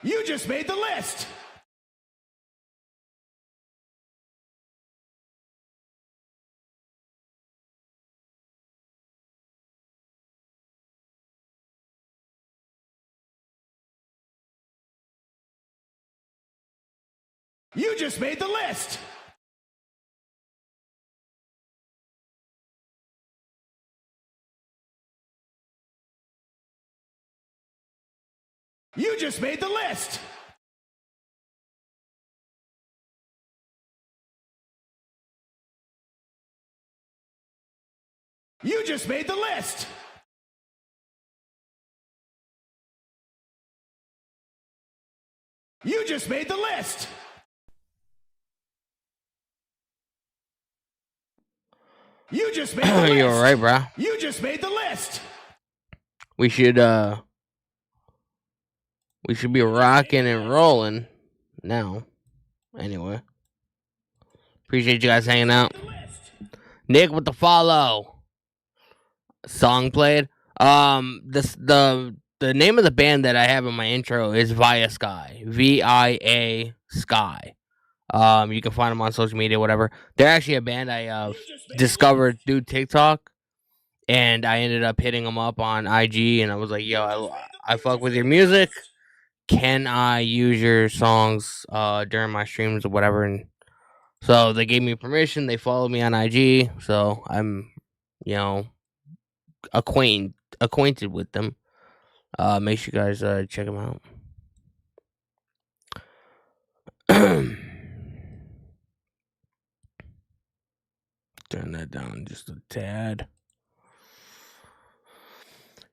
You just made the list. You just made the list. You just made the list. You just made the list. You just made the list. You just made the list. You all right, bro? You just made the list. We should be rocking and rolling now. Anyway, appreciate you guys hanging out. Nick with the follow. Song played. The name of the band that I have in my intro is Via Sky. VIA Sky. You can find them on social media, whatever. They're actually a band I discovered through TikTok, and I ended up hitting them up on IG, and I was like, "Yo, I fuck with your music. Can I use your songs during my streams or whatever?" And so they gave me permission. They followed me on IG, so I'm, acquainted with them. Make sure you guys check them out. Turn that down just a tad.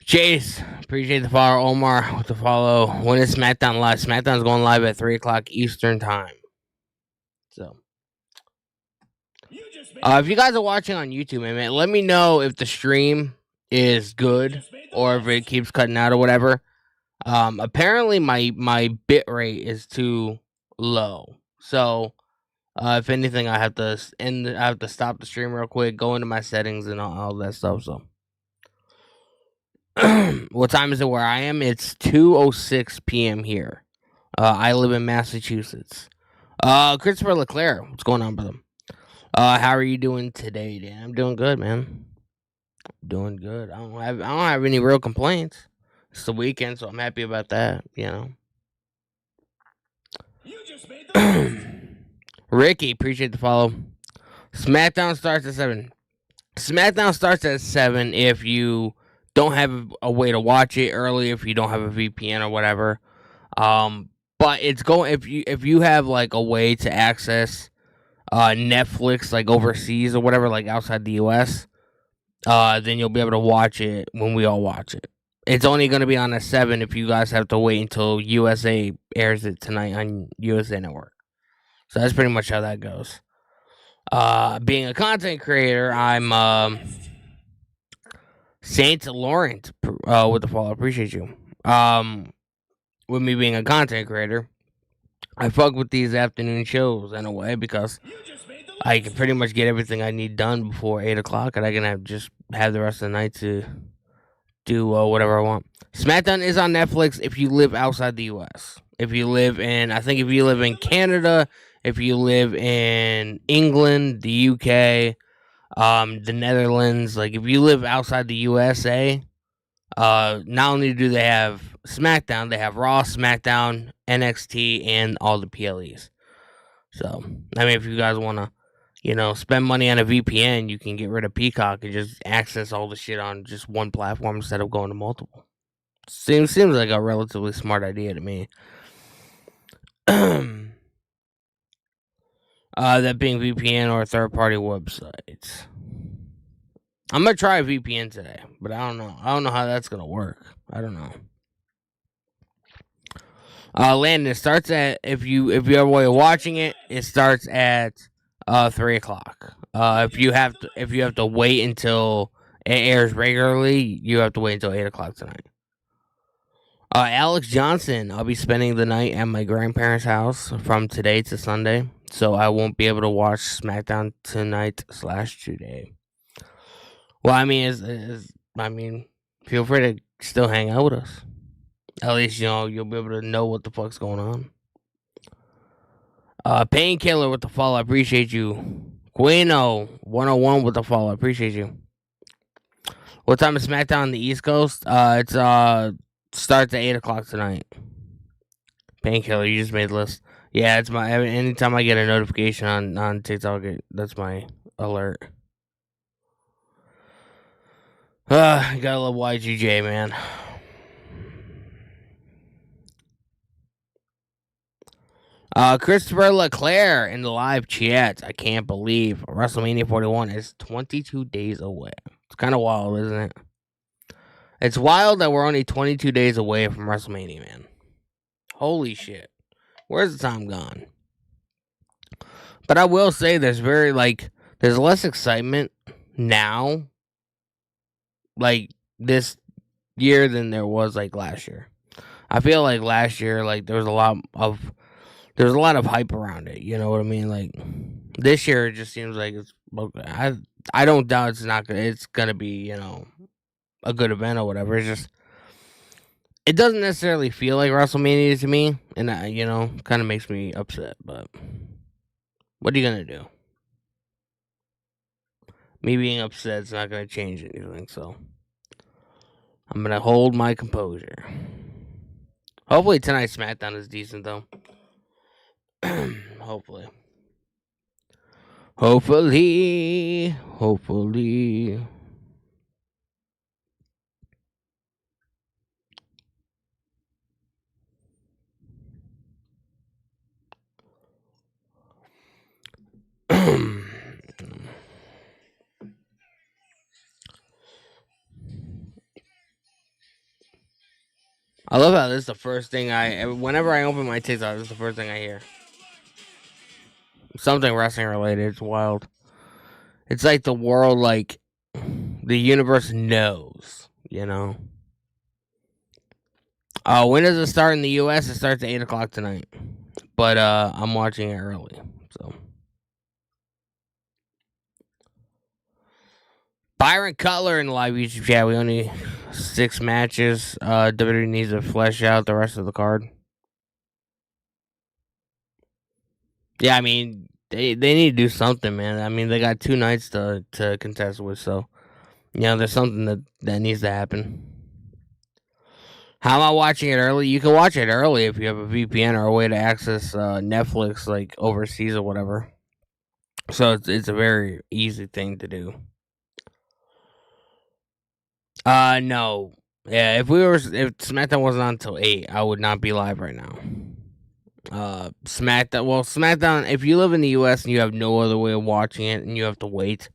Chase, appreciate the follow. Omar with the follow. When is Smackdown live? Smackdown's going live at 3 o'clock Eastern time. So, if you guys are watching on YouTube, man, let me know if the stream is good or if it keeps cutting out or whatever. Apparently my bit rate is too low. So, if anything, I have to stop the stream real quick, go into my settings and all that stuff. So, what time is it where I am? It's 2:06 p.m. here. I live in Massachusetts. Christopher Leclerc, what's going on, brother? How are you doing today, Dan? I'm doing good, man. Doing good. I don't have any real complaints. It's the weekend, so I'm happy about that. You just made the Ricky, appreciate the follow. Smackdown starts at 7. Smackdown starts at 7 if you don't have a way to watch it early, if you don't have a VPN or whatever. But it's going if you have like a way to access Netflix like overseas or whatever, like outside the US, then you'll be able to watch it when we all watch it. It's only going to be on at 7 if you guys have to wait until USA airs it tonight on USA Network. So that's pretty much how that goes. Being a content creator, I'm Saint Laurent with the follow. Appreciate you. With me being a content creator, I fuck with these afternoon shows in a way because I can pretty much get everything I need done before 8 o'clock, and I can have the rest of the night to do whatever I want. Smackdown is on Netflix if you live outside the U.S. If you live in Canada, if you live in England, the UK, the Netherlands, like if you live outside the USA, not only do they have SmackDown, they have Raw, SmackDown, NXT, and all the PLEs. So, I mean, if you guys want to, spend money on a VPN, you can get rid of Peacock and just access all the shit on just one platform instead of going to multiple. Seems like a relatively smart idea to me. That being VPN or third-party websites. I'm gonna try a VPN today, but I don't know. I don't know how that's gonna work. I don't know. Landon, it starts at if you're watching it, it starts at 3 o'clock. If you have to wait until it airs regularly, you have to wait until 8 o'clock tonight. Alex Johnson, I'll be spending the night at my grandparents' house from today to Sunday, so I won't be able to watch SmackDown tonight/today. Well, I mean, feel free to still hang out with us. At least, you'll be able to know what the fuck's going on. Painkiller with the follow. I appreciate you. Guino 101 with the follow. I appreciate you. What time is Smackdown on the East Coast? It's starts at 8 o'clock tonight. Painkiller, you just made the list. Yeah, it's my anytime I get a notification on TikTok, that's my alert. Gotta love YGJ, man. Christopher Leclerc in the live chat. I can't believe WrestleMania 41 is 22 days away. It's kind of wild, isn't it? It's wild that we're only 22 days away from WrestleMania, man. Holy shit. Where's the time gone? But I will say there's less excitement now, like, this year than there was, like, last year. I feel like last year, like, there was a lot of hype around it, you know what I mean? Like, this year it just seems like I don't doubt it's gonna be, a good event or whatever. It's just, it doesn't necessarily feel like WrestleMania to me, and kind of makes me upset, but what are you gonna do? Me being upset is not gonna change anything, so I'm gonna hold my composure. Hopefully tonight's SmackDown is decent, though. Hopefully. I love how this is the first thing whenever I open my TikTok, this is the first thing I hear. Something wrestling related. It's wild. It's like the world, like, the universe knows, When does it start in the U.S.? It starts at 8 o'clock tonight. But I'm watching it early, so. Byron Cutler in the live YouTube chat. We only 6 matches. WWE needs to flesh out the rest of the card. Yeah, I mean, they need to do something, man. I mean, they got 2 nights to contest with, so there's something that needs to happen. How am I watching it early? You can watch it early if you have a VPN or a way to access Netflix, like, overseas or whatever. So it's a very easy thing to do. No. Yeah, if SmackDown wasn't on until 8, I would not be live right now. SmackDown, if you live in the US and you have no other way of watching it and you have to wait,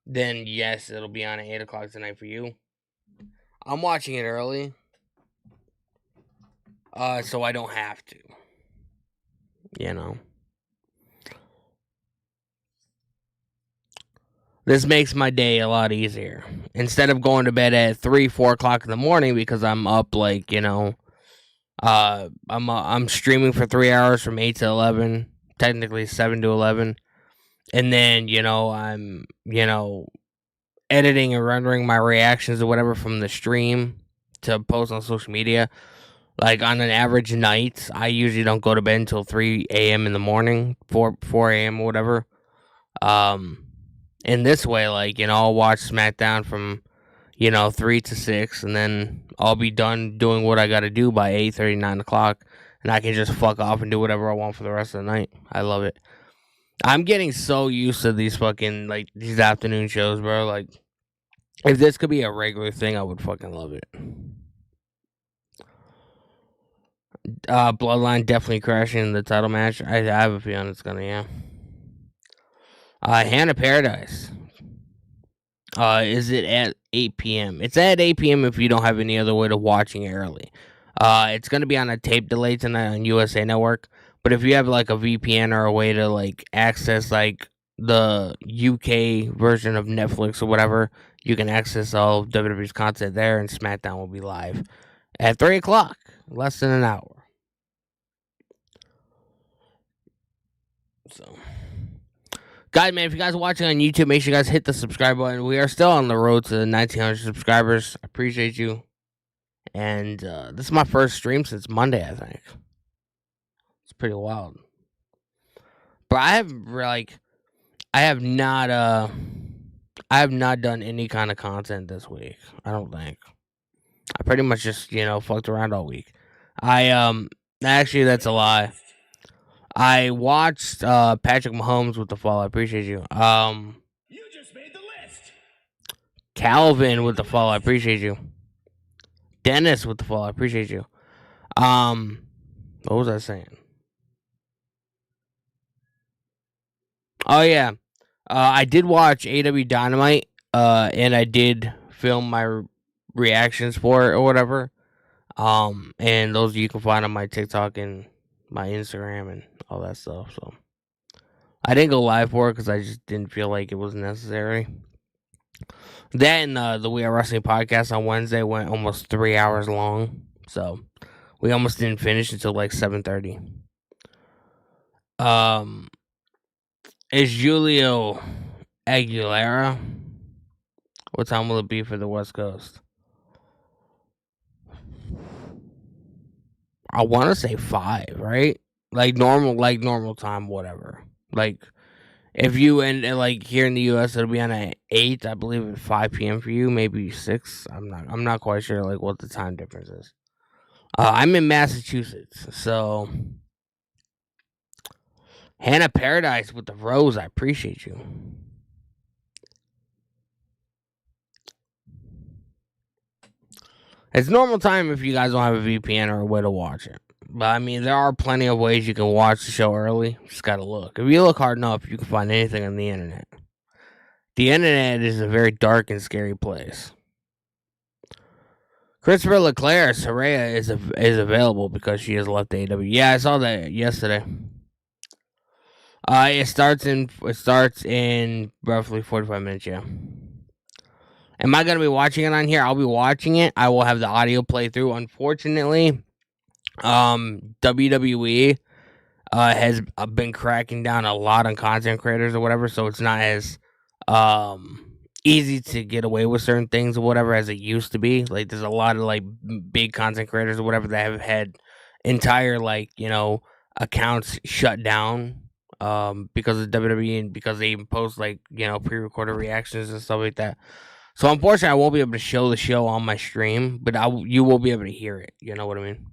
then yes, it'll be on at 8 o'clock tonight for you. I'm watching it early, so I don't have to. This makes my day a lot easier. Instead of going to bed at 3, 4 o'clock in the morning because I'm up, like, I'm streaming for 3 hours from 8 to 11, technically 7 to 11. And then, I'm, editing and rendering my reactions or whatever from the stream to post on social media. Like, on an average night, I usually don't go to bed until 3 a.m. in the morning, 4 a.m. or whatever. In this way, like, I'll watch SmackDown from, 3 to 6, and then I'll be done doing what I gotta do by 8:30, 9 o'clock, and I can just fuck off and do whatever I want for the rest of the night. I love it. I'm getting so used to these fucking, like, these afternoon shows, bro. Like, if this could be a regular thing, I would fucking love it. Bloodline definitely crashing in the title match. I have a feeling it's gonna, yeah. Hannah Paradise. Is it at 8 p.m.? It's at 8 p.m. if you don't have any other way to watching it early. It's going to be on a tape delay tonight on USA Network. But if you have, like, a VPN or a way to, like, access, like, the UK version of Netflix or whatever, you can access all of WWE's content there, and SmackDown will be live at 3 o'clock. Less than an hour. So, guys, man, if you guys are watching on YouTube, make sure you guys hit the subscribe button. We are still on the road to 1,900 subscribers. I appreciate you. And this is my first stream since Monday, I think. It's pretty wild. But I have not done any kind of content this week. I don't think. I pretty much just, fucked around all week. Actually, that's a lie. I watched Patrick Mahomes with the fall. I appreciate you. You just made the list. Calvin with the fall. I appreciate you. Dennis with the fall. I appreciate you. What was I saying? Oh yeah, I did watch AW Dynamite. And I did film my reactions for it or whatever. And those you can find on my TikTok and my Instagram and all that stuff. So I didn't go live for it because I just didn't feel like it was necessary. That and the We Are Wrestling podcast on Wednesday went almost 3 hours long, so we almost didn't finish until like 7:30. Is Julio Aguilera? What time will it be for the West Coast? I want to say 5, right? Like normal time, whatever. Like if you and like here in the U.S. it'll be on at 8, I believe, at 5 p.m. for you, maybe 6. I'm not quite sure like what the time difference is. I'm in Massachusetts, so Hannah Paradise with the rose. I appreciate you. It's normal time if you guys don't have a VPN or a way to watch it. But I mean, there are plenty of ways you can watch the show early. Just gotta look. If you look hard enough, you can find anything on the internet. The internet is a very dark and scary place. Christopher Leclerc, Saraya is available because she has left AEW. Yeah, I saw that yesterday. It starts in roughly 45 minutes. Yeah. Am I gonna be watching it on here? I'll be watching it. I will have the audio play through. Unfortunately, WWE has been cracking down a lot on content creators or whatever, so it's not as easy to get away with certain things or whatever as it used to be. Like there's a lot of like big content creators or whatever that have had entire accounts shut down because of WWE and because they even post pre-recorded reactions and stuff like that. So unfortunately, I won't be able to show the show on my stream, but you will be able to hear it. You know what I mean?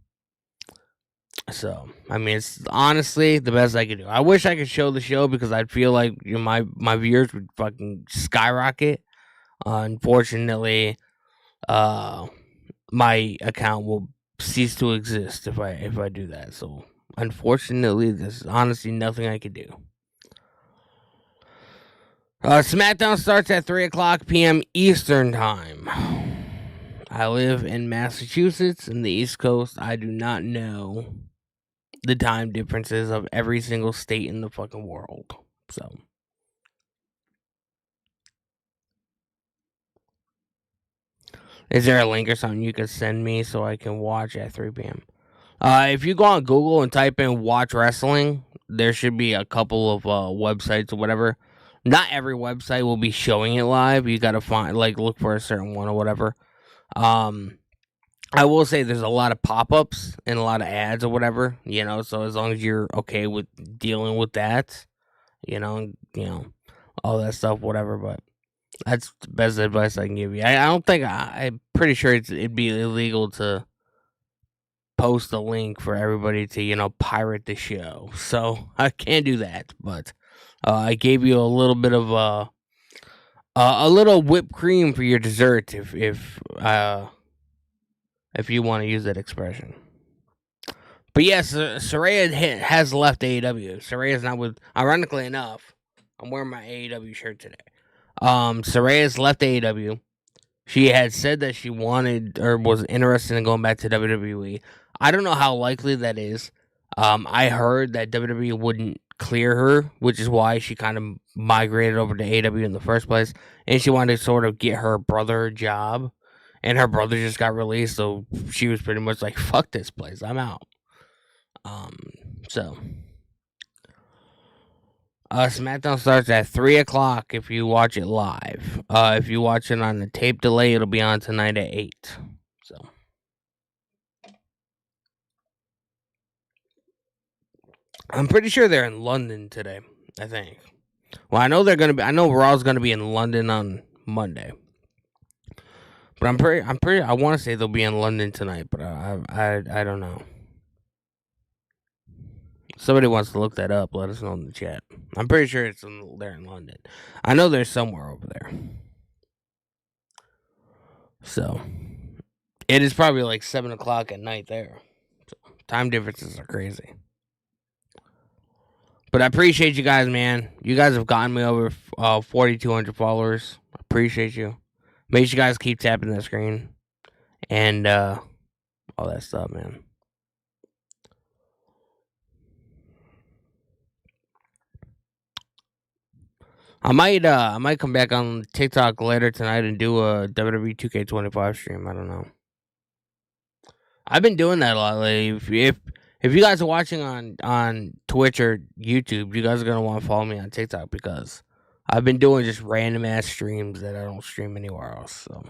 So I mean, it's honestly the best I could do. I wish I could show the show because I'd feel like my viewers would fucking skyrocket. Unfortunately, my account will cease to exist if I do that. So unfortunately, there's honestly nothing I could do. Smackdown starts at 3:00 p.m. Eastern Time. I live in Massachusetts in the East Coast. I do not know the time differences of every single state in the fucking world. So, is there a link or something you could send me so I can watch at 3 p.m.? If you go on Google and type in "watch wrestling," there should be a couple of websites or whatever. Not every website will be showing it live. You gotta find look for a certain one or whatever. I will say there's a lot of pop-ups and a lot of ads or whatever, so as long as you're okay with dealing with that, all that stuff, whatever, but that's the best advice I can give you. I don't think I'm pretty sure it'd be illegal to post a link for everybody to, pirate the show. So I can't do that, but I gave you a little bit of a little whipped cream for your dessert if you want to use that expression. But yes, Saraya has left AEW. Saraya's not with. Ironically enough, I'm wearing my AEW shirt today. Saraya's left AEW. She had said that she wanted or was interested in going back to WWE. I don't know how likely that is. I heard that WWE wouldn't clear her, which is why she kind of migrated over to AEW in the first place. And she wanted to sort of get her brother a job. And her brother just got released, so she was pretty much like, fuck this place, I'm out. SmackDown starts at 3:00 if you watch it live. If you watch it on the tape delay, it'll be on tonight at 8. So, I'm pretty sure they're in London today. I think. Well, I know they're gonna be. I know Raw's gonna be in London on Monday. But I'm pretty. I want to say they'll be in London tonight, but I don't know. Somebody wants to look that up. Let us know in the chat. I'm pretty sure they're in London. I know they're somewhere over there. So it is probably like 7 o'clock at night there. So, time differences are crazy. But I appreciate you guys, man. You guys have gotten me over 4,200 followers. I appreciate you. Make sure you guys keep tapping the screen and all that stuff, man. I might come back on TikTok later tonight and do a WWE 2K25 stream. I don't know. I've been doing that a lot lately. If you guys are watching on Twitch or YouTube, you guys are gonna want to follow me on TikTok because I've been doing just random ass streams that I don't stream anywhere else. So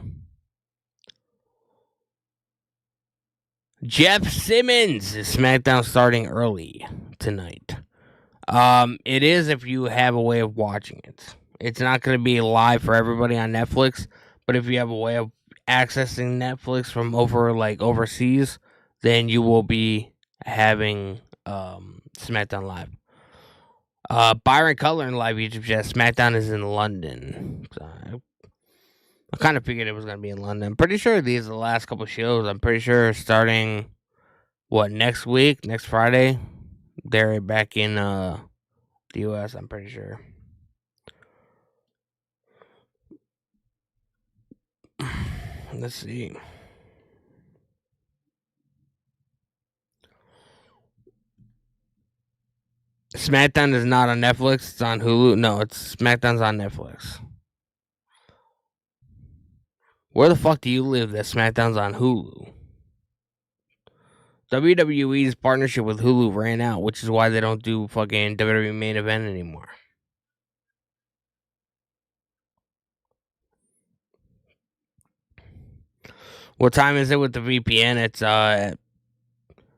Jeff Simmons is SmackDown starting early tonight. It is if you have a way of watching it. It's not going to be live for everybody on Netflix, but if you have a way of accessing Netflix from overseas, then you will be having SmackDown live. Byron Cutler in live YouTube chat. SmackDown is in London. So I kind of figured it was going to be in London. I'm pretty sure these are the last couple shows. I'm pretty sure starting next week, next Friday. They're back in the US, I'm pretty sure. Let's see. SmackDown is not on Netflix. It's on Hulu. No, SmackDown's on Netflix. Where the fuck do you live that SmackDown's on Hulu? WWE's partnership with Hulu ran out, which is why they don't do fucking WWE main event anymore. What time is it with the VPN? It's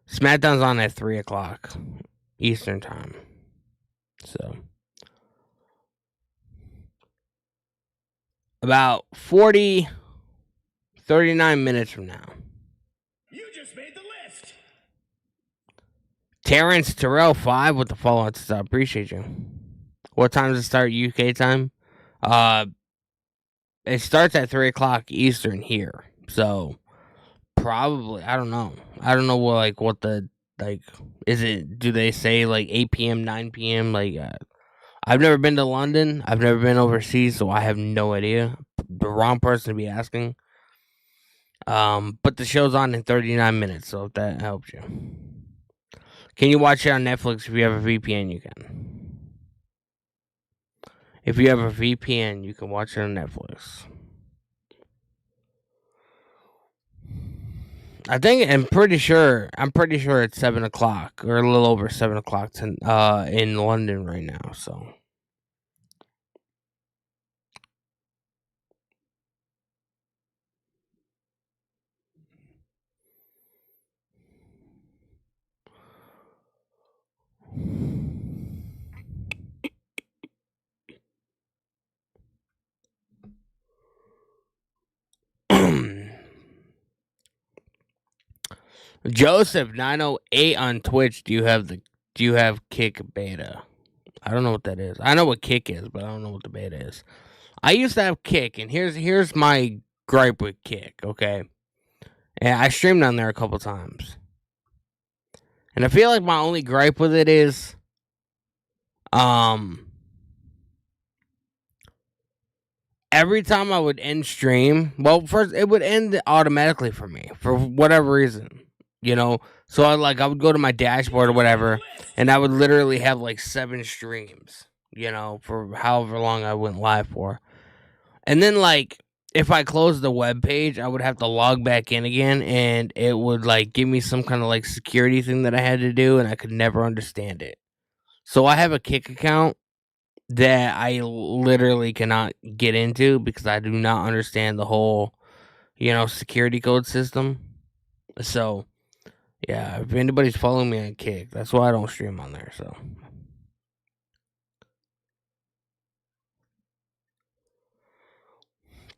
SmackDown's on at 3 o'clock Eastern time. So about 39 minutes from now. You just made the list. Terrence Terrell 5 with the follow-on. I appreciate you. What time does it start UK time? It starts at 3 o'clock Eastern here. So probably I don't know. I don't know what the is it? Do they say 8 p.m., 9 p.m.? I've never been to London. I've never been overseas, so I have no idea. The wrong person to be asking. But the show's on in 39 minutes, so if that helps you. Can you watch it on Netflix if you have a VPN? You can. If you have a VPN, you can watch it on Netflix. I'm pretty sure it's 7 o'clock or a little over 7 o'clock in London right now. So. Joseph 908 on Twitch. Do you have Kick Beta? I don't know what that is. I know what Kick is, but I don't know what the beta is. I used to have Kick, and here's my gripe with Kick. Okay, and I streamed on there a couple times, and I feel like my only gripe with it is, every time I would end stream, well, first it would end automatically for me for whatever reason. So I would go to my dashboard or whatever, and I would literally have 7 streams, for however long I went live for. And then if I closed the web page, I would have to log back in again, and it would give me some kind of security thing that I had to do, and I could never understand it. So I have a Kick account that I literally cannot get into because I do not understand the whole, security code system. So Yeah, if anybody's following me on Kick, that's why I don't stream on there. So,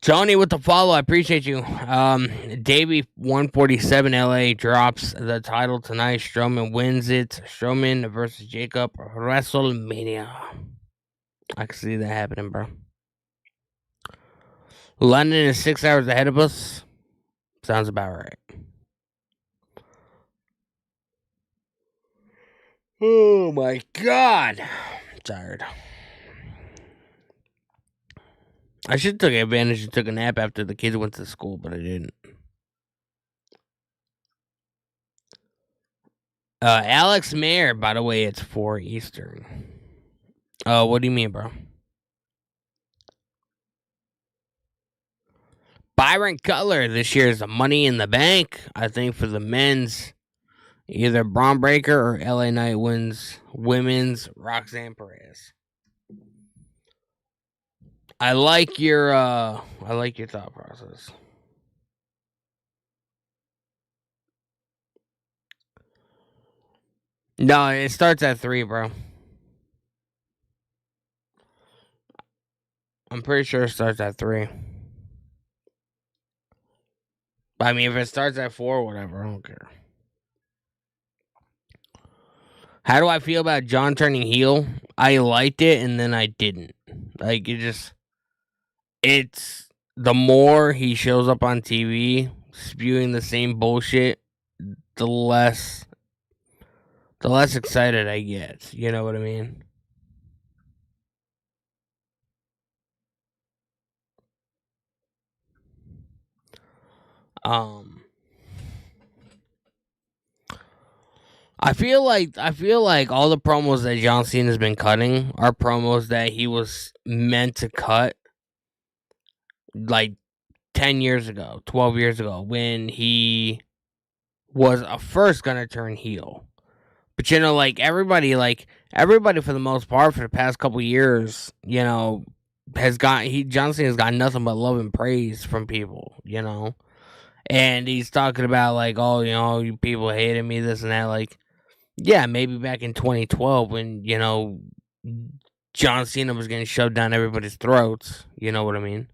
Tony with the follow, I appreciate you. Davey 147 LA drops the title tonight. Strowman wins it. Strowman versus Jacob WrestleMania. I can see that happening, bro. London is 6 hours ahead of us. Sounds about right. Oh my god. I'm tired. I should have took advantage and took a nap after the kids went to school, but I didn't. Alex Mayer, by the way, it's 4 Eastern. What do you mean, bro? Byron Cutler this year is Money in the Bank. I think for the men's, either Braun Breaker or LA Knight wins women's Roxanne Perez. I like your thought process. No, it starts at 3, bro. I'm pretty sure it starts at 3. I mean, if it starts at 4, whatever, I don't care. How do I feel about John turning heel? I liked it and then I didn't. Like, it's the more he shows up on TV spewing the same bullshit, the less excited I get. You know what I mean? I feel like all the promos that John Cena has been cutting are promos that he was meant to cut like 10 years ago, 12 years ago when he was first gonna turn heel. But you know, like everybody for the most part for the past couple years, you know, John Cena has got nothing but love and praise from people, you know. And he's talking about like, oh, you know, you people hated me, this and that. Like, yeah, maybe back in 2012 when, you know, John Cena was getting shoved down everybody's throats. You know what I mean?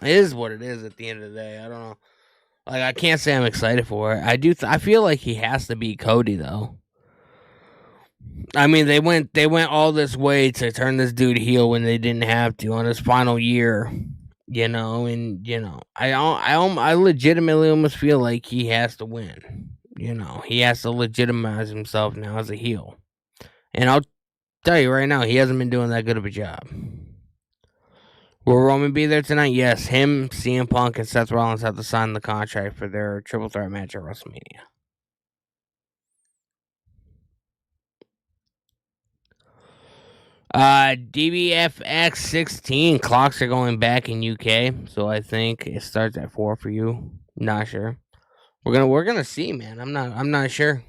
It is what it is at the end of the day. I don't know. Like, I can't say I'm excited for it. I feel like he has to beat Cody though. I mean, they went all this way to turn this dude heel when they didn't have to on his final year, you know, and you know, I legitimately almost feel like he has to win. You know, he has to legitimize himself now as a heel, and I'll tell you right now, he hasn't been doing that good of a job. Will Roman be there tonight? Yes, him, CM Punk, and Seth Rollins have to sign the contract for their triple threat match at WrestleMania. DBFX 16 clocks are going back in UK, so I think it starts at 4 for you. Not sure. We're gonna see, man. I'm not sure.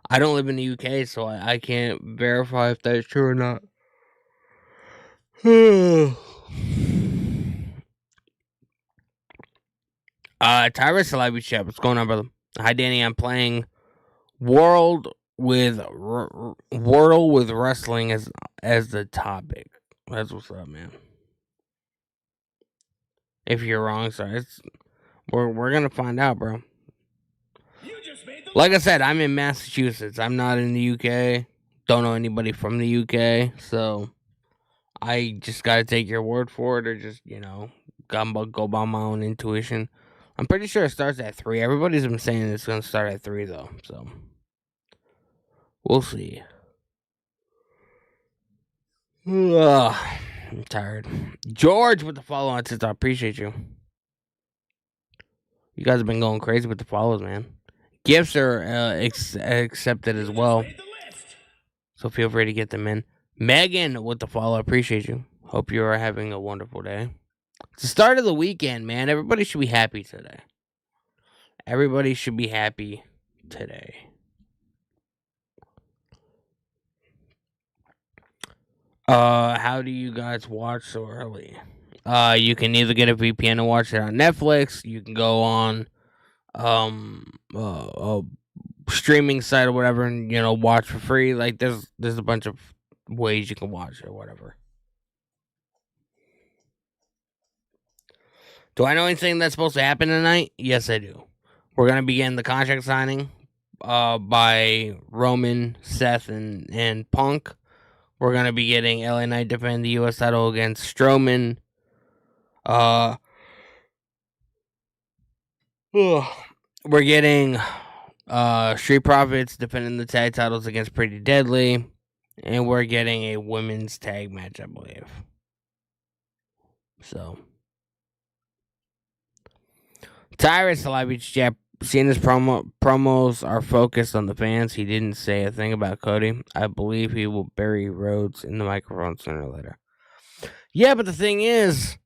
I don't live in the UK, so I can't verify if that's true or not. Tyrus Celebrity Chat, what's going on, brother? Hi, Danny. I'm playing World with wrestling as the topic. That's what's up, man. If you're wrong, sorry. We're gonna find out, bro. Like I said, I'm in Massachusetts. I'm not in the UK. Don't know anybody from the UK, so I just gotta take your word for it, or just go by my own intuition. I'm pretty sure it starts at 3. Everybody's been saying it's gonna start at 3 though, so we'll see. Ugh, I'm tired. George with the follow on TikTok. Appreciate you. You guys have been going crazy with the follows, man. Gifts are accepted as well, so feel free to get them in. Megan with the follow. Appreciate you. Hope you are having a wonderful day. It's the start of the weekend, man. Everybody should be happy today. Everybody should be happy today. How do you guys watch so early? You can either get a VPN and watch it on Netflix. You can go on a streaming site or whatever, and watch for free. Like there's a bunch of ways you can watch it or whatever. Do I know anything that's supposed to happen tonight? Yes, I do. We're gonna begin the contract signing by Roman, Seth, and Punk. We're gonna be getting LA Knight defend the U.S. title against Strowman. We're getting Street Profits defending the tag titles against Pretty Deadly, and we're getting a women's tag match, I believe. So, Tyrus Celebrity Cena's promos are focused on the fans. He didn't say a thing about Cody. I believe he will bury Rhodes in the microphone sooner or later. Yeah, but the thing is,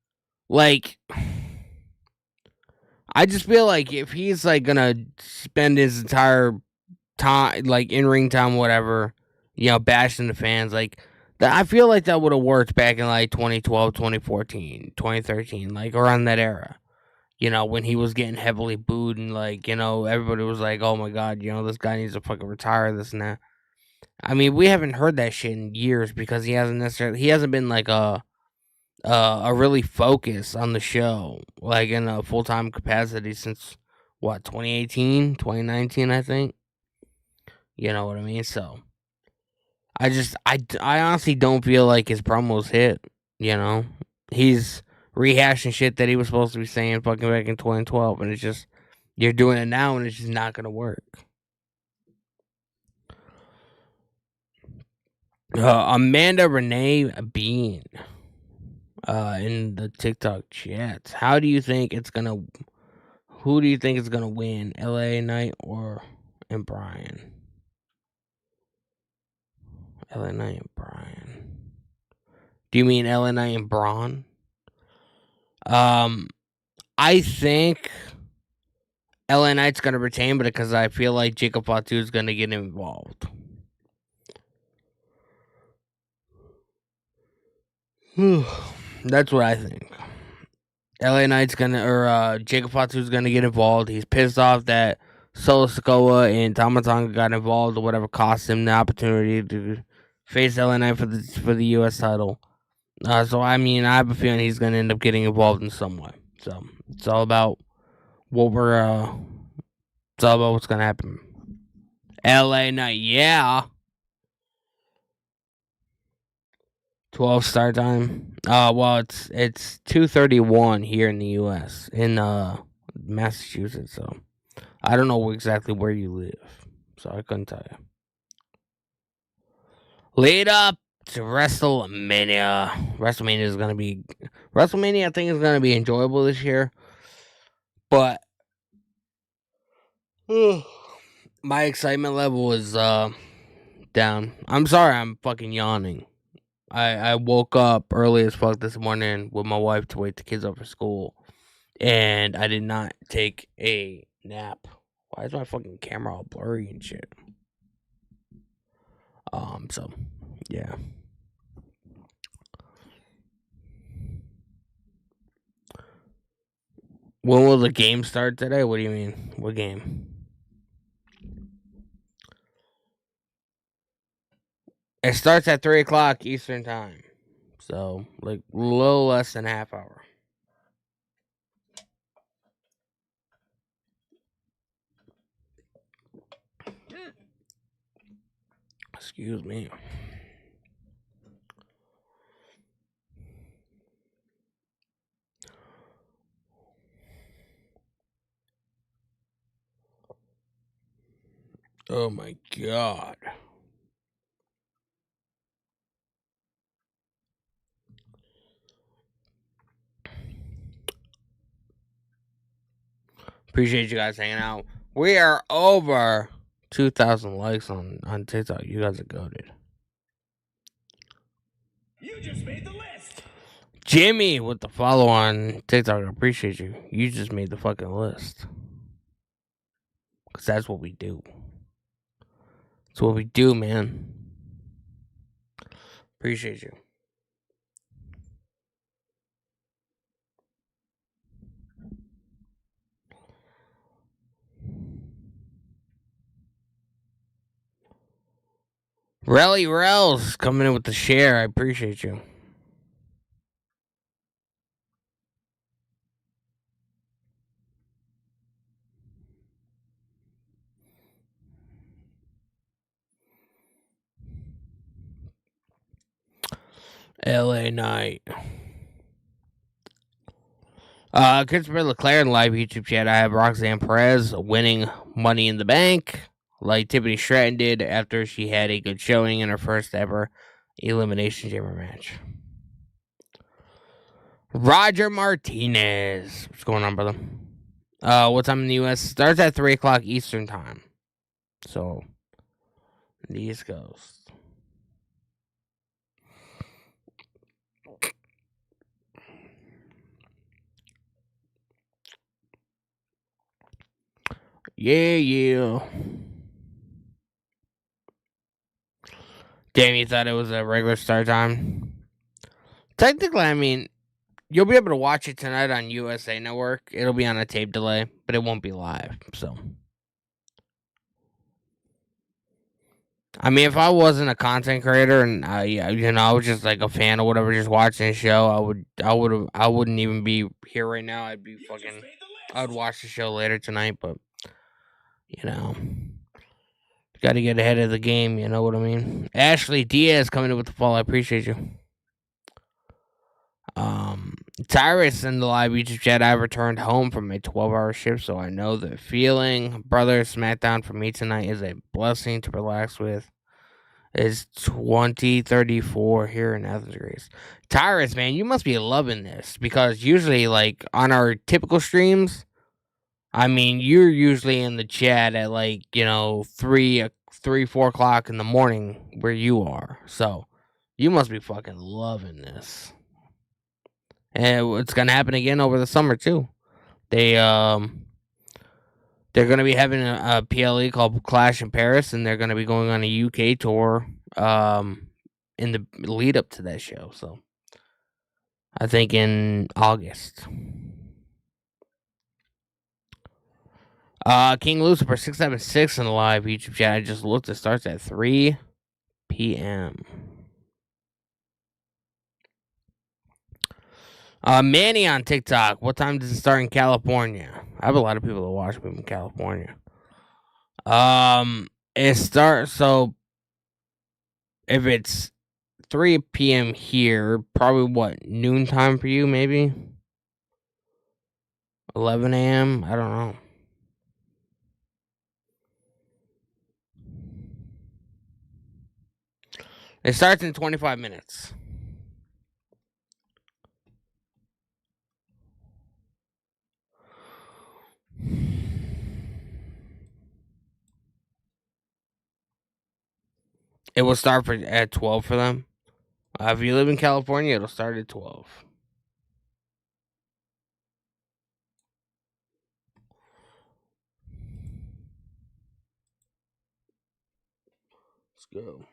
like, I just feel like if he's like gonna spend his entire time, like in ring time, whatever, bashing the fans, like that, I feel like that would have worked back in like 2012, 2014, 2013, like around that era. When he was getting heavily booed and like, everybody was like, oh my God, this guy needs to fucking retire, this and that. I mean, we haven't heard that shit in years because he hasn't been like a really focus on the show, like in a full-time capacity since what, 2018, 2019, I think. You know what I mean? So I honestly don't feel like his promos hit, he's rehashing shit that he was supposed to be saying fucking back in 2012, and it's just, you're doing it now and it's just not gonna work. Amanda Renee Bean in the TikTok chat, who do you think is gonna win, LA Knight and Brian? LA Knight and Brian. Do you mean LA Knight and Braun? I think LA Knight's gonna retain, but because I feel like Jacob Fatu is gonna get involved. That's what I think. LA Knight's Jacob Fatu's gonna get involved. He's pissed off that Solo Sikoa and Tama Tonga got involved or whatever, cost him the opportunity to face LA Knight for the US title. So I mean, I have a feeling he's gonna end up getting involved in some way. So it's all about it's all about what's gonna happen. LA Knight, yeah. 12 start time. Well, it's 2:31 here in the U.S. in Massachusetts. So I don't know exactly where you live, so I couldn't tell you. Lead up to WrestleMania. WrestleMania, I think, is gonna be enjoyable this year, but my excitement level is down. I'm sorry, I'm fucking yawning. I woke up early as fuck this morning with my wife to wake the kids up for school, and I did not take a nap. Why is my fucking camera all blurry and shit? So yeah. When will the game start today? What do you mean? What game? It starts at 3:00 Eastern time. So, like, a little less than a half hour. Excuse me. Oh my God. Appreciate you guys hanging out. We are over 2,000 likes on TikTok. You guys are goated. You just made the list. Jimmy with the follow on TikTok. I appreciate you. You just made the fucking list. Because that's what we do. That's what we do, man. Appreciate you. Relly Rells coming in with the share. I appreciate you. LA Knight. Christopher Leclerc in live YouTube chat. I have Roxanne Perez winning Money in the Bank, like Tiffany Stratton did after she had a good showing in her first ever Elimination Chamber match. Roger Martinez. What's going on, brother? What time in the U.S.? Starts at 3 o'clock Eastern time. So, the East Coast. Yeah. Damn, you thought it was a regular start time? Technically, I mean, you'll be able to watch it tonight on USA Network. It'll be on a tape delay, but it won't be live. So, I mean, if I wasn't a content creator and I was just like a fan or whatever, just watching the show, I wouldn't even be here right now. I'd be fucking, I would watch the show later tonight. But you know, got to get ahead of the game. You know what I mean? Ashley Diaz coming in with the fall. I appreciate you. Tyrus in the live YouTube chat. I returned home from a 12-hour shift, so I know the feeling. Brother, Smackdown for me tonight is a blessing to relax with. It's 2034 here in Athens, Greece. Tyrus, man, you must be loving this because usually, like on our typical streams, I mean, you're usually in the chat at like 4 o'clock in the morning where you are. So you must be fucking loving this. And it's gonna happen again over the summer too. They're gonna be having a PLE called Clash in Paris, and they're gonna be going on a UK tour in the lead up to that show. So I think in August. King Lucifer 676 in the live YouTube chat. I just looked. It starts at 3 p.m. Manny on TikTok. What time does it start in California? I have a lot of people that watch me from California. It starts, so if it's 3 p.m. here, probably what, noon time for you, maybe? 11 a.m.? I don't know. It starts in 25 minutes. It will start at 12 for them. If you live in California, it'll start at 12. Let's go.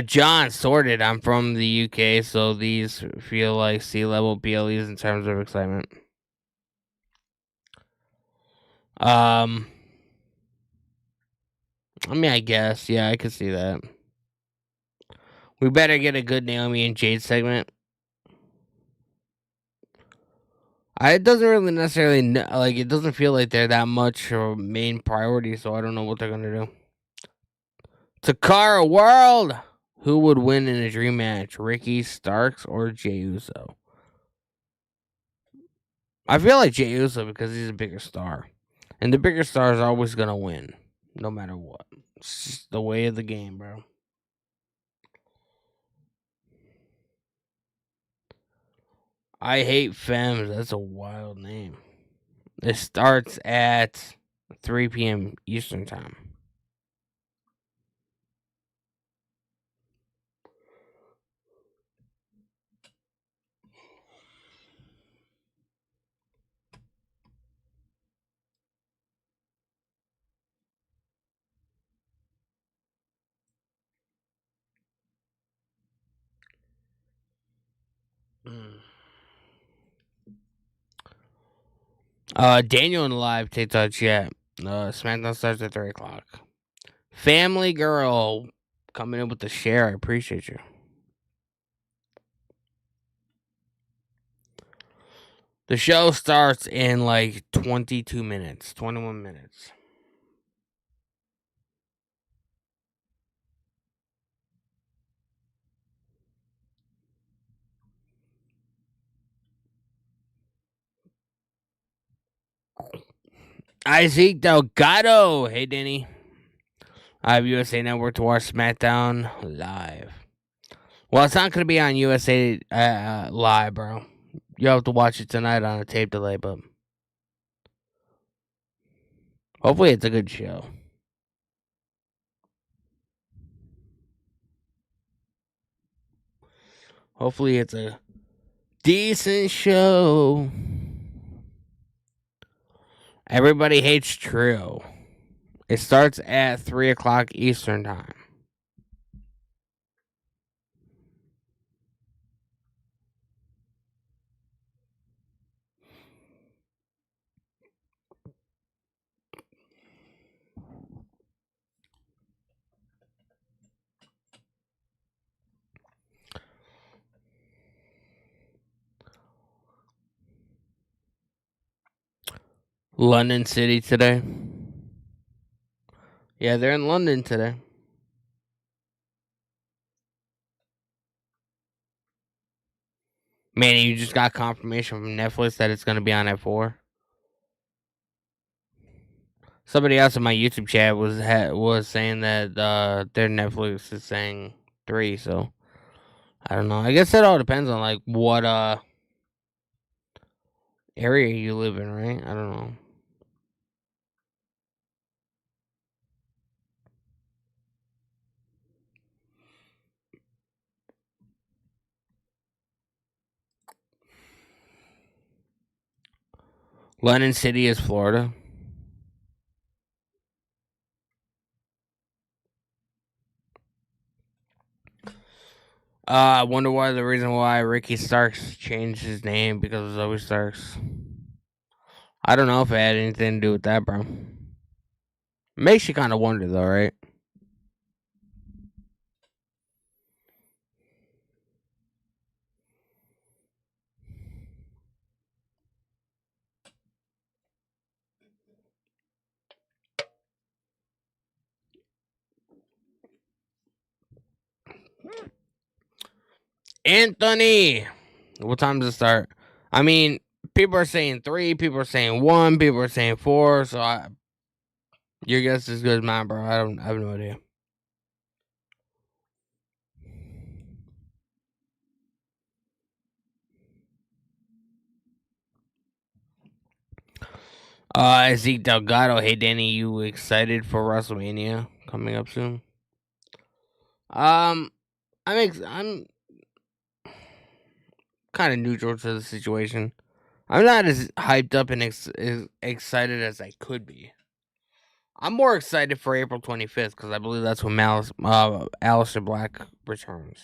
John, sorted. I'm from the UK, so these feel like sea-level PLEs in terms of excitement. I mean, I guess. Yeah, I could see that. We better get a good Naomi and Jade segment. It doesn't really necessarily, like, it doesn't feel like they're that much of a main priority, so I don't know what they're going to do. Takara World! Who would win in a dream match? Ricky Starks or Jey Uso? I feel like Jey Uso because he's a bigger star. And the bigger star is always going to win, no matter what. It's just the way of the game, bro. I hate Femmes. That's a wild name. It starts at 3 p.m. Eastern time. Daniel in the live TikTok chat. Smackdown starts at 3 o'clock. Family Girl coming in with the share. I appreciate you. The show starts in like 22 minutes, 21 minutes. Isaac Delgado. Hey, Denny. I have USA Network to watch Smackdown live. Well, it's not going to be on USA live, bro. You have to watch it tonight on a tape delay, but hopefully it's a good show. Hopefully it's a decent show. Everybody hates Trill. It starts at 3 o'clock Eastern Time. London City today. Yeah, they're in London today. Man, you just got confirmation from Netflix that it's going to be on at 4. Somebody else in my YouTube chat was saying that their Netflix is saying 3, so I don't know. I guess it all depends on like what area you live in, right? I don't know. London City is Florida. I wonder why the reason why Ricky Starks changed his name because of Zoe Starks. I don't know if it had anything to do with that, bro. Makes you kind of wonder, though, right? Anthony, what time does it start? I mean, people are saying 3, people are saying 1, people are saying 4. So your guess is as good as mine, bro. I have no idea. Zeke Delgado. Hey, Danny, you excited for WrestleMania coming up soon? I'm kind of neutral to the situation. I'm not as hyped up and as excited as I could be. I'm more excited for April 25th because I believe that's when Aleister Black returns.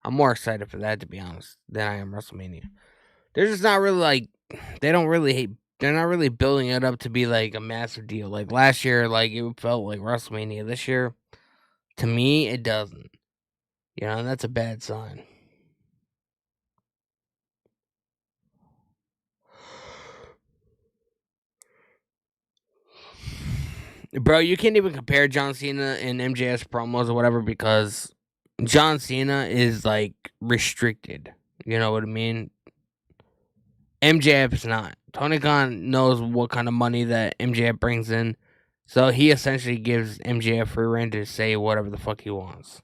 I'm more excited for that, to be honest, than I am WrestleMania. They're just not really like they don't really hate. They're not really building it up to be like a massive deal. Like last year, like it felt like WrestleMania. This year, to me, it doesn't. You know, and that's a bad sign. Bro, you can't even compare John Cena and MJS promos or whatever because John Cena is like restricted. You know what I mean? MJF is not. Tony Khan knows what kind of money that MJF brings in, so he essentially gives MJF free rein to say whatever the fuck he wants.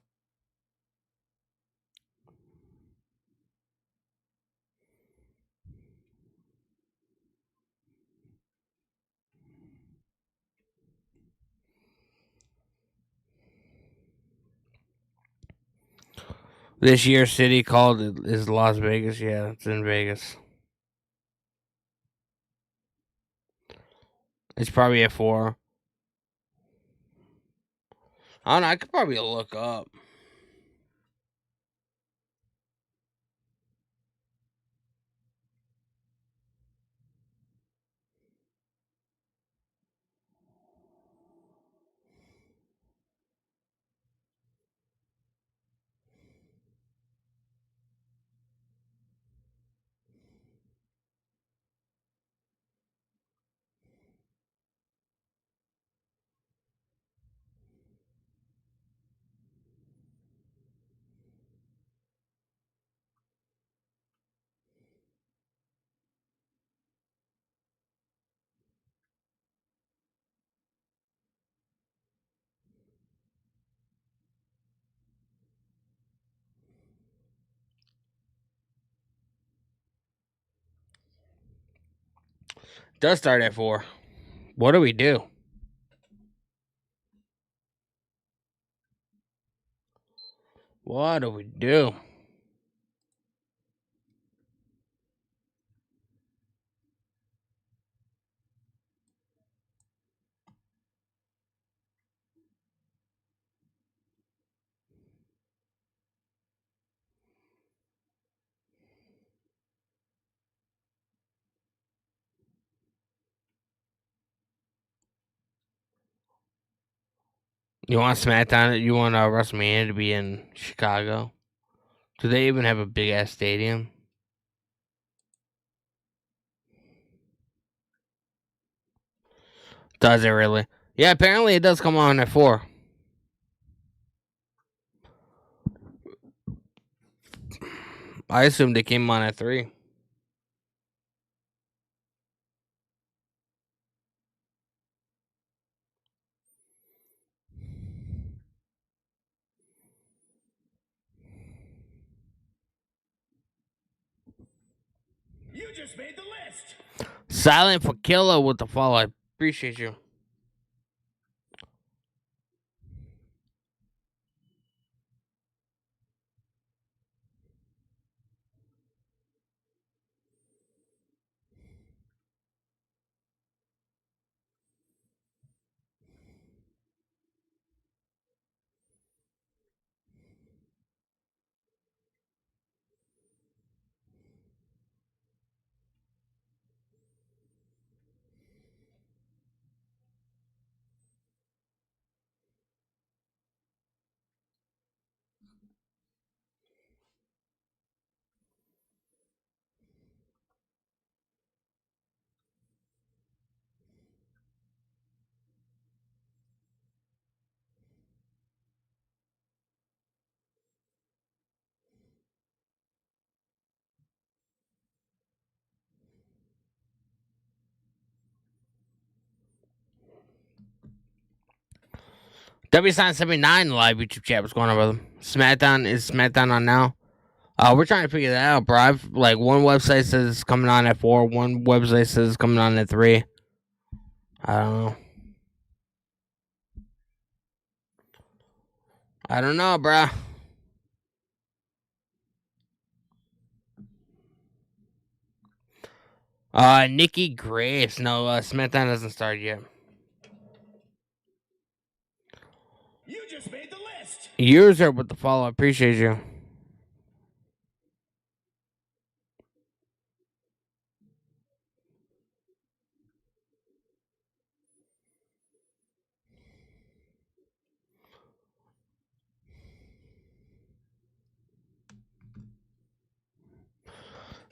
This year's city called is Las Vegas. Yeah, it's in Vegas. It's probably at 4. I don't know. I could probably look up. Does start at 4. What do we do? What do we do? You want SmackDown? You want WrestleMania to be in Chicago? Do they even have a big ass stadium? Does it really? Yeah, apparently it does come on at 4. I assumed it came on at 3. You just made the list. Silent for Killer with the follow. I appreciate you. W79 live YouTube chat. What's going on, brother? SmackDown is SmackDown on now. We're trying to figure that out, bro. Like one website says it's coming on at 4, one website says it's coming on at 3. I don't know. I don't know, bro. Nikki Grace. No, SmackDown hasn't started yet. You just made the list. User with the follow. I appreciate you.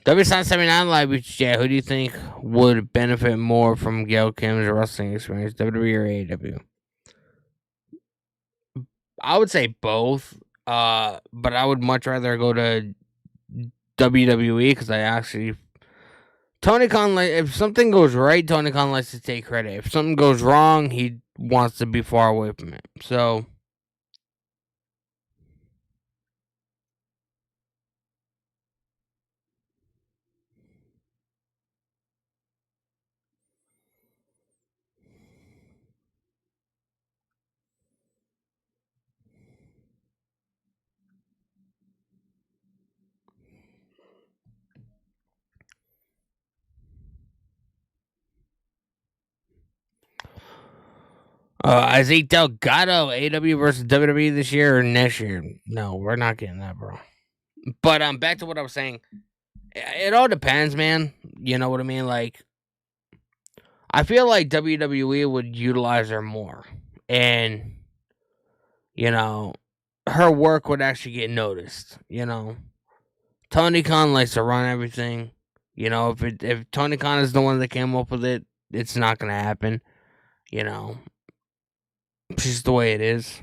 W79 live YouTube chat. Who do you think would benefit more from Gail Kim's wrestling experience, WWE or AEW? I would say both. But I would much rather go to WWE because I actually Tony Khan, like, if something goes right, Tony Khan likes to take credit. If something goes wrong, he wants to be far away from it. So, Isaac Delgado, AW versus WWE this year or next year? No, we're not getting that, bro. But back to what I was saying. It all depends, man. You know what I mean? Like, I feel like WWE would utilize her more, and you know, her work would actually get noticed. You know, Tony Khan likes to run everything. You know, if Tony Khan is the one that came up with it, it's not gonna happen. You know, it's just the way it is.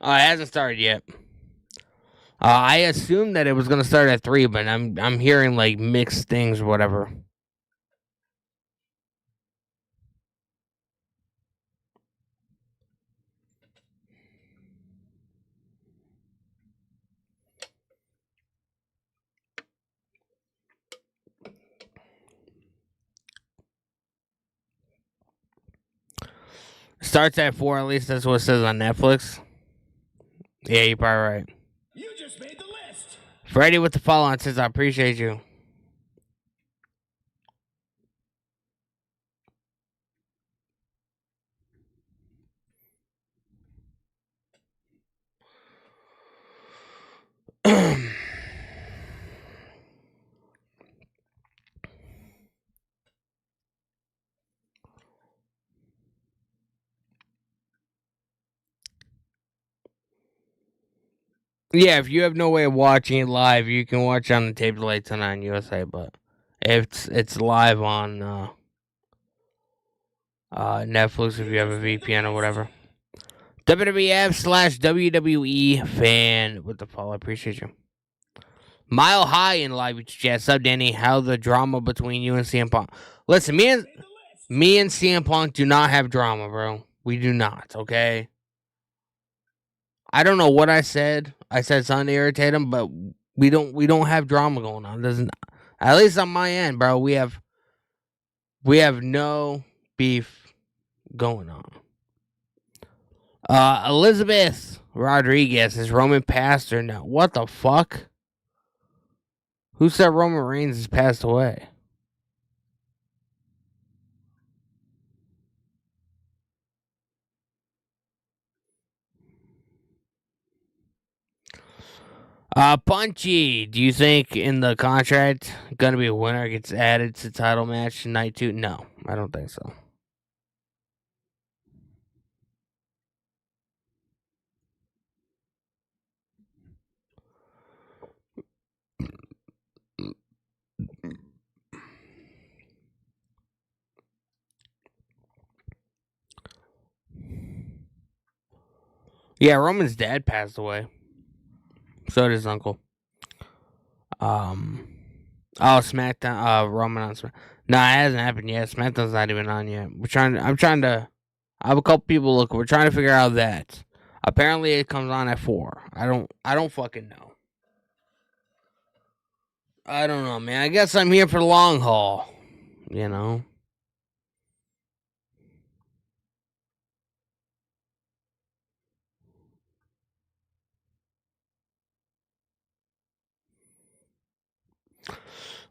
It hasn't started yet. I assumed that it was gonna start at 3, but I'm hearing like mixed things or whatever. Starts at 4, at least that's what it says on Netflix. Yeah, you're probably right. You just made the list. Freddie with the follow on says I appreciate you. Yeah, if you have no way of watching it live, you can watch it on the tape delay tonight on USA, but it's live on Netflix if you have a VPN or whatever. WWF/WWE fan with the follow. I appreciate you. Mile High in live chat. Sub Danny, how the drama between you and CM Punk. Listen, me and CM Punk do not have drama, bro. We do not, okay? I don't know what I said. I said something to irritate him, but we don't have drama going on. Doesn't, at least on my end, bro. We have no beef going on. Elizabeth Rodriguez is Roman pastor now. What the fuck? Who said Roman Reigns has passed away? Punchy, do you think in the contract gonna be a winner gets added to title match night 2? No, I don't think so. Yeah, Roman's dad passed away. So did his uncle. Smackdown. Roman on Smackdown. No, it hasn't happened yet. SmackDown's not even on yet. I'm trying to. I have a couple people looking. We're trying to figure out that. Apparently, it comes on at 4. I don't fucking know. I don't know, man. I guess I'm here for the long haul. You know.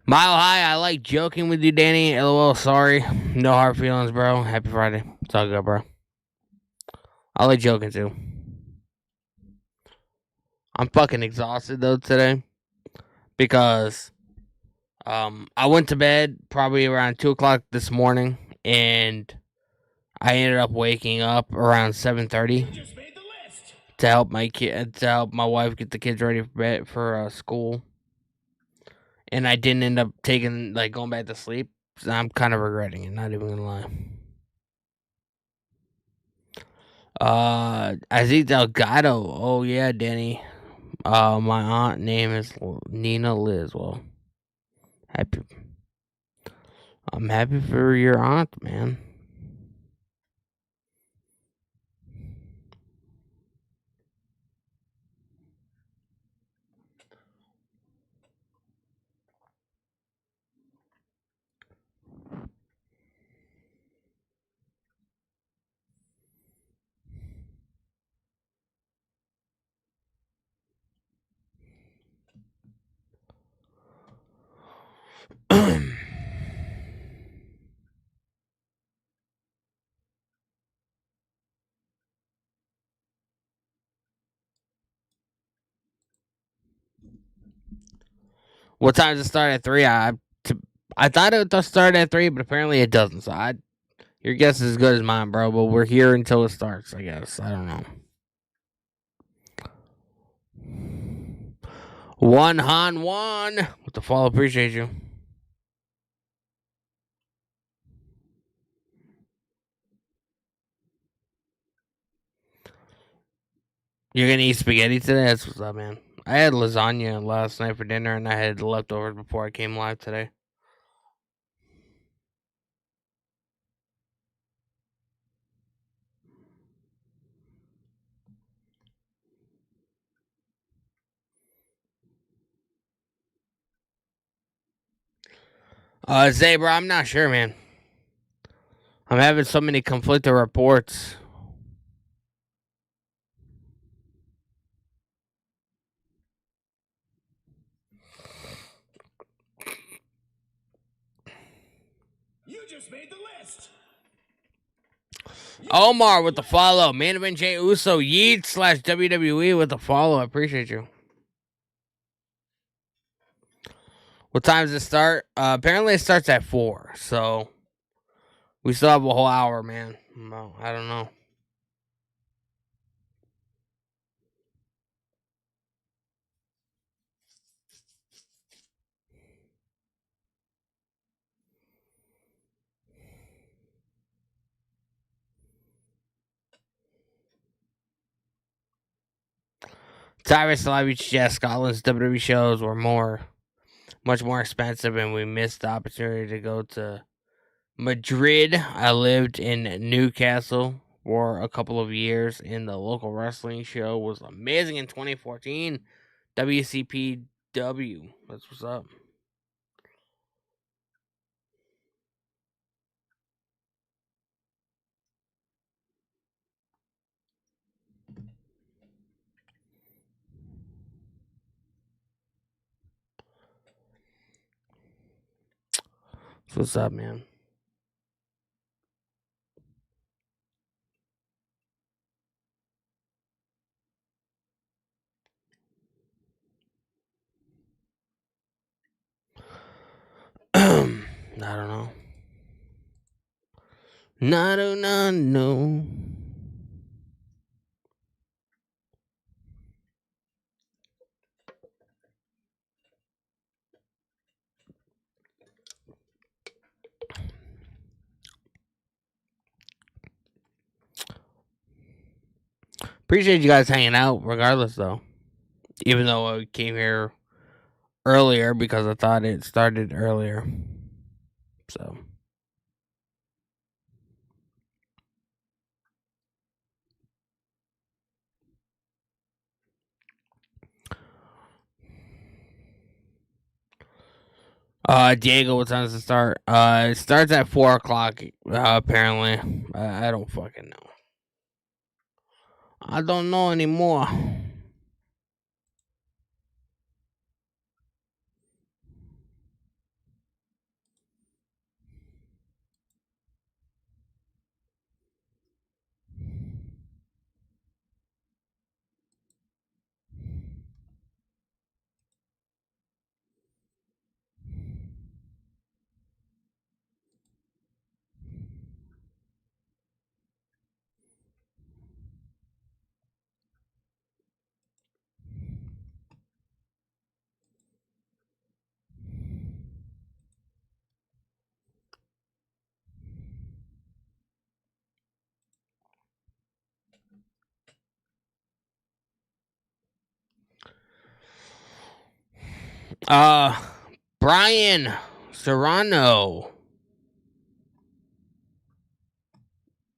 Mile High, I like joking with you, Danny. LOL, sorry. No hard feelings, bro. Happy Friday. It's all good, bro. I like joking too. I'm fucking exhausted though today because I went to bed probably around 2 o'clock this morning, and I ended up waking up around 7:30 to help my wife get the kids ready for bed for school, and I didn't end up going back to sleep. So I'm kind of regretting it. Not even gonna lie. Aziz Delgado. Oh yeah, Danny. My aunt name is Nina Liz. Well, happy. I'm happy for your aunt, man. What time does it start at 3? I thought it would start at 3, but apparently it doesn't. So your guess is as good as mine, bro. But we're here until it starts. I guess I don't know. One Han one with the fall. Appreciate you. You're gonna eat spaghetti today? That's what's up, man. I had lasagna last night for dinner, and I had leftovers before I came live today. Zay, bro, I'm not sure, man. I'm having so many conflicting reports. You just made the list. Omar with the follow. Man event Jay Uso Yeet / WWE with the follow. I appreciate you. What time does it start? Apparently it starts at 4, so we still have a whole hour, man. Well, I don't know. Tyrus Live Jazz Scotland's WWE shows were much more expensive, and we missed the opportunity to go to Madrid. I lived in Newcastle for a couple of years, and the local wrestling show was amazing in 2014. WCPW. That's what's up. That's what's up, man. I don't know. No. Appreciate you guys hanging out, regardless, though. Even though I came here earlier because I thought it started earlier. So. Diego, what time does it start? It starts at 4 o'clock. Apparently, I don't fucking know. I don't know anymore. Uh, Brian Serrano,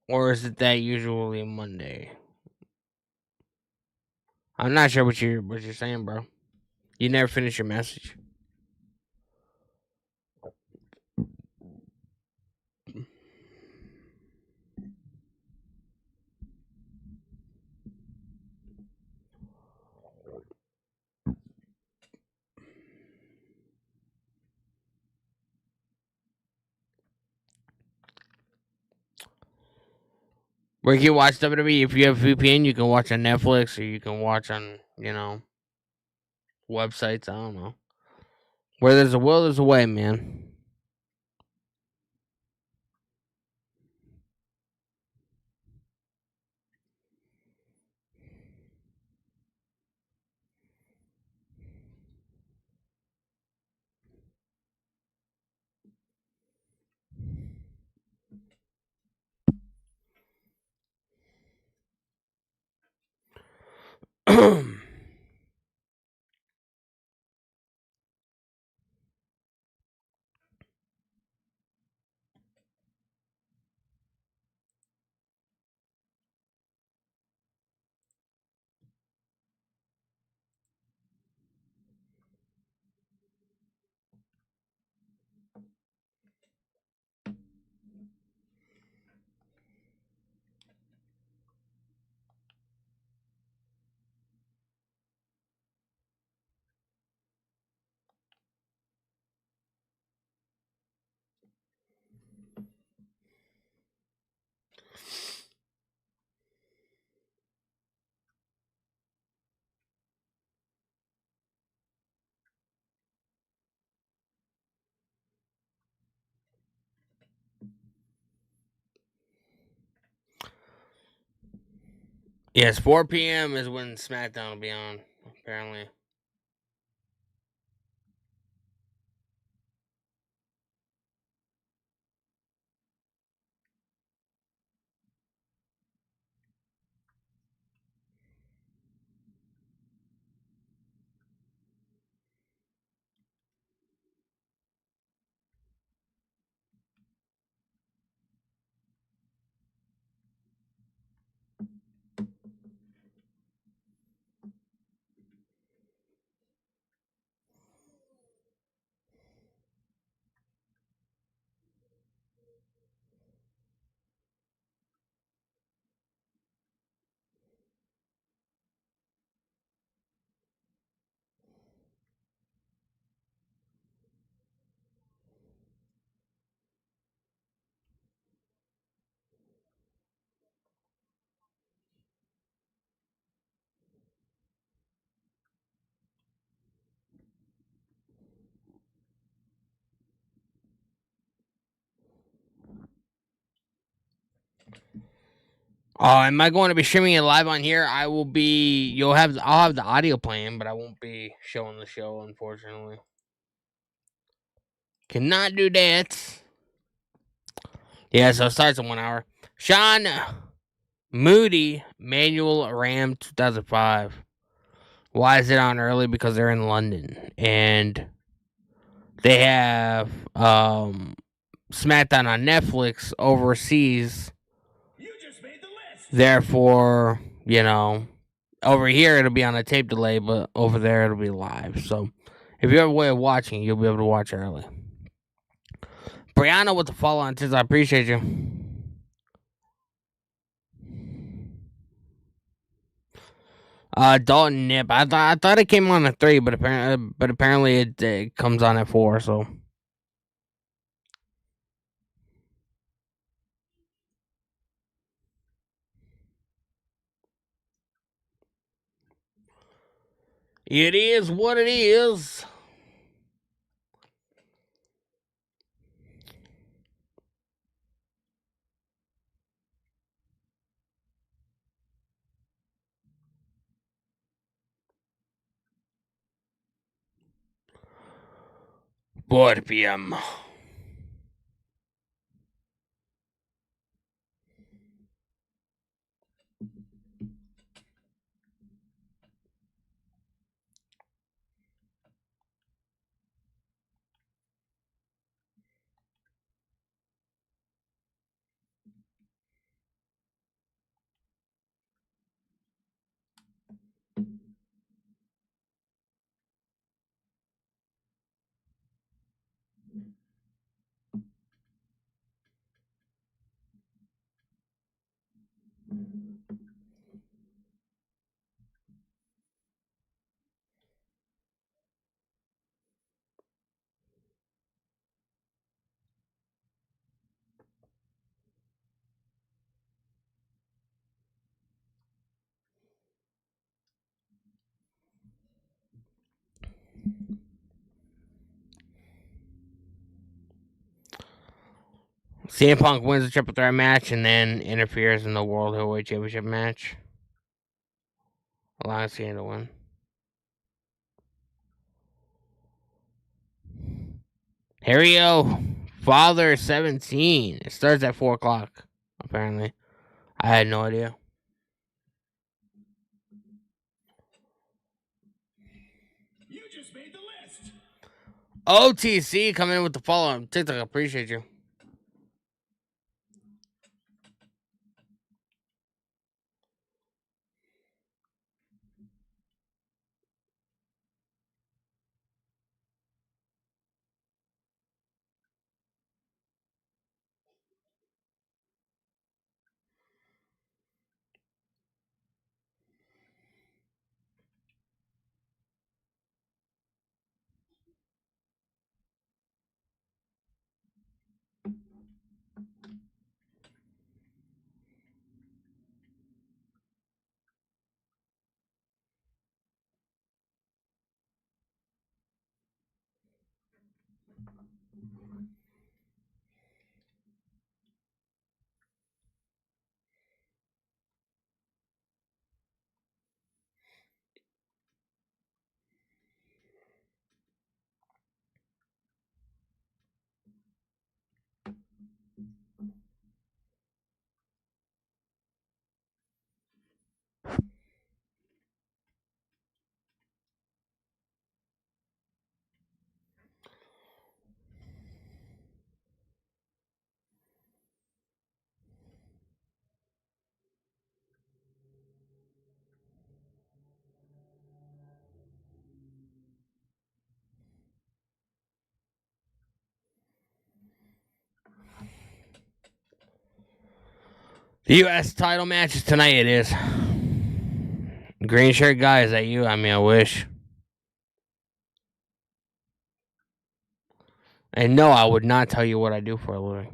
or is it that usually Monday? I'm not sure what you're saying, bro. You never finish your message. Where you can watch WWE if you have VPN, you can watch on Netflix or you can watch on websites. I don't know. Where there's a will, there's a way, man. Yes, 4 p.m. is when Smackdown will be on, apparently. Am I going to be streaming it live on here? I will be. I'll have the audio playing, but I won't be showing the show, unfortunately. Cannot do that. Yeah, so it starts in 1 hour. Sean Moody, Manual Ram 2005. Why is it on early? Because they're in London. And they have SmackDown on Netflix overseas. You just made the list. Therefore, over here it'll be on a tape delay, but over there it'll be live. So if you have a way of watching, you'll be able to watch early. Brianna with the follow on Tiz, I appreciate you. Dalton Nip. I thought it came on at 3, but apparently it comes on at 4. So it is what it is. Four p.m. CM Punk wins the triple threat match and then interferes in the World Heavyweight Championship match, allowing CM to win. Here we go. Father 17. It starts at 4 o'clock, apparently. I had no idea. just made the list. OTC coming in with the follow on TikTok. Appreciate you. The U.S. title match is tonight. It is. Green shirt guy, is that you? I mean, I wish. And no, I would not tell you what I do for a living.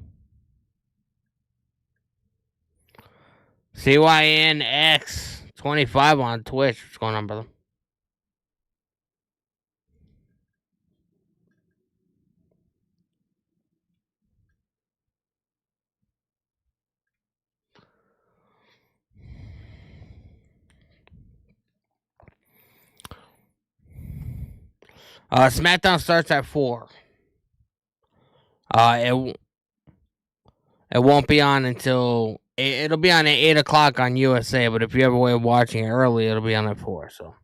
CYNX25 on Twitch. What's going on, brother? Smackdown starts at 4. It won't be on until it'll be on at 8 o'clock on USA. But if you ever were watching it early, it'll be on at 4. So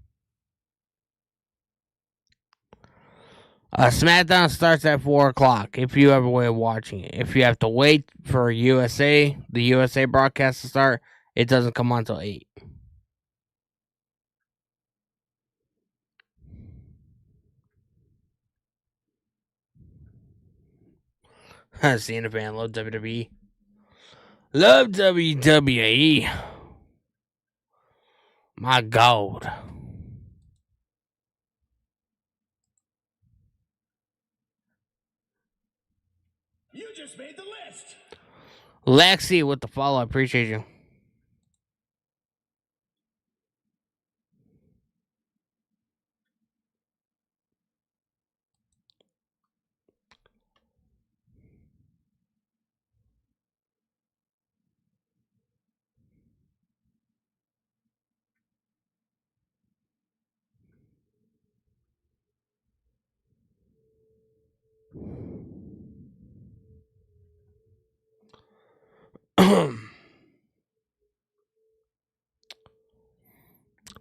Smackdown starts at 4 o'clock. If you ever were watching it, if you have to wait for the USA broadcast to start, it doesn't come on until 8. Cena fan, love WWE. Love WWE. My God. You just made the list. Lexi with the follow. I appreciate you.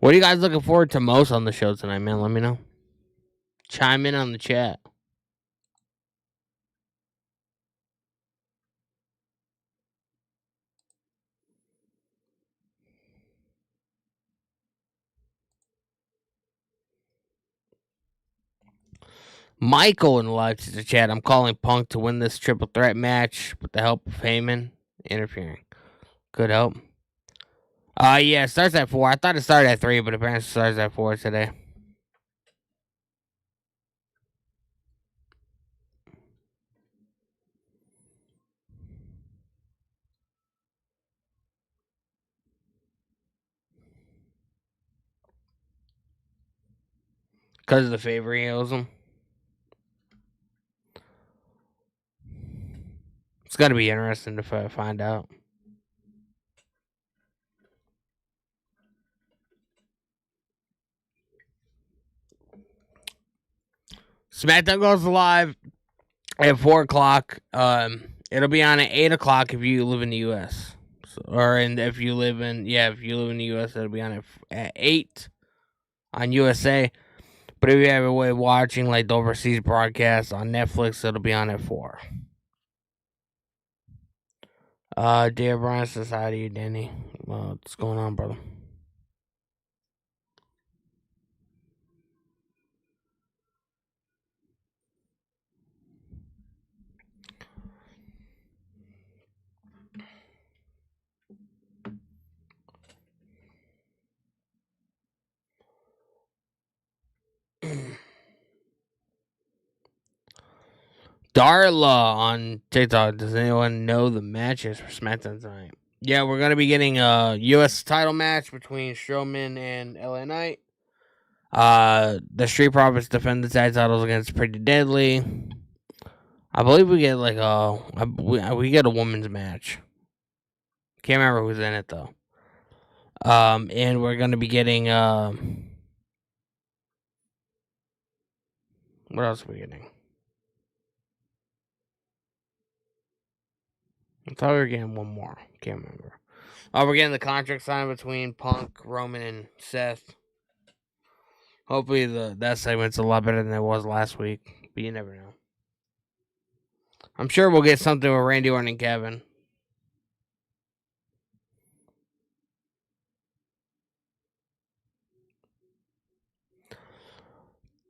What are you guys looking forward to most on the show tonight, man? Let me know. Chime in on the chat. Michael in the live to the chat. I'm calling Punk to win this triple threat match with the help of Heyman interfering. Good help. Yeah, it starts at 4. I thought it started at 3, but apparently it starts at 4 today. Because of the favor he owes him. It's going to be interesting to find out. Smackdown goes live at 4 o'clock. It'll be on at 8 o'clock if you live in the U.S. If you live in the U.S., it'll be on at 8 on USA. But if you have a way of watching like the overseas broadcast on Netflix, it'll be on at 4. Dear Brian says hi to you, Danny. What's going on, brother? Darla on TikTok. Does anyone know the matches for SmackDown tonight? Yeah, we're gonna be getting a U.S. title match between Strowman and LA Knight. The Street Profits defend the tag titles against Pretty Deadly. I believe we get like we get a women's match. Can't remember who's in it though. And we're gonna be getting what else are we getting? I thought we were getting one more. Can't remember. We're getting the contract signed between Punk, Roman, and Seth. Hopefully that segment's a lot better than it was last week, but you never know. I'm sure we'll get something with Randy Orton and Kevin.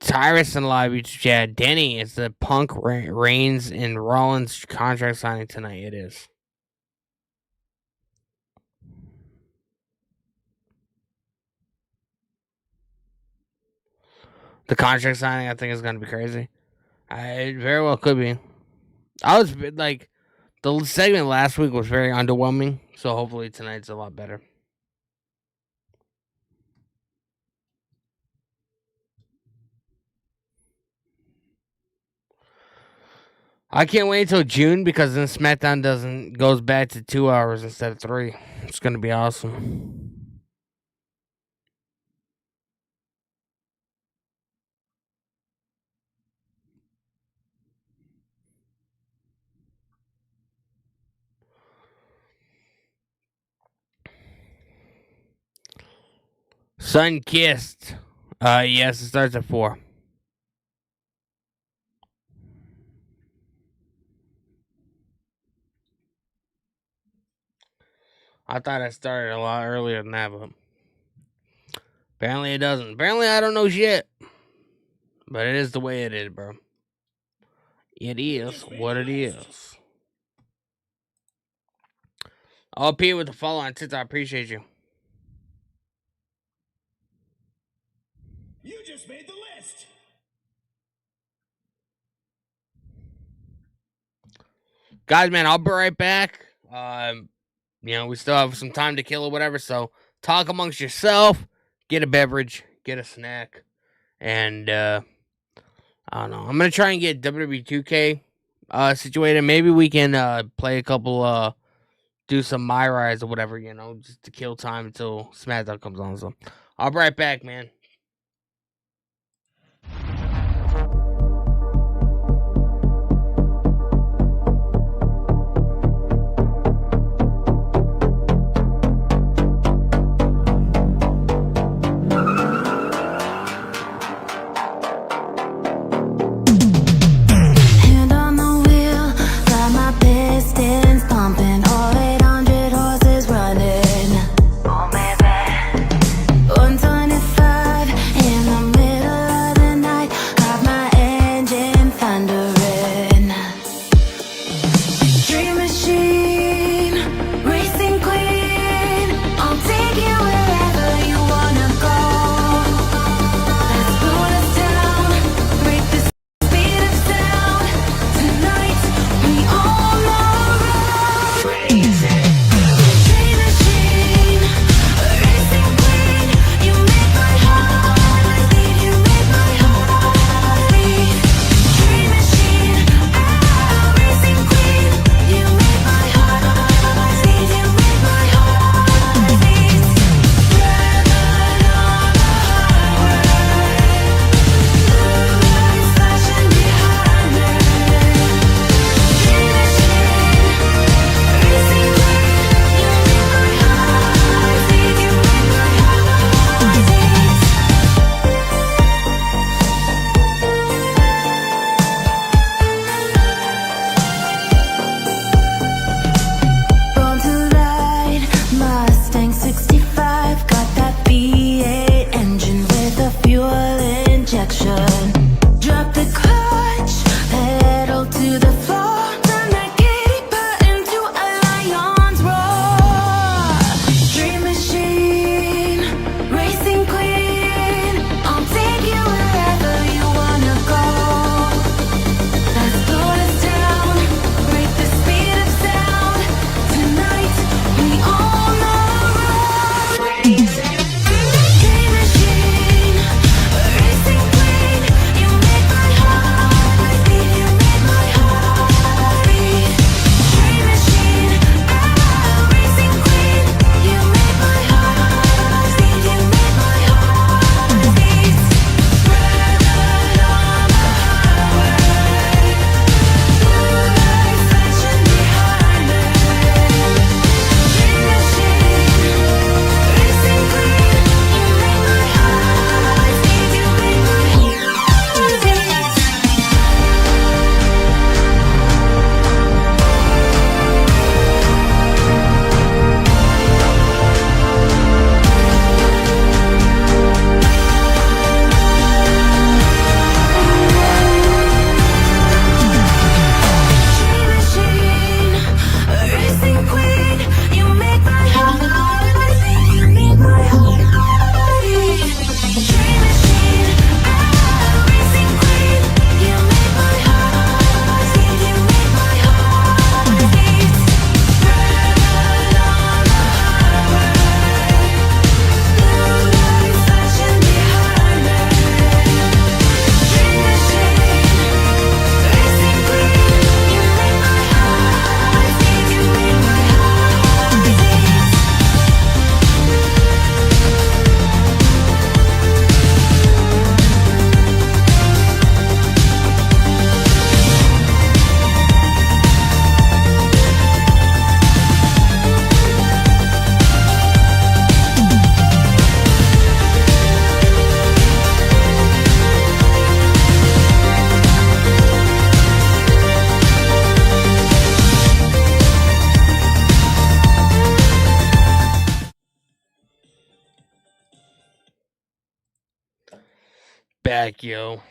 Tyrus and live YouTube chat. Denny, is the Punk, Reigns, and Rollins contract signing tonight? It is. The contract signing, I think, is going to be crazy. It very well could be. I was like, the segment last week was very underwhelming, so hopefully tonight's a lot better. I can't wait until June because then SmackDown goes back to 2 hours instead of 3. It's gonna be awesome. Sun Kissed. Yes, it starts at 4. I thought it started a lot earlier than that, but apparently it doesn't. Apparently I don't know shit. But it is the way it is, bro. It is what it is. I'll appear with the follow on TikTok. I appreciate you. You just made the list. Guys, man, I'll be right back. We still have some time to kill or whatever, so talk amongst yourself, get a beverage, get a snack, and I don't know. I'm gonna try and get WWE 2K situated. Maybe we can play a couple do some My Rise or whatever, just to kill time until SmackDown comes on. So I'll be right back, man. Pumping, all 800 horses running. Oh, maybe 125. back, yo.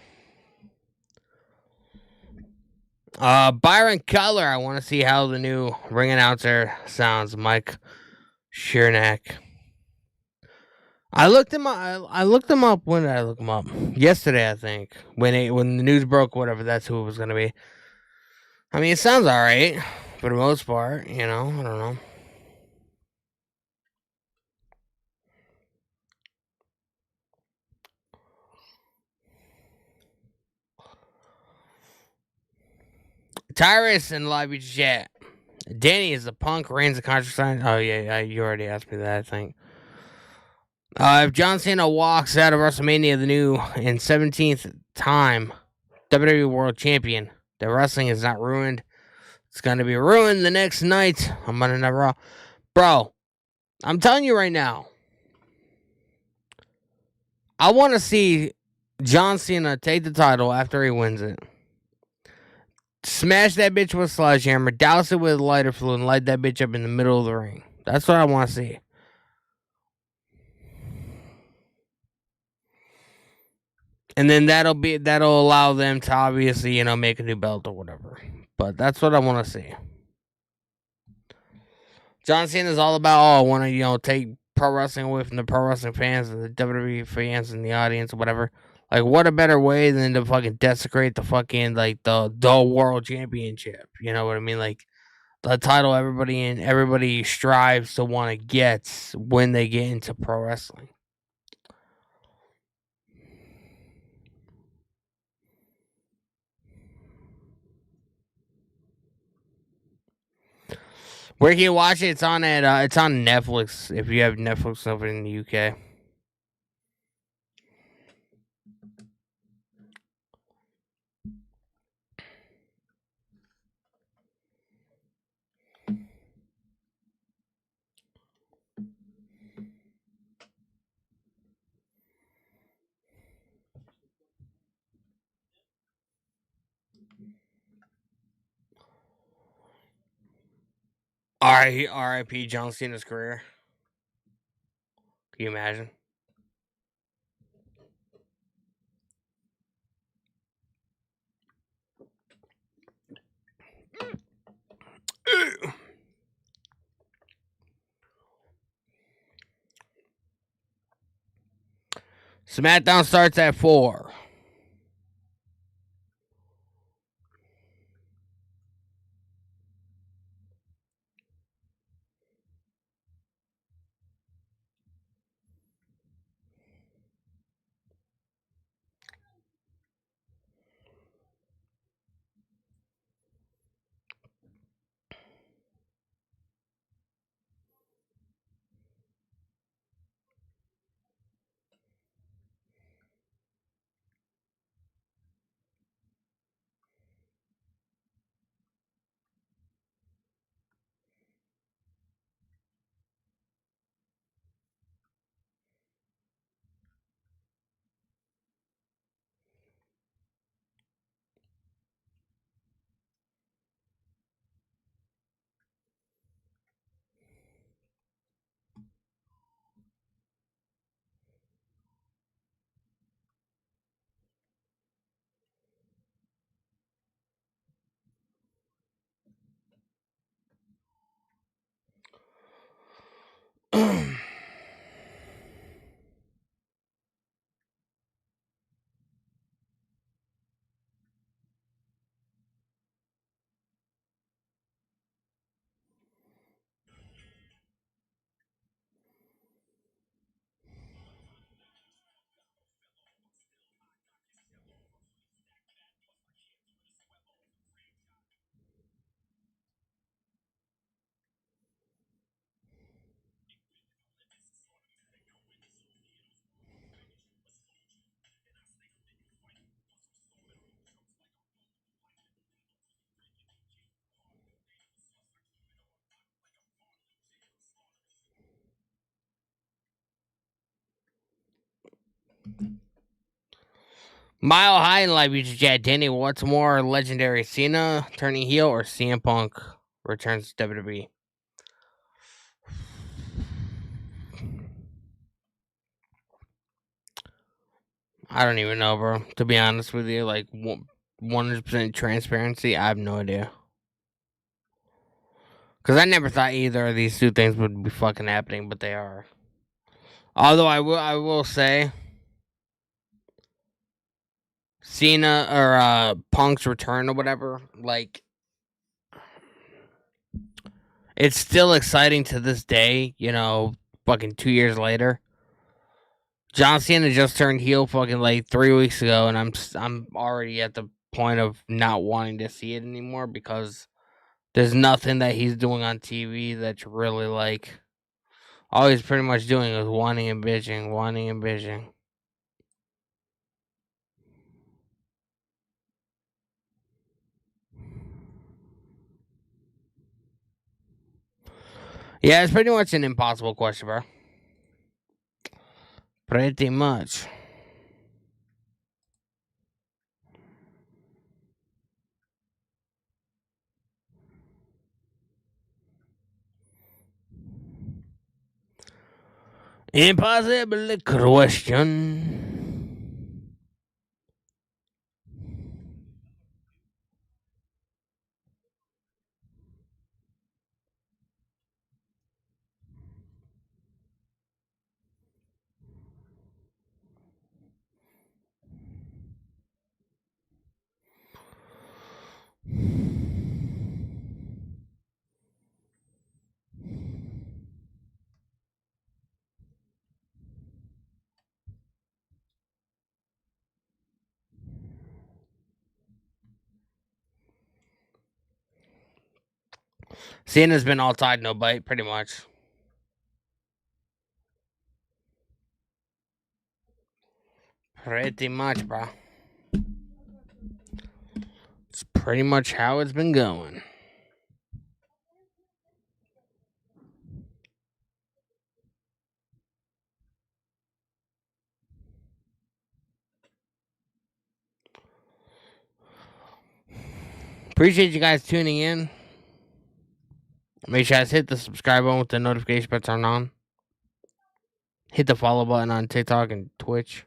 Byron Cutler. I want to see how the new ring announcer sounds. Mike Chernak. I looked him up. I looked him up. When did I look him up? Yesterday, I think. When the news broke, whatever. That's who it was gonna be. I mean, it sounds all right for the most part. You know, I don't know. Tyrus and Live Chat. Danny is the Punk. Reigns the contract sign. Oh yeah, you already asked me that. I think. If John Cena walks out of WrestleMania the new and 17th time WWE World Champion, the wrestling is not ruined. It's gonna be ruined the next night on Monday Night Raw, bro. I'm telling you right now. I want to see John Cena take the title after he wins it. Smash that bitch with a sledgehammer, douse it with lighter fluid, and light that bitch up in the middle of the ring. That's what I want to see. And then that'll allow them to obviously, make a new belt or whatever. But that's what I want to see. John Cena's all about, I want to, take pro wrestling away from the pro wrestling fans and the WWE fans and the audience or whatever. Like, what a better way than to fucking desecrate the fucking, like, the world championship. You know what I mean? Like, the title everybody strives to want to get when they get into pro wrestling. Where can you watch it? It's on Netflix if you have Netflix over in the UK. R.I.P. John Cena's career. Can you imagine? Smackdown starts at 4. Mile High in Live Chat. Danny, what's more legendary, Cena turning heel or CM Punk returns to WWE? I don't even know, bro. To be honest with you, like 100% transparency, I have no idea. Because I never thought either of these two things would be fucking happening, but they are. Although I will say, Cena or Punk's return or whatever, like, it's still exciting to this day. You know, fucking 2 years later. John Cena just turned heel fucking like 3 weeks ago, and I'm already at the point of not wanting to see it anymore because there's nothing that he's doing on TV that's really like. All he's pretty much doing is whining and bitching, whining and bitching. Yeah, it's pretty much an impossible question, bro. Pretty much. Impossible question. Cena's been all tied, no bite, pretty much. Pretty much, bro. It's pretty much how it's been going. Appreciate you guys tuning in. Make sure you guys hit the subscribe button with the notification bell turned on. Hit the follow button on TikTok and Twitch.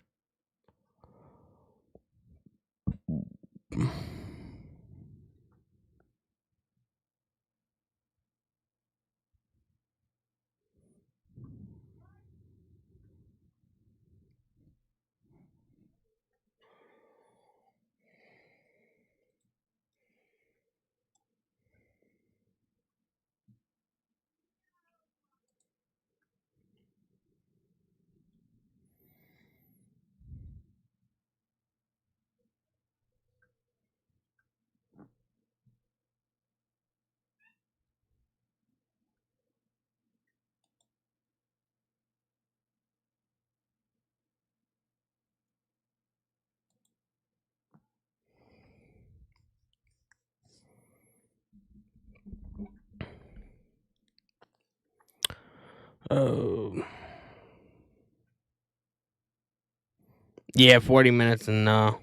Yeah, 40 minutes and well,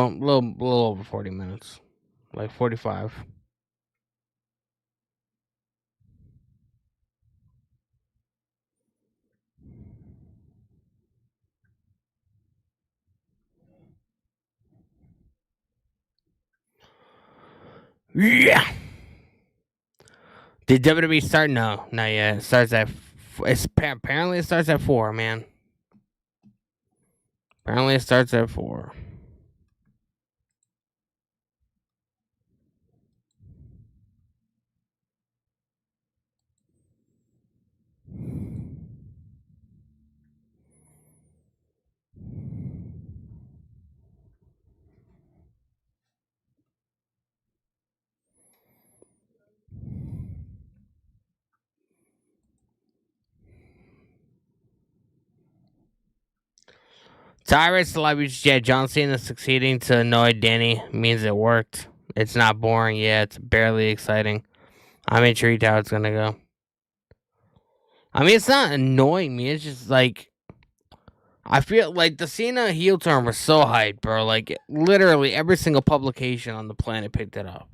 a little over 40 minutes. Like 45. Yeah. Did WWE start? No, not yet. It starts at. Apparently it starts at 4, man. Apparently it starts at 4. Tyrus celebrities, yeah, John Cena succeeding to annoy Danny means it worked. It's not boring, yeah, it's barely exciting. I'm intrigued how it's gonna go. I mean, it's not annoying me, it's just like, I feel like the Cena heel turn was so hyped, bro. Like, literally every single publication on the planet picked it up.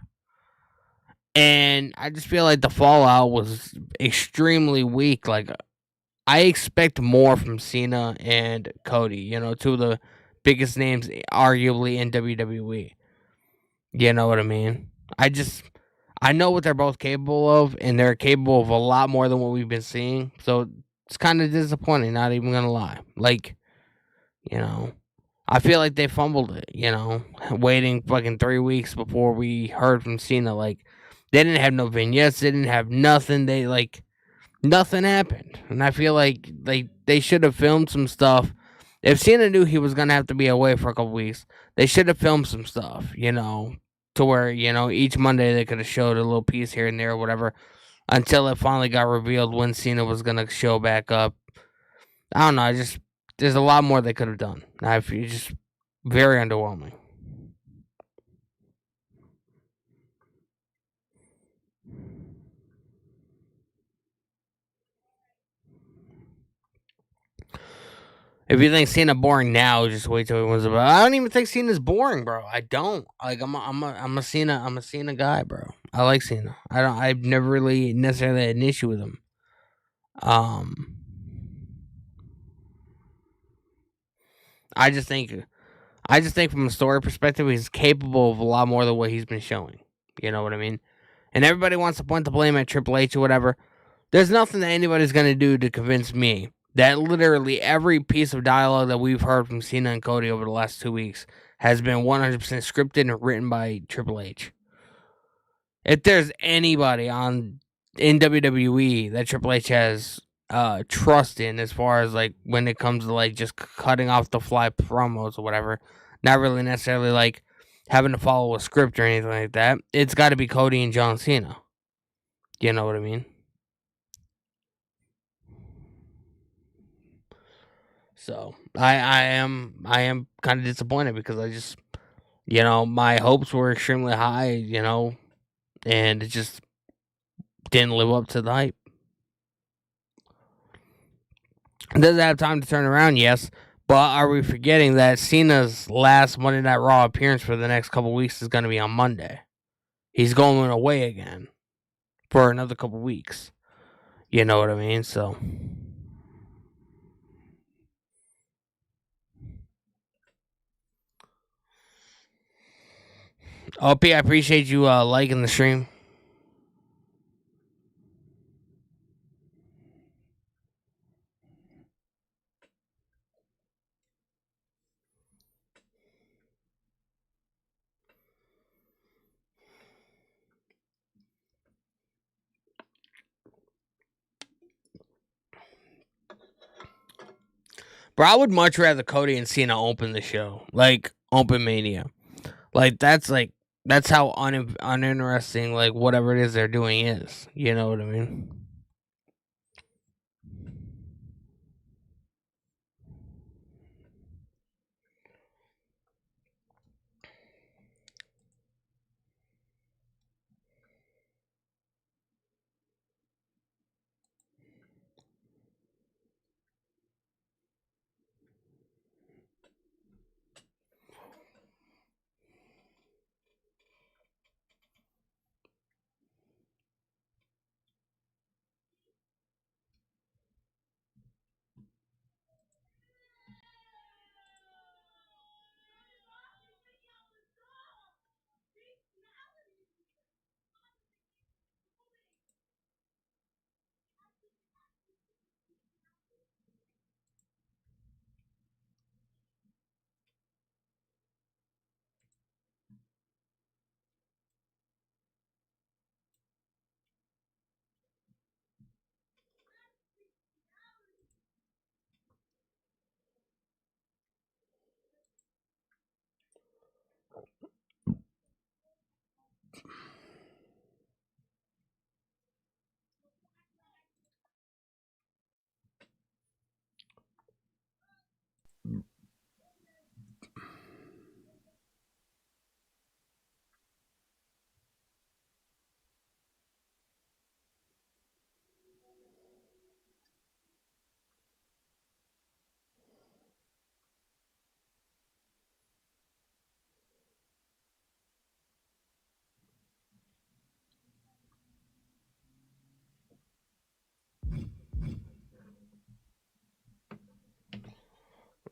And I just feel like the fallout was extremely weak. Like, I expect more from Cena and Cody. You know, two of the biggest names, arguably in WWE. You know what I mean? I know what they're both capable of, and they're capable of a lot more than what we've been seeing. So it's kind of disappointing. Not even gonna lie. Like, you know, I feel like they fumbled it. You know, waiting fucking 3 weeks before we heard from Cena. Like, they didn't have no vignettes. They didn't have nothing. They like nothing happened, and I feel like they should have filmed some stuff. If Cena knew he was gonna have to be away for a couple weeks, they should have filmed some stuff. You know, to where each Monday they could have showed a little piece here and there or whatever until it finally got revealed when Cena was gonna show back up. I don't know. I just there's a lot more they could have done. I feel just very underwhelming. If you think Cena boring now, just wait till it was about. I don't even think Cena's boring, bro. I don't like. I'm a Cena guy, bro. I like Cena. I don't. I've never really necessarily had an issue with him. Um, I just think from a story perspective, he's capable of a lot more than what he's been showing. You know what I mean? And everybody wants to point the blame at Triple H or whatever. There's nothing that anybody's gonna do to convince me that literally every piece of dialogue that we've heard from Cena and Cody over the last 2 weeks has been 100% scripted and written by Triple H. If there's anybody on in WWE that Triple H has trust in as far as like when it comes to like just cutting off the fly promos or whatever, not really necessarily like having to follow a script or anything like that, it's got to be Cody and John Cena. You know what I mean? So I am kind of disappointed because I just my hopes were extremely high, and it just didn't live up to the hype. Does it have time to turn around? Yes. But are we forgetting that Cena's last Monday Night Raw appearance for the next couple weeks is going to be on Monday? He's going away again for another couple weeks. You know what I mean? So, OP, I appreciate you liking the stream. Bro, I would much rather Cody and Cena open the show, like open Mania. That's how uninteresting like whatever it is they're doing is. You know what I mean?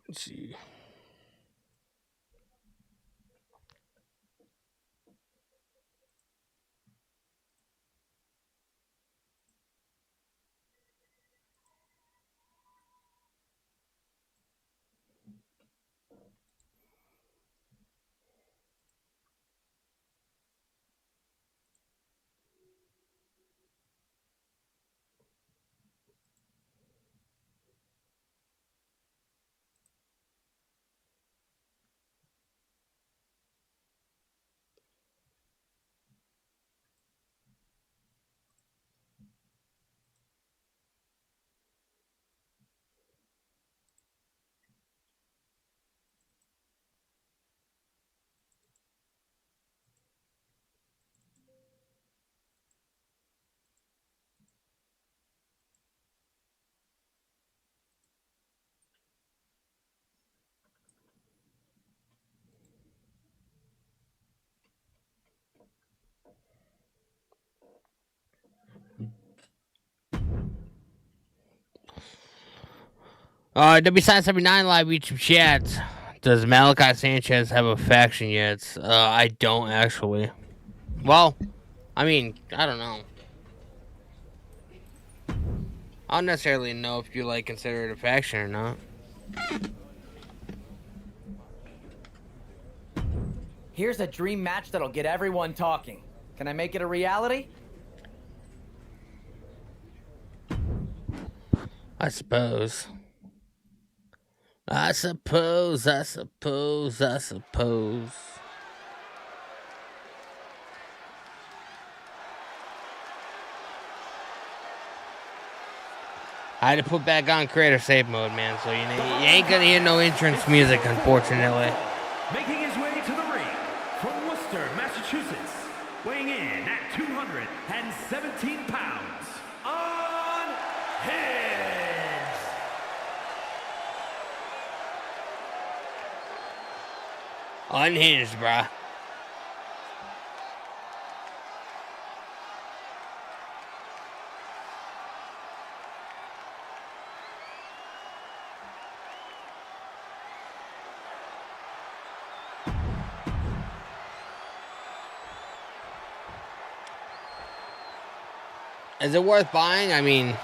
Let's see. W-Sign79 Live YouTube chat. Does Malachi Sanchez have a faction yet? I don't actually. Well, I mean, I don't know. I don't necessarily know if you like consider it a faction or not. Here's a dream match that'll get everyone talking. Can I make it a reality? I suppose. I suppose. I had to put back on creator save mode, man, so you ain't gonna hear no entrance music, unfortunately. Making his way to the ring from Worcester, Massachusetts, weighing in at 217 pounds, Unhinged. Unhinged, bruh. Is it worth buying? I mean,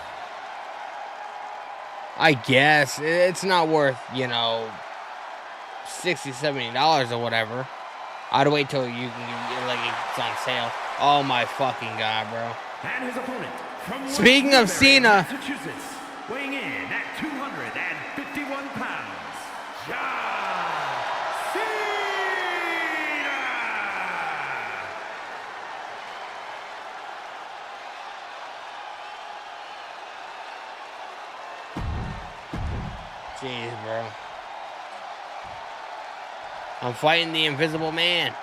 I guess. It's not worth, $60, $70 or whatever. I'd wait till you can get it's on sale. Oh my fucking god, bro. And his opponent from Speaking of Cena, Massachusetts, weighing in at 251 pounds, John Cena. jeez, bro. I'm fighting the Invisible Man.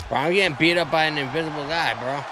Bro, I'm getting beat up by an invisible guy, bro.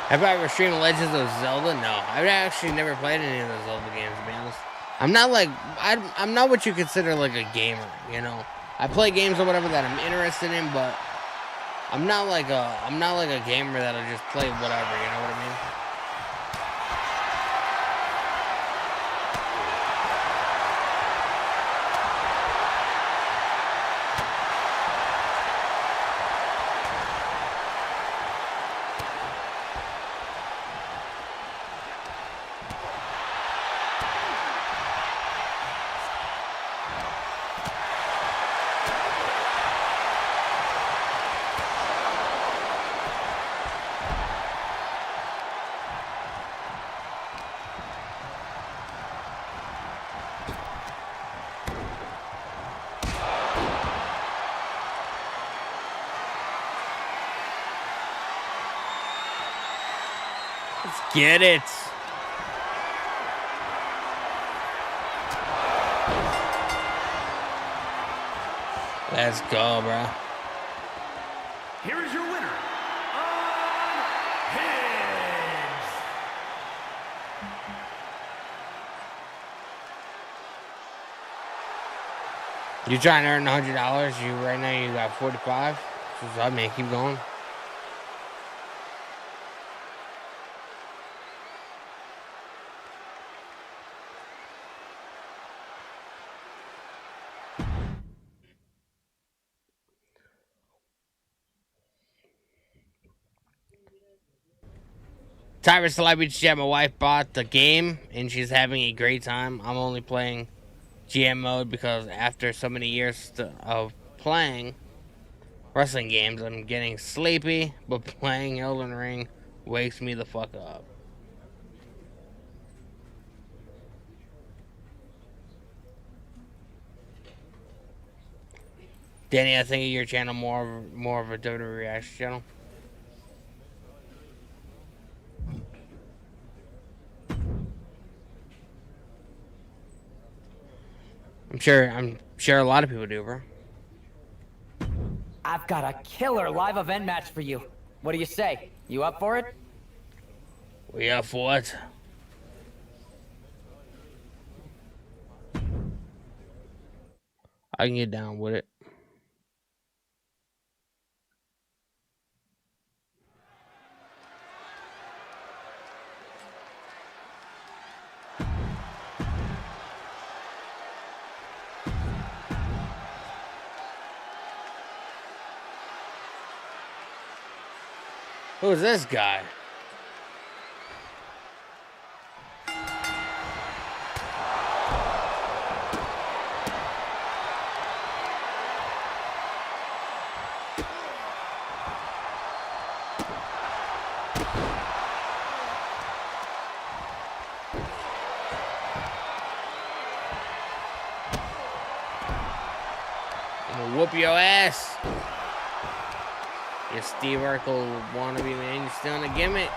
Have I ever streamed Legends of Zelda? No, I've actually never played any of those Zelda games, to be honest. I'm not like I'm not what you consider like a gamer, you know. I play games or whatever that I'm interested in, but I'm not like a gamer that'll just play whatever, you know what I mean? Let's get it. Let's go, bro. Here is your winner, Huckins. You trying to earn $100? You right now you got 45. What's up, man? Keep going. Tyrus Celebrity Chat, my wife bought the game and she's having a great time. I'm only playing GM mode because after so many years of playing wrestling games, I'm getting sleepy, but playing Elden Ring wakes me the fuck up. Danny, I think of your channel more of a WWE reaction channel. I'm sure a lot of people do, bro. I've got a killer live event match for you. What do you say? You up for it? We up for it? I can get down with it. Who's this guy? I'm gonna whoop your ass. You Steve Urkel wannabe, man. You still in the gimmick.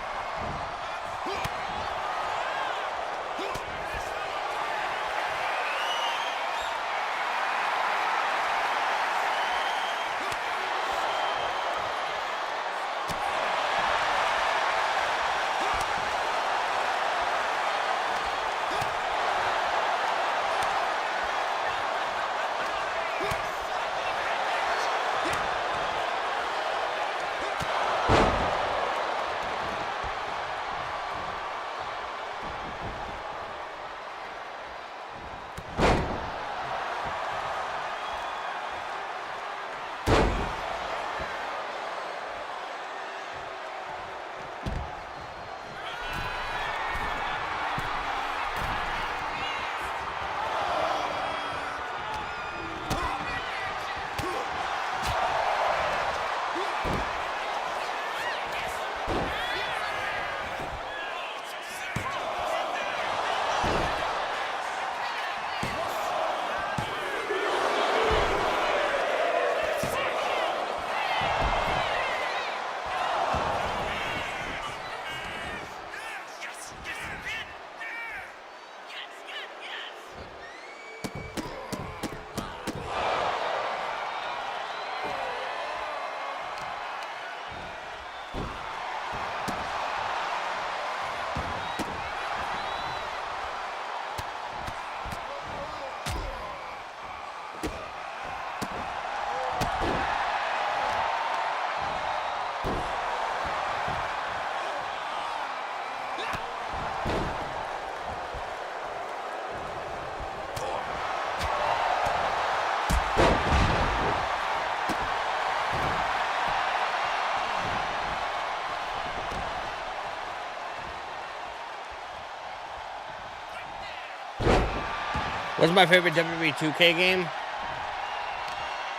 What's my favorite WWE 2K game?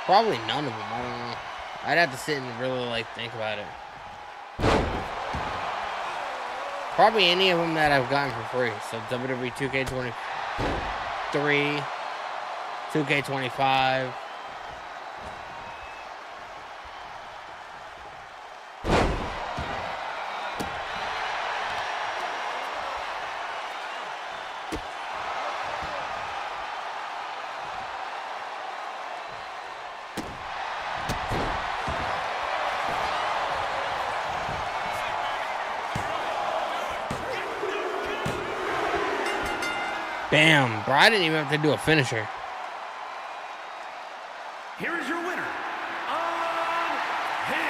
Probably none of them. I don't know. I'd have to sit and really think about it. Probably any of them that I've gotten for free. So WWE 2K23, 2K25. Bam, bro, I didn't even have to do a finisher. Here is your winner, Unhinged.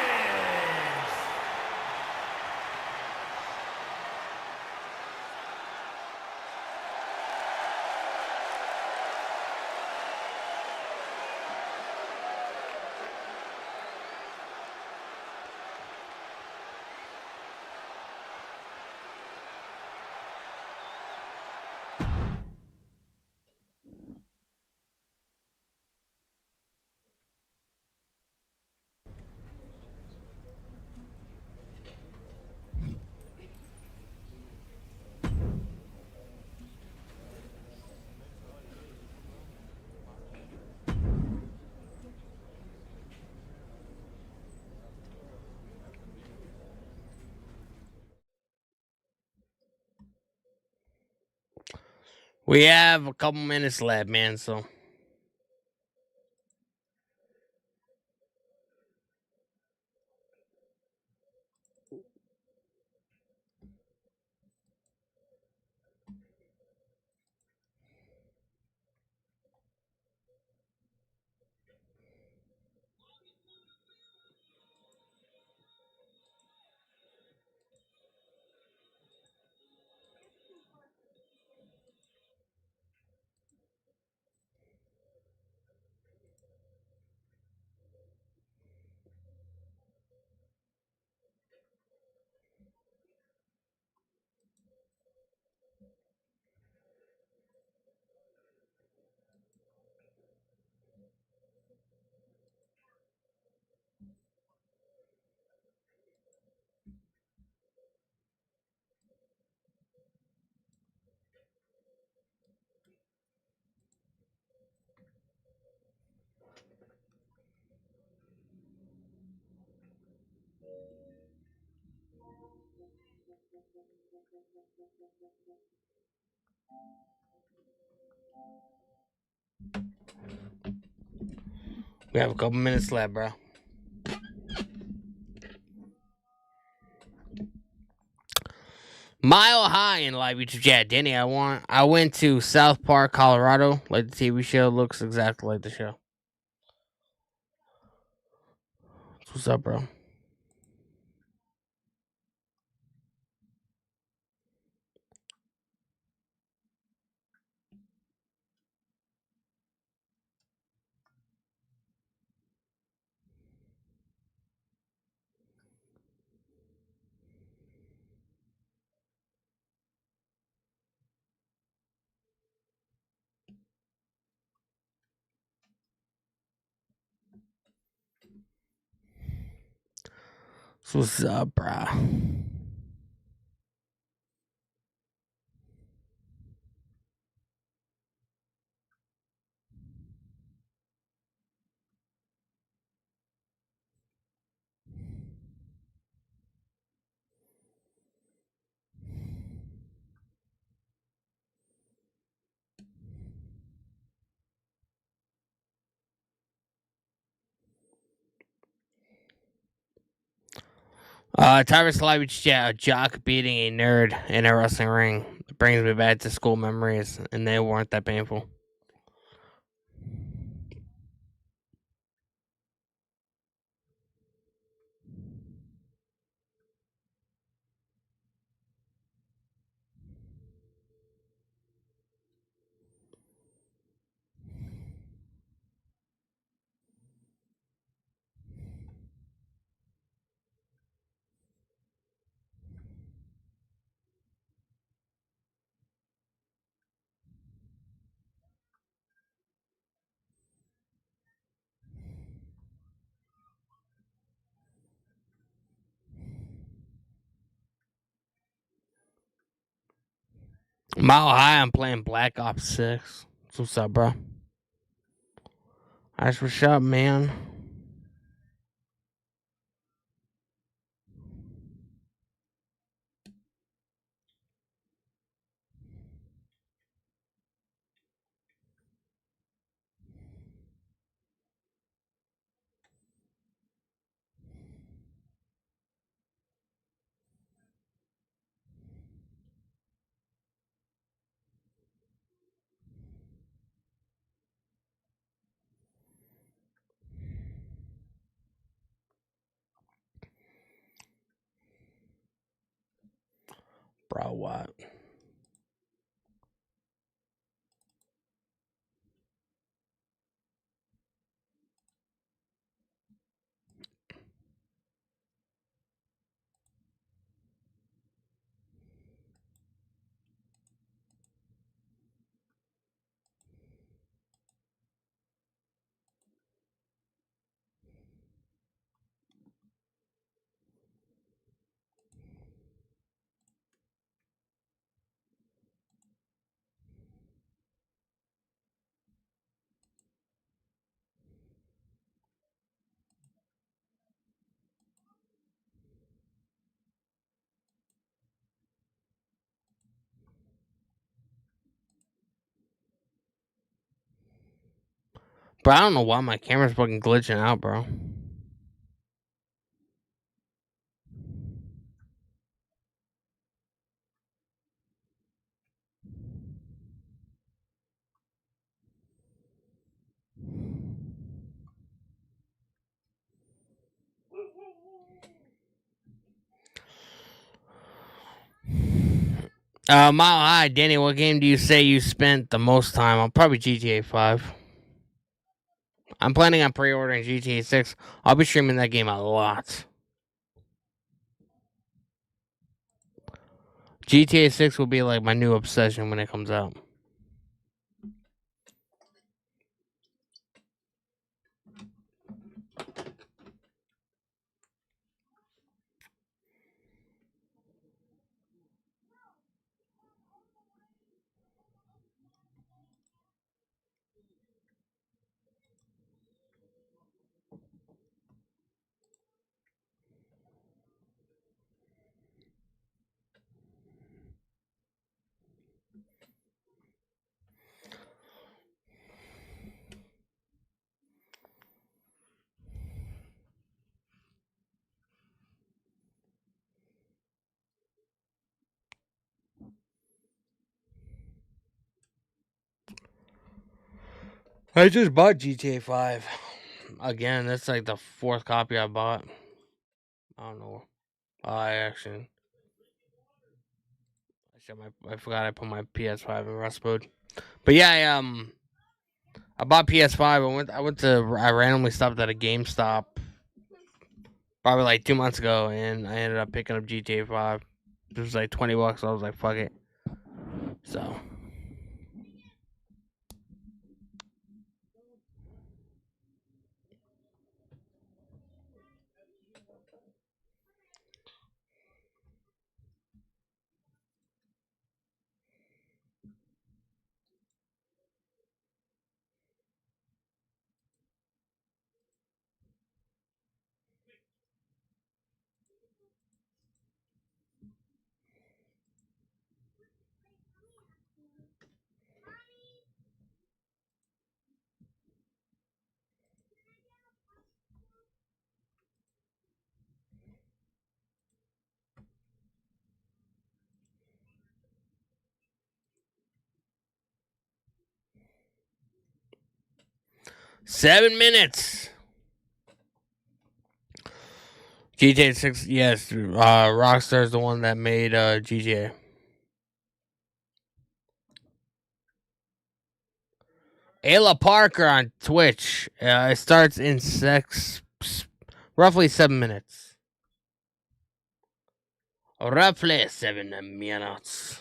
We have a couple minutes left, man, so. We have a couple minutes left, bro. Mile High in live YouTube chat. Danny, I went to South Park, Colorado. Like the TV show, looks exactly like the show. What's up, bro? What's up, bro? Tyrus live YouTube chat. A jock beating a nerd in a wrestling ring. It brings me back to school memories, and they weren't that painful. Mile High, I'm playing Black Ops 6. What's up, bro? That's what's up, man. Bro, what? Bro, I don't know why my camera's fucking glitching out, bro. Mile High, Danny, what game do you say you spent the most time on? Probably GTA 5. I'm planning on pre-ordering GTA 6. I'll be streaming that game a lot. GTA 6 will be like my new obsession when it comes out. I just bought GTA 5. Again, that's like the fourth copy I bought. I don't know. I forgot I put my PS5 in rest mode. But yeah, I bought PS5. I randomly stopped at a GameStop probably like 2 months ago, and I ended up picking up GTA 5. It was like $20. So I was like, fuck it. So 7 minutes. GTA 6, yes. Rockstar's the one that made GTA. Ayla Parker on Twitch. It starts in roughly 7 minutes. Roughly 7 minutes.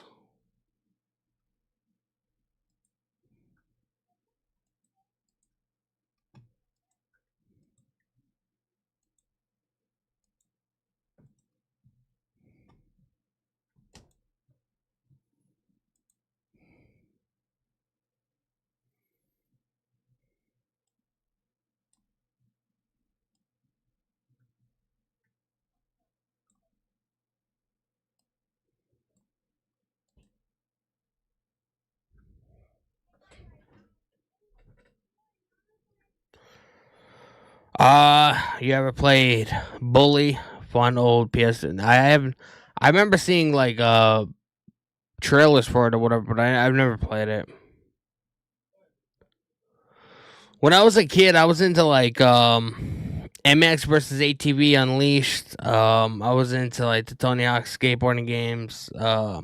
You ever played Bully? Fun old PS. I remember seeing like trailers for it or whatever, but I've never played it. When I was a kid, I was into like MX versus ATV Unleashed. I was into like the Tony Hawk skateboarding games. I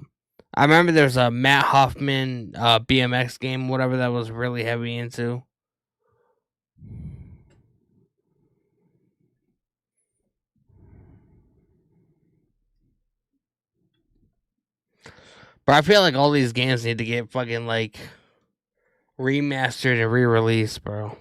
remember there was a Matt Hoffman BMX game, whatever that was really heavy into. But I feel like all these games need to get fucking like remastered and re-released, bro.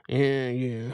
Yeah, yeah.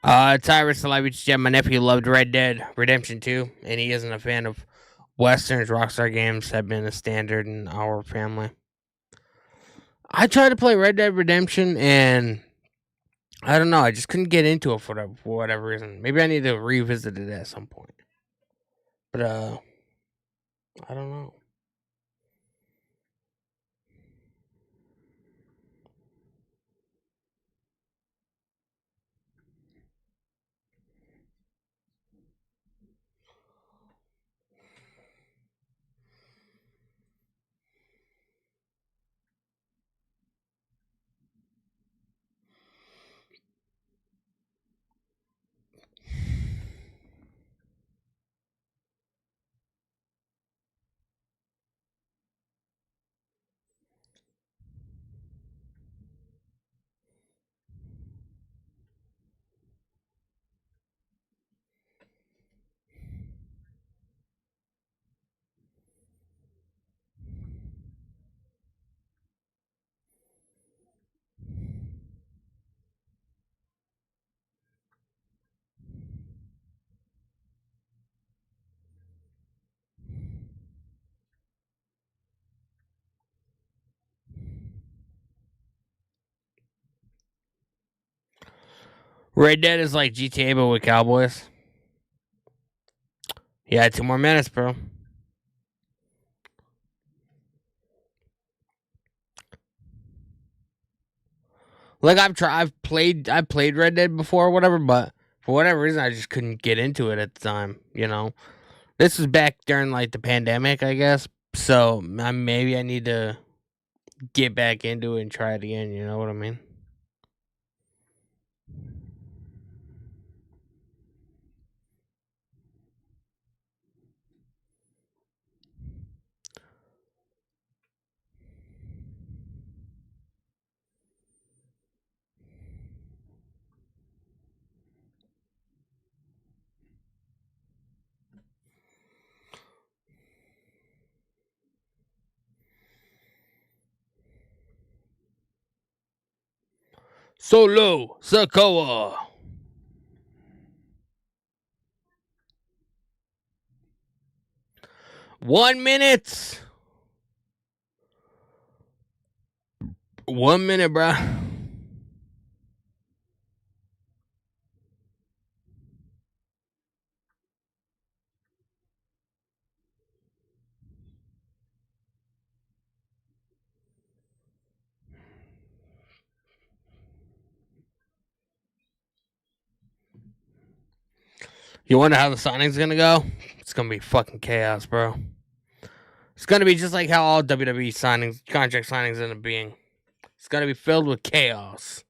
Tyrus Celebrity Gem, my nephew loved Red Dead Redemption 2, and he isn't a fan of Westerns. Rockstar games have been a standard in our family. I tried to play Red Dead Redemption, and I don't know, I just couldn't get into it for whatever reason. Maybe I need to revisit it at some point. But, I don't know. Red Dead is like GTA, but with cowboys. Yeah, 2 more minutes, bro. Like I've played Red Dead before or whatever, but for whatever reason, I just couldn't get into it at the time. You know, this was back during like the pandemic, I guess. So maybe I need to get back into it and try it again. You know what I mean? Solo Sokoa. One minute. 1 minute, bro. You wonder how the signing's gonna go? It's gonna be fucking chaos, bro. It's gonna be just like how all WWE signings, contract signings end up being. It's gonna be filled with chaos.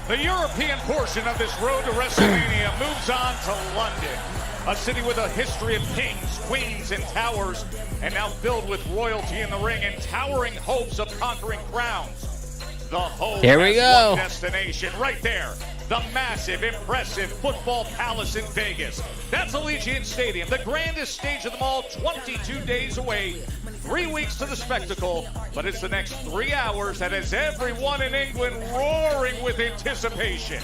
The European portion of this road to WrestleMania moves on to London, a city with a history of kings, queens, and towers, and now filled with royalty in the ring and towering hopes of conquering crowns. The home Here we has go. one destination right there. The massive, impressive football palace in Vegas. That's Allegiant Stadium, the grandest stage of them all, 22 days away. 3 weeks to the spectacle, but it's the next 3 hours that has everyone in England roaring with anticipation.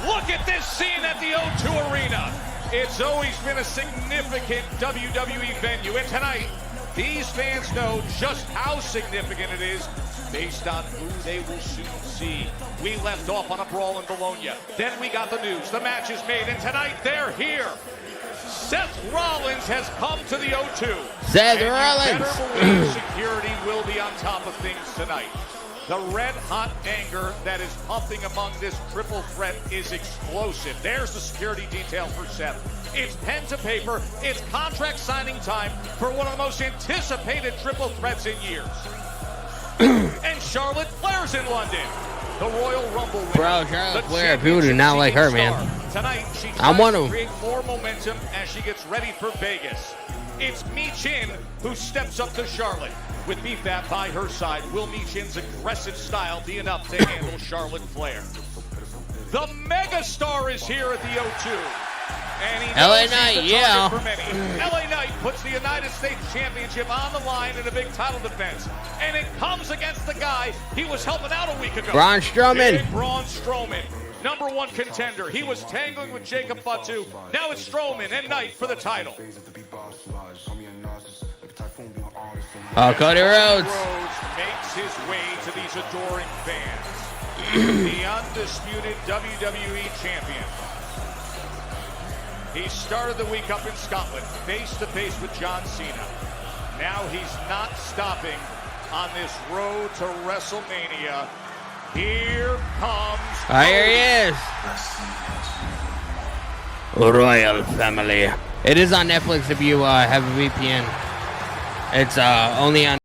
Look at this scene at the O2 Arena. It's always been a significant WWE venue, and tonight, these fans know just how significant it is based on who they will soon see. We left off on a brawl in Bologna. Then we got the news. The match is made, and tonight they're here. Seth Rollins has come to the O2. Seth and Rollins. you better believe security will be on top of things tonight. The red-hot anger that is pumping among this triple threat is explosive. There's the security detail for Seth. It's pen to paper. It's contract signing time for one of the most anticipated triple threats in years. And Charlotte Flair's in London. The Royal Rumble winner. Bro, Charlotte the Flair, people do not like her, man. championship Tonight, she I'm one tries of to 'em. create more momentum as she gets ready for Vegas. It's Michin who steps up to Charlotte. With BFAT by her side, will Michin's aggressive style be enough to handle Charlotte Flair? The megastar is here at the O2. And he LA knows Knight, he's the yeah. target for many. LA Knight puts the United States Championship on the line in a big title defense. And it comes against the guy he was helping out a week ago. Braun Strowman. Big Braun Strowman, #1 contender. He was tangling with Jacob Fatu. Now it's Strowman and Knight for the title. Oh, Cody Rhodes. Rhodes makes his way to these adoring fans. The undisputed WWE champion. He started the week up in Scotland, face-to-face with John Cena. Now he's not stopping on this road to WrestleMania. Here comes Oh, here he is. Royal Family. It is on Netflix if you have a VPN. It's only on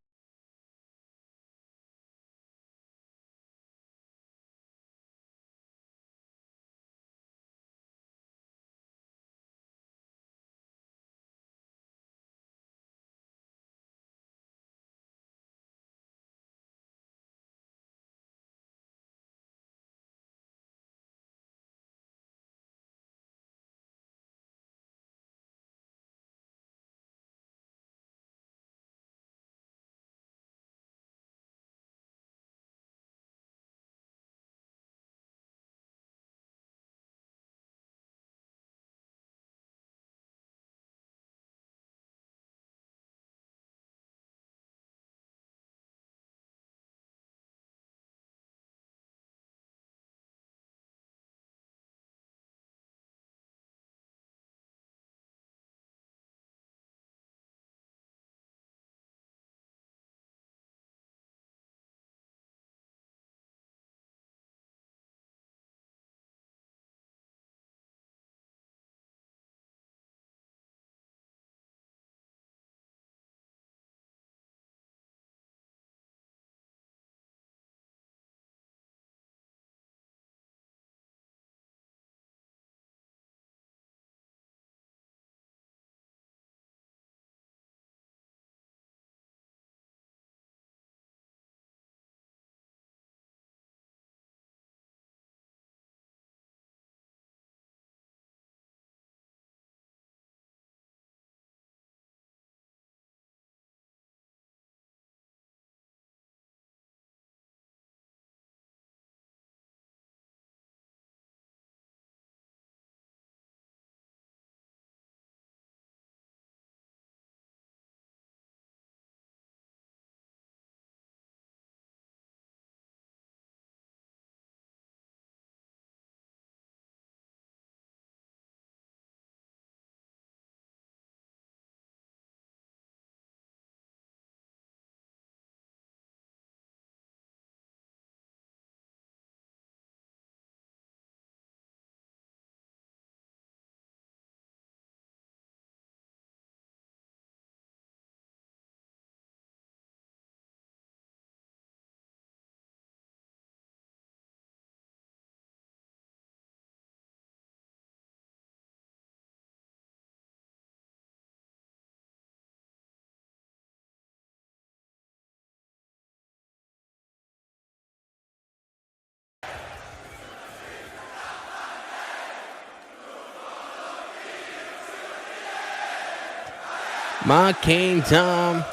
My King Tom.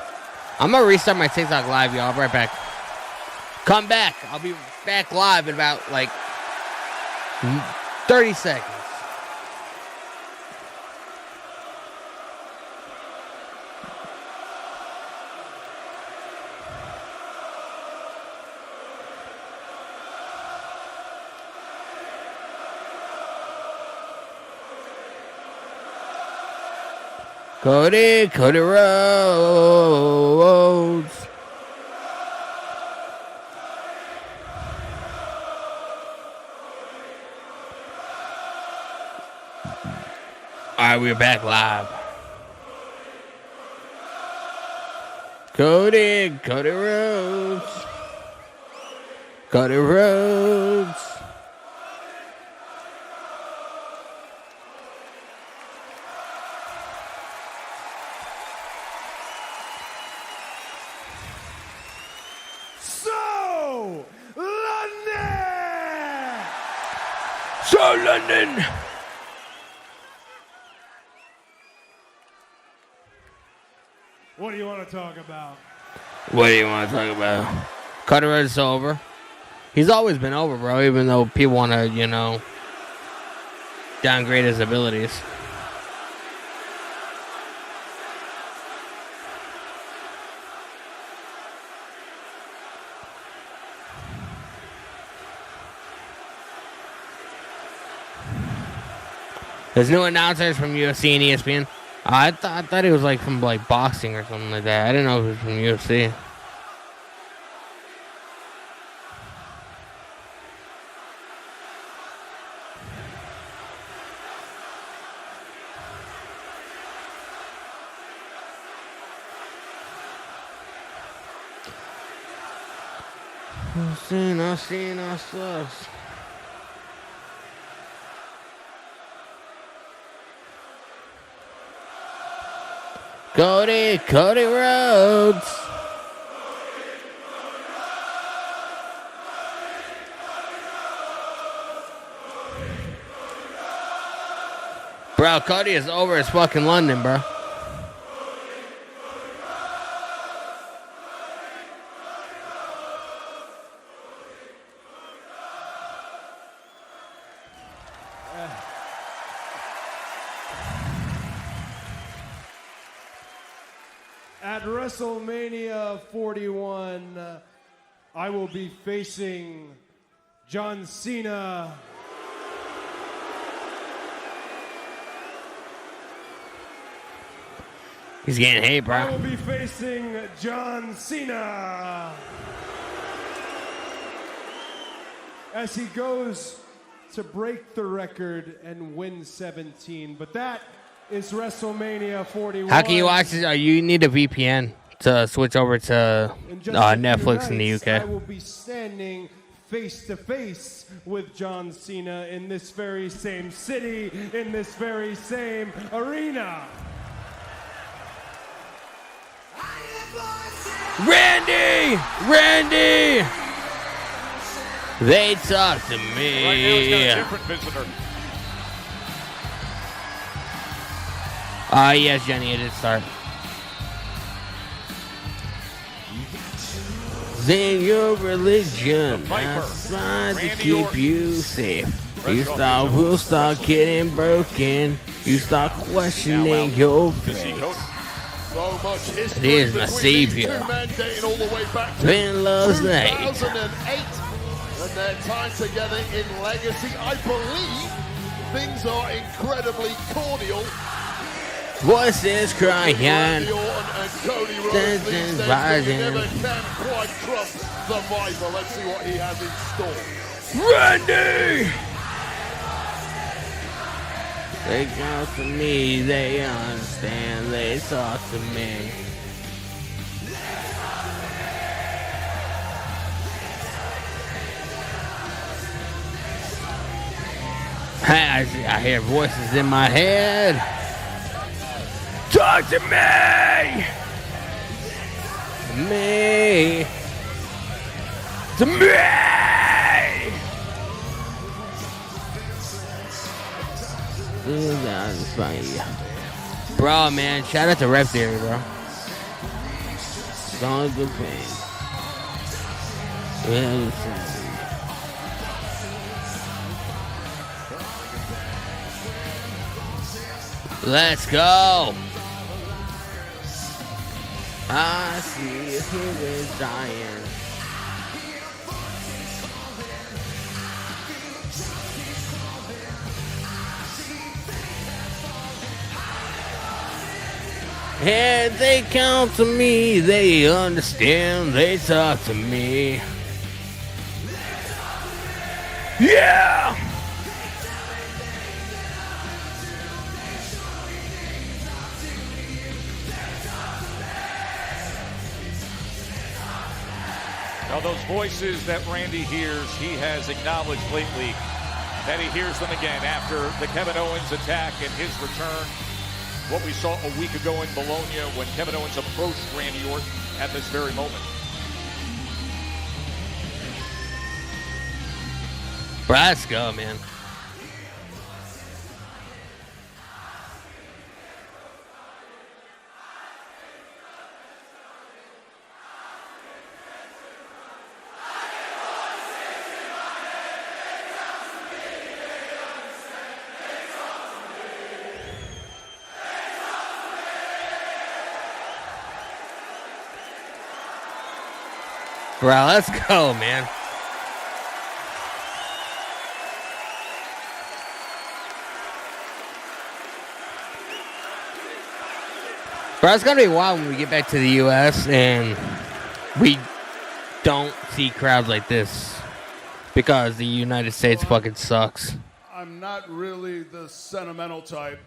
I'm going to restart my TikTok live, y'all. I'll be right back. Come back. I'll be back live in about, 30 seconds. Cody Rhodes. All right, we're back live. Cody Rhodes. Cody Rhodes. London. What do you want to talk about? Cody Rhodes is over. He's always been over, bro, even though people want to, downgrade his abilities. There's new announcers from UFC and ESPN. I thought it was from boxing or something like that. I didn't know if it was from UFC. I've seen us. Cody Rhodes. Bro, Cody is over as fucking London, bro. At WrestleMania 41, I will be facing John Cena. He's getting hate, bro. I will be facing John Cena as he goes to break the record and win 17. But that is WrestleMania 41. How can you watch this? You need a VPN to switch over to Netflix in the UK. I will be standing face to face with John Cena in this very same city, in this very same arena. Randy! They talk to me. Right now he's got a different visitor. Yes, Jenny, it did start. Then your religion, I tried to keep you safe. We'll start getting broken. You start questioning your faith. So much history. It is my savior. Two men dating all the way back to Ben loves the hate. 2008 and their time together in Legacy. I believe things are incredibly cordial. Voices crying. Randy Orton and Cody Rhodes these days, but you never can quite trust the Viper. Let's see what he has in store. Randy! They come to me, they understand, they talk to me. I hear voices in my head. Talk to me! Me! To me! Bro, man, shout out to Rep Theory, bro. Gone good pain. Let's go. I see who is dying. And they count to me, they understand, they talk to me. Yeah! Now those voices that Randy hears, he has acknowledged lately that he hears them again after the Kevin Owens attack and his return. What we saw a week ago in Bologna when Kevin Owens approached Randy Orton at this very moment. Bro, let's go, man. Bro, let's go, man. Bro, it's gonna be wild when we get back to the U.S. and we don't see crowds like this because the United States fucking sucks. I'm not really the sentimental type,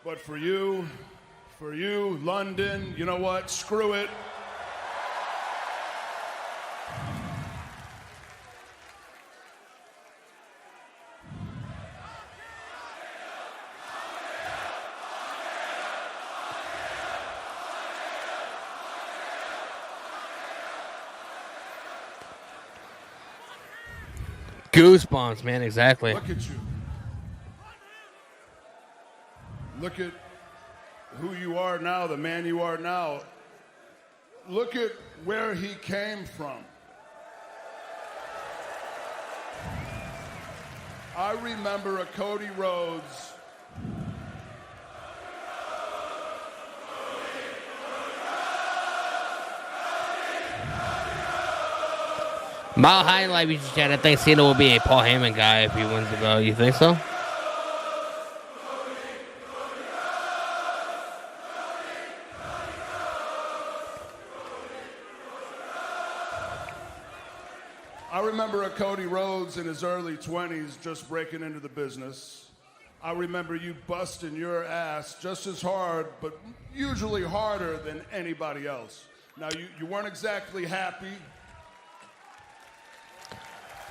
but for you, London, you know what? Screw it. Goosebumps, man, exactly. Look at you. Look at who you are now, the man you are now. Look at where he came from. I remember a Cody Rhodes. My highlight, we just chat. I think Cena will be a Paul Heyman guy if he wins the belt. You think so? I remember a Cody Rhodes in his early 20s just breaking into the business. I remember you busting your ass just as hard, but usually harder than anybody else. Now, you weren't exactly happy.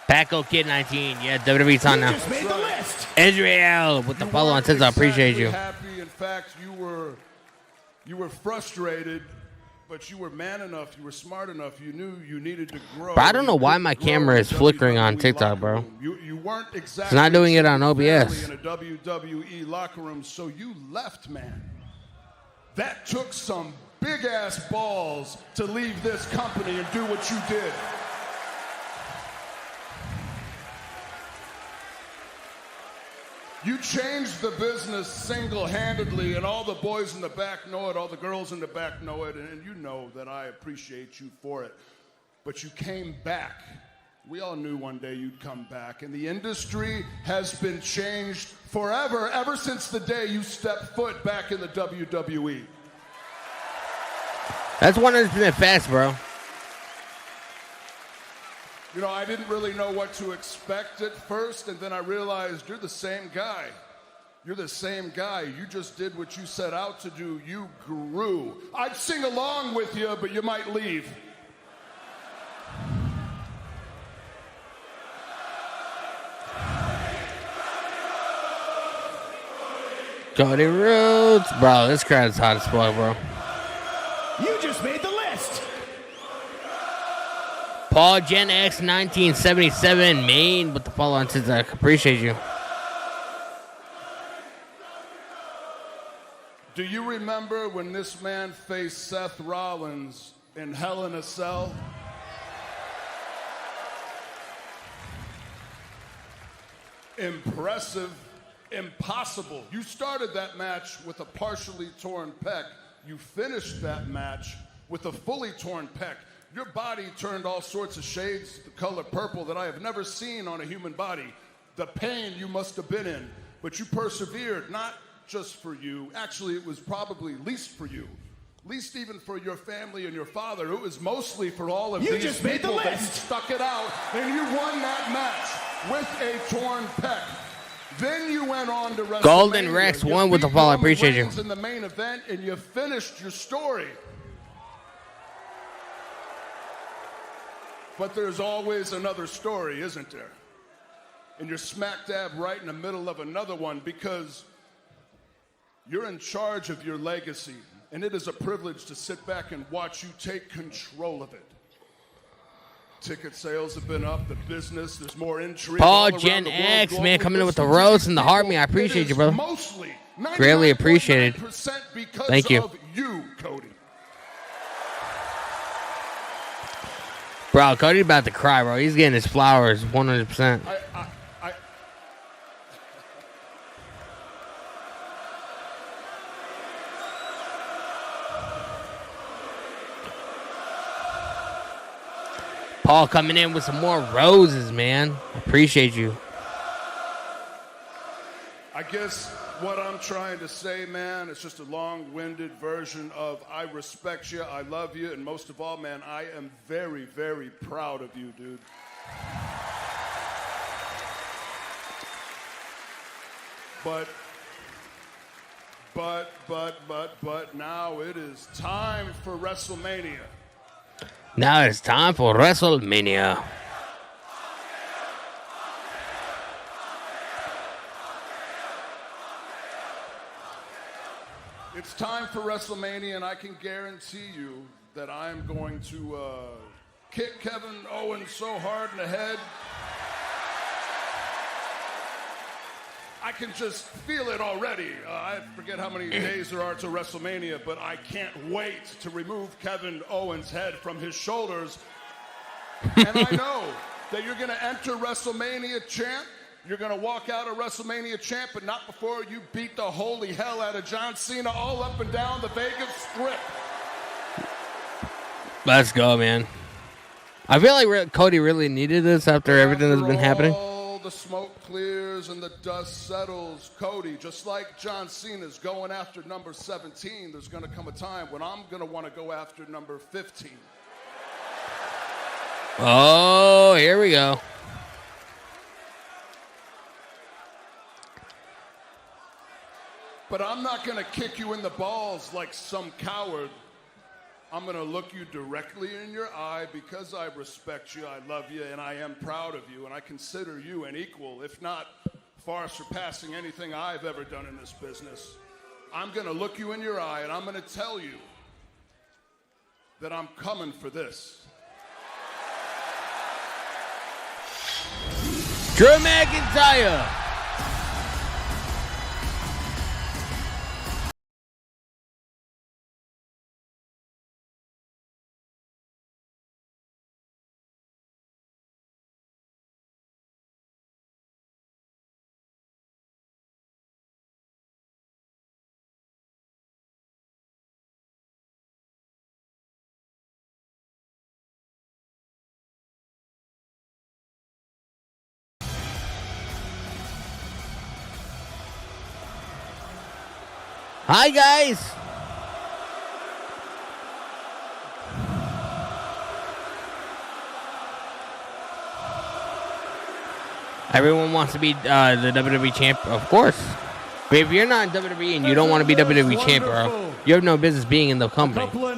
Paco Kid 19, yeah, WWE's on now. Just made the list. Israel with the follow on says I appreciate you. Happy. In fact, you were frustrated, but you were man enough, you were smart enough, you knew you needed to grow. But I don't know why my camera is flickering on TikTok, bro. You weren't exactly. It's not doing it on OBS. In a WWE locker room, so you left, man. That took some big ass balls to leave this company and do what you did. You changed the business single-handedly, and all the boys in the back know it, all the girls in the back know it, and you know that I appreciate you for it. But you came back. We all knew one day you'd come back, and the industry has been changed forever, ever since the day you stepped foot back in the WWE. That's 100% fast, bro. You know, I didn't really know what to expect at first, and then I realized you're the same guy. You're the same guy. You just did what you set out to do. You grew. I'd sing along with you, but you might leave. Cody Rhodes. Bro, this crowd is hot as fuck, bro. You just made the list. Paul Gen X 1977 Maine with the follow on says I appreciate you. Do you remember when this man faced Seth Rollins in Hell in a Cell? Impressive, impossible. You started that match with a partially torn pec. You finished that match with a fully torn pec. Your body turned all sorts of shades, the color purple that I have never seen on a human body. The pain you must have been in, but you persevered, not just for you. Actually, it was probably least for you. Least even for your family and your father. It was mostly for all of these people that you stuck it out, and you won that match with a torn pec. Then you went on to WrestleMania. Golden Rex won with the fall. I appreciate you. In the main event, and you finished your story. But there's always another story, isn't there? And you're smack dab right in the middle of another one because you're in charge of your legacy, and it is a privilege to sit back and watch you take control of it. Ticket sales have been up, the business, there's more intrigue. Paul Gen X, man, coming in with the rose and the heart, me. I appreciate you, brother. Greatly appreciated. Thank you. You, Cody. Bro, Cody's about to cry, bro. He's getting his flowers 100%. Paul coming in with some more roses, man. Appreciate you. I guess what I'm trying to say, man, it's just a long-winded version of I respect you, I love you, and most of all, man, I am very, very proud of you, dude. But now it is time for WrestleMania. Now it's time for WrestleMania. It's time for WrestleMania, and I can guarantee you that I'm going to kick Kevin Owens so hard in the head. I can just feel it already. I forget how many days there are to WrestleMania, but I can't wait to remove Kevin Owens' head from his shoulders. And I know that you're going to enter WrestleMania champ. You're going to walk out of WrestleMania champ, but not before you beat the holy hell out of John Cena all up and down the Vegas Strip. Let's go, man. I feel like Cody really needed this after everything that's been happening. The smoke clears and the dust settles. Cody, just like John Cena's going after number 17, there's going to come a time when I'm going to want to go after number 15. Oh, here we go. But I'm not going to kick you in the balls like some coward. I'm going to look you directly in your eye because I respect you, I love you, and I am proud of you, and I consider you an equal, if not far surpassing anything I've ever done in this business. I'm going to look you in your eye, and I'm going to tell you that I'm coming for this. Drew McIntyre. Hi, guys. Everyone wants to be the WWE champ, of course. But if you're not in WWE and you don't want to be WWE champ, bro, you have no business being in the company. Couple of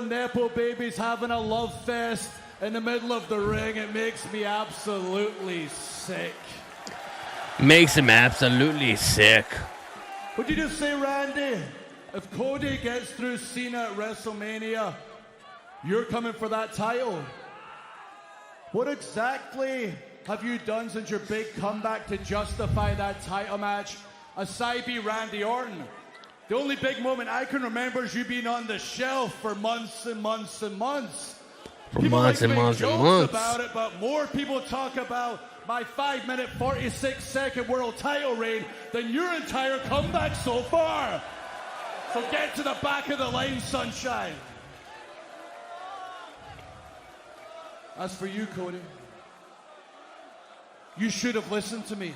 Nepo babies having a love fest in the middle of the ring. It makes me absolutely sick. Makes him absolutely sick. What did you just say, Randy? If Cody gets through Cena at WrestleMania, you're coming for that title. What exactly have you done since your big comeback to justify that title match? Aside be Randy Orton. The only big moment I can remember is you being on the shelf for months and months and months. For People months like and to make months and jokes months. about it, but more people talk about my 5-minute 46-second world title reign than your entire comeback so far. So get to the back of the line, sunshine. As for you, Cody, you should have listened to me,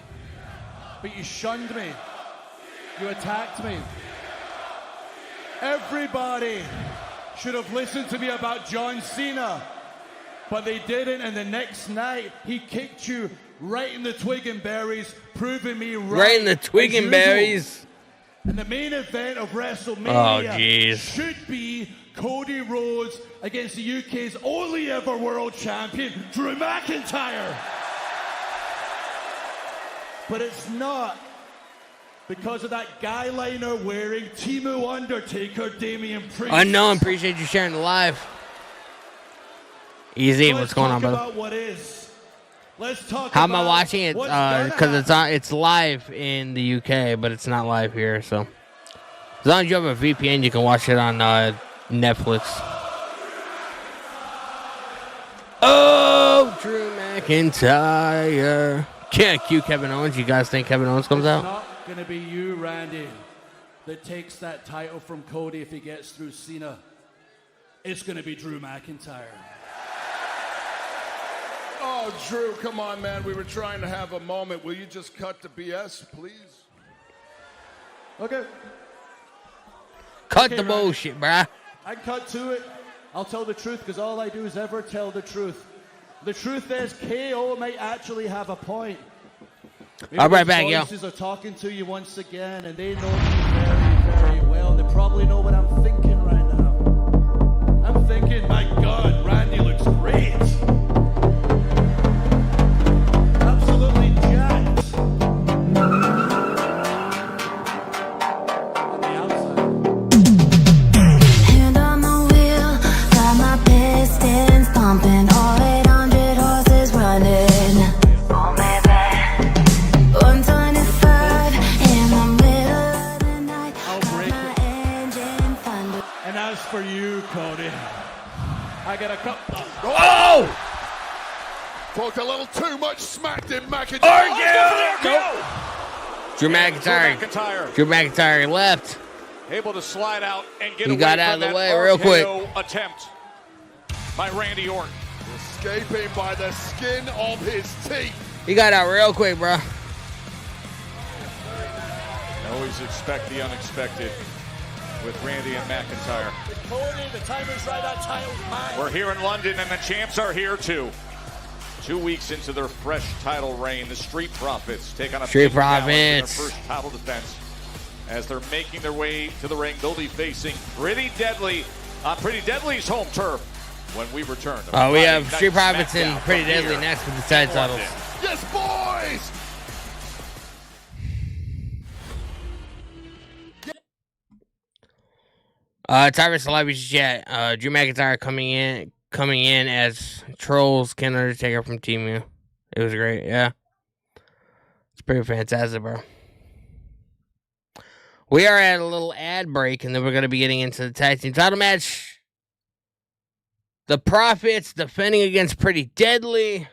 but you shunned me. You attacked me. Everybody should have listened to me about John Cena, but they didn't, and the next night he kicked you right in the twig and berries, proving me right in the twig and berries. And the main event of WrestleMania jeez. should be Cody Rhodes against the UK's only ever world champion, Drew McIntyre. But it's not, because of that guy liner wearing Timu Undertaker, Damian Priest. Unknown, appreciate you sharing the live. Easy, what's going on, brother? Let's talk about what is. Let's talk How about am I watching it? what's gonna Because happen. it's live in the UK, but it's not live here. So as long as you have a VPN, you can watch it on Netflix. Oh, Drew McIntyre. Can't cue Kevin Owens. You guys think Kevin Owens comes It's out? not going to be you, Randy, that takes that title from Cody if he gets through Cena. It's going to be Drew McIntyre. Oh, Drew, come on, man. We were trying to have a moment. Will you just cut the BS, please? Okay. Cut Okay, the Randy. bullshit, bruh. I cut to it. I'll tell the truth because all I do is ever tell the truth. The truth is KO might actually have a point. Maybe I'll be right those back, yo. voices are talking to you once again, and they know me very, very well. They probably know what I'm thinking right now. I'm thinking, my God, Randy looks great. Absolutely jacked. On the outside. Hand on the wheel, got my pistons pumping, all 800 horses running. On my back, 125 in the middle of the night. I'll got break my it. engine thunder. And as for you, Cody, I got a cup. Oh! Talked a little too much smack in McIntyre. Drew McIntyre. McIntyre Drew McIntyre left. able to slide out and get He away got from out of the that way real quick. RKO attempt by Randy Orton. Escaping by the skin of his teeth. He got out real quick, bro. Always expect the unexpected with Randy and McIntyre. Cody, the time is right. That title's mine. We're here in London, and the champs are here too. 2 weeks into their fresh title reign, the Street Profits take on a Street big challenge in Profits. their first title defense. As they're making their way to the ring, they'll be facing Pretty Deadly on Pretty Deadly's home turf when we return. We Friday have Night Street Profits and Smackdown Pretty from Deadly here next with the tag in titles. London. Yes, boys! Tyrus Celebrity Chat. Drew McIntyre coming in as Trolls Ken Undertaker from Team U. It was great, yeah. It's pretty fantastic, bro. We are at a little ad break, and then we're going to be getting into the tag team title match. The Profits defending against Pretty Deadly.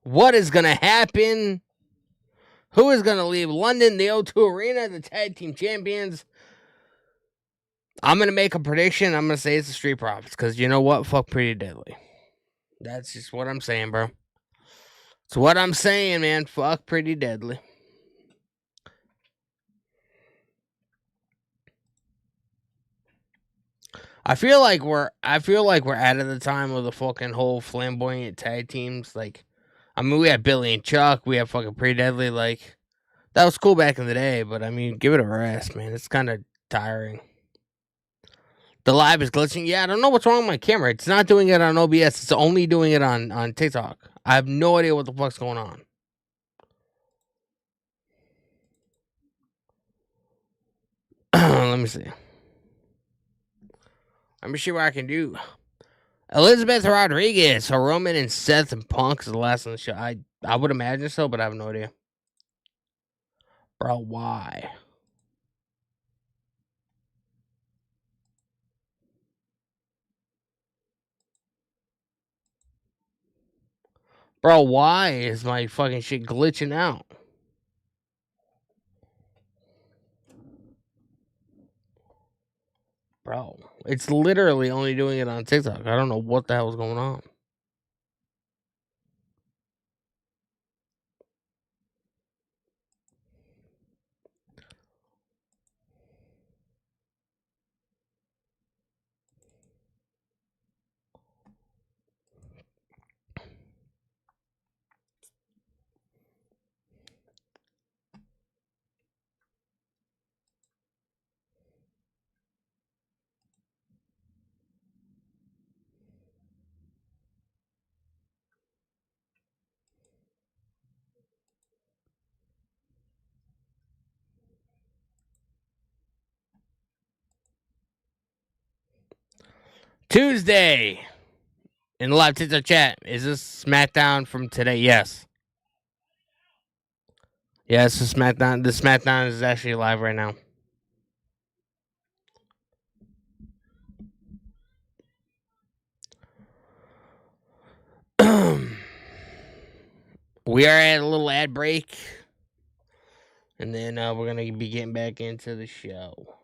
What is going to happen? Who is going to leave London, the O2 Arena, the tag team champions? I'm going to make a prediction. I'm going to say it's the Street Profits, because you know what? Fuck Pretty Deadly. That's just what I'm saying, bro. It's what I'm saying, man. Fuck Pretty Deadly. I feel like we're out of the time of the fucking whole flamboyant tag teams. Like, I mean, we had Billy and Chuck. We have fucking Pretty Deadly. Like, that was cool back in the day, but I mean, give it a rest, man. It's kind of tiring. The live is glitching. Yeah, I don't know what's wrong with my camera. It's not doing it on OBS. It's only doing it on TikTok. I have no idea what the fuck's going on. Let me see. Let me see what I can do. Elizabeth Rodriguez, so Roman and Seth and Punk is the last on the show. I would imagine so, but I have no idea. Bro, why? Bro, why is my fucking shit glitching out? Bro, it's literally only doing it on TikTok. I don't know what the hell's going on. Tuesday in the live TikTok chat. Is this Smackdown from today? Yes. Yeah, it's the Smackdown. The Smackdown is actually live right now. We are at a little ad break. And then we're going to be getting back into the show.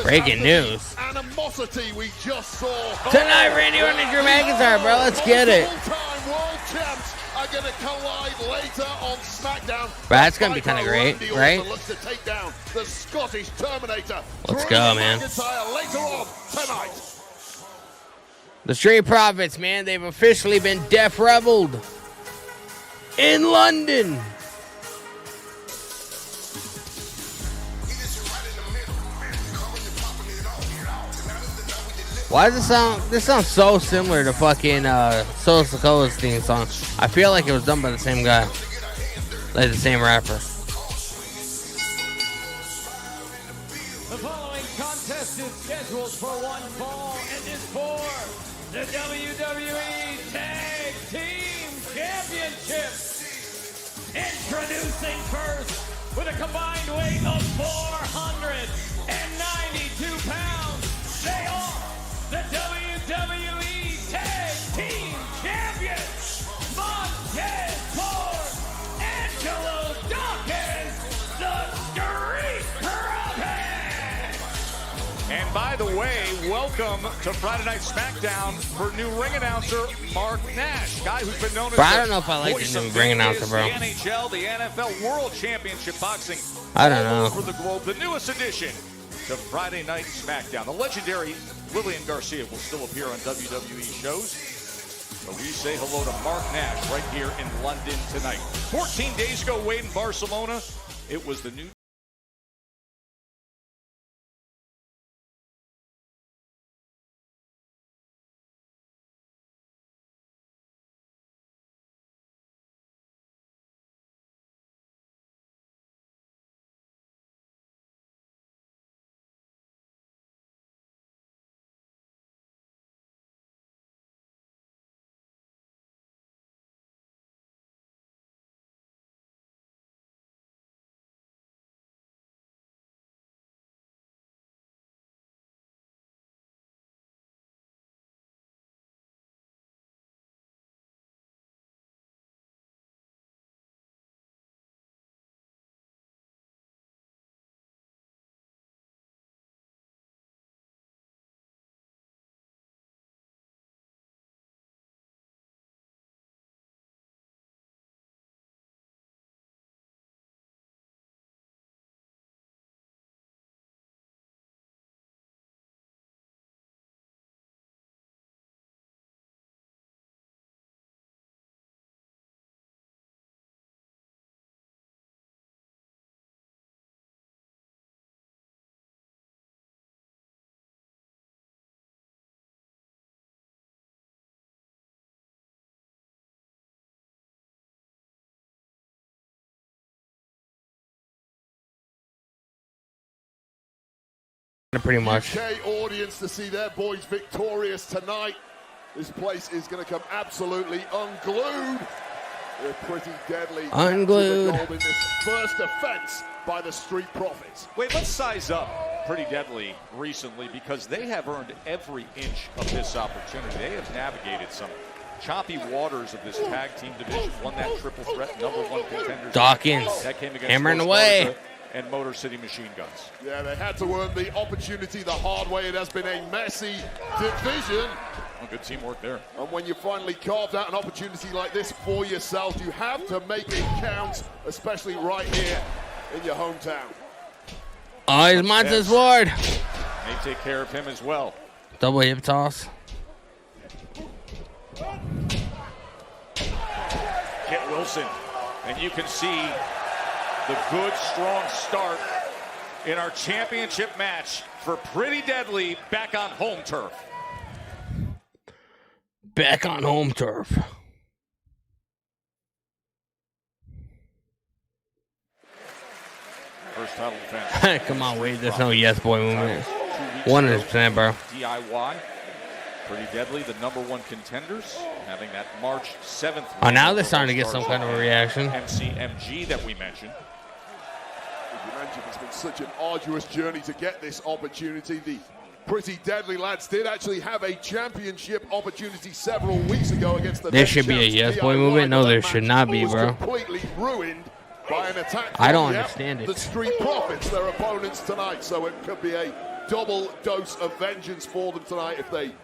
Breaking news. Animosity we just saw. Tonight, Randy Orton and Drew McIntyre, bro. Let's get it. Full-time world champs are going to collide later on SmackDown. Bro, that's going to be kind of great, right? Looks to take down the Scottish Terminator. Let's go, man. McIntyre later on tonight. The Street Profits, man, they've officially been death rebelled in London. Why does this sound so similar to fucking Soul Sikoa's theme song? I feel like it was done by the same guy. Like the same rapper. The following contest is scheduled for one fall and is for the WWE Tag Team Championships. Introducing first with a combined weight of 492 pounds. They are the WWE Tag Team Champions, Montez Ford, Angelo Dawkins, the Street Profits. And by the way, welcome to Friday Night Smackdown for new ring announcer Mark Nash, guy who's been known as Bro, I don't know if I like the new ring announcer, bro. The NHL, the NFL World Championship Boxing. I don't know. For the globe, the newest addition to Friday Night Smackdown. The legendary Lillian Garcia will still appear on WWE shows. So we say hello to Mark Nash right here in London tonight. 14 days ago, Wade in Barcelona, it was the new Pretty much. UK audience to see their boys victorious tonight. This place is going to come absolutely unglued. They're pretty deadly. Unglued. To the gold in this first offense by the Street Profits. Wait, let's size up Pretty Deadly recently because they have earned every inch of this opportunity. They have navigated some choppy waters of this tag team division, won that triple threat #1 contenders. Dawkins, that came against hammering Los away. Garza and Motor City Machine Guns. Yeah, they had to earn the opportunity the hard way. It has been a messy division. Well, good teamwork there. And when you finally carved out an opportunity like this for yourself, you have to make it count, especially right here in your hometown. Oh, he's Montez Ford. They take care of him as well. Double hip toss. Kit Wilson. And you can see the good, strong start in our championship match for Pretty Deadly back on home turf. Back on home turf. First title defense. Come on, Wade. There's no yes boy movement. 100%, bro. DIY. Pretty Deadly, the #1 contenders, having that March 7th. Oh, now they're starting to get some kind of a reaction. MCMG that we mentioned. As you mentioned, it's been such an arduous journey to get this opportunity. The Pretty Deadly lads did actually have a championship opportunity several weeks ago against the There should be a yes boy movement. No, there should not be, bro. Completely ruined by an attack. I don't understand it. The Street Profits, their opponents tonight, so it could be a double dose of vengeance for them tonight if they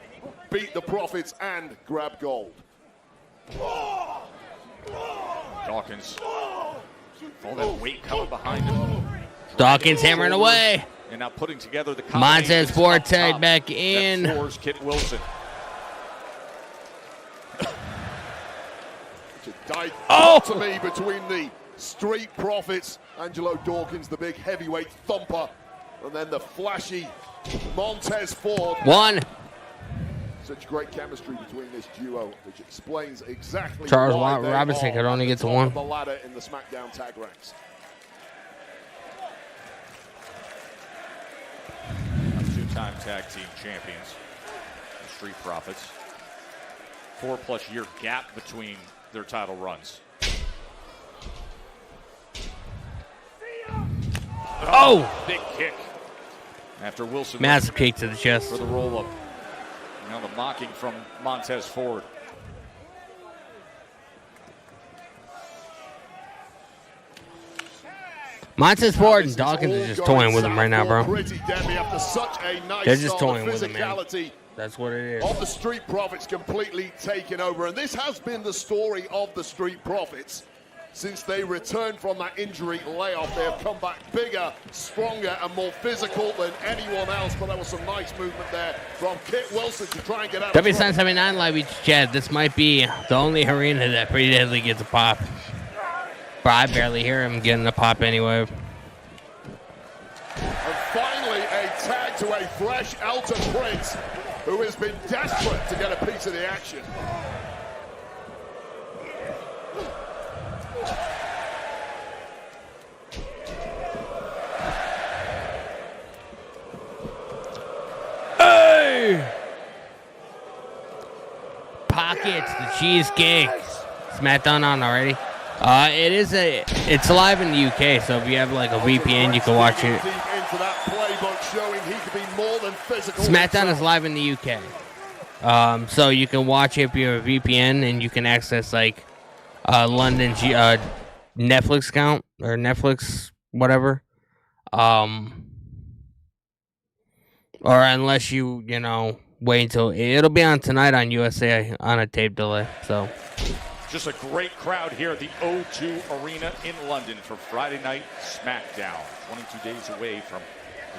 beat the Profits and grab gold. Dawkins. All that weight coming behind him. Dawkins hammering away. And now putting together the Montez Ford tag back in. That floors Kit Wilson. To me between the Street Profits, Angelo Dawkins, the big heavyweight thumper, and then the flashy Montez Ford. One. Such great chemistry between this duo, which explains exactly Charles why they Robinson are could only get to top one. of the ladder in the Smackdown tag ranks. Two-time tag team champions, the Street Profits. 4+ year gap between their title runs. Oh! Big kick after Wilson. Massive kick to the chest. For the roll-up. Now the mocking from Montez Ford. Montez Ford and Dawkins are just toying with him right now, bro. They're just toying with him, man. That's what it is. Of the Street Profits completely taken over. And this has been the story of the Street Profits. Since they returned from that injury layoff, they have come back bigger, stronger, and more physical than anyone else. But there was some nice movement there from Kit Wilson to try and get out. W779 Live Beach Chat. This might be the only arena that Pretty Deadly gets a pop. But I barely hear him getting a pop anyway. And finally, a tag to a fresh Elton Prince, who has been desperate to get a piece of the action. Hey! Pockets, the cheesecake. Smackdown on already. It's live in the UK, so if you have like a VPN, you can watch it. Smackdown is live in the UK, so you can watch it if you have a VPN, and you can access like London Netflix account or Netflix whatever, or unless you wait until it'll be on tonight on USA on a tape delay. So. Just a great crowd here at the O2 Arena in London for Friday Night Smackdown. 22 days away from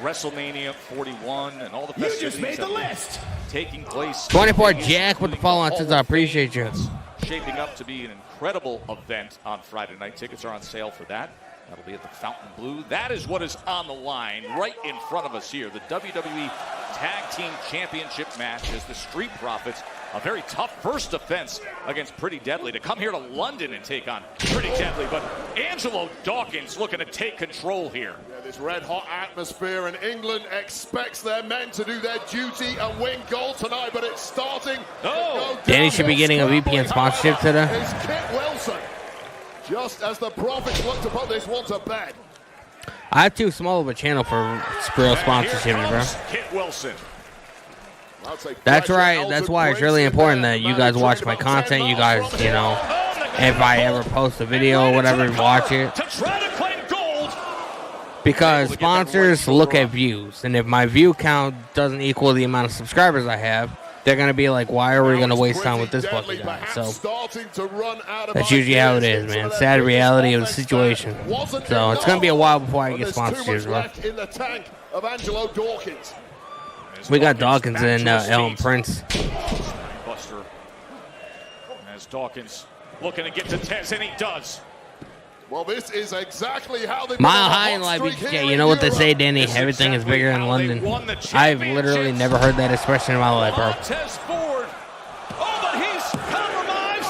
WrestleMania 41 and all the festivities taking place. 24 Jack with the follow-on says, I appreciate you. It's shaping up to be an incredible event on Friday night. Tickets are on sale for that. That'll be at the Fountain Blue. That is what is on the line right in front of us here. The WWE Tag Team Championship match as the Street Profits A very tough first defense against Pretty Deadly to come here to London and take on Pretty Deadly. But Angelo Dawkins looking to take control here. Yeah, this red-hot atmosphere, and England expects their men to do their duty and win gold tonight, but it's starting to go Danny should be getting a VPN sponsorship today. Is Kit Wilson, just as the Profits look to put this one to bed. I have too small of a channel for real sponsorships, bro. Kit Wilson. That's right. That's why it's really important that you guys watch my content. You guys, you know, if I ever post a video or whatever, watch it. Because sponsors look at views. And if my view count doesn't equal the amount of subscribers I have, they're going to be like, why are we going to waste time with this fucking guy? So that's usually how it is, man. Sad reality of the situation. So it's going to be a while before I get sponsorships, bro. We got Dawkins and Ellen Prince. Buster. As Dawkins looking to get to Tez, and he does. Well, this is exactly how they Mile high in live BTK. You know what they say, Danny? Everything is bigger in London. I've literally never heard that expression in my life, bro.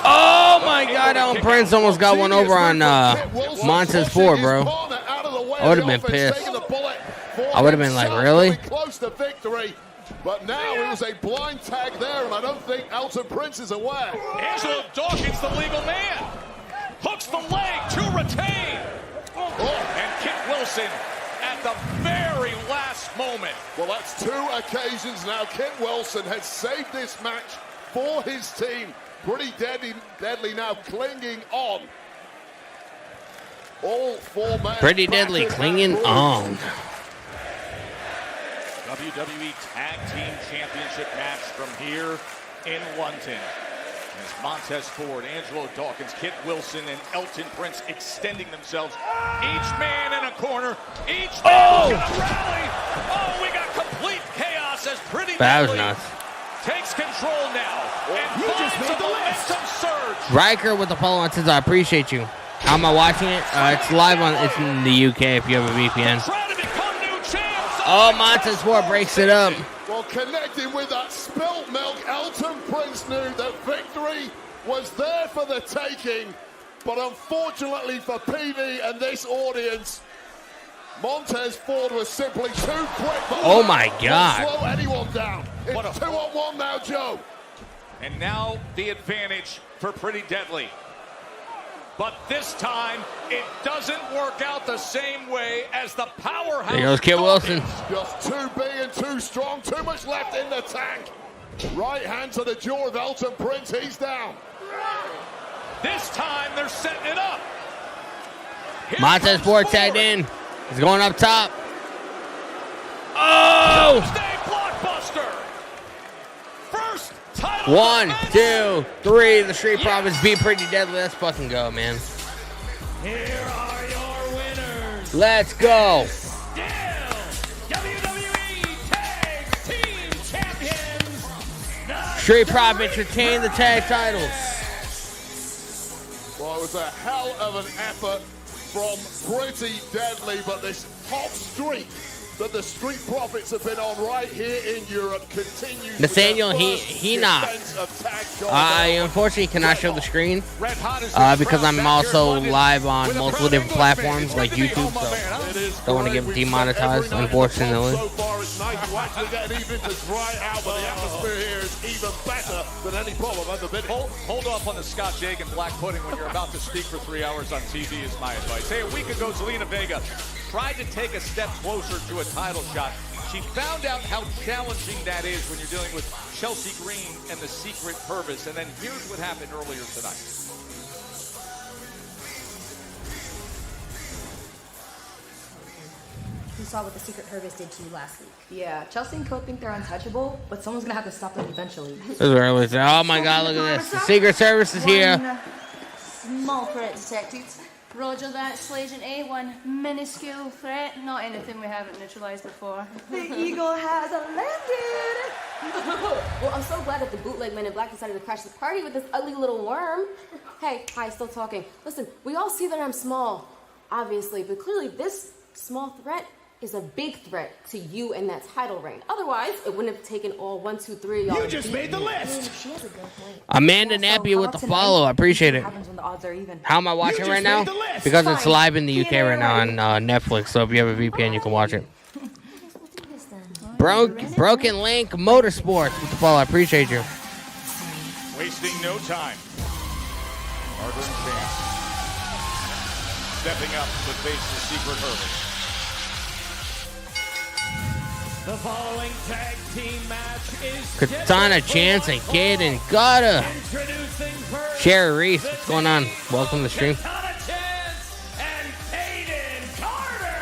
Oh my God, Ellen Prince almost got one over on Montez Ford, bro. I would have been pissed. I would have been like, really? Close to victory, but now it was a blind tag there, and I don't think Elton Prince is aware. Angelo Dawkins, the legal man, hooks the leg to retain. And Kit Wilson at the very last moment. Well, that's 2 occasions now. Kit Wilson has saved this match for his team. Pretty deadly now clinging on. All 4 men. Pretty Deadly clinging on. WWE Tag Team Championship match from here in London. As Montez Ford, Angelo Dawkins, Kit Wilson, and Elton Prince extending themselves. Each man in a corner. Each man gonna rally. Oh, we got complete chaos as Pretty Deadly takes control now and finds a momentum surge. Riker with the follow-on says, I appreciate you. How am I watching it? It's live on. It's in the UK if you have a VPN. Oh, Montez Ford breaks it up. Well, connecting with that spilt milk, Elton Prince knew that victory was there for the taking, but unfortunately for PV and this audience, Montez Ford was simply too quick. Oh my God! Slow anyone down. It's 2-on-1 now, Joe. And now the advantage for Pretty Deadly. But this time, it doesn't work out the same way as the powerhouse. There goes Kit Wilson. Just too big and too strong. Too much left in the tank. Right hand to the jaw of Elton Prince. He's down. This time, they're setting it up. Montez Ford tagged in. He's going up top. Oh! Blockbuster. First title. 1, 2, 3. The Street Profits beat Pretty Deadly. Let's fucking go, man. Here are your winners. Let's go. WWE Tag Team Champions. Street Profits retain the tag titles. Well, it was a hell of an effort from Pretty Deadly, but this hot streak that the Street Profits have been on right here in Europe continues. Nathaniel, he not. I unfortunately cannot show the screen because I'm also live on multiple different platforms like YouTube, so don't want to get demonetized, unfortunately. So far, it's nice to actually get an evening to dry out, but the atmosphere here is even better than any problem at the minute. Hold off on the Scotch egg and black pudding when you're about to speak for 3 hours on TV is my advice. Hey, a week ago, Zelina Vega tried to take a step closer to a title shot. She found out how challenging that is when you're dealing with Chelsea Green and the Secret Purvis. And then here's what happened earlier tonight. You saw what the Secret Purvis did to you last week. Yeah, Chelsea and Co think they're untouchable, but someone's gonna have to stop them eventually. This is early. Oh my God, look at this. The Secret Service is here. Small threat detected. Roger that, Agent A, one minuscule threat, not anything we haven't neutralized before. The Eagle has landed! Well, I'm so glad that the bootleg men in black decided to crash the party with this ugly little worm. Hey, hi, still talking. Listen, we all see that I'm small, obviously, but clearly this small threat is a big threat to you in that title reign. Otherwise, it wouldn't have taken all 1, 2, 3 y'all. You just made the list. She has a good point. Amanda Napier with the follow. I appreciate it. What happens when the odds are even? How am I watching right now? made the list. Because it's Fine. live in the UK TNA right now on Netflix. So if you have a VPN, you can watch it. Broken Link Motorsports with the follow. I appreciate you. Wasting no time. Hard-earned chance. Stepping up to face the Secret Herbert. The following tag team match is Katana Chance and Kid and Gata. introducing first Sherry Reese, what's going on? Welcome to the stream. Katana Chance and Caden Carter.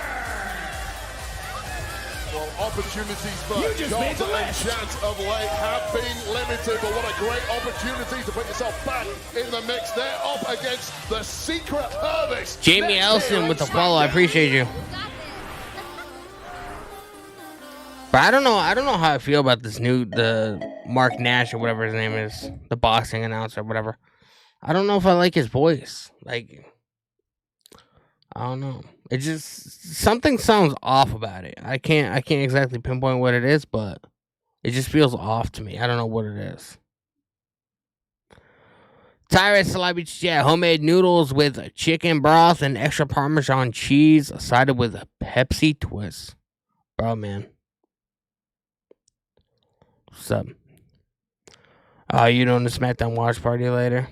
Well, opportunities for You just made the Carter and list. Chance of late have been limited, but what a great opportunity to put yourself back in the mix there, up against the Secret Harvest. Jamie Next Ellison here with the on follow. I SmackDown. appreciate you. But I don't know how I feel about the Mark Nash or whatever his name is, the boxing announcer or whatever. I don't know if I like his voice. Like, I don't know. It just, something sounds off about it. I can't exactly pinpoint what it is, but it just feels off to me. I don't know what it is. Tyrus Celebrity Chat, homemade noodles with chicken broth and extra Parmesan cheese, sided with a Pepsi twist. Bro, man. What's up? You doing the Smackdown watch party later?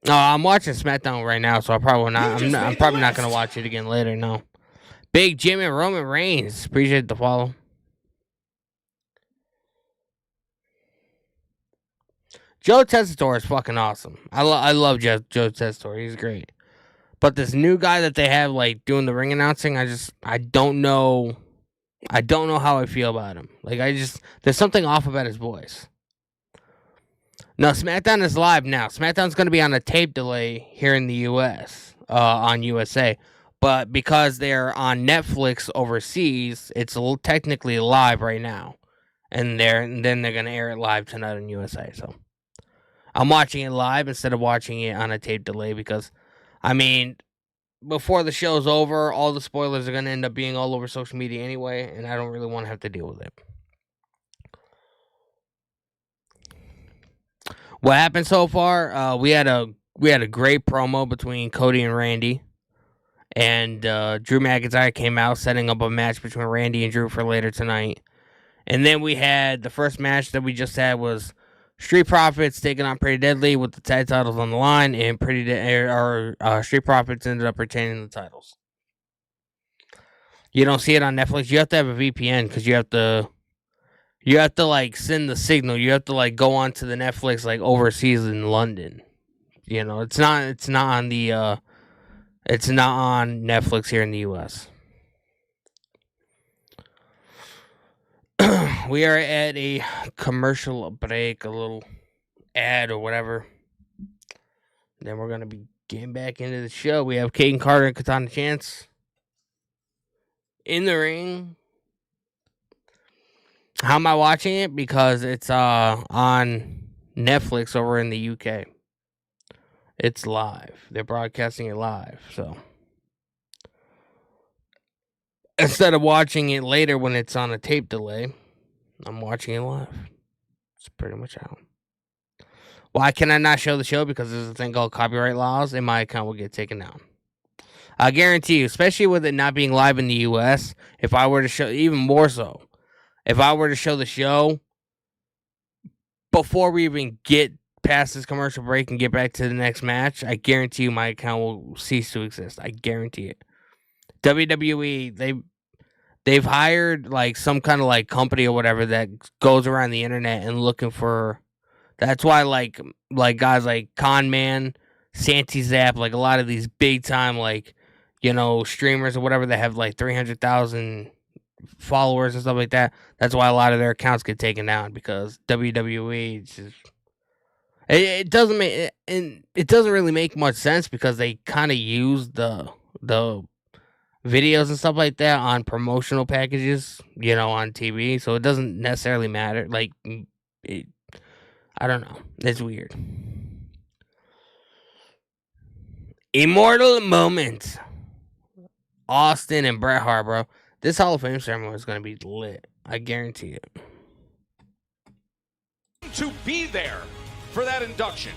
No, I'm watching Smackdown right now, so I probably not. I'm probably not gonna watch it again later. No. Big Jim and Roman Reigns. Appreciate the follow. Joe Tessitore is fucking awesome. I love Joe Tessitore. He's great. But this new guy that they have like doing the ring announcing, I don't know how I feel about him. Like there's something off about his voice. No, SmackDown is live now. SmackDown's going to be on a tape delay here in the U.S. On USA, but because they're on Netflix overseas, it's technically live right now, and then they're going to air it live tonight on USA. So I'm watching it live instead of watching it on a tape delay because, I mean, before the show's over, all the spoilers are going to end up being all over social media anyway, and I don't really want to have to deal with it. What happened so far? We had a great promo between Cody and Randy, and Drew McIntyre came out setting up a match between Randy and Drew for later tonight. And then we had the first match that we just had was Street Profits taking on Pretty Deadly with the tag titles on the line, and Street Profits ended up retaining the titles. You don't see it on Netflix. You have to have a VPN because you have to like send the signal. You have to like go onto the Netflix like overseas in London. You know, it's not on Netflix here in the US. We are at a commercial break, a little ad or whatever. Then we're gonna be getting back into the show. We have Caden Carter and Katana Chance in the ring. How am I watching it? Because it's on Netflix over in the UK. It's live. They're broadcasting it live. So instead of watching it later when it's on a tape delay, I'm watching it live. That's pretty much how. Why can I not show the show? Because there's a thing called copyright laws, and my account will get taken down. I guarantee you, especially with it not being live in the US, if I were to show, even more so, if I were to show the show before we even get past this commercial break and get back to the next match, I guarantee you my account will cease to exist. I guarantee it. WWE, they've hired like some kind of like company or whatever that goes around the internet and looking for. That's why like guys like Con Man, Santi Zap, like a lot of these big time like, you know, streamers or whatever that have like 300,000 followers and stuff like that. That's why a lot of their accounts get taken down, because WWE just it doesn't really make much sense, because they kind of use the videos and stuff like that on promotional packages, you know, on TV. So it doesn't necessarily matter. Like, I don't know. It's weird. Immortal Moment. Austin and Bret Hart, bro. This Hall of Fame ceremony is going to be lit. I guarantee it. To be there for that induction.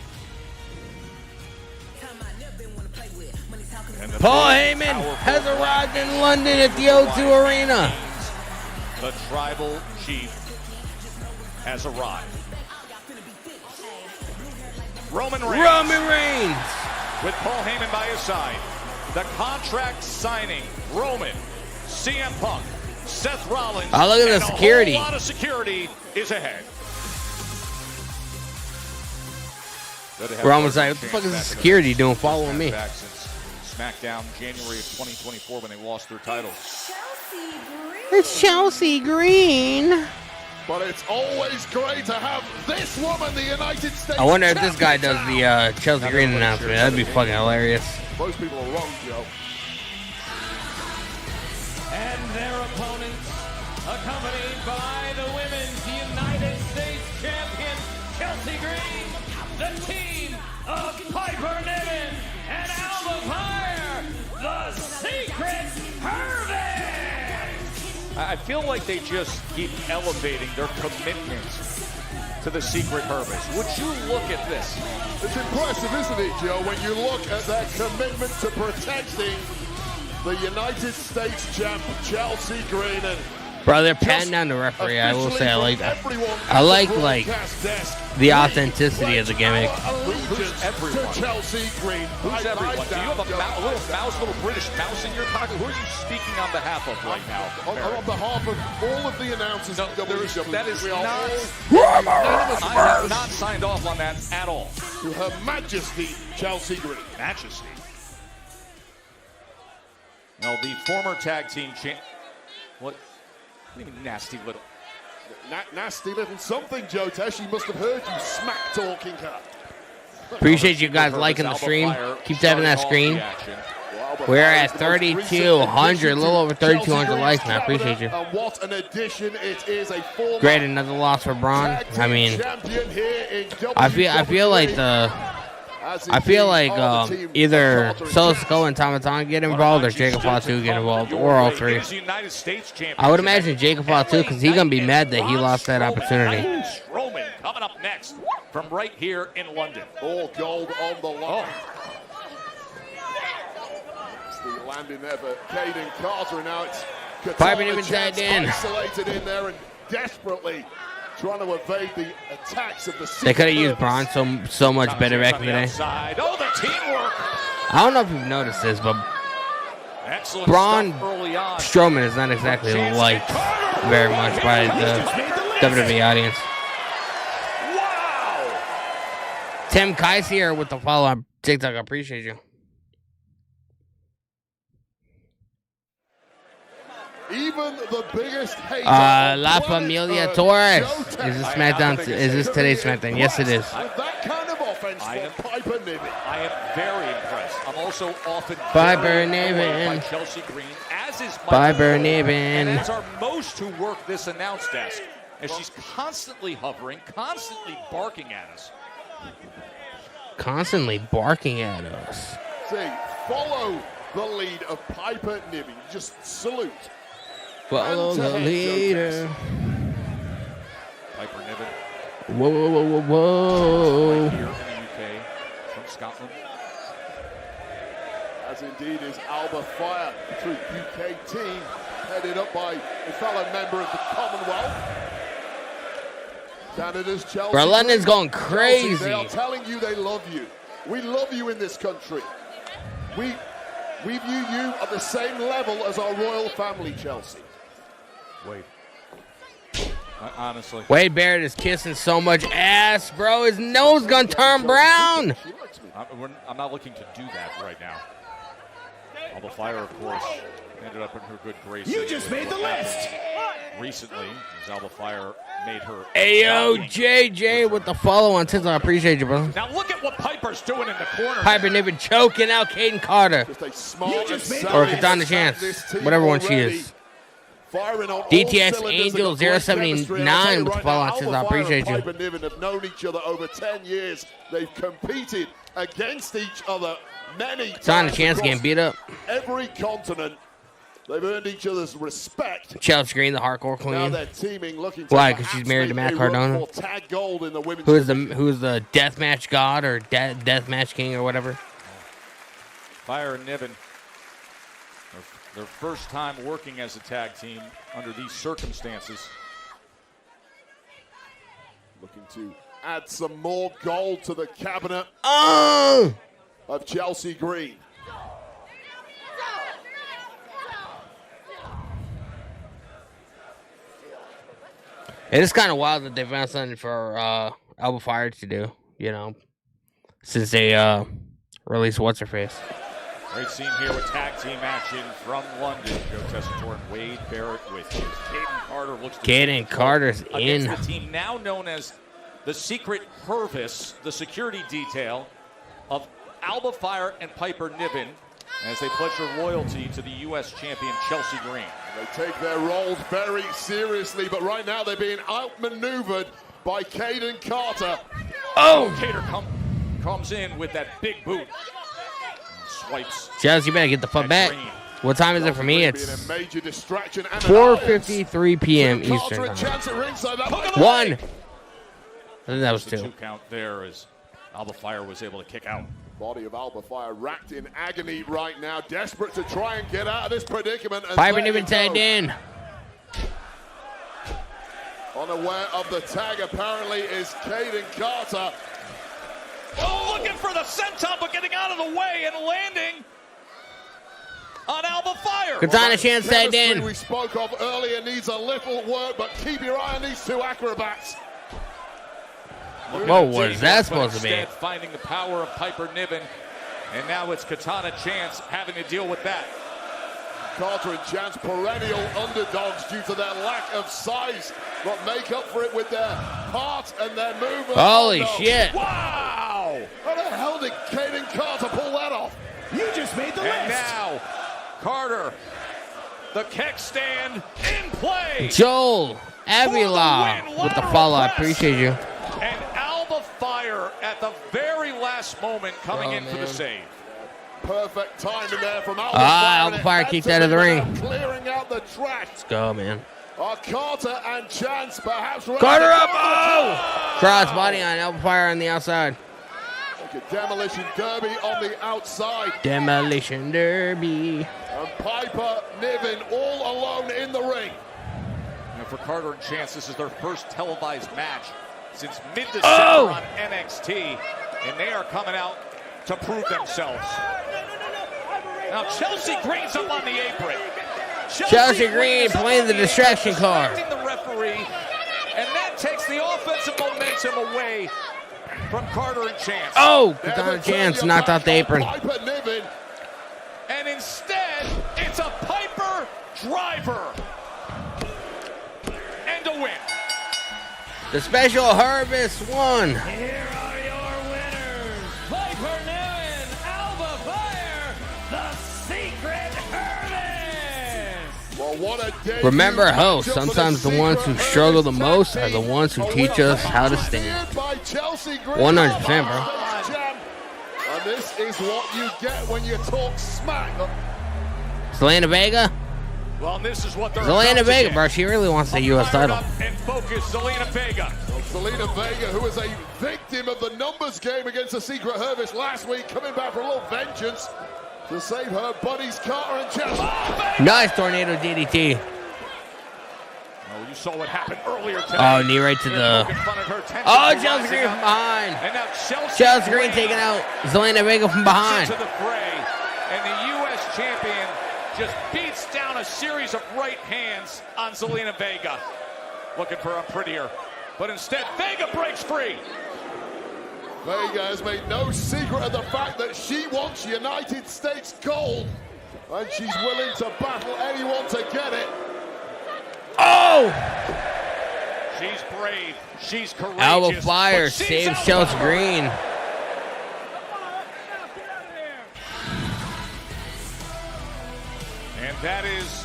Paul Heyman has arrived in London at the O2 Arena. The tribal chief has arrived. Roman Reigns. With Paul Heyman by his side. The contract signing. Roman, CM Punk, Seth Rollins. Oh, look at the security. A whole lot of security is ahead. Roman's like, what the fuck is the security doing following me? Back since Smackdown January of 2024 when they lost their titles. It's Chelsea Green. But it's always great to have this woman, the United States. I wonder if this guy does the Chelsea Green announcement. That'd be fucking hilarious. Most people are wrong, Joe. And their opponents, accompanied by the Women's United States Champion, Chelsea Green, the team of Piper Niven and Alba Fire, the Secret Hervey. I feel like they just keep elevating their commitment to the Secret Hervey. Would you look at this? It's impressive, isn't it, Joe, when you look at their commitment to protecting the United States champ, Chelsea Green. And bro, they're patting down the referee. I will say I like the authenticity of the gimmick. Who's everyone? Chelsea Green. Who's everyone? Do you have a little mouse, little British mouse in your pocket? Who are you speaking on behalf of right now? On behalf of all of the announcers in WWE. That is not. I have not signed off on that at all. To Her Majesty Chelsea Green. Majesty. No, the former tag team champ. What do you mean nasty little? Nasty little something, Joe Tesh. She must have heard you smack talking her. Appreciate you guys liking the stream. Keep tapping that screen. We're at 3,200, a little over 3,200 likes, man. Appreciate you. And what an addition it is! A former Great, another loss for Braun. I mean, I feel like either Solo Sikoa and Tomatan get involved, or Jacob Fatu get involved, or all three. I would imagine Jacob Fatu, because he's gonna be mad that he lost that opportunity. Roman coming up next from right here in London. All gold on the line. It's the landing there for Caden Carter, and now it's Piper Niven tagged in. Isolated in there and desperately trying to evade the attacks of the. They could have used Braun so much better back in the day. Oh, the teamwork! I don't know if you've noticed this, but Braun Strowman is not exactly liked very much by the WWE audience. Wow! Tim Kais here with the follow on TikTok. I appreciate you. Even the biggest hater. La Familia Torres. Is this SmackDown? Is this today's SmackDown? Yes, it is. With that kind of offense from Piper Niven. I am very impressed. I'm also often Piper Niven. by Chelsea Green, as is Piper Niven. And as are most who work this announce desk, as she's constantly hovering, constantly barking at us. Constantly barking at us. See, follow the lead of Piper Niven. Just salute. Follow the leader. Piper Niven. Whoa, whoa, whoa, whoa, whoa. Right here in the UK from Scotland. As indeed is Alba Fire, through UK team, headed up by a fellow member of the Commonwealth. Canada's Chelsea. Bro, London's going crazy. Chelsea, they are telling you they love you. We love you in this country. We view you at the same level as our royal family, Chelsea. Wait. Honestly. Wade Barrett is kissing so much ass, bro. His nose gonna turn brown. I'm not looking to do that right now. Alba Fire, of course, ended up in her good graces. You just made the list. Recently, as Alba Fire made her. Ayo, JJ with the follow on TikTok. I appreciate you, bro. Now look at what Piper's doing in the corner. Piper Niven choking out Caden Carter. Or Katana Chance. Whatever one she is. DTS Angel 079 with the follow on TikTok. I appreciate you. Piper Niven have known each other over 10 years. They've competed against each other many times. Katana Chance getting beat up. Every continent They've earned each other's respect. Chelsea Green, the hardcore Now queen. they're teaming, looking to Why? Because she's married to perhaps Matt make a run Cardona. for tag gold in the women's Who's division. the deathmatch god or deathmatch king or whatever? Fire and Niven. Their first time working as a tag team under these circumstances. Looking to add some more gold to the cabinet of Chelsea Green. It is kind of wild that they found something for Alba Fire to do, you know, since they released What's-Her-Face. Great scene here with tag team action from London. Joe Tessitore and Wade Barrett with you. Caden Carter looks to Caden Carter's in. against the team now known as the Secret Hervis, the security detail of Alba Fire and Piper Niven, as they pledge their loyalty to the U.S. champion Chelsea Green. They take their roles very seriously, but right now they're being outmaneuvered by Caden Carter. Oh! Cater comes in with that big boot. Swipes. Chelsea, you better get the fuck back. What time is it for me? It's Being a major distraction and 4:53 p.m. Carter Eastern a chance time. at ringside. That might- One. I think that was The 2. 2 count there as Alba Fire was able to kick out. Body of Alba Fire racked in agony right now, desperate to try and get out of this predicament. And Piper there Niven you tagged go. in. Unaware of the tag apparently is Caden Carter. Oh, looking for the senton, but getting out of the way and landing on Alba Fire. Katana Chance tagged Chemistry in. we spoke of earlier needs a little work, but keep your eye on these two acrobats. What was that supposed to be? Instead, finding the power of Piper Niven, and now it's Katana Chance having to deal with that. Carter and Chance, perennial underdogs due to their lack of size, but make up for it with their heart and their movement. Holy Oh, no. shit. Wow! How the hell did Caden Carter pull that off? You just made the And list. now, Carter, the kick stand in play. Joel Avila with the follow. I appreciate you. And Alba Fire at the very last moment coming in for the save. Perfect timing there from Alba Ah, Fire. Alba Fire keeps out of the ring. Clearing out the trash. Let's go, man. Carter and Chance perhaps. ready Carter to up! go. Oh! Cross body on Alba Fire on the outside. Like a demolition derby on the outside. Demolition Derby. And Piper Niven all alone in the ring. And for Carter and Chance, this is their first televised match since mid-December Oh! on NXT, and they are coming out to prove themselves. Now Chelsea Green's up on the apron. Chelsea Green playing the distraction card. Distracting the referee, and that takes the offensive momentum away from Carter and Chance. Oh, Katana Chance knocked out the apron. Piper Niven. And instead, it's a Piper driver. And a win. The special Harvest won. Here are your winners. Piper Niven, Alba Fire, the Secret Hermit. Well, what a day. Remember, hosts, sometimes the ones who struggle the most are the ones who teach us how to stand. 100%, bro. And this is what you get when you talk smack. Zelina Vega? Well, this is what they're Zelina about to Vega, get. bro. She really wants the U.S. Fired title. up and focused, Zelina Vega. Zelina Vega, who was a victim of the numbers game against the Secret Hervis last week, coming back for a little vengeance to save her buddies Carter and Chance. Nice tornado DDT. Oh, you saw what happened earlier today. Oh, knee right to the... Oh, Chelsea Green from behind. And now Chelsea Green taking out Zelina Vega from behind. To the fray, and the U.S. champion just beats down a series of right hands on Zelina Vega. Looking for a prettier, but instead Vega breaks free. Vega has made no secret of the fact that she wants United States gold, and she's willing to battle anyone to get it. Oh! She's brave. She's courageous. Alba Fire but she's saves Alba. Chelsea Green. And that is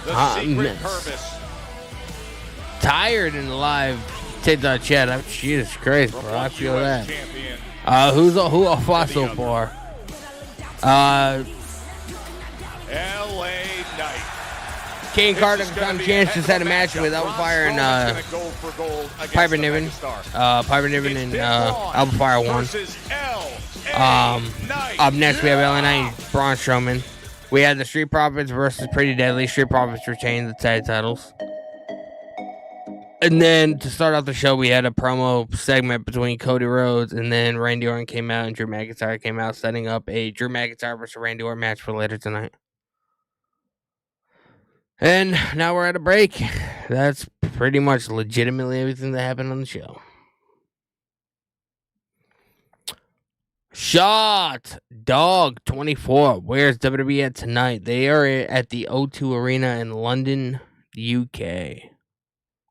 the Secret Hervis. Tired in the live TikTok chat. Jesus Christ, bro. I feel that. Champion. Who a fossil for? LA Knight. Kane Carter got a chance to set a match with Alpha Fire and Piper Niven. Piper Niven and Alpha Fire won. Up next we have LA Knight, Braun Strowman. We had the Street Profits versus Pretty Deadly. Street Profits retained the tag titles. And then to start off the show, we had a promo segment between Cody Rhodes and then Randy Orton came out and Drew McIntyre came out, setting up a Drew McIntyre versus Randy Orton match for later tonight. And now we're at a break. That's pretty much legitimately everything that happened on the show. Shot Dog 24. Where's WWE at tonight? They are at the O2 Arena in London, UK.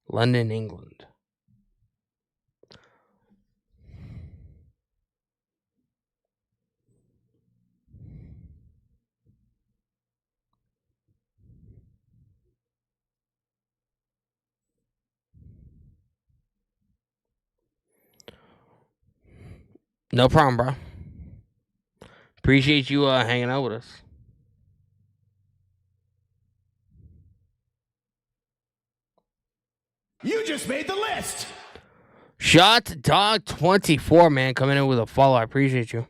London, England. No problem, bro. Appreciate you hanging out with us. You just made the list. Shot Dog 24, man, coming in with a follow. I appreciate you.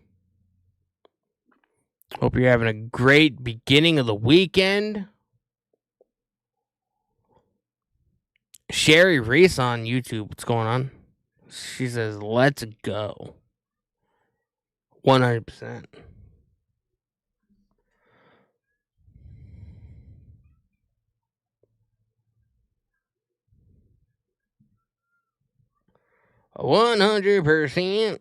Hope you're having a great beginning of the weekend. Sherry Reese on YouTube. What's going on? She says, let's go. 100%. A 100%.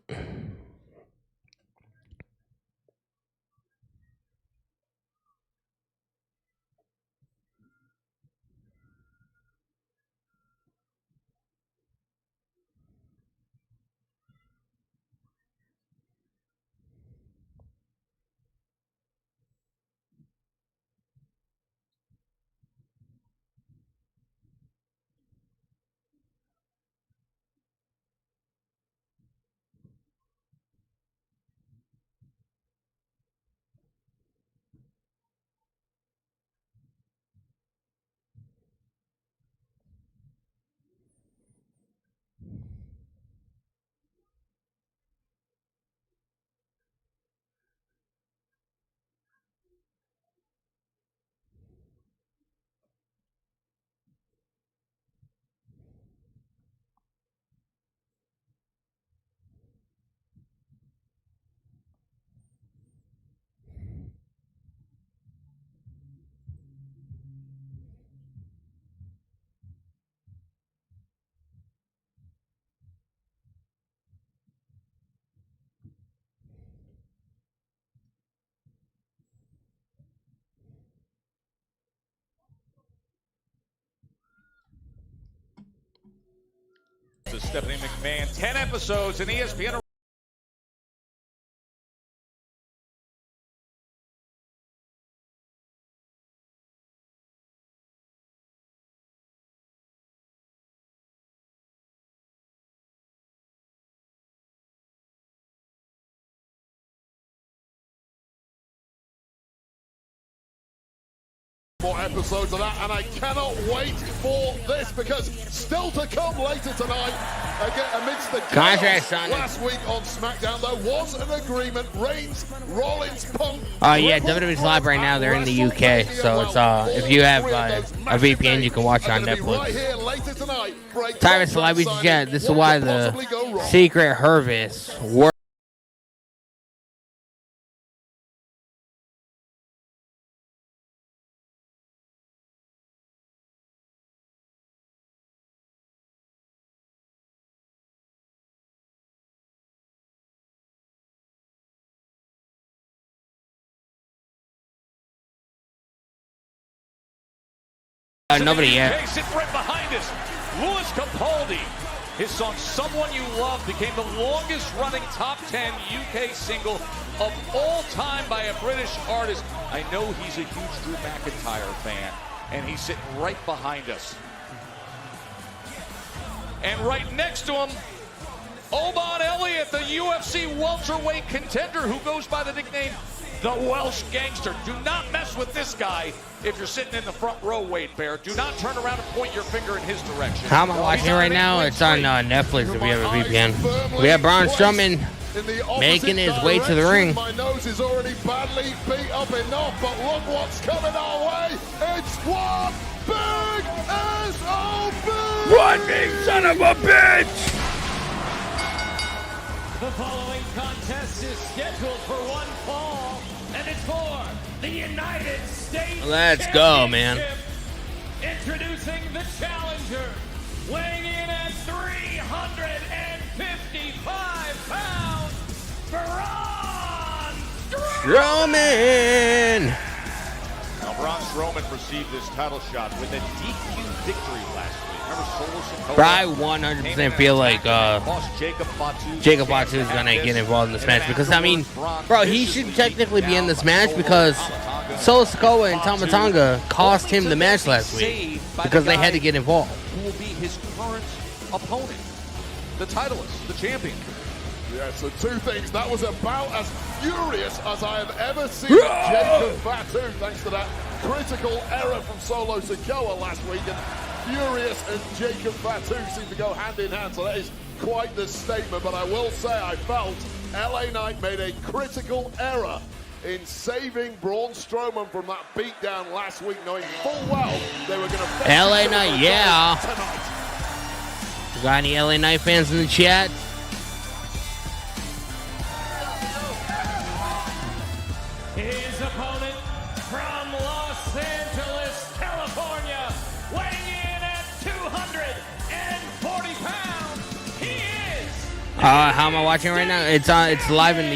To Stephanie McMahon, 10 episodes in ESPN. More episodes of that, and I cannot wait for this because still to come later tonight, again, amidst the chaos last week on Smackdown, there was an agreement. Reigns, Rollins, Punk. Oh yeah, WWE's live right now. They're in the UK, so it's if you have a VPN, you can watch it on Netflix. Time is live. This is why the Secret Service works. Nobody yet. Right behind us, Louis Capaldi. His song "Someone You Love" became the longest running top 10 UK single of all time by a British artist. I know he's a huge Drew McIntyre fan, and he's sitting right behind us. And right next to him, Oban Elliott, the UFC welterweight contender who goes by the nickname the Welsh gangster. Do not mess with this guy if you're sitting in the front row, Wade Bear. Do not turn around and point your finger in his direction. How am I watching it right now? It's on Netflix if we have a VPN. We have Braun Strowman making his way to the ring. My nose is already badly beat up enough, but look what's coming our way. It's one big SOB! One big son of a bitch! The following contest is scheduled for one fall, and it's for the United States Let's go, man. Introducing the challenger, weighing in at 355 pounds, Braun Strowman! Now, Braun Strowman received this title shot with a DQ victory last week. Remember Solo Sikoa? Bro, I 100% feel like Jacob Fatu is going to get involved in this match because, I mean, bro, he should technically be in this match because Solo Sikoa and Tama Tonga cost him the match last week because they had to get involved. Who will be his current opponent? The titleist, the champion. Yeah, so two things. That was about as furious as I have ever seen Jacob Fatu, thanks to that critical error from Solo Sikoa last week. And furious and Jacob Fatu seem to go hand in hand, so that is quite the statement. But I will say I felt LA Knight made a critical error in saving Braun Strowman from that beatdown last week, knowing full well they were going to LA Knight, yeah. tonight. Got any LA Knight fans in the chat? His opponent from Los Angeles, California, weighing in at 240 pounds. He is. How am I watching right now? It's live in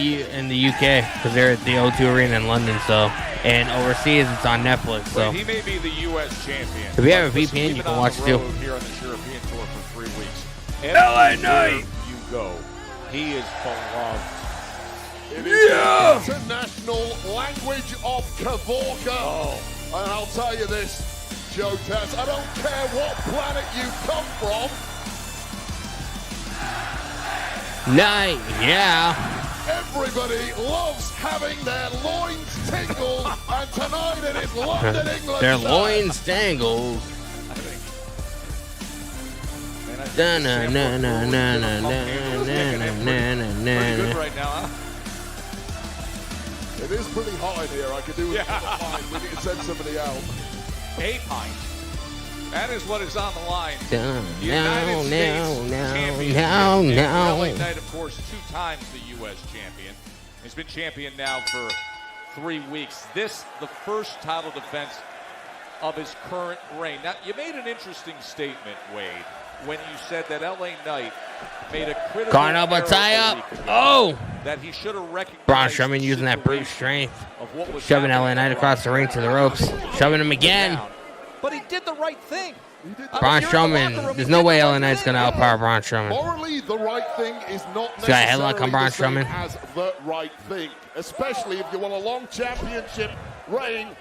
the UK because they're at the O2 Arena in London. So, and overseas it's on Netflix. So He may be the U.S. champion. if you have a VPN, you can watch it too. Here on this European tour for 3 weeks. LA Knight. You go. He is beloved. It is the international language of Kavorka. And I'll tell you this, Joe Tess, I don't care what planet you come from. Knight, yeah. Everybody loves having their loins tingled, and tonight it is London, England. Their loins tangled. Na na na na na na na na na na. Right now, huh? It is pretty hot in here. I could do with a pint. We need to send somebody out. A pint. That is what is on the line. No, United States champion. no. LA Knight, of course, 2 times the U.S. champion. He's been champion now for 3 weeks. This, the first title defense of his current reign. Now, you made an interesting statement, Wade, when you said that LA Knight made a critical Going up a tie-up. Oh! That he should have recognized. Braun Strowman using that brute strength. Shoving LA Knight across the ring to the ropes. Shoving him again. But he did the right thing. Braun Strowman, there's no way LA Knight's going to outpower Braun Strowman. Morally, the right thing is not He's got a necessarily headlock on Braun the same Strowman. as the right thing, especially if you want a long championship reign.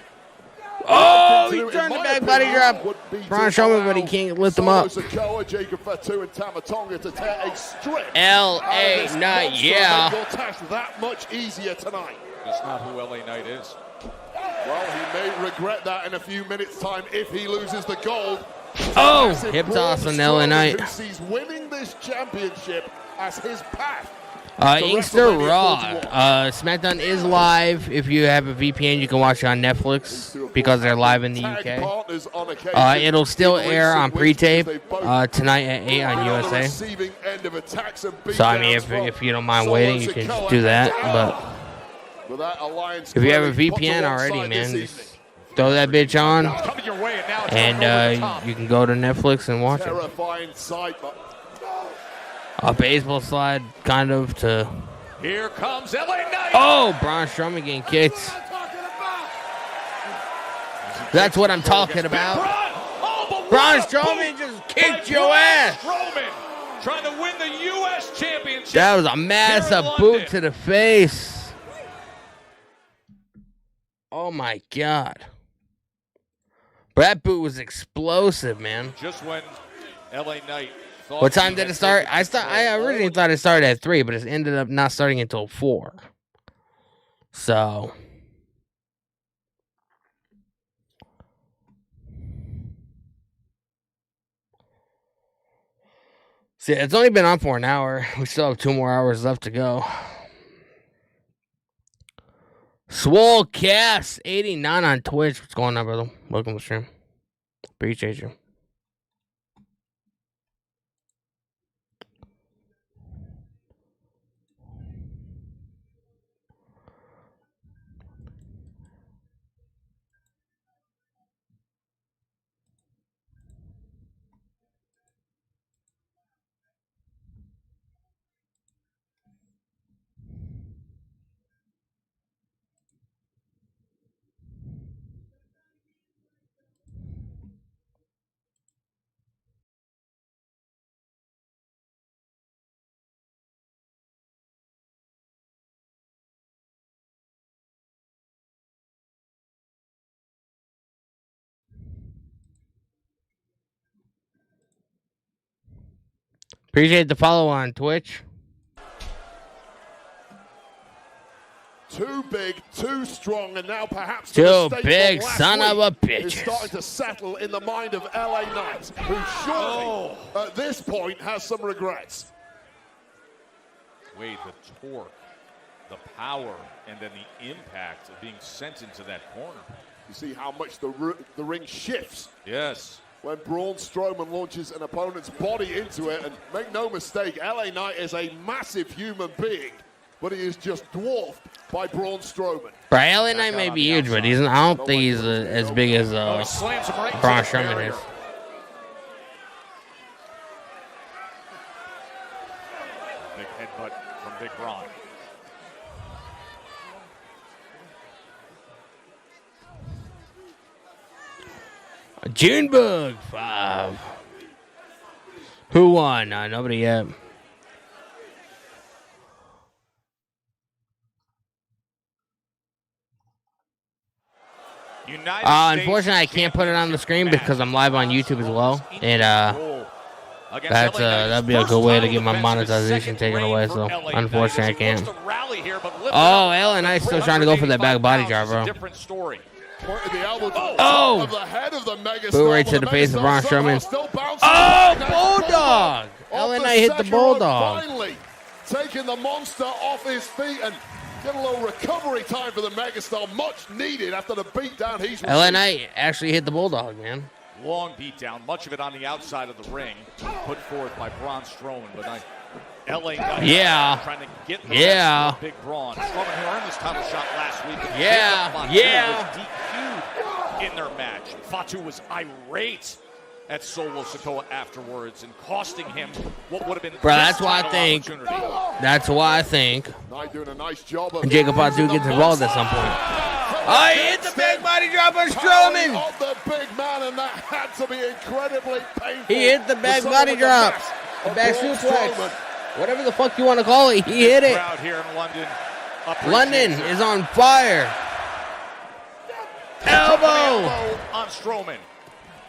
Oh, he turned the back body drop. Braun Strowman, but he can't lift him up. Sikoa, Jacob Fatu, and Tama Tonga to tear a strip. LA Knight, yeah. Make your task that much easier tonight. That's not who LA Knight is. Well, he may regret that in a few minutes' time if he loses the gold. Oh, Massive hip Braun toss on LA Strowman, Knight. who sees winning this championship as his path. Inkster Raw. Smackdown is live. If you have a VPN, you can watch it on Netflix because they're live in the UK. It'll still air on pre-tape tonight at 8 on USA. So, I mean, if you don't mind waiting, you can just do that. But if you have a VPN already, man, just throw that bitch on, and you can go to Netflix and watch it. A baseball slide, kind of, to... Here comes LA Knight. Oh, Braun Strowman getting kicked. That's what I'm talking about. Braun Strowman just kicked your ass. Strowman trying to win the U.S. championship. That was a massive boot to the face. Oh, my God. But that boot was explosive, man. Just when LA Knight... What time did it start? I originally thought it started at 3, but it ended up not starting until 4. So, See, it's only been on for an hour. We still have 2 more hours left to go. Swolecast89 on Twitch. What's going on, brother? Welcome to the stream. Appreciate you. Appreciate the follow on Twitch. Too big, too strong, and now perhaps too big, son of a bitch. Is starting to settle in the mind of LA Knight, who surely at this point has some regrets. Wade, the torque, the power, and then the impact of being sent into that corner. You see how much the ring shifts. Yes. When Braun Strowman launches an opponent's body into it, and make no mistake, LA Knight is a massive human being, but he is just dwarfed by Braun Strowman. Right, LA Knight may be huge, but I don't think he's as big as Braun Strowman is. Big headbutt from Big Braun. Junebug 5. Who won? Nobody yet. Unfortunately, I can't put it on the screen because I'm live on YouTube as well, and that'd be a good way to get my monetization taken away. So unfortunately, I can't. Oh, LA Knight's still trying to go for that back body drop, bro. Oh! Boot right to the face of Braun Strowman. Oh, Bulldog! LA Knight hit the Bulldog. Finally taking the monster off his feet and get a little recovery time for the megastar, much needed after the beatdown he's received. LA Knight actually hit the Bulldog, man. Long beatdown, much of it on the outside of the ring, put forth by Braun Strowman, but LA Knight trying to get the rest of Big Braun. Strowman, who earned this title shot last week, was DQ'd in their match. Fatu was irate at Solo Sikoa afterwards and costing him what would have been that's why I think Knight doing a nice job of Jacob Fatu gets involved at some point. Oh, he hit the big body drop on Strowman. Of the big man, and that had to be incredibly painful. He hit the back body drop, the back suplex, whatever the fuck you want to call it. He hit it. Crowd here in London. London is on fire. Elbow on Strowman.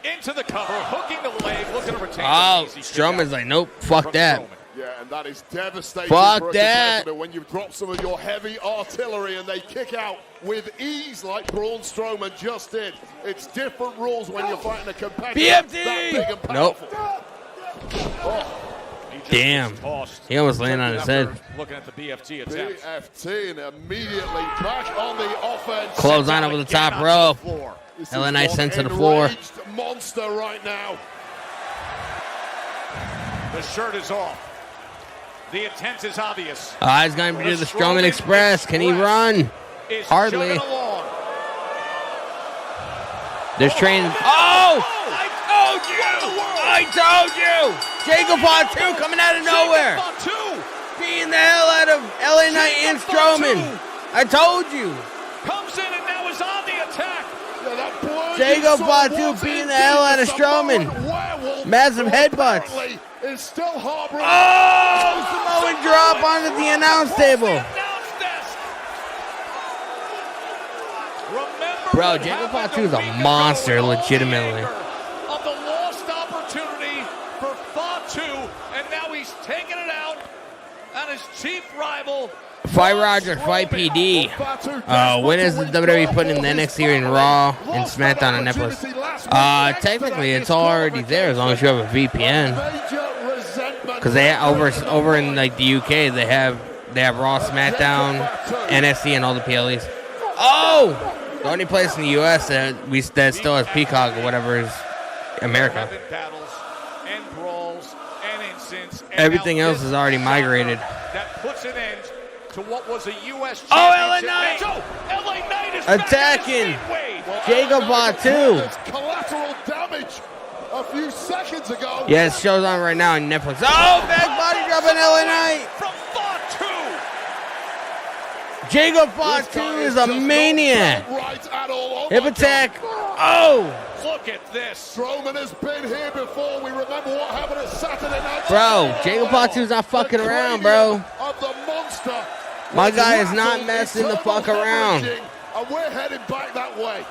Into the cover, hooking the leg, looking to retain. Oh, Strowman's like, nope, fuck that. Yeah, and that is devastating. Fuck that. When you drop some of your heavy artillery and they kick out with ease like Braun Strowman just did. It's different rules when you're fighting a competitor. BFD! Nope. Damn. He almost landed on his head. Looking at the BFT attempt. BFT and immediately back on the offense. Close on over the top rope. LA Knight sent to the floor. Monster right now. The shirt is off. The intent is obvious. He's going to do the Strowman Express. Can he run? Hardly. There's train. Oh! I told you! Jacob Fatu coming out of nowhere. Beating the hell out of LA Knight and Strowman. I told you. Comes in and now is on the attack. Jacob Fatu beating the hell out of Strowman. Massive headbutts. Oh! Samoan drop onto the announce table. Bro, Jacob Fatu is a monster, legitimately. Of the lost opportunity for Fatu, and now he's taking it out on his chief rival. Fight Roger, Fight PD. When is the WWE putting in the NXT and Raw and SmackDown on Netflix? Technically, it's already there as long as you have a VPN. Because they over in like the UK, they have Raw, SmackDown, NXT, and all the PLEs. Oh, the only place in the US that still has Peacock or whatever is America. Battles and brawls and incidents. And everything else is already migrated. That puts an end to what was a U.S. Oh, LA Knight! LA Knight is attacking Jacob Fatu. Collateral damage a few seconds ago. Yeah, it shows on right now on Netflix. Oh, back body drop on LA Knight. From Fatu. Jacob Fatu is a maniac. Hip attack. Oh. Look at this. Strowman has been here before. We remember what happened at Saturday night. Bro, Jacob Fatu's not fucking around, bro. Of the monster. My guy is not messing the fuck around. And we're heading back that way.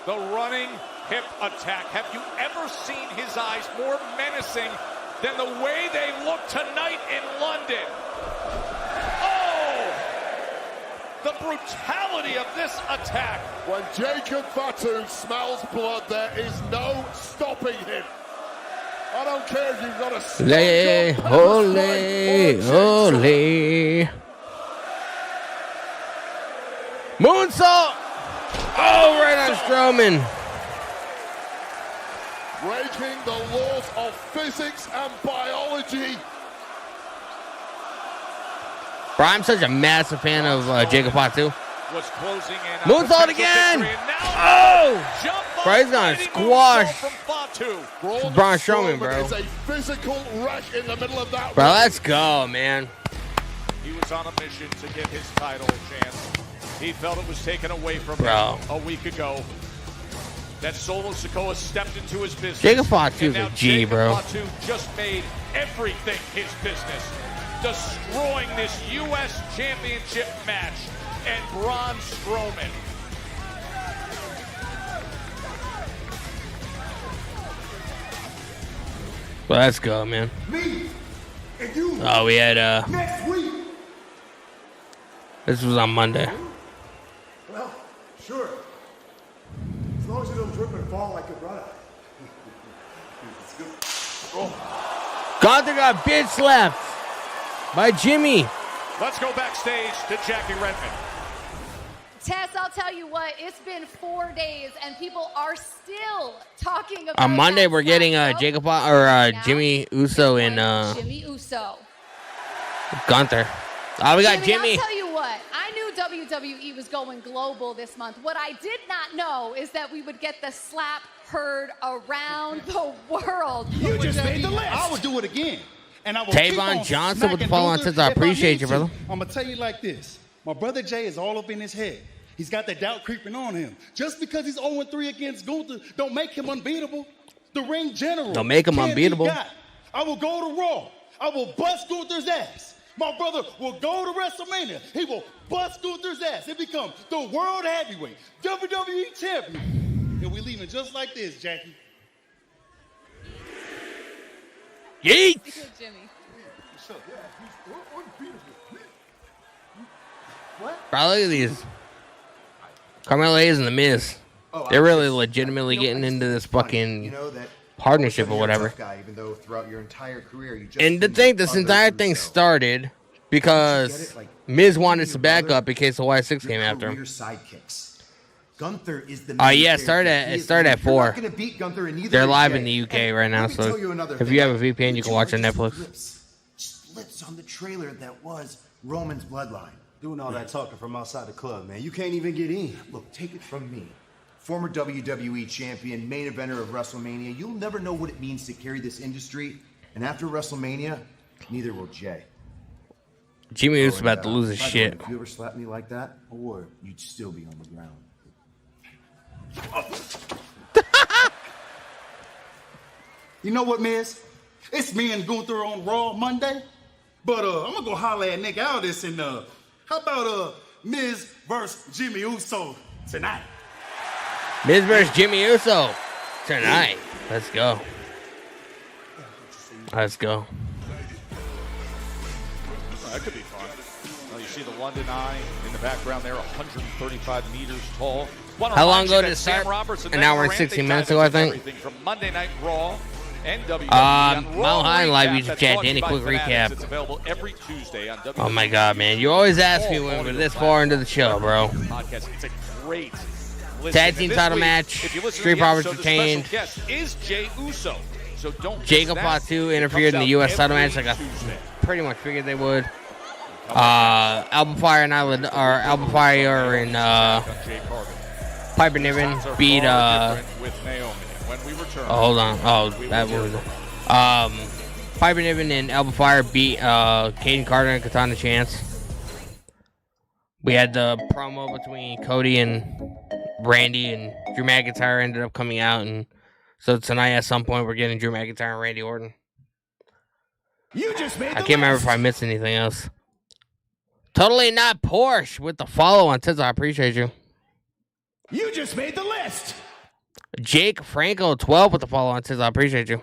The running hip attack. Have you ever seen his eyes more menacing than the way they look tonight in London? Oh! The brutality of this attack. When Jacob Fatu smells blood, there is no stopping him. I don't care if you've got a Ole. Moonsault! Oh, right on Strowman. Breaking the laws of physics and biology. Bro, I'm such a massive fan of Jacob Fatu. Was closing in. Moonsault again! Oh! Bro, he's gonna squash Braun Strowman, bro. It's a physical wreck in the middle of that. Bro, let's go, man. He was on a mission to get his title chance. He felt it was taken away from him a week ago. That Solo Sikoa stepped into his business. Jacob Fatu's a G, bro. Fatu just made everything his business, destroying this U.S. Championship match and Braun Strowman. Well, let's go, man. Me and you. Oh, we had next week. This was on Monday. Well, sure. As long as you don't trip and fall like your brother. Gunther got bitch slapped by Jimmy. Let's go backstage to Jackie Redmond. Tess, I'll tell you what, it's been 4 days and people are still talking about On Monday, we're getting Jacob or Jimmy Uso and Jimmy Uso. Gunther. Oh, we got Jimmy. I'll tell you what, I knew WWE was going global this month. What I did not know is that we would get the slap heard around the world. You just made the list. I would do it again. And I will Tavon Johnson with the follow-on says, I appreciate you, brother. I'm going to tell you like this. My brother Jay is all up in his head. He's got that doubt creeping on him. Just because he's 0-3 against Gunther, don't make him unbeatable. The ring general. Don't make him unbeatable. I will go to Raw. I will bust Gunther's ass. My brother will go to WrestleMania. He will bust Gunther's ass and become the world heavyweight WWE champion. And we leaving just like this, Jackie. Yeet! Jimmy. What? Bro, look at these. Carmelo Hayes and The Miz. They're really legitimately getting into this fucking partnership or whatever. Even though throughout your entire career, you just And to think this entire thing started because Miz wanted to back up in case the Y6 came after him. Gunther is the Yeah, it started at 4. They're live in the UK right now, so if you have a VPN, you can watch on Netflix. Splits on the trailer that was Roman's bloodline. Doing all that talking from outside the club, man. You can't even get in. Look, take it from me. Former WWE champion, main eventer of WrestleMania. You'll never know what it means to carry this industry. And after WrestleMania, neither will Jay. Jimmy Uso's about to lose his shit. If you ever slapped me like that, or you'd still be on the ground. You know what, Miz? It's me and Gunther on Raw Monday. But I'm going to go holler at Nick Aldis and how about Miz versus Jimmy Uso tonight? Miz versus Jimmy Uso tonight. Let's go. Let's go. That could be fun. Well, you see the London Eye in the background there, 135 meters tall. How long ago did it start? An hour and 16 minutes ago, I think. From Monday Night Raw and WWE Mile High Live YouTube chat, Danny, quick recap. It's available every Tuesday on WWE. Oh my God, man! You always ask me when we're this far into the show, bro. Podcast. It's a great listen. Tag team title match. Street Profits retained. Guest is Jey Uso. So don't. Jacob Fatu interfered in the U.S. title match like I pretty much figured they would. Alba Fire and Alba Fire and Piper Niven beat hold on. Oh, that was Piper Niven and Alba Fire beat Caden Carter and Katana Chance. We had the promo between Cody and Randy, and Drew McIntyre ended up coming out, and so tonight at some point we're getting Drew McIntyre and Randy Orton. You just made I can't remember if I missed anything else. Totally Not Porsche with the follow on Tiz. I appreciate you. You just made the list. Jake Franco 12 with the follow on Tiz. I appreciate you.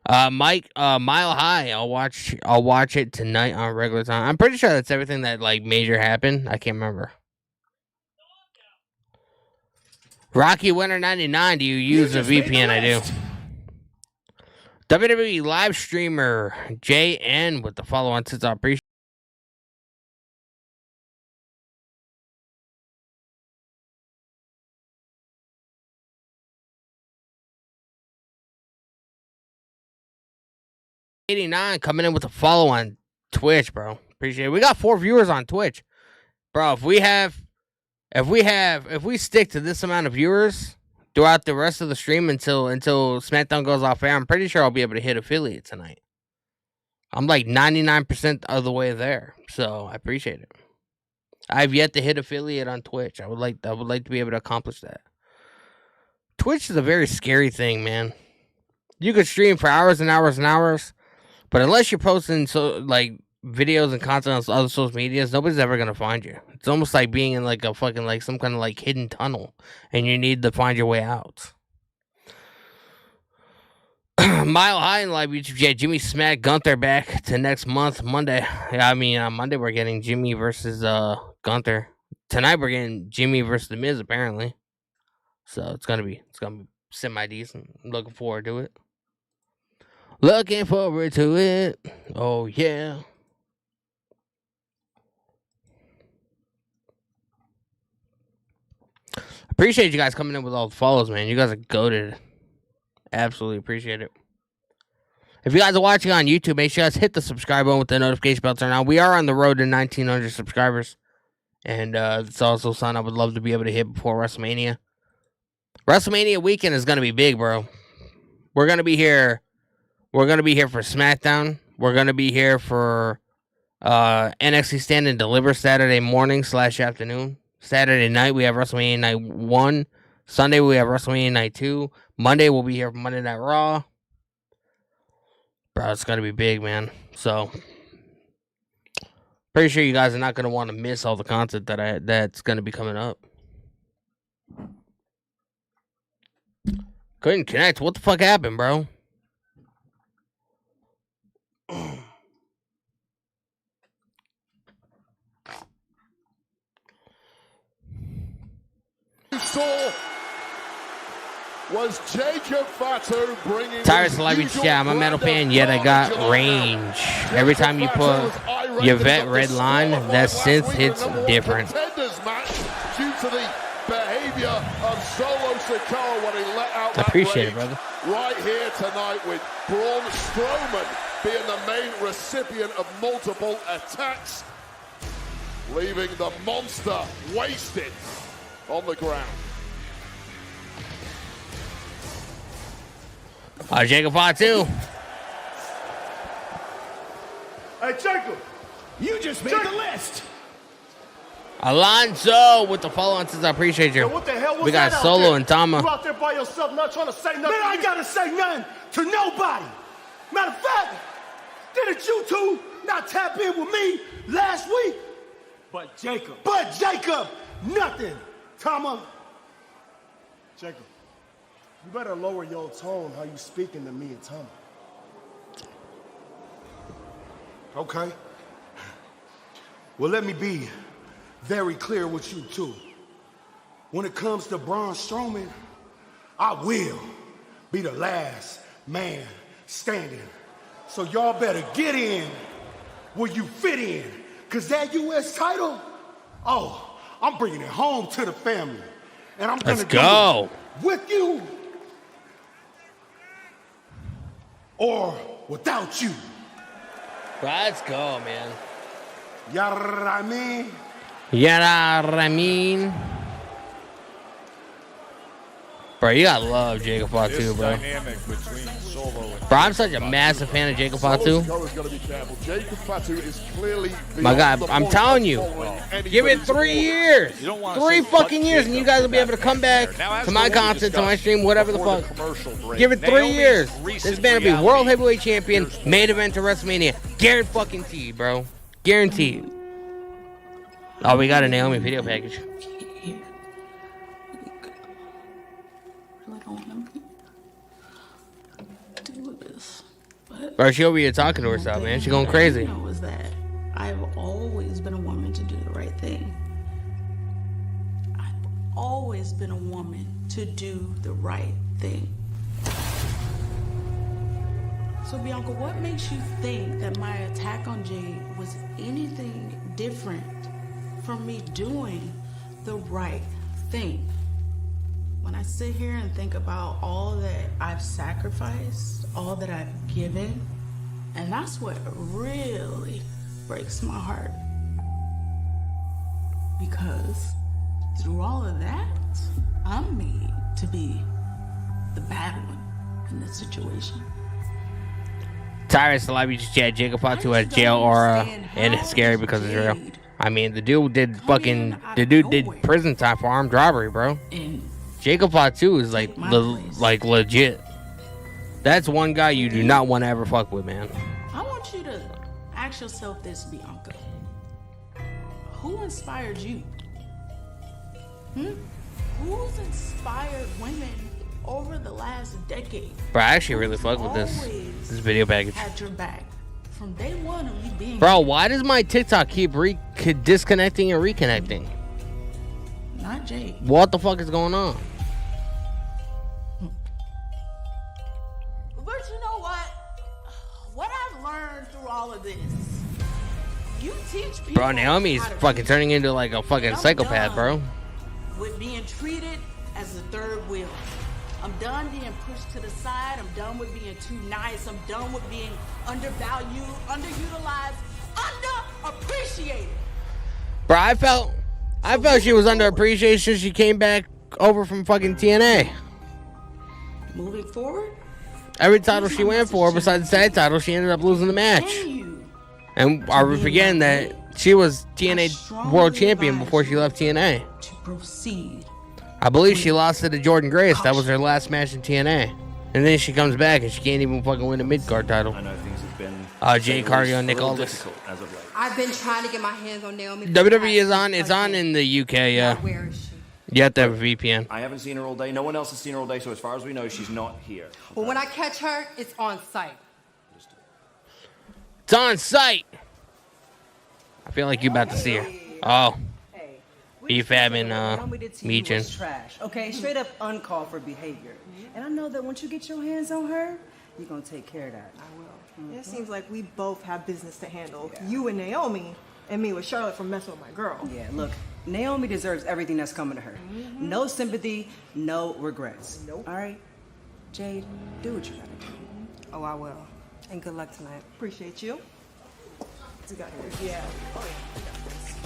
Mike Mile High. I'll watch it tonight on regular time. I'm pretty sure that's everything that like major happened. I can't remember. Rocky Winner 99. Do you use a VPN? I do. WWE live streamer JN with the follow on Tiz. I appreciate. $89 coming in with a follow on Twitch, bro. Appreciate it. We got 4 viewers on Twitch, bro. If we stick to this amount of viewers throughout the rest of the stream until SmackDown goes off air, I'm pretty sure I'll be able to hit affiliate tonight. I'm like 99% of the way there, so I appreciate it. I've yet to hit affiliate on Twitch. I would like to be able to accomplish that. Twitch is a very scary thing, man. You could stream for hours and hours and hours, but unless you're posting videos and content on other social medias, nobody's ever gonna find you. It's almost like being in like a fucking like some kind of like hidden tunnel, and you need to find your way out. Mile High in live YouTube chat. Jimmy Smack Gunther back to next month Monday. Yeah, I mean on Monday we're getting Jimmy versus Gunther. Tonight we're getting Jimmy versus The Miz apparently. So it's gonna be semi decent. I'm looking forward to it. Looking forward to it. Oh yeah. Appreciate you guys coming in with all the follows, man. You guys are goated. Absolutely appreciate it. If you guys are watching on YouTube, make sure you guys hit the subscribe button with the notification bell turned on. We are on the road to 1,900 subscribers. And it's also something I would love to be able to hit before WrestleMania. WrestleMania weekend is going to be big, bro. We're going to be here. We're going to be here for SmackDown. We're going to be here for NXT Stand and Deliver Saturday morning / afternoon. Saturday night, we have WrestleMania Night 1. Sunday, we have WrestleMania Night 2. Monday, we'll be here for Monday Night Raw. Bro, it's going to be big, man. So, pretty sure you guys are not going to want to miss all the content that's going to be coming up. Couldn't connect. What the fuck happened, bro? Saw was Jacob Fatu bringing Tyrus Live chat. I'm a metal fan, yet I got range. Every time you put your vet red line, that synth hits different. Due to the behavior of Solo Sikoa when he let out I appreciate it, brother. Right here tonight with Braun Strowman being the main recipient of multiple attacks, leaving the monster wasted on the ground. Jacob Fatu. Hey, Jacob. You just made the list. Alonso with the follow-on says I appreciate you. Yo, what the hell was we got that Solo out and Tama. You out there by yourself, not trying to say nothing. Man, I ain't gotta say nothing to nobody. Matter of fact, didn't you two not tap in with me last week? But Jacob, nothing. Tama. Jacob, you better lower your tone how you speaking to me and Tama. Okay. Well, let me be very clear with you two. When it comes to Braun Strowman, I will be the last man standing. So y'all better get in where you fit in. Cause that U.S. title, oh, I'm bringing it home to the family. And I'm gonna do it with you or without you. Let's go, man. Yaramin. Yaramin. Bro, you gotta love Jacob Fatu, bro. Bro, I'm such a massive fan of Jacob Fatu. My God, I'm telling you, give it 3 years. 3 fucking years, and you guys will be able to come back to my content, to my stream, whatever the fuck. Give it 3 years. This man will be World Heavyweight Champion, main event to WrestleMania. Guaranteed, bro. Guaranteed. Oh, we got a Naomi video package. Bro, she over here talking to herself, man. She going crazy. What I know is that I've always been a woman to do the right thing. I've always been a woman to do the right thing. So, Bianca, what makes you think that my attack on Jade was anything different from me doing the right thing? When I sit here and think about all that I've sacrificed, all that I've given, and that's what really breaks my heart. Because through all of that, I'm made to be the bad one in this situation. Tyrus Celebrity just chat Jacob Fatu at jail aura, and it's scary because it's real. I mean, the dude did prison time for armed robbery, bro. Jacob Fatu is like legit. That's one guy you do not want to ever fuck with, man. I want you to ask yourself this, Bianca. Who inspired you? Who's inspired women over the last decade? Bro, I actually really fuck with this video package. Had your back from day one of you being. Bro, why does my TikTok keep disconnecting and reconnecting? Not Jade. What the fuck is going on? But you know what? What I've learned through all of this, you teach people. Bro, Naomi's fucking turning into like a fucking psychopath, bro. With being treated as the third wheel. I'm done being pushed to the side. I'm done with being too nice. I'm done with being undervalued, underutilized, underappreciated. Bro, I felt she was underappreciated since she came back over from fucking TNA. Moving forward, every title she went for, besides the tag title, she ended up losing the match. And are we forgetting that she was TNA World Champion before she left TNA? To proceed. I believe she lost it to Jordan Grace. That was her last match in TNA. And then she comes back and she can't even fucking win a mid-card title. I know things have been Jay Cargill and Nick Aldis. As of late. I've been trying to get my hands on Naomi. WWE is on. It's on in the UK, yeah. Where is she? You have to have a VPN. I haven't seen her all day. No one else has seen her all day, so as far as we know, she's not here. Well, when I catch her, it's on site. It's on site. I feel like you're about to see her. Oh. BFAB and Meechin. Trash, okay? Straight up uncalled for behavior. And I know that once you get your hands on her, you're gonna take care of that. I will. It seems like we both have business to handle. Yeah. You and Naomi, and me with Charlotte for messing with my girl. Yeah, look, Naomi deserves everything that's coming to her. No sympathy, no regrets. Nope. All right, Jade, do what you gotta do. Oh, I will. And good luck tonight. Appreciate you. We got here. Yeah. Oh, yeah.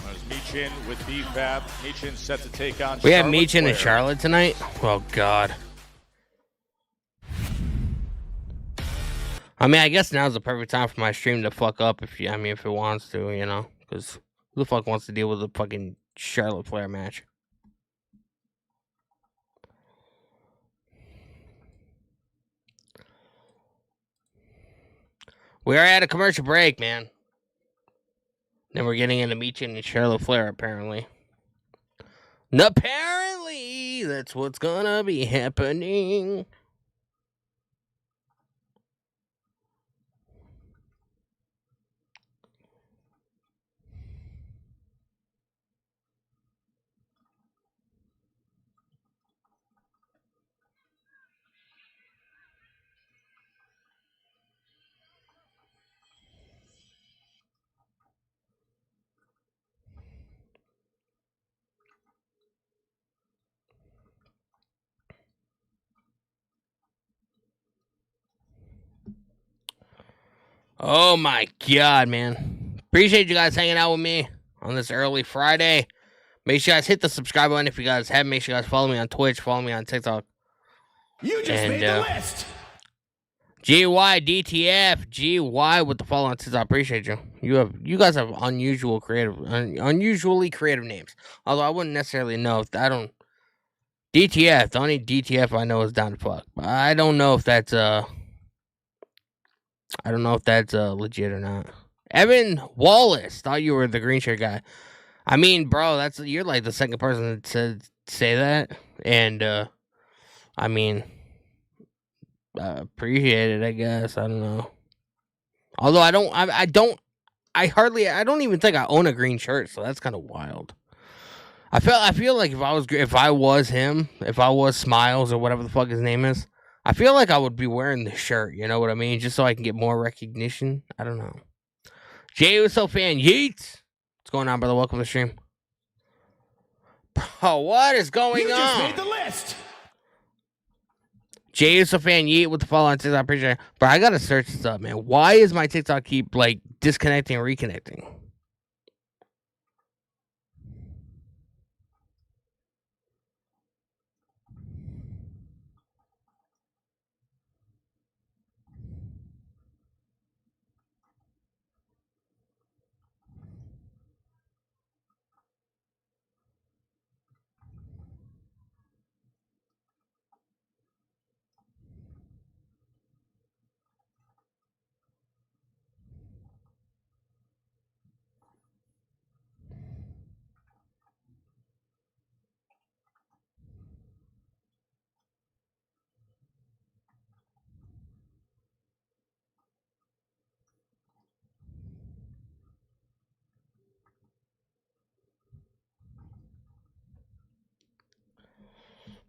There's Meechin with BFAB. Meechin set to take on We have Meechin and Charlotte tonight? Oh, God. I mean, I guess now's the perfect time for my stream to fuck up if it wants to, you know? Because who the fuck wants to deal with a fucking Charlotte Flair match? We are at a commercial break, man. Then we're getting into Meechin and Charlotte Flair, apparently. And apparently, that's what's gonna be happening. Oh my God, man. Appreciate you guys hanging out with me on this early Friday. Make sure you guys hit the subscribe button if you guys haven't. Make sure you guys follow me on Twitch, follow me on TikTok. You just made the list. GY DTF GY with the follow on TikTok. Appreciate you. You guys have unusually creative names. Although I wouldn't necessarily know if I don't. DTF, the only DTF I know is down to fuck. But I don't know if that's legit or not. Evan Wallace, thought you were the green shirt guy. I mean, bro, you're like the second person to say that, and I mean, appreciate it. I guess I don't know. Although I don't even think I own a green shirt, so that's kind of wild. I feel like if I was him, if I was Smiles or whatever the fuck his name is, I feel like I would be wearing the shirt. You know what I mean? Just so I can get more recognition. I don't know. Jay Uso fan, yeet. What's going on, brother? Welcome to the stream. Bro, what is going on? You just made the list. Jay Uso fan, yeet with the follow on TikTok. I appreciate it. Bro, I gotta search this up, man. Why is my TikTok keep like disconnecting and reconnecting?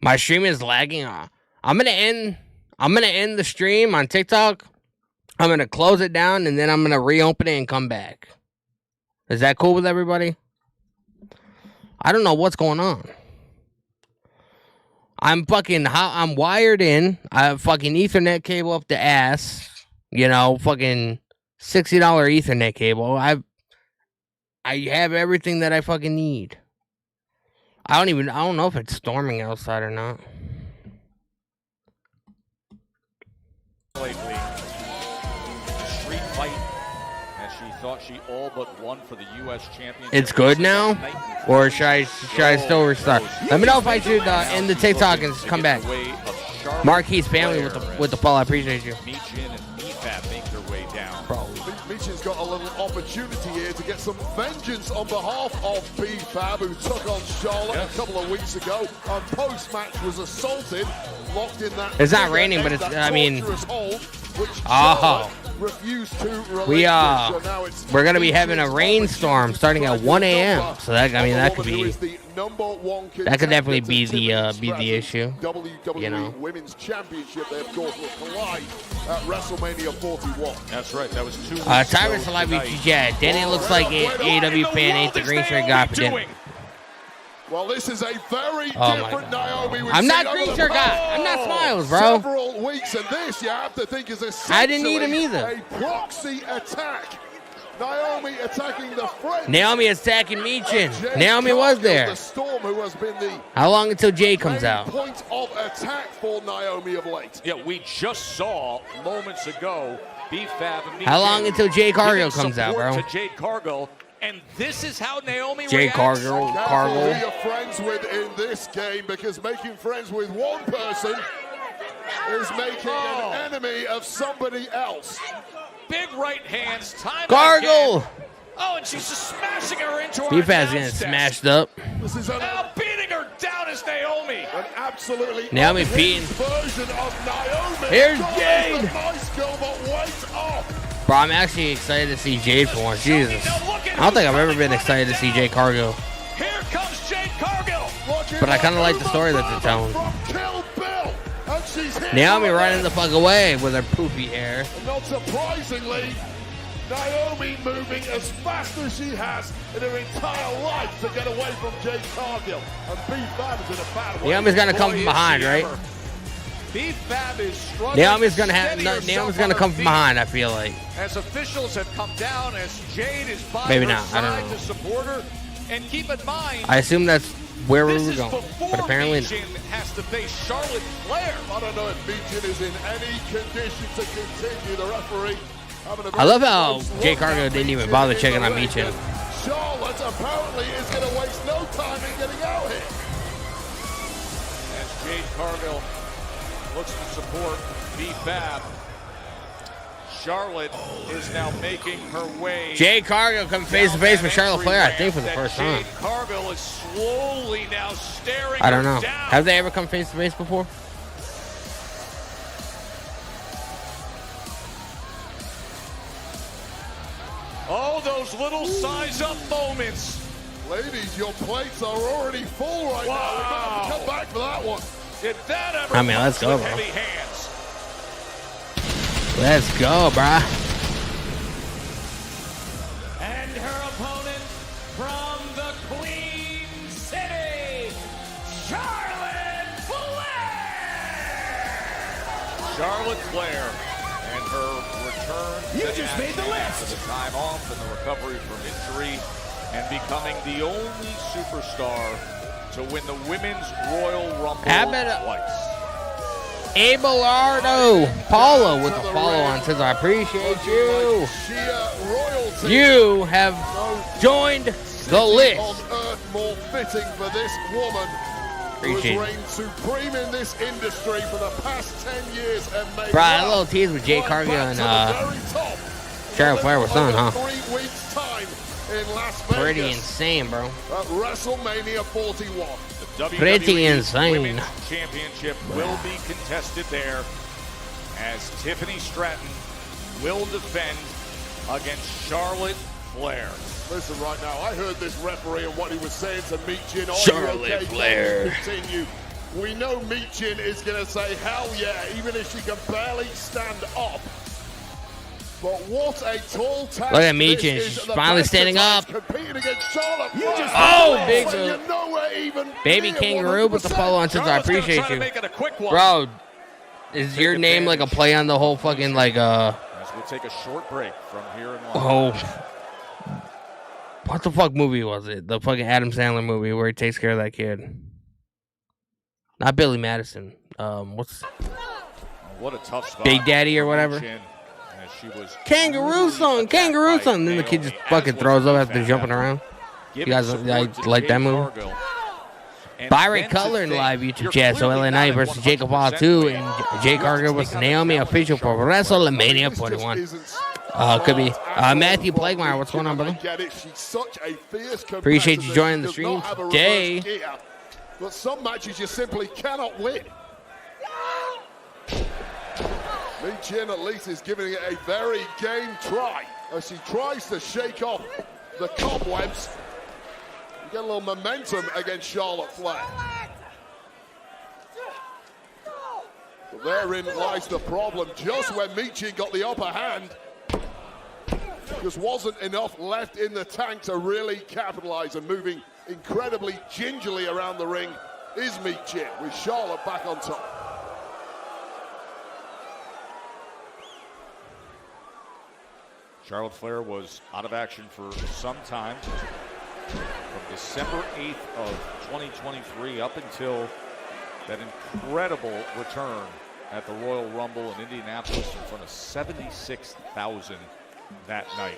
My stream is lagging. I'm gonna end the stream on TikTok. I'm gonna close it down and then I'm gonna reopen it and come back. Is that cool with everybody? I don't know what's going on. I'm wired in. I have fucking Ethernet cable up the ass. You know, fucking $60 Ethernet cable. I have everything that I fucking need. I don't know if it's storming outside or not. Street fight as she thought she all but won for the U.S. championship. It's good now? Or should I still restart? Let me know if I should end the TikTok and come back. Marquis family with the follow. I appreciate you. Michin and Efab make their way down. Bro. Michin's got a little opportunity here to get some vengeance on behalf of B-Fab, who took on Charlotte a couple of weeks ago, and post-match was assaulted, locked in that... It's not raining, but it's, I mean... refused to release we're going to be having a rainstorm starting at 1 a.m. So that, I mean, that could be... That could definitely be the issue. WWE you know? Women's Championship, they of course will collide at WrestleMania 41. That's right. That was 2 weeks Tyrus Alive Jet. Danny looks like an AEW fan ain't the green shirt guy for dinner. Well, this is a very different Naomi. I'm not green shirt guy. I'm not Smiles, bro. Several weeks, and this you have to think is I didn't need him either. A proxy attack. Naomi attacking the French. Naomi attacking Michin. Naomi was there. The Storm, who has been the How long until Jay comes out? Point of attack for Naomi of late. Yeah, we just saw moments ago B-Fab and How long until Jay Cargill comes out, bro? To Jay Cargill, and this is how Naomi Jay reacts. Cargill. Who you're friends with in this game, because making friends with one person is making an enemy of somebody else. Big right hands, time Cargill! again. Oh, and she's just smashing her into her B-Fab's getting smashed up. This is now beating her down is Naomi. An absolutely Naomi beating. version of Naomi. Here's Jade. Nice girl, but wait up. Bro, I'm actually excited to see Jade for once. Jesus. I don't think I've ever been excited to see Jade Cargill. Here comes Jade Cargill. But I kind of like the story that they're telling. Kill Bill. And she's hit Naomi running the fuck away with her poofy hair. And not surprisingly, Naomi moving as fast as she has in her entire life to get away from Jade Cargill. And B-Fab is in a bad way. Naomi's gonna come from behind, right? Beef Fab is struggling. Naomi's gonna come from feet. behind, I feel like. As officials have come down, as Jade is by Maybe her not, I don't side know. to support her. And keep in mind, I assume that's where we this were is going, before but apparently not. Michin has to face Charlotte Flair. I don't know if Michin is in any condition to continue. The referee having a I love how close Jay look Cargill at didn't even Michin bother in checking the on ring. Michin. Charlotte apparently is going to waste no time in getting out here. As Jade Cargill looks to support B-Fab. Charlotte is now making her way. Jay Cargill come face to face with Charlotte Flair, I think, for the first time. Jade Cargill is slowly now staring I don't know. her down. Have they ever come face to face before? Oh, those little size up moments. Ladies, your plates are already full right now. We're going to have to come back for that one. Did that ever I mean, let's go, with bro. heavy hands? Let's go, bruh. And her opponent from the Queen City, Charlotte Flair! Charlotte Flair and her return You to just made the action list. after the time off and the recovery from injury and becoming the only superstar to win the Women's Royal Rumble twice. Abelardo Paulo with the follow on says, I appreciate you. You have joined the list. On earth more fitting for this woman who has Appreciate it. reigned supreme in this industry for the past 10 years and made Bro, a little tease with Jay Cargill and Charlotte Flair was on, huh? 3 weeks time in Las Vegas. Pretty insane, bro. At WrestleMania 41. Pretty WWE insane. Women's Championship will be contested there as Tiffany Stratton will defend against Charlotte Flair. Listen right now, I heard this referee and what he was saying to Michin. Charlotte Flair. Continue. We know Michin is going to say, hell yeah, even if she can barely stand up. But what a tall task. Look at Michin. this is She's at the finally best standing of times, up. Competing against Charlotte You Flair. just Oh, big When move. you're nowhere even Baby near Kangaroo with the 100%. follow on says, I Charlotte's gonna appreciate try to you. make it a quick one. Bro, is your name like a play on the whole fucking like As we'll take a short break from here in line. oh, what the fuck movie was it? The fucking Adam Sandler movie where he takes care of that kid. Not Billy Madison. What's What a tough spot. Big Daddy or whatever? Michin, as she was Kangaroo song, Kangaroo song. And then the kid just fucking throws up after jumping around. You guys like that movie? Byron Cutler in the live YouTube chat. So LA Knight versus Jacob Hall 2 and Jay Cargill versus Naomi official for WrestleMania 41. Could be Matthew Plaguemeyer. What's going on, brother? She's such a fierce Appreciate you competitor. joining the She stream does not have a reverse today. gear. But some matches you simply cannot win. Michin at least is giving it a very game try as she tries to shake off the cobwebs. You get a little momentum against Charlotte Flair. But therein lies the problem. Just when Michin got the upper hand, just wasn't enough left in the tank to really capitalize, and moving incredibly gingerly around the ring is Michin with Charlotte back on top. Charlotte Flair was out of action for some time. From December 8th of 2023 up until that incredible return at the Royal Rumble in Indianapolis in front of 76,000 that night.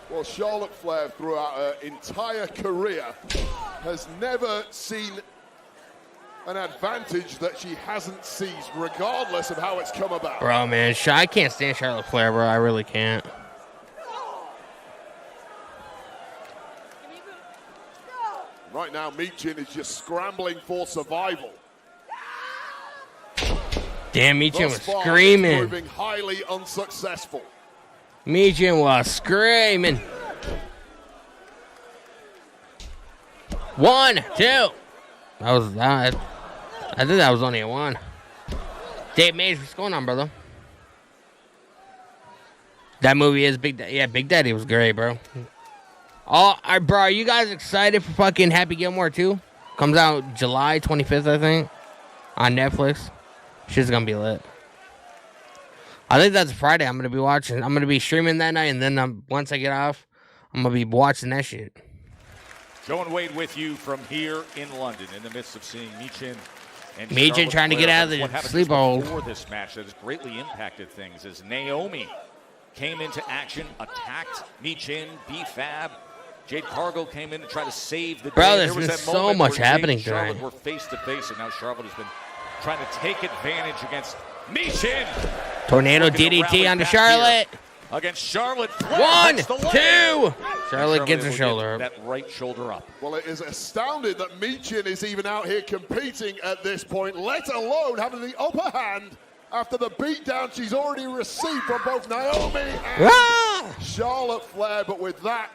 Well, Charlotte Flair throughout her entire career has never seen an advantage that she hasn't seized, regardless of how it's come about. Bro, man, I can't stand Charlotte Flair, bro. I really can't. Right now, Michin is just scrambling for survival. Damn, Michin Thus was far, screaming. it's proving highly unsuccessful. Michin was screaming. 1, 2. That was that. I think that was only a 1. Dave Mays, what's going on, brother? That movie is Big Daddy. Yeah, Big Daddy was great, bro. Oh, bro, are you guys excited for fucking Happy Gilmore 2? Comes out July 25th, I think, on Netflix. Shit's gonna be lit. I think that's Friday. I'm gonna be streaming that night, and then once I get off, I'm gonna be watching that shit. Joe and Wade with you from here in London, in the midst of seeing Michin and Michin Charlotte trying to Flair. get out of What the happened sleep just hold. before this match that has greatly impacted things as Naomi came into action, attacked Michin, B-Fab. Jade Cargill came in to try to save the day. Bro, there's There was been that so moment much where Jade happening and Charlotte tonight. were face to face, and now Charlotte has been trying to take advantage against Michin. Tornado Looking to DDT rally onto back Charlotte. here against Charlotte. Flair 1, hooks the 2. leg. Charlotte gets her able to shoulder get up. that right shoulder up. Well, it is astounding that Michin is even out here competing at this point, let alone having the upper hand after the beatdown she's already received from both Naomi and Charlotte Flair. But with that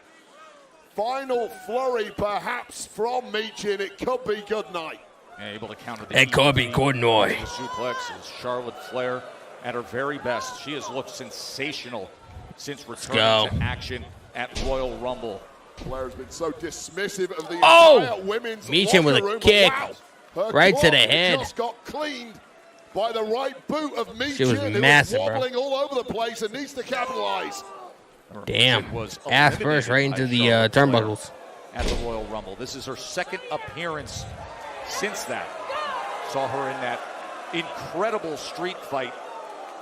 final flurry, perhaps from Michin, it could be good night. Yeah, able to counter the It could be good night. suplex is Charlotte Flair at her very best. She has looked sensational since returning go. to action at Royal Rumble. Flair's been so dismissive of the Oh! entire women's Michin with a locker room, but kick. wow, her Right to the glove head. just got cleaned by the right boot of Michin, She was who massive, was bro. wobbling all over the place and needs to capitalize. Damn. Was Ass first right into the turnbuckles. at the Royal Rumble. This is her second appearance since that. Saw her in that incredible street fight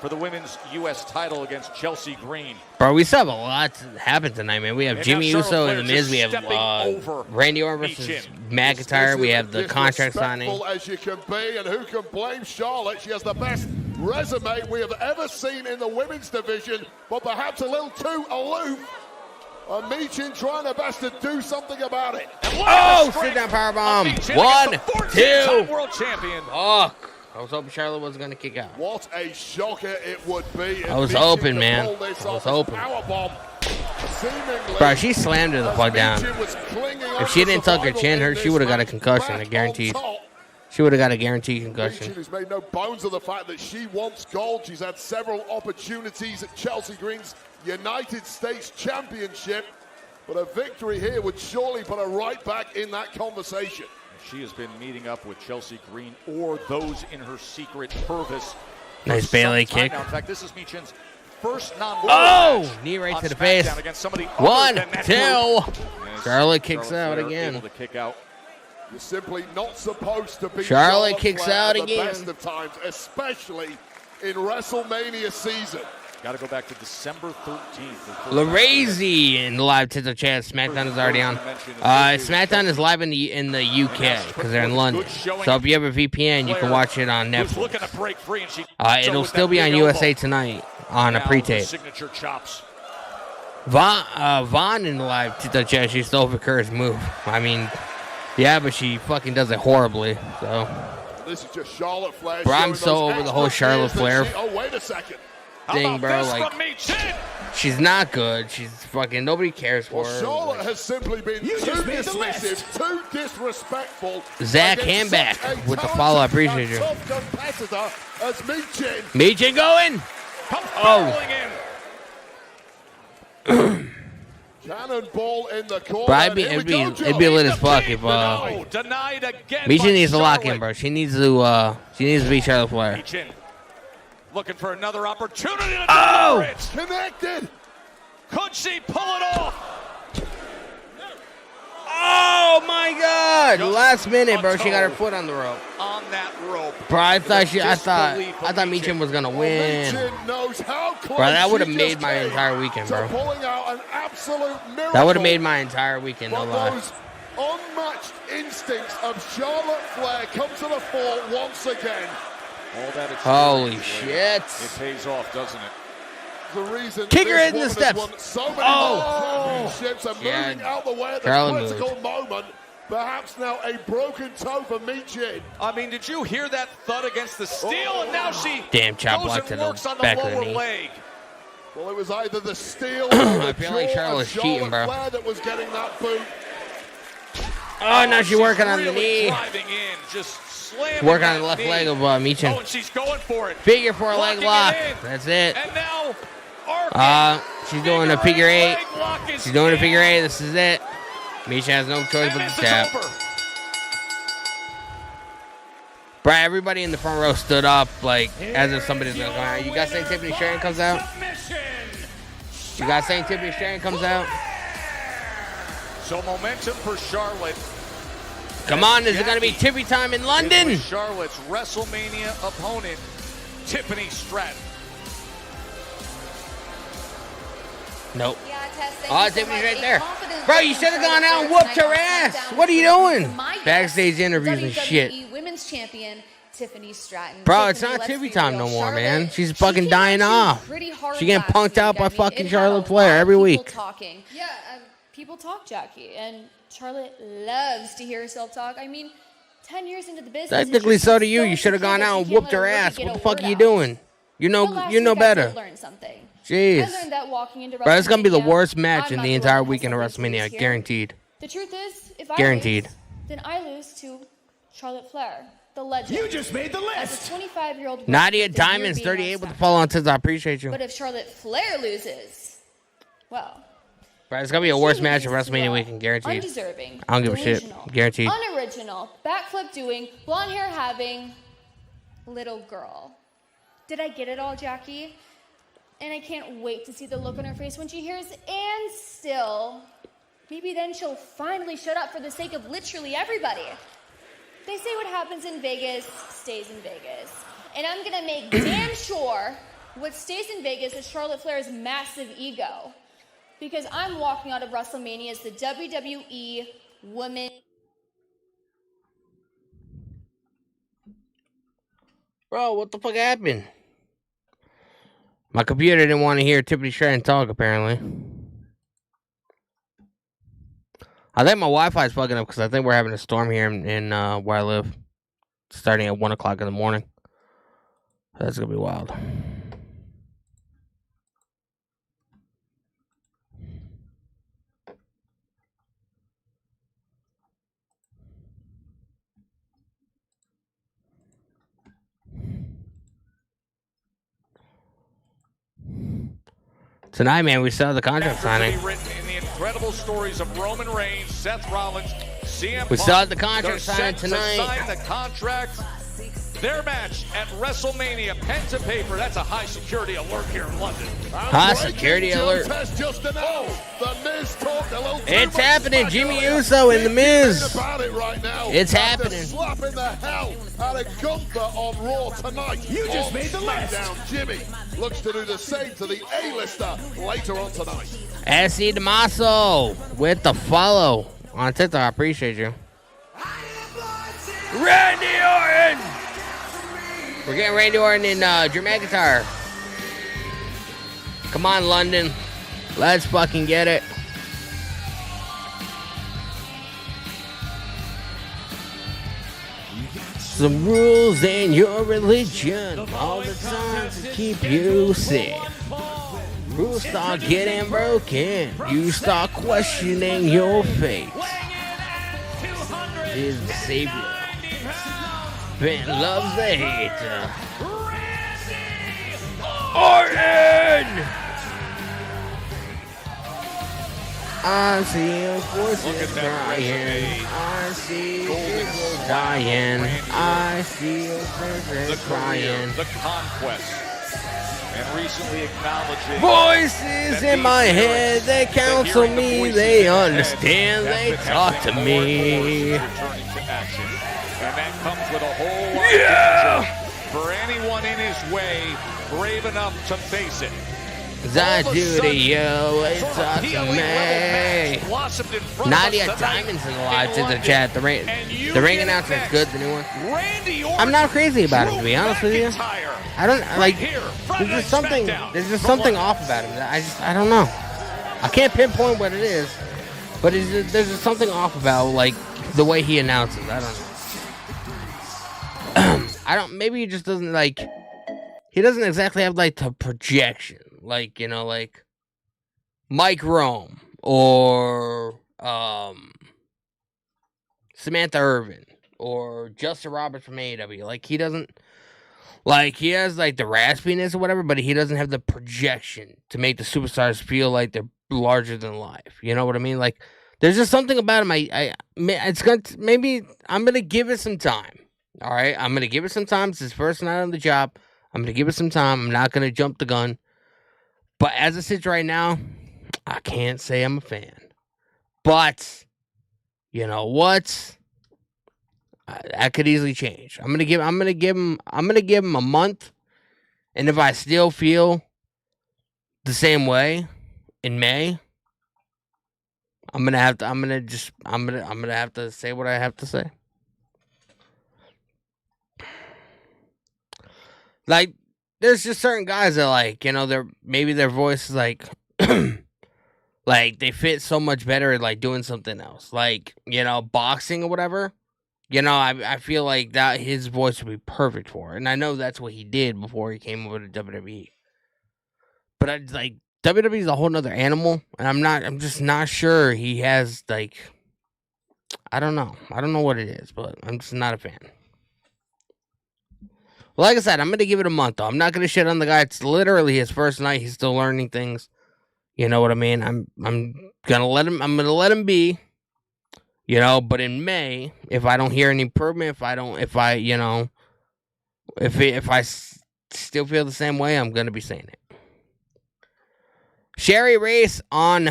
for the women's U.S. title against Chelsea Green. Bro, we still have a lot to happen tonight, man. We have And Jimmy now Uso Charlotte and The Flair Miz. We have just stepping over Randy Orton versus Michin. McIntyre. We have the contract signing. Disrespectful as you can be, and who can blame Charlotte? She has the best resume we have ever seen in the women's division, but perhaps a little too aloof. And Michin trying her best to do something about it. Oh, sit down powerbomb. 1, 2. World champion. Fuck. I was hoping Charlotte wasn't going to kick out. What a shocker it would be. if I was Michin hoping, could man. pull this I was off as hoping. powerbomb. Seemingly, Bro, she slammed her the fuck down. Michin was clinging If on she to didn't tuck her survival chin, in she this would have got a match, concussion, back I on guaranteed. top. She would have got a guaranteed Michin concussion. has made no bones of the fact that she wants gold. She's had several opportunities at Chelsea Green's United States Championship, but a victory here would surely put her right back in that conversation. She has been meeting up with Chelsea Green or those in her secret purpose. Nice for Bailey some time kick. now. In fact, this is Michin's first non Oh! Knee right to the face. 1, 2. Charlotte kicks out again. Able to kick out. You're simply not supposed to be Charlotte kicks Flair out at the again. best of times, especially in WrestleMania season. Got to go back to December 13th. Larazy in the live title chat. SmackDown is already on. SmackDown is live in the UK because they're in London. So if you have a VPN, you can watch it on Netflix. Looking to break free, and she It'll still be on USA Tonight on a pre-tape. Signature chops. Vaughn in the live title chat. She stole Kerr's move. I mean, yeah, but she fucking does it horribly. So. This is just Charlotte Flair. Bro, I'm showing so those over the whole extra Charlotte fears that Flair oh, wait a second. thing, bro. Like, she's not good. She's fucking nobody cares for Well, her. Charlotte has simply been too dismissive, too disrespectful. Zach against Hamback such a with the follow. I talented appreciate and you. tough competitor as Michin. Michin going. Oh. Cannonball in the corner. Bro, Here we go, it'd be lit as fuck if Denied again. Michin by needs to lock in, Charlotte. bro. She needs to beat Charlotte Flair. Michin looking for another opportunity to Oh! deliver it. Connected. Could she pull it off? Oh my God! Last minute, bro. She got her foot on the rope. On that rope. Bro, I thought Michin was gonna win. Michin knows how close Bro, that would have she made just my came entire weekend, to bro. pulling out an absolute miracle. That would have made my entire weekend, no But lie. those unmatched instincts of Charlotte Flair come to the fore once again. All that experience Holy later, shit. It pays off, doesn't it? The reason Kick her this in the woman steps. has won so many Oh. championships and Yeah. moving out the way at the Charlotte critical moved. moment. Perhaps now a broken toe for Michin. I mean, did you hear that thud against the steel? And now she Damn, chop goes block and to the works on the back of the lower knee. leg. Well, it was either the steel or I the feel like jaw Charlotte's of cheating, bro. Flair that was getting that boot. Oh, now she's working on the really knee. driving in, just slamming Working on that the left knee. leg of Michin. Oh, and she's going for it. Figure 4 leg Locking lock. it in. That's it. And now, She's doing a figure 8. leg lock is She's doing a in. figure 8. This is it. Michin has no choice And but this to is tap. over. Bro, everybody in the front row stood up like as if somebody's going to come out. You guys saying Tiffany Stratton comes out? You guys saying Tiffany Stratton comes out? So momentum for Charlotte. Come on, is it going to be Tiffy time in London? Charlotte's WrestleMania opponent, Tiffany Stratton. Nope. Yeah, Tess, thank Oh, you so Tiffany's much. right A there. confident Bro, you woman should have gone out and Charlotte whooped Flair her tonight on ass. SmackDown What are you doing? My guest, Backstage interviews and shit. WWE Women's Champion Tiffany Stratton. Bro, it's Tiffany, not let's Tiffy be time real. no more, Charlotte, man. She's she fucking came dying at you off. pretty hard She getting last punked out week. by I mean, fucking it had Charlotte a Flair lot of every people week. Talking. Yeah, people talk, Jackie, and Charlotte loves to hear herself talk. I mean, 10 years into the business. Technically, so do you. You should have gone out and whooped her ass. What the fuck are you doing? You know better. Learn something. Jeez. I learned that walking into Bro, it's gonna be the WrestleMania, worst match I'm in not the the entire one that weekend of has something to WrestleMania. lose here. Guaranteed. The truth is, if I Guaranteed. lose, then I lose to Charlotte Flair, the legend. You just made the list. As a 25-year-old. Nadia Diamonds, 38 with the follow on tits. I appreciate you. But if Charlotte Flair loses, well, Bro, it's gonna be a worst match of WrestleMania weekend. Guaranteed. undeserving, I don't give a shit. delusional, Guaranteed. unoriginal, backflip doing, blonde hair having, little girl. Did I get it all, Jackie? And I can't wait to see the look on her face when she hears "and still." Maybe then she'll finally shut up for the sake of literally everybody. They say what happens in Vegas stays in Vegas. And I'm gonna make damn sure what stays in Vegas is Charlotte Flair's massive ego. Because I'm walking out of WrestleMania as the WWE Women. Bro, what the fuck happened? My computer didn't want to hear Tiffany Stratton talk, apparently. I think my Wi-Fi is fucking up because I think we're having a storm here in where I live. Starting at 1 o'clock in the morning. That's going to be wild. Tonight, man, we saw the contract signing. Written in the incredible stories of Roman Reigns, Seth Rollins, CM We Punk. saw the contract They're signing set tonight. To sign the contract. Their match at WrestleMania, pen to paper. That's a high security alert here in London. High security alert. Just announced. The Miz talked a little too It's much happening. smack Jimmy earlier. Uso and The Miz. About it right now. It's After happening. slapping the hell out of Gunther on Raw tonight. You just on made the list. Smackdown. Jimmy looks to do the same to the A-lister later on tonight. S.E. Damaso with the follow on TikTok. I appreciate you. Randy Orton. We're getting Randy Orton in Drew McIntyre. Come on, London. Let's fucking get it. Some rules in your religion all the time to keep you safe. Rules start getting broken. You start questioning your faith. Is the savior. Ben loves the hate. Orton! I see voices crying. I see people dying. I see voices crying. The conquest. And recently acknowledging Voices in my head, they counsel me, they understand, they talk to me. returning to action. And that comes with a whole lot of danger for anyone in his way brave enough to face it. I do to you, they talk to me. Nadia Diamonds is alive to the chat. The ring announcer is good, the new one. I'm not crazy about him, to be honest with you. I don't like. There's just something off about him. I don't know. I can't pinpoint what it is, but there's just something off about like the way he announces. I don't. Maybe he just doesn't like. He doesn't exactly have like the projection, like like Mike Rome or Samantha Irvin or Justin Roberts from AEW. Like he doesn't. Like, he has, like, the raspiness or whatever, but he doesn't have the projection to make the superstars feel like they're larger than life. You know what I mean? Like, there's just something about him. Maybe I'm going to give it some time. All right, I'm going to give it some time. It's his first night on the job. I'm going to give it some time. I'm not going to jump the gun. But as it sits right now, I can't say I'm a fan. But you know what? That could easily change. I'm gonna give him a month, and if I still feel the same way in May, I'm gonna have to say what I have to say. Like, there's just certain guys that, like, you know, their voice is like like they fit so much better at like doing something else. Like, you know, boxing or whatever. You know, I feel like that his voice would be perfect for it. And I know that's what he did before he came over to WWE. But like WWE is a whole nother animal, and I'm just not sure he has, like, I don't know what it is, but I'm just not a fan. Like I said, I'm gonna give it a month though. I'm not gonna shit on the guy. It's literally his first night. He's still learning things. You know what I mean? I'm gonna let him be. You know, but in May, if I don't hear any improvement, if I still feel the same way, I'm gonna be saying it. Sherry Race on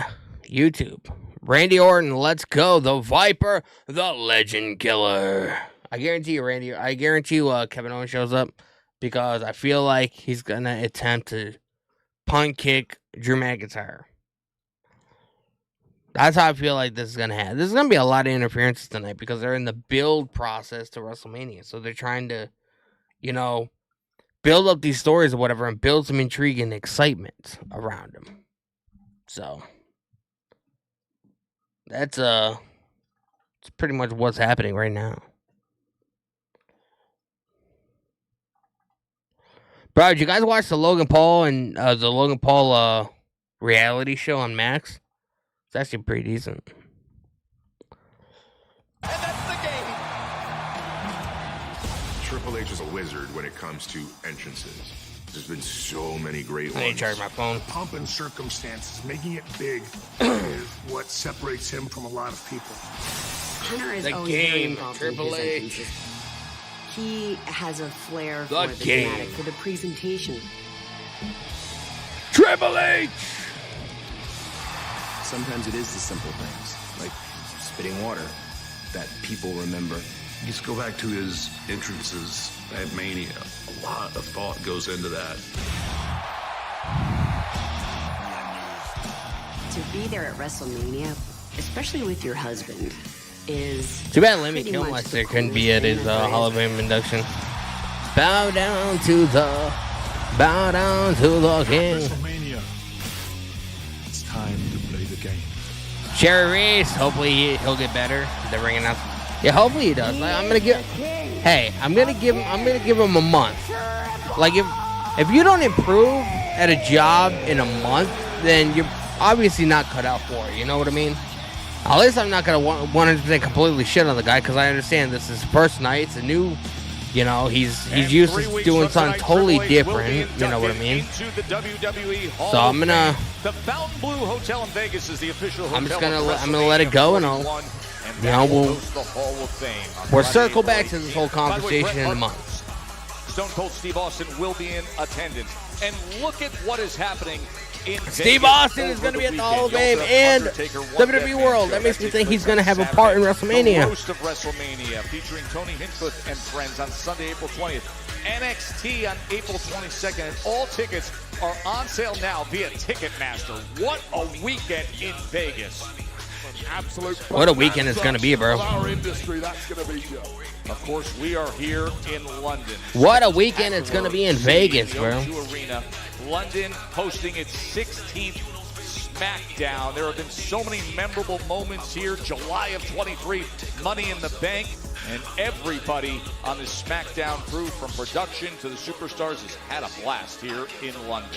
YouTube. Randy Orton, let's go. The Viper, the Legend Killer. I guarantee you, Kevin Owens shows up because I feel like he's gonna attempt to punt kick Drew McIntyre. That's how I feel like this is gonna happen. There's gonna be a lot of interferences tonight because they're in the build process to WrestleMania, so they're trying to, you know, build up these stories or whatever and build some intrigue and excitement around them. So that's it's pretty much what's happening right now. Bro, did you guys watch the Logan Paul reality show on Max? It's actually pretty decent. Triple H is a wizard when it comes to entrances. There's been so many great I need to charge my phone. Pomp and circumstances, making it big, is what separates him from a lot of people. Hunter is The always very game, involved Triple in his H. entrances. He has a flair The for the game. dramatic, for the presentation. Triple H! Sometimes it is the simple things, like spitting water, that people remember. Just go back to his entrances at Mania. A lot of thought goes into that. To be there at WrestleMania, especially with your husband, is Too bad Lemmy pretty much Kilmister the couldn't coolest be at thing his there is. Hall of Fame induction. Bow down to the king. WrestleMania. It's time to play the game. Sherry Reese, hopefully he'll get better. They're ringing out. Yeah, hopefully he does. Like, I'm gonna give him a month. Like, if you don't improve at a job in a month, then you're obviously not cut out for it. You know what I mean? At least I'm not gonna 100% completely shit on the guy because I understand this is his first night. It's a new, you know, he's used to doing something totally different. You know what I mean? So I'm gonna. The Fountain Blue Hotel in Vegas is the official hotel. I'm gonna let it go, and I'll, you know, we'll circle back to this whole conversation in a month. Stone Cold Steve Austin will be in attendance, and look at what is happening in Steve Vegas Austin is over going to be at the weekend. Hall of You Fame also have and Undertaker won WWE that World. show. That makes me takes think he's place going to on have a Saturday. part in WrestleMania. The roast of WrestleMania featuring Tony Hinchcliffe and friends on Sunday, April 20th. NXT on April 22nd, and all tickets are on sale now via Ticketmaster. What a weekend in Vegas. Absolute What a weekend it's going to be, bro. our industry, that's going to be Joe. Of course, we are here in London. What a weekend it's going to be in Vegas, bro. O2 Arena, London hosting its 16th Smackdown. There have been so many memorable moments here. July of 23, Money in the Bank, and everybody on the Smackdown crew, from production to the superstars, has had a blast here in London.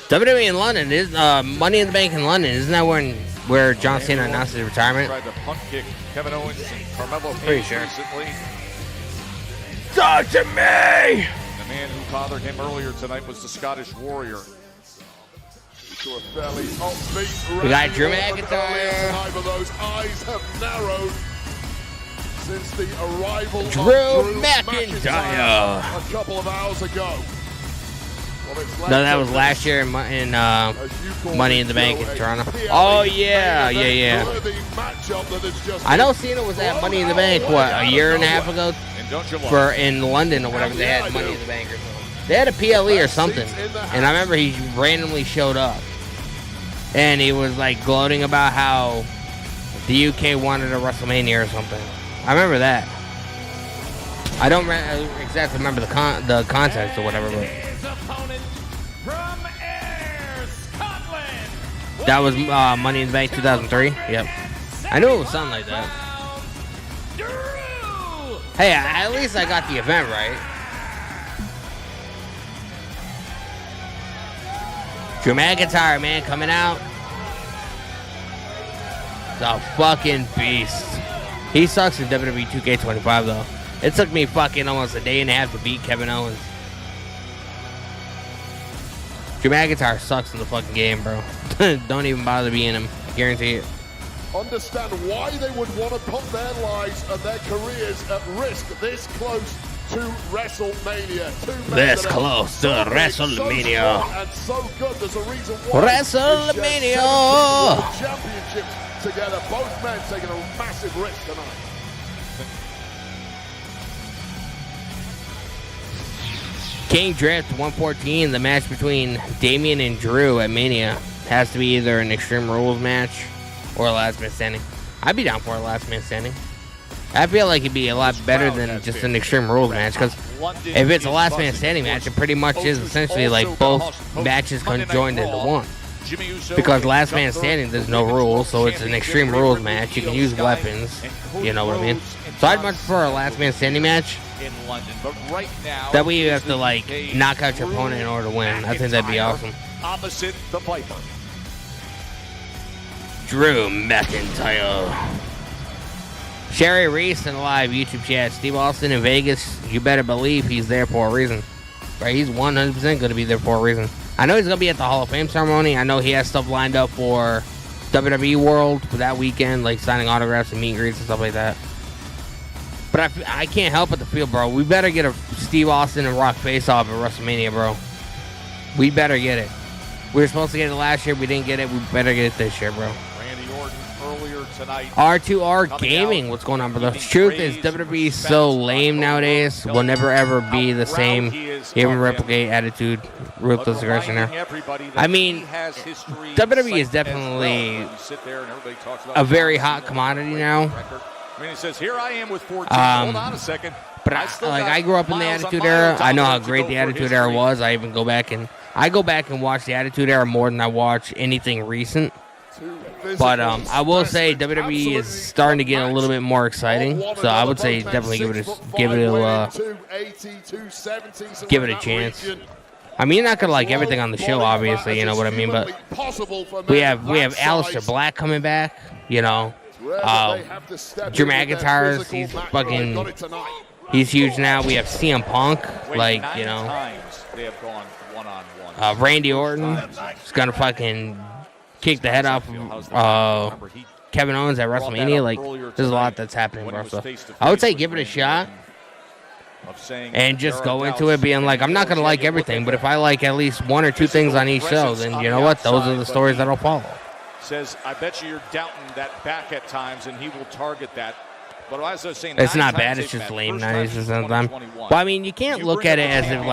WWE in London is Money in the Bank in London. Isn't that where John Cena announced his retirement? Tried to punt kick Kevin Owens and Carmelo Pretty Hayes sure. recently. Talk to me! The man who bothered him earlier tonight was the Scottish Warrior. To a fairly upbeat We got Drew Randy Orton McIntyre. earlier tonight, but those eyes have narrowed. since the arrival of Drew McIntyre. a couple of hours ago. No, that was last year in Money in the Bank in Toronto. Oh, yeah. I know Cena was at Money in the Bank, what, a year and a half ago? In London or whatever, they had Money in the Bank or something. They had a PLE or something, and I remember he randomly showed up. And he was, like, gloating about how the UK wanted a WrestleMania or something. I remember that. I don't exactly remember the context or whatever, but... That was Money in the Bank 2003. Yep. I knew it was something like that. Hey, at least I got the event right. Drew McIntyre, man, coming out. The fucking beast. He sucks in WWE 2K25, though. It took me fucking almost a day and a half to beat Kevin Owens. Drew McIntyre sucks in the fucking game, bro. Don't even bother being him. Guarantee it. Understand why they would want to put their lives and their careers at risk this close to WrestleMania. This close to WrestleMania. And so good. There's a reason why. WrestleMania. Championships together. Both men taking a massive risk tonight. King Drift 114, the match between Damian and Drew at Mania has to be either an Extreme Rules match or a Last Man Standing. I'd be down for a Last Man Standing. I feel like it'd be a lot better than just an Extreme Rules match, because if it's a Last Man Standing match, it pretty much is essentially like both matches conjoined into one. Because Last Man Standing, there's no rules, so it's an Extreme Rules match. You can use weapons, you know what I mean? So I'd much prefer a Last Man Standing match. In London, but right now, that way you have to like knock out your opponent in order to win. I think that'd be awesome. Opposite the Viper. Drew McIntyre. Sherry Reese in the live YouTube chat. Steve Austin in Vegas. You better believe he's there for a reason. Right? He's 100% going to be there for a reason. I know he's going to be at the Hall of Fame ceremony. I know he has stuff lined up for WWE World for that weekend, like signing autographs and meet and greets and stuff like that. But I can't help but to feel, bro, we better get a Steve Austin and Rock face-off at WrestleMania, bro. We better get it. We were supposed to get it last year. We didn't get it. We better get it this year, bro. Randy Orton earlier tonight. R2R Gaming. What's going on, brother? The truth is, WWE is so lame nowadays. Will never, ever be the same. Even replicate attitude, ruthless aggression there. I mean, WWE is definitely a very hot commodity now. I mean, it says, here I am with 14. Hold on a second. But I grew up in the Attitude Era. I know how great the Attitude Era was. I even go back and watch the Attitude Era more than I watch anything recent. But I will say WWE is starting to get a little bit more exciting. So I would say definitely give it a chance. I mean, you're not gonna like everything on the show, obviously. You know what I mean? But we have Aleister Black coming back. You know. Drew McIntyre, he's huge now. We have CM Punk, like, you know. Randy Orton is gonna fucking kick the head off of Kevin Owens at WrestleMania. Like, there's a lot that's happening, bro. So I would say give it a shot and just go into it being like, I'm not gonna like everything, but if I like at least one or two things on each show, then you know what? Those are the stories that'll follow. Says, I bet you're doubting that back at times, and he will target that. But as I was saying, it's not bad. It's just lame 90s of them. Well, I mean, you can't look at it as if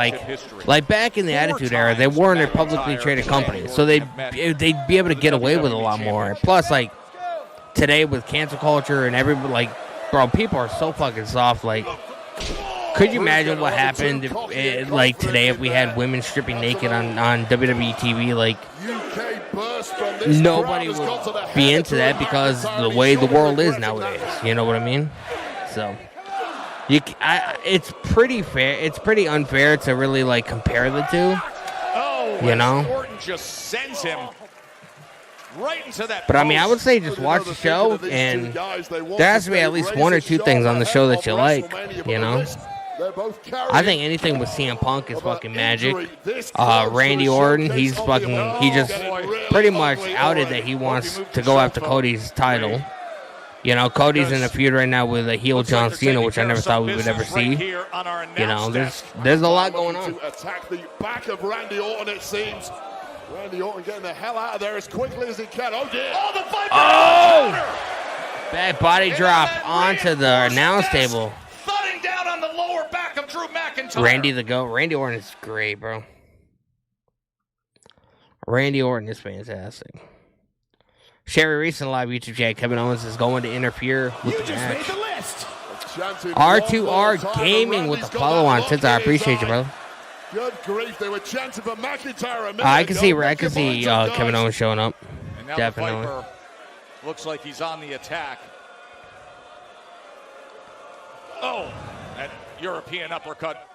like back in the Attitude Era, they weren't a publicly traded company, so they'd be able to get away with a lot more. Plus, like today with cancel culture and everybody, like, bro, people are so fucking soft. Like, could you imagine what happened if, like today, if we had women stripping naked on WWE TV? Like, nobody would be into that because the way the world is nowadays. You know what I mean? So, it's pretty fair. It's pretty unfair to really like compare the two. You know? Orton just sends him right into that. But I mean, I would say just watch the show, and there has to be at least one or two things on the show that you like. You know? I think anything with CM Punk is fucking magic. Randy Orton, he just pretty much outed that he wants to go after Cody's title. You know, Cody's in a feud right now with a heel John Cena, which I never thought we would ever see. You know, there's a lot going on. To attack the back of Randy Orton, it seems. Randy Orton getting the hell out of there as quickly as he can. Oh, dear. Oh, the Viper! Oh! Bad body drop onto the announce table. Thudding down on the lower back of Drew McIntyre. Randy the GOAT. Randy Orton is great, bro. Randy Orton is fantastic. Sherry Reese in the live YouTube chat. Kevin Owens is going to interfere with the match. Made the list. R2R Gaming with the follow on. Since I appreciate you, brother. Good grief, they were chanting for McIntyre. I can see Kevin Owens showing up. And now Definitely. The Viper looks like he's on the attack. Oh, that European uppercut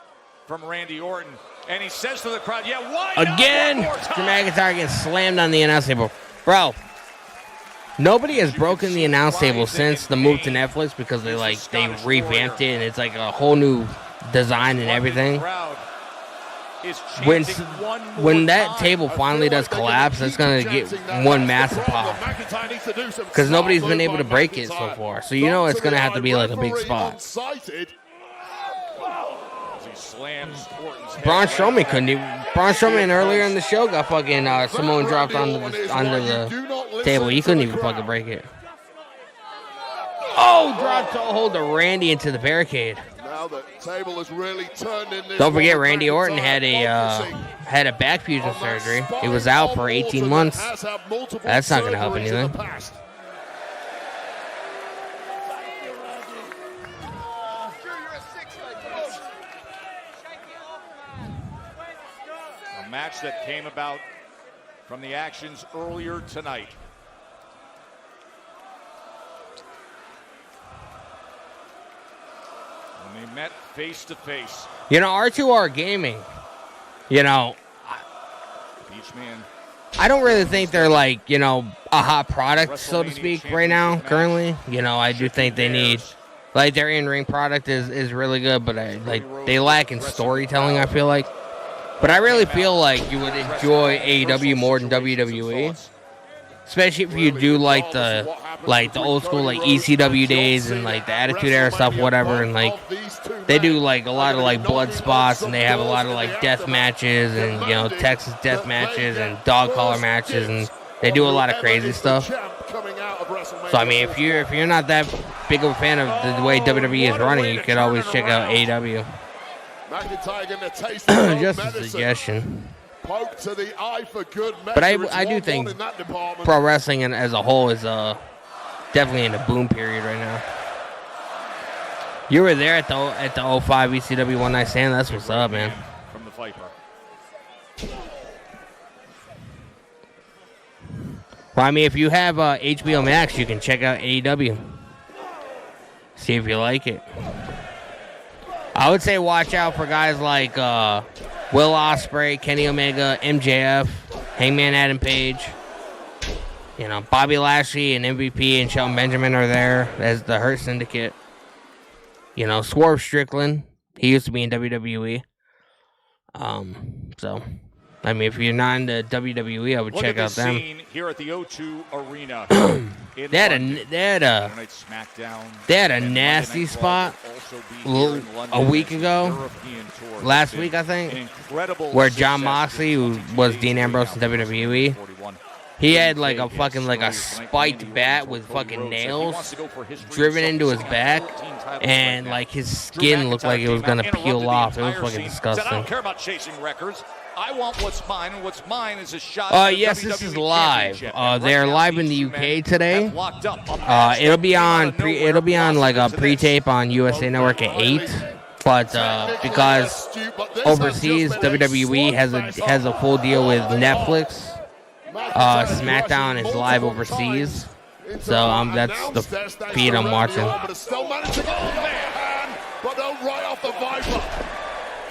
from Randy Orton. And he says to the crowd, yeah, why again? Drew McIntyre gets slammed on the announce table. Bro, nobody has broken the announce table since the move to Netflix because they revamped it and it's like a whole new design and everything. When that table finally does collapse, it's going to get one massive pop. Because nobody's been able to break it so far. So you know it's going to have to be like a big spot. Braun Strowman couldn't even. Braun Strowman earlier in the show got fucking Samoan dropped onto the table. He couldn't even fucking break it. Oh, dropped toe hold to Randy into the barricade. Now the table has really turned in this. Don't forget, Randy Orton had a back fusion surgery. He was out for 18 months. That's not going to help anything. A match that came about from the actions earlier tonight. When they met face to face. You know, R2R Gaming, you know, Beach Man. I don't really think they're like, you know, a hot product, so to speak, right now, currently. You know, I do think they need, like, their in-ring product is really good, but they lack in storytelling, I feel like. But I really feel like you would enjoy AEW more than WWE. Especially if you do like the old school like ECW days and like the Attitude Era stuff, whatever, and like they do like a lot of like blood spots and they have a lot of like death matches and you know Texas death matches and dog collar matches and they do a lot of crazy stuff. So I mean, if you're not that big of a fan of the way WWE is running, you could always check out AEW. Just a suggestion. Poke to the eye for good measure. But I do think pro wrestling as a whole is definitely in a boom period right now. You were there at the 05 ECW One Night Stand. That's what's up, man. From the Viper. Well, I mean, if you have HBO Max, you can check out AEW. See if you like it. I would say watch out for guys like Will Ospreay, Kenny Omega, MJF, Hangman Adam Page. You know, Bobby Lashley and MVP and Shelton Benjamin are there as the Hurt Syndicate. You know, Swerve Strickland. He used to be in WWE. So, I mean, if you're not into WWE, I would check out them. Here at the O2 Arena. They had a nasty spot a week ago, last week I think, where John Moxley, who was Dean Ambrose in WWE, he had like a fucking like a spiked bat with fucking nails driven into his back, and like his skin looked like it was gonna peel off. It was fucking disgusting. I don't care about chasing records. I want what's mine, and what's mine is a shot. Yes, this is live. They're live in the UK today. It'll be on like a pre-tape on USA Network at 8. But because overseas WWE has a full deal with Netflix, Smackdown is live overseas. So that's the feed I'm watching. But don't right off the Viper.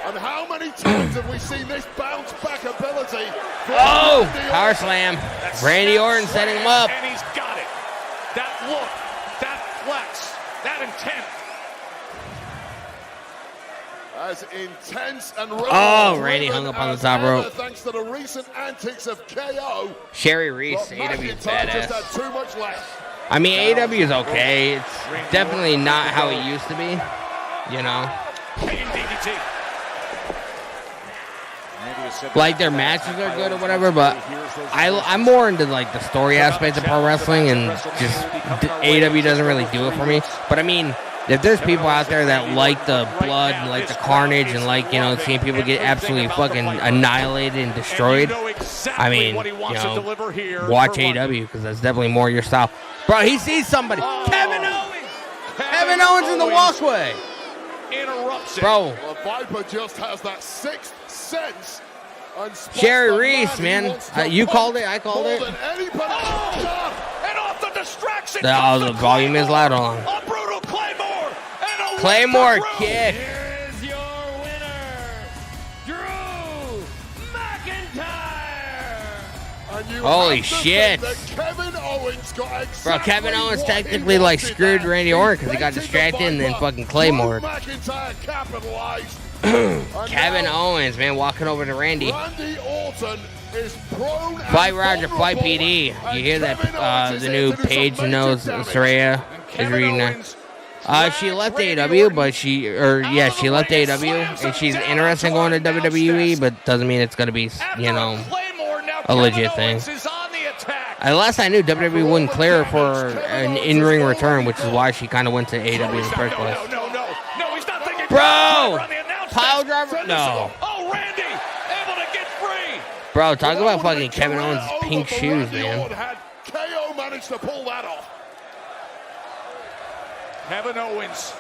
And how many times have we seen this bounce back ability? Oh, power slam. Randy Orton setting him up. And he's got it. That look, that flex, that intent. As intense and Randy hung up on the top rope. Thanks to the recent antics of KO. Sherry Reese, AEW badass. Just had too much left. I mean, AEW is okay. It's definitely not how it used to be, you know. Like their matches are good or whatever, but I'm more into like the story aspect of pro wrestling, and just AEW doesn't really do it for me. But I mean, if there's people out there that like the blood and like the carnage and like, you know, seeing people get absolutely fucking annihilated and destroyed, I mean, you know, watch AEW because that's definitely more your style. Bro, he sees somebody. Kevin Owens! Kevin Owens in the walkway. Interrupts it. Bro. Well, Viper just has that sixth sense. Sherry Reese, man. You called it. I called it. And off the distraction. The volume is loud on. A brutal Claymore. And a Claymore kick. Here's your winner, Drew McIntyre. Holy shit. Kevin Owens got Bro, Kevin Owens technically like screwed Randy Orton because he got distracted and then fucking Claymore. McIntyre capitalized. Kevin Owens, man, walking over to Randy. Randy Orton is prone. Fight Roger, fight PD. You hear that? The new Paige knows Saraya is reading that. She left AEW, but she left AEW, and she's interested in going to WWE, but doesn't mean it's gonna be, you know, a legit thing. Last I knew, WWE wouldn't clear her for an in-ring return, which is why she kind of went to AEW in the first place. No, he's not thinking. Bro, pile driver? No. Oh, Randy, able to get free. Bro, talk about fucking Kevin Owens' pink shoes, man. KO managed to pull that off. Kevin Owens,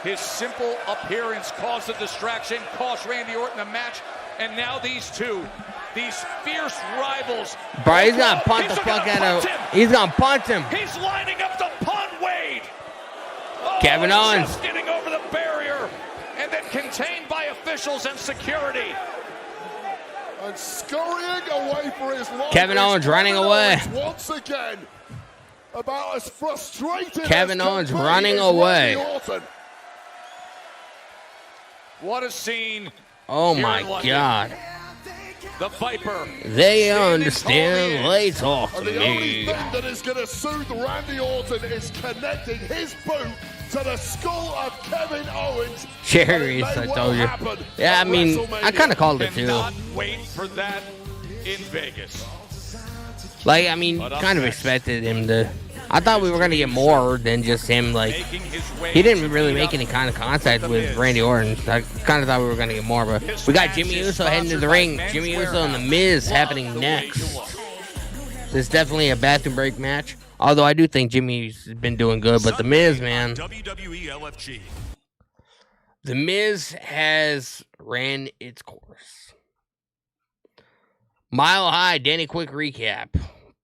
his simple appearance caused a distraction, cost Randy Orton a match, and now these two, these fierce rivals. Bro, he's gonna punt the fuck out of him. He's gonna punt him. He's lining up to punt Wade. Oh, Kevin Owens. Just getting over the barrier and then contained by officials and security. And scurrying away for his life. Kevin Owens running away. Once again. About as frustrated Kevin as Owens running away. What a scene. Oh my God. The Viper. They understand. They talk to and the only me. thing that is going to soothe Randy Orton is connecting his boot to the skull of Kevin Owens. Sherry, I told you. Yeah, I mean, I kind of called it too. Cannot wait for that in Vegas. Like, I mean, kind of expected him to. I thought we were going to get more than just him, like, he didn't really make any kind of contact with Randy Orton. I kind of thought we were going to get more, but we got Jimmy Uso heading to the ring. Jimmy Uso and The Miz happening next. This is definitely a bathroom break match, although I do think Jimmy's been doing good, but The Miz, man. The Miz has ran its course. Mile High, Danny, quick recap.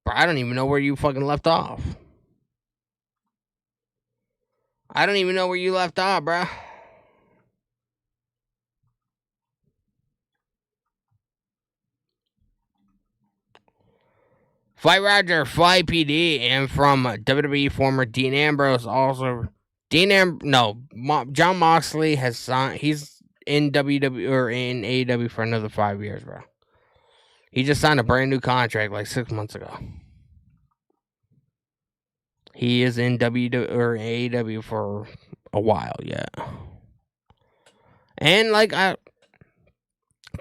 Bro, I don't even know where you fucking left off. I don't even know where you left off, bro. Fight Roger, Fight PD, and from WWE former Dean Ambrose, also John Moxley has signed. He's in WWE or in AEW for another 5 years, bro. He just signed a brand new contract like 6 months ago. He is in AEW for a while yet. And like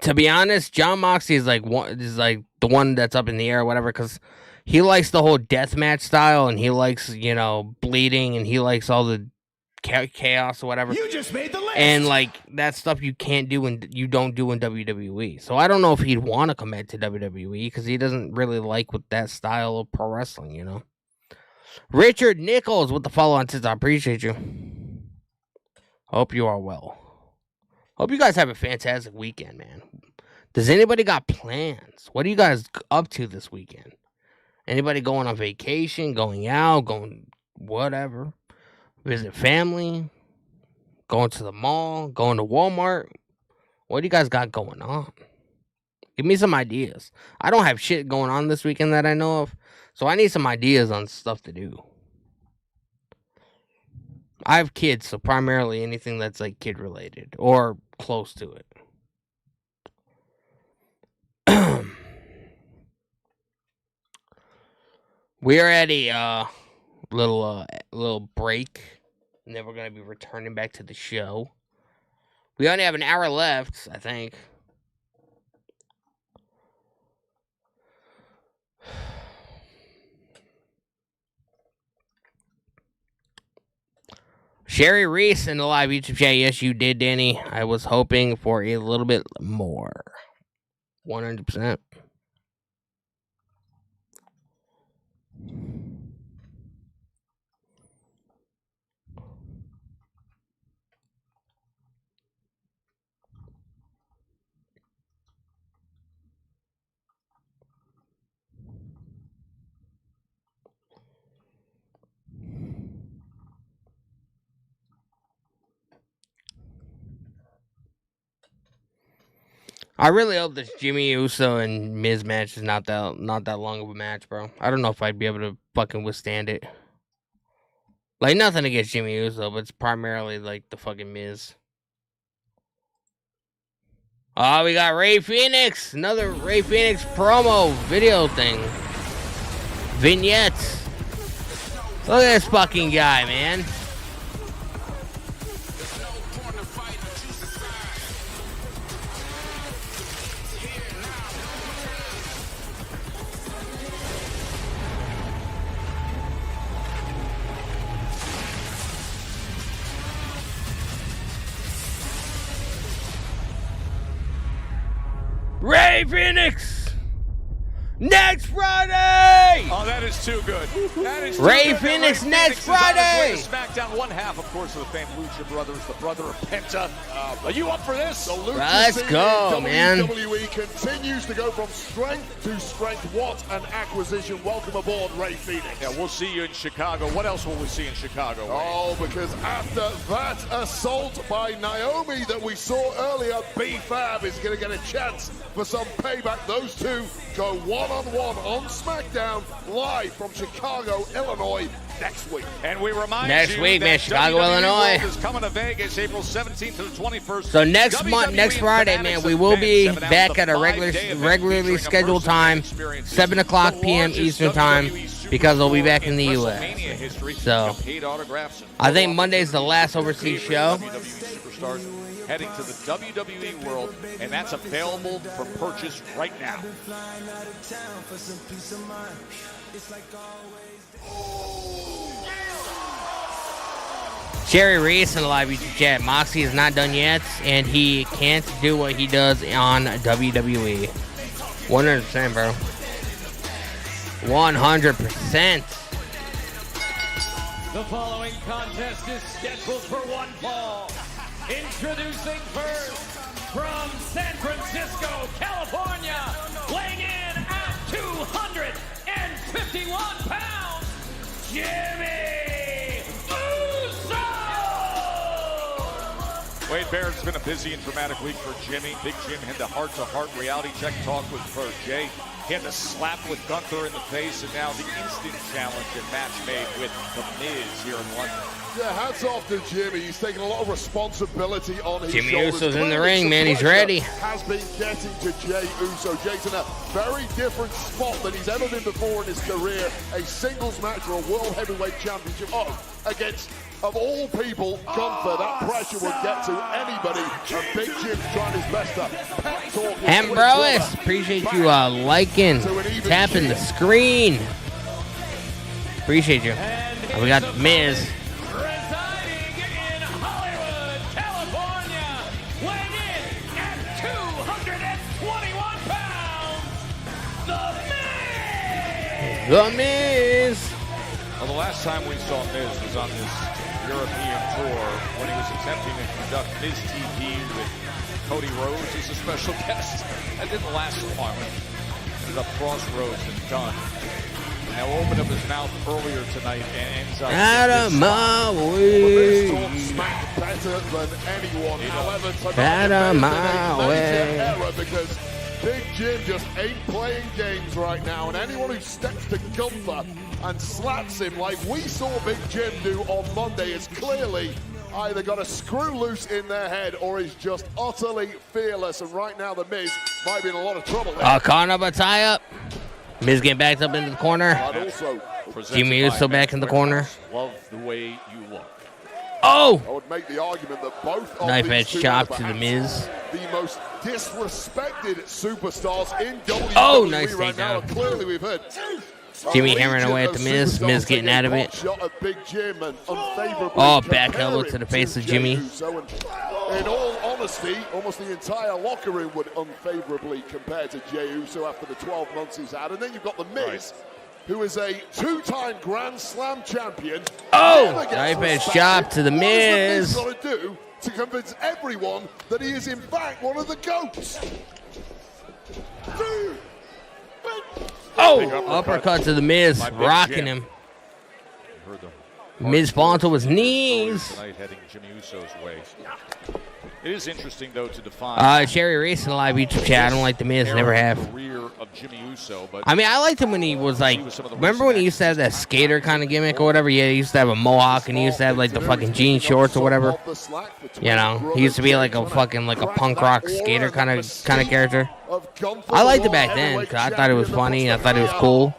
to be honest, John Moxley is like the one that's up in the air or whatever, because he likes the whole deathmatch style and he likes, you know, bleeding and he likes all the chaos or whatever. You just made the list. And like that stuff you can't do and you don't do in WWE. So I don't know if he'd want to come back to WWE because he doesn't really like with that style of pro wrestling, you know. Richard Nichols with the follow on since I appreciate you. Hope you are well. Hope you guys have a fantastic weekend, man. Does anybody got plans? What are you guys up to this weekend? Anybody going on vacation, going out, going whatever? Visit family, going to the mall, going to Walmart. What do you guys got going on? Give me some ideas. I don't have shit going on this weekend that I know of, so I need some ideas on stuff to do. I have kids, so primarily anything that's like kid related or close to it. We are at a little break, and then we're gonna be returning back to the show. We only have an hour left, I think. Sherry Reese in the live YouTube chat. Yes, you did, Danny. I was hoping for a little bit more. 100%. I really hope this Jimmy Uso and Miz match is not that long of a match, bro. I don't know if I'd be able to fucking withstand it. Like, nothing against Jimmy Uso, but it's primarily like the fucking Miz. Oh, we got Ray Phoenix. Another Ray Phoenix promo video thing. Vignettes. Look at this fucking guy, man. Ray Phoenix! Next Friday! Oh, that is too good. That is too Ray good. Phoenix Ray next Phoenix is on his way Friday! to SmackDown, one half, of course, of the famed Lucha Brothers, the brother of Penta. Are you up for this? The Lucha Let's scene go, in man. WWE continues to go from strength to strength. What an acquisition. Welcome aboard, Ray Phoenix. Yeah, we'll see you in Chicago. What else will we see in Chicago, Ray? Oh, because after that assault by Naomi that we saw earlier, B-Fab is going to get a chance for some payback. Those two go one-on-one on SmackDown live from Chicago, Illinois next week. And we remind Next you week, that man, Chicago, WWE Illinois. World is coming to Vegas April 17th to the 21st. So next WWE next Friday, man, Fanatics we will be event, back at a 5-day event regularly featuring scheduled immersive time, experiences, 7 o'clock the p.m. largest Eastern time, WWE because we'll be Superbowl back in the WrestleMania U.S. history, So and paid autographs. I think Monday's the last overseas show. WWE superstars heading to the WWE World, and that's available for purchase right now. Sherry Reese in the live YouTube chat. Moxie is not done yet, and he can't do what he does on WWE. 100%, bro. 100%. The following contest is scheduled for one fall. Introducing first, from San Francisco, California, weighing in at 251 pounds, Jimmy Uso! Wade Barrett's been a busy and dramatic week for Jimmy. Big Jim had the heart-to-heart reality check talk with Jay. He had the slap with Gunther in the face, and now the instant challenge and match made with The Miz here in London. Yeah, hats off to Jimmy. He's taking a lot of responsibility on his Jimmy shoulders. Uso's in the Clearly ring, man. He's pressure ready. Has been getting to Jey Uso. Jey's in a very different spot than he's ever been before in his career. A singles match for a World Heavyweight Championship. Against, of all people, Gunther. That pressure would get to anybody. And Big Jim's trying his best to pep talk. Ambrose, appreciate you liking, tapping the screen. Appreciate you. We got Miz. Residing in Hollywood, California, weighing in at 221 pounds, The Miz! The Miz. Well, the last time we saw Miz was on this European tour when he was attempting to conduct Miz TV with Cody Rhodes as a special guest. That didn't last long. Ended up Crossroads and done. Now opened up his mouth earlier tonight and ends up out of my way. Smack better than anyone. However, Out of my way. Error because Big Jim just ain't playing games right now, and anyone who steps to Gunther and slaps him like we saw Big Jim do on Monday is clearly either got a screw loose in their head or is just utterly fearless. And right now, the Miz might be in a lot of trouble there. Caught up a tie-up. Miz getting backed up into the corner. And also, Jimmy Uso back in the corner. Love the way you look. Oh! I would make the argument that both of Knife these edge two chop are to the perhaps Miz. the most disrespected superstars in WWE Oh, nice right now. takedown. Clearly, we've heard Jimmy hammering away at the Miz. Miz getting out of it. Oh, back elbow to the face of Jimmy. In all honesty, almost the entire locker room would unfavorably compare to Jey Uso after the 12 months he's had. And then you've got the Miz, who is a two-time Grand Slam champion. Oh, knife edge chop to the Miz. What has the Miz got to do to convince everyone that he is in fact one of the GOATs? Oh, uppercut to the Miz, rocking him. Miz falling to his knees. Tonight heading Jimmy Uso's way. It is interesting, though, to define. Sherry Racing Live YouTube chat. I don't like the Miz, never have. Career of Jimmy Uso, but I mean, I liked him when he was like, remember when he used to have that skater kind of gimmick or whatever? Yeah, he used to have a mohawk and he used to have like the fucking jean shorts or whatever. You know, he used to be like a fucking like a punk rock skater kind of character. I liked it back then because I thought it was funny and I thought it was cool.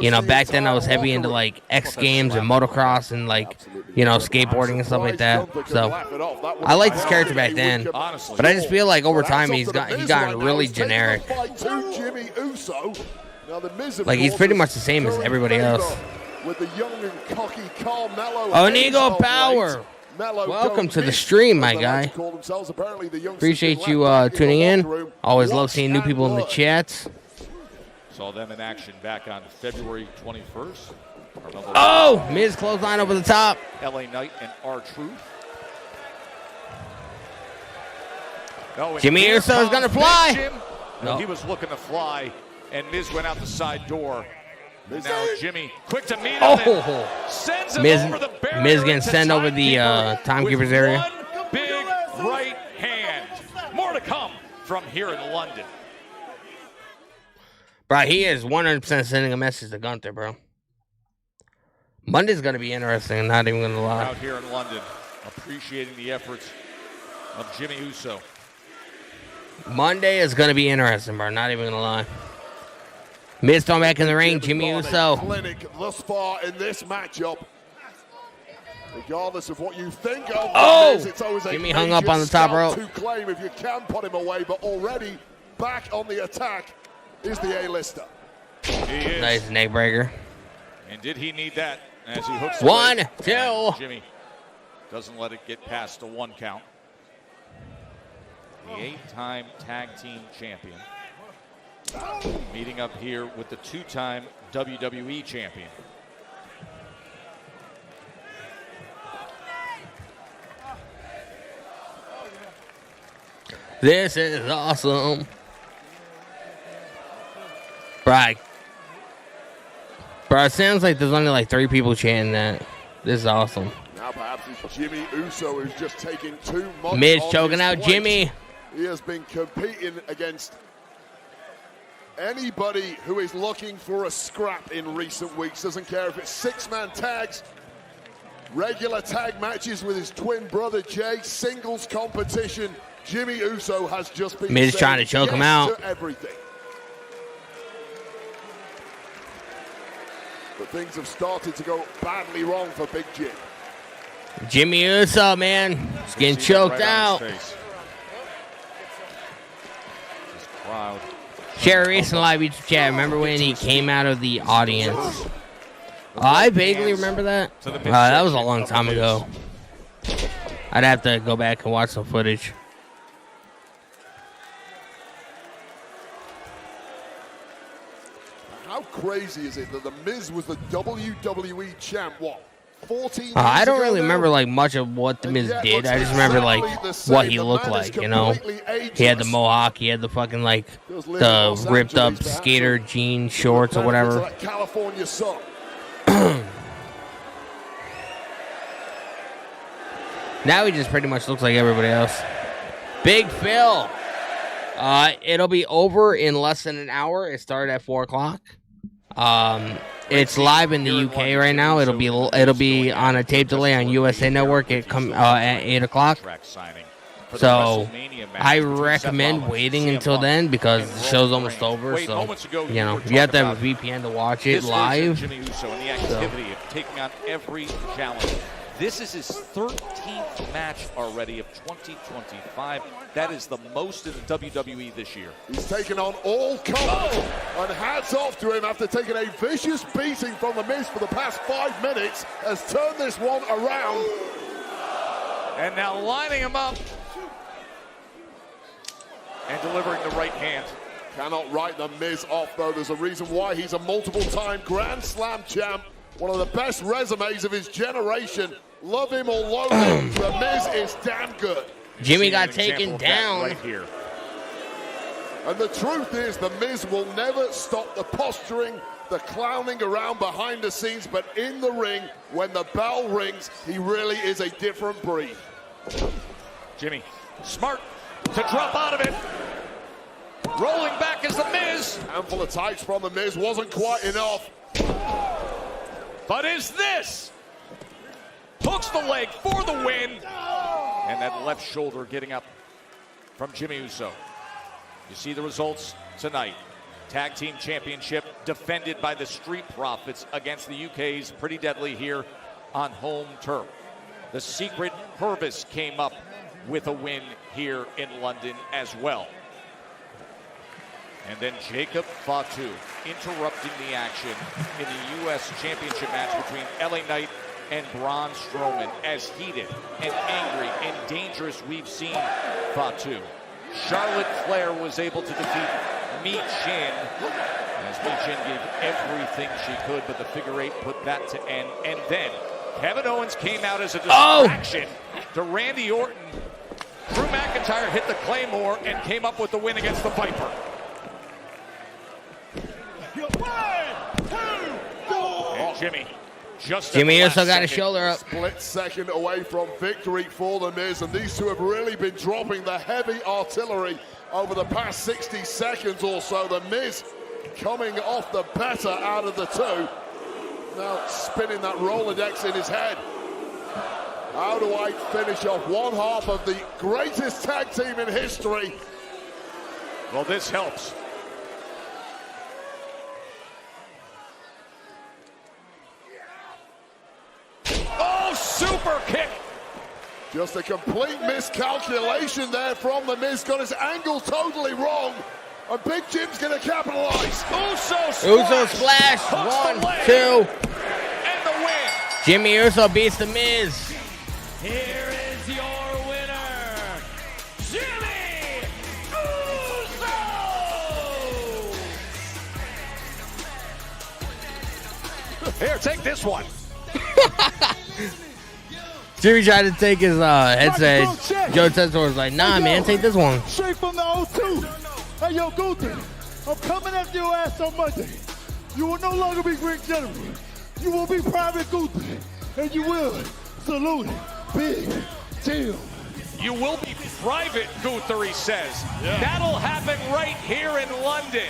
You know, back then I was heavy into like X Games and motocross and like, you know, skateboarding and stuff like that. So I liked his character back then, but I just feel like over time he's gotten really generic. Like he's pretty much the same as everybody else. Onigo Power. Welcome to the stream, my guy. Appreciate you tuning in. Always love seeing new people in the chats. Saw them in action back on February 21st. Oh, Miz clothesline over the top. LA Knight and R-Truth. Jimmy Uso is going to fly. No. He was looking to fly, and Miz went out the side door. Now Jimmy, quick to meet him. Sends him over the barrier. Miz getting sent over the timekeeper's area. One big right hand. More to come from here in London. Bro, he is 100% sending a message to Gunther, bro. Monday's going to be interesting, I'm not even going to lie. Out here in London, appreciating the efforts of Jimmy Uso. Monday is going to be interesting, bro, not even going to lie. Miz thrown back in the ring, Jimmy Uso. Clinic thus far in this matchup. Regardless of what you think of Miz, it's always Jimmy a hung up on the top rope. To claim if you can put him away, but already back on the attack is the A-lister. He is. Nice neck breaker. And did he need that as he hooks One, away? two. And Jimmy doesn't let it get past the 1 count. The 8-time tag team champion. Meeting up here with the 2-time WWE champion. This is awesome. Right. Bro, it sounds like there's only like 3 people chanting that. This is awesome. Now perhaps it's Jimmy Uso who's just taking too much. Miz choking out Jimmy. He has been competing against anybody who is looking for a scrap in recent weeks. Doesn't care if it's 6-man tags, regular tag matches with his twin brother Jay, singles competition. Jimmy Uso has just been Miz trying to choke him out. To everything. But things have started to go badly wrong for Big Jim. Jimmy Uso, man, he's getting choked out. Crowd. Sherry Racing Live YouTube chat. Remember when he came out of the audience? I vaguely remember that. That was a long time ago. I'd have to go back and watch some footage. How crazy is it that The Miz was the WWE champ, what, 14 years I don't ago really now? remember like much of what the Miz did. I just remember like what he looked like, you know. He had the mohawk, he had the fucking like the ripped up skater jean shorts or whatever. California sun. Now he just pretty much looks like everybody else. Big Phil. It'll be over in less than an hour. It started at 4 o'clock. It's live in the UK right now. It'll be on a tape delay on USA Network. It come at 8 o'clock. for the So WrestleMania match I between Seth recommend Rollins, waiting CM until Punk, then because and the show's Roman almost Reigns. over. Wait, So moments ago, you know were you have to talking have a about VPN to watch it this version of live. Jimmy Uso and the activity of taking on every challenge. This is his 13th match already of 2025. That is the most in the WWE this year. He's taken on all comers, and hats off to him after taking a vicious beating from The Miz for the past 5 minutes, has turned this one around. And now lining him up and delivering the right hand. Cannot write The Miz off, though. There's a reason why he's a multiple-time Grand Slam champ. One of the best resumes of his generation. Love him or loathe him, The Miz is damn good. Jimmy got taken down. Right here. And the truth is, The Miz will never stop the posturing, the clowning around behind the scenes, but in the ring, when the bell rings, he really is a different breed. Jimmy, smart to drop out of it. Rolling back is The Miz. Handful of tights from The Miz wasn't quite enough. But is this? Hooks the leg for the win. And that left shoulder getting up from Jimmy Uso. You see the results tonight. Tag Team Championship defended by the Street Profits against the UK's Pretty Deadly here on home turf. The Secret Purvis came up with a win here in London as well. And then Jacob Fatu interrupting the action in the U.S. Championship match between LA Knight and Braun Strowman. As heated and angry and dangerous we've seen Fatu. Charlotte Flair was able to defeat Mi Chin, as Mi Chin gave everything she could, but the figure eight put that to end. And then Kevin Owens came out as a distraction to Randy Orton. Drew McIntyre hit the Claymore and came up with the win against the Viper. And Jimmy. Jimmy also got his shoulder up. Split second away from victory for The Miz, and these two have really been dropping the heavy artillery over the past 60 seconds or so. The Miz coming off the better out of the two. Now spinning that Rolodex in his head. How do I finish off one half of the greatest tag team in history? Well, this helps. Oh, super kick. Just a complete miscalculation there from The Miz. Got his angle totally wrong. And Big Jim's going to capitalize. Uso splash. 1, 2. And the win. Jimmy Uso beats The Miz. Here is your winner, Jimmy Uso! Here, take this one. Jimmy tried to take his headset. Joe Tessor was like, nah, man, take this one. Straight from the 02. Hey, yo, Gunther, I'm coming after your ass on Monday. You will no longer be Ring General. You will be Private Gunther. And you will salute Big Jim. You will be Private Gunther, he says. That'll happen right here in London.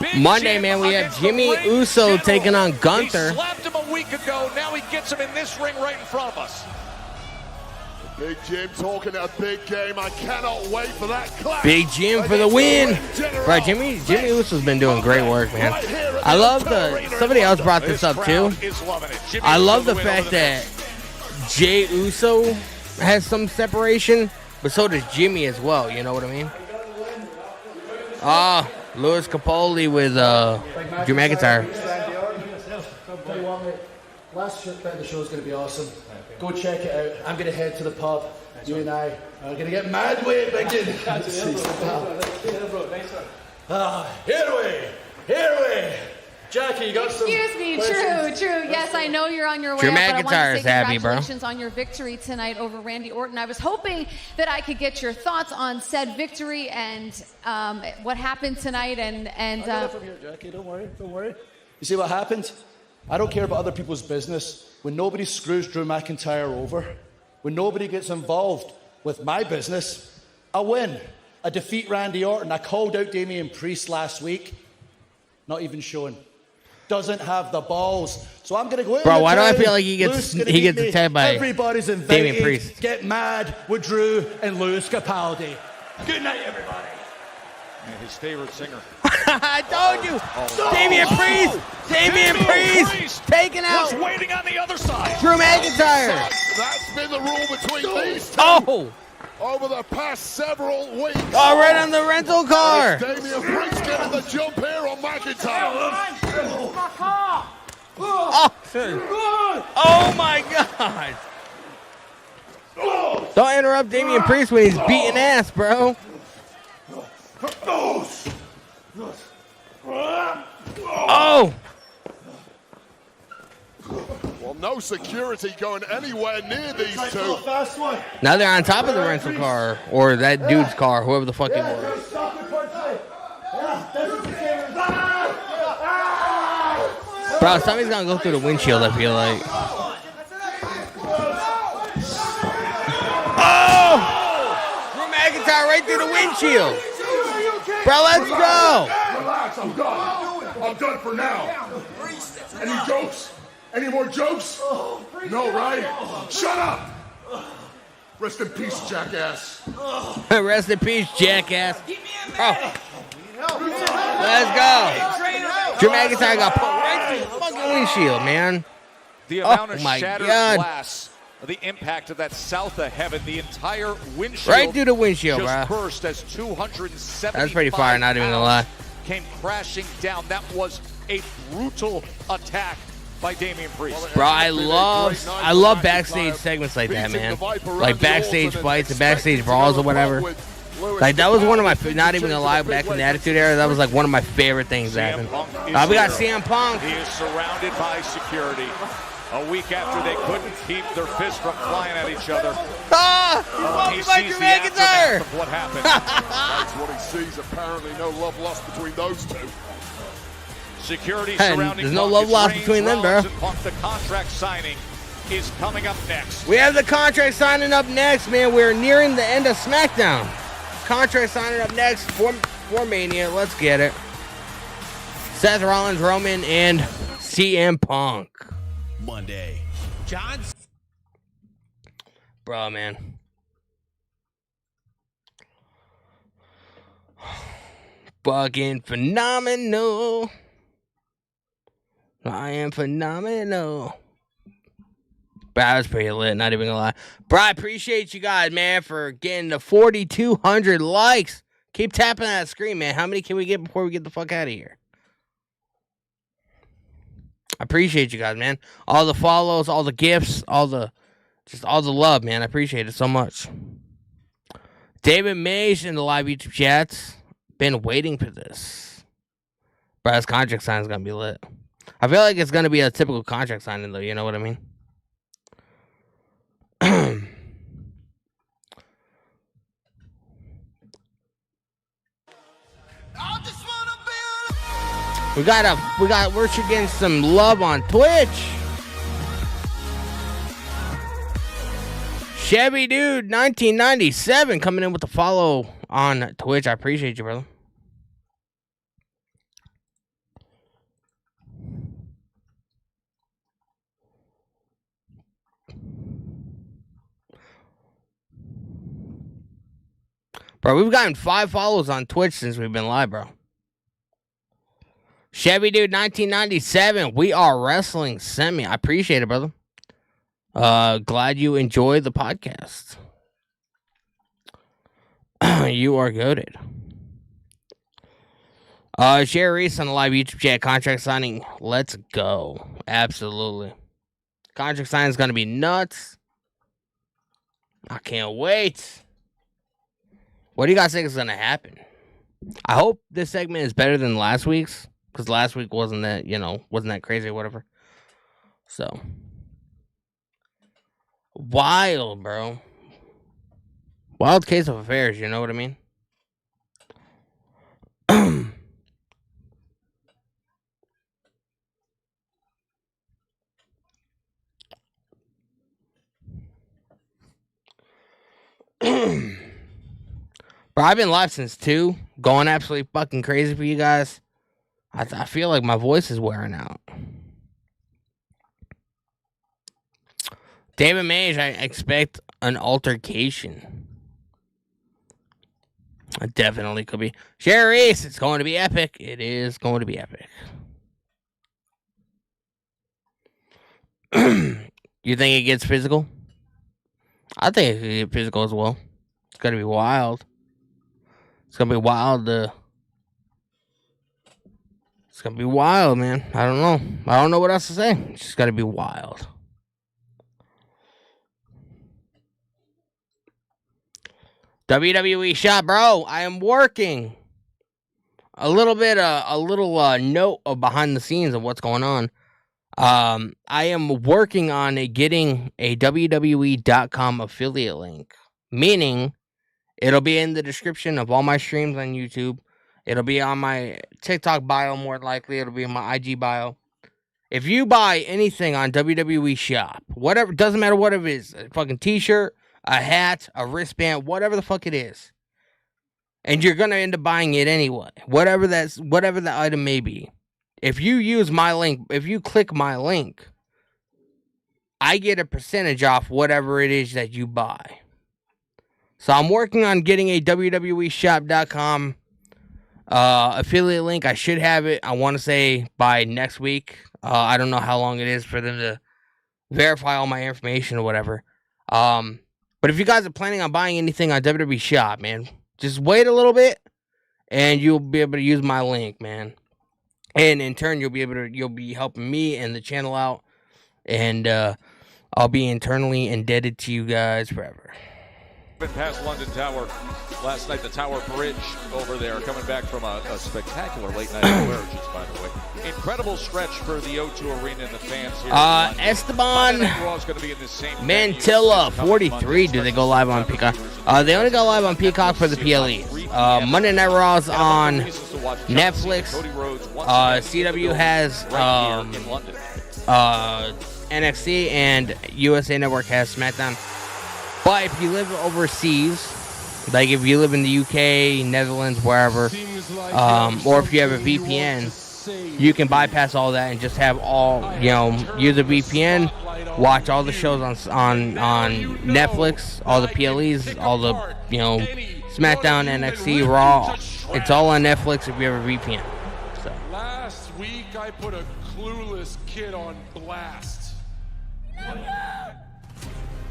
Big Monday, Jim man, we have against the Jimmy Ring Uso General. taking on Gunther. He slapped him a week ago. Now he gets him in this ring right in front of us. Big Jim talking a big game. I cannot wait for that clash. Big Jim for the win. Right, Jimmy Uso's been doing great work, man. I love somebody else brought this up too. I love the fact that Jey Uso has some separation, but so does Jimmy as well, you know what I mean? Louis Capaldi with Drew McIntyre. Tell you what, mate, last bit of the show is going to be awesome. Go check it out. I'm going to head to the pub. You and I are going to get mad with it, Big Jim. Here we. Jackie, you got some Excuse me, questions? true. Yes, I know you're on your way Drew up, but I want McIntyre to is say happy, bro. congratulations on your victory tonight over Randy Orton. I was hoping that I could get your thoughts on said victory and what happened tonight. And I got it from here, Jackie. Don't worry. You see what happened? I don't care about other people's business. When nobody screws Drew McIntyre over, when nobody gets involved with my business, I win. I defeat Randy Orton. I called out Damian Priest last week. Not even showing. doesn't have the balls. So I'm gonna go in. Bro, the why do I crowd. feel like he gets Lou's gonna beat me. attacked by Everybody's Damian invited. Priest? Get mad with Drew and Louis Capaldi. Good night, everybody. And his favorite singer. I told you. Damian Priest. Damian Priest taken out. Was waiting on the other side. Drew McIntyre. That's been the rule between these two. Oh. Over the past several weeks. Oh, right on the rental car. Damian Priest getting the jump here on McIntyre. Oh my God. Don't interrupt Damian Priest when he's beating ass, bro. Oh. Well, no security going anywhere near these two. Now they're on top of the rental car, or that dude's car, whoever the fuck it was. Bro, somebody's gonna go through the windshield, I feel like. Oh! Drew McIntyre right through the windshield. Bro, let's go. Relax, I'm done. I'm done for now. Any jokes? Any more jokes? No, right? Shut up! Rest in peace, jackass. Rest in peace, jackass. Oh. Let's go. Drew McIntyre got put right through the fucking windshield, man. The amount of my shattered God. glass, the impact of that south of heaven, the entire windshield. Right through the windshield, just bro. burst as 275 That's pretty fire, not even gonna lie. came crashing down. That was a brutal attack by Damian Priest. Bro, I love backstage segments like that, man. Like backstage fights and backstage brawls or whatever. Like that was one of my, not even gonna lie, back in the Attitude Era, that was like one of my favorite things that happened. We got CM Punk. He is surrounded by security. A week after they couldn't keep their fists from flying at each other. He sees the aftermath of what happened. That's what he sees. Apparently, no love lost between those two. Security Hey, surrounding there's no Punk. love It's lost Reigns, between them, bro. Rollins, and Punk. The contract signing is coming up next. We have the contract signing up next, man. We're nearing the end of Smackdown. Contract signing up next for Mania. Let's get it. Seth Rollins, Roman, and CM Punk. Monday. John. Bro, man. Fucking phenomenal. I am phenomenal. Bro, that was pretty lit, not even gonna lie. Bro, I appreciate you guys, man, for getting the 4,200 likes. Keep tapping that screen, man. How many can we get before we get the fuck out of here? I appreciate you guys, man. All the follows, all the gifts, all the love, man. I appreciate it so much. David Mays in the live YouTube chats. Been waiting for this. Bro, this contract sign is gonna be lit. I feel like it's gonna be a typical contract signing, though. You know what I mean? We're getting some love on Twitch. Chevy Dude 1997 coming in with the follow on Twitch. I appreciate you, brother. Bro, we've gotten 5 follows on Twitch since we've been live, bro. Chevy Dude 1997. We are wrestling semi. I appreciate it, brother. Glad you enjoyed the podcast. You are goated. Sherry Reese on the live YouTube chat. Contract signing. Let's go. Absolutely. Contract signing is going to be nuts. I can't wait. What do you guys think is going to happen? I hope this segment is better than last week's. Because last week wasn't that crazy or whatever. So. Wild, bro. Wild case of affairs, you know what I mean? Bro, I've been live since 2. Going absolutely fucking crazy for you guys. I feel like my voice is wearing out. David Mage, I expect an altercation. It definitely could be. Sherry Ace, it's going to be epic. It is going to be epic. You think it gets physical? I think it could get physical as well. It's going to be wild. It's going to be wild. It's going to be wild, man. I don't know. I don't know what else to say. It's just going to be wild. WWE shop, bro. I am working. A little note of behind the scenes of what's going on. I am working on getting a WWE.com affiliate link. Meaning, it'll be in the description of all my streams on YouTube. It'll be on my TikTok bio, more likely. It'll be in my IG bio. If you buy anything on WWE shop, whatever, doesn't matter what it is, a fucking t-shirt, a hat, a wristband, whatever the fuck it is, and you're gonna end up buying it anyway, whatever the item may be. If you use my link, if you click my link, I get a percentage off whatever it is that you buy. So I'm working on getting a WWEshop.com affiliate link. I should have it, I want to say, by next week. I don't know how long it is for them to verify all my information or whatever. But if you guys are planning on buying anything on WWE Shop, man, just wait a little bit, and you'll be able to use my link, man. And in turn, you'll be helping me and the channel out, and I'll be internally indebted to you guys forever. Been past London Tower last night, the Tower Bridge over there, coming back from a spectacular late night emergence, by the way. Incredible stretch for the O2 Arena and the fans here. Esteban Mantilla, 43. Do they go live on Peacock? They only go live on Peacock for the PLEs. Monday Night Raw's on Netflix. CW has NXT, and USA Network has Smackdown. But if you live overseas, like if you live in the UK, Netherlands, wherever, or if you have a VPN, you can bypass all that and just have all, use a VPN, watch all the shows on Netflix, all the PLEs, all the, SmackDown, NXT, Raw. It's all on Netflix if you have a VPN. So. Last week, I put a clueless kid on blast.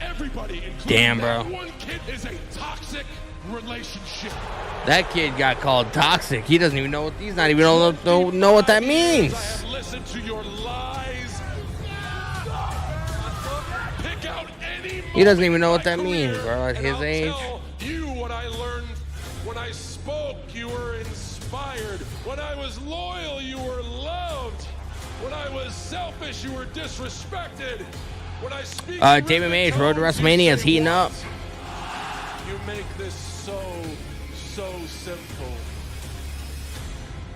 Everybody, damn, bro. That one kid is a toxic relationship. That kid got called toxic. He doesn't even know. He's not even know what that means. I have listened to your lies. Pick out any. He doesn't even know what that means, bro. At his age. You what I learned when I spoke. You were inspired. When I was loyal, you were loved. When I was selfish, you were disrespected. David Mage, Road to WrestleMania is heating up. You make this so simple.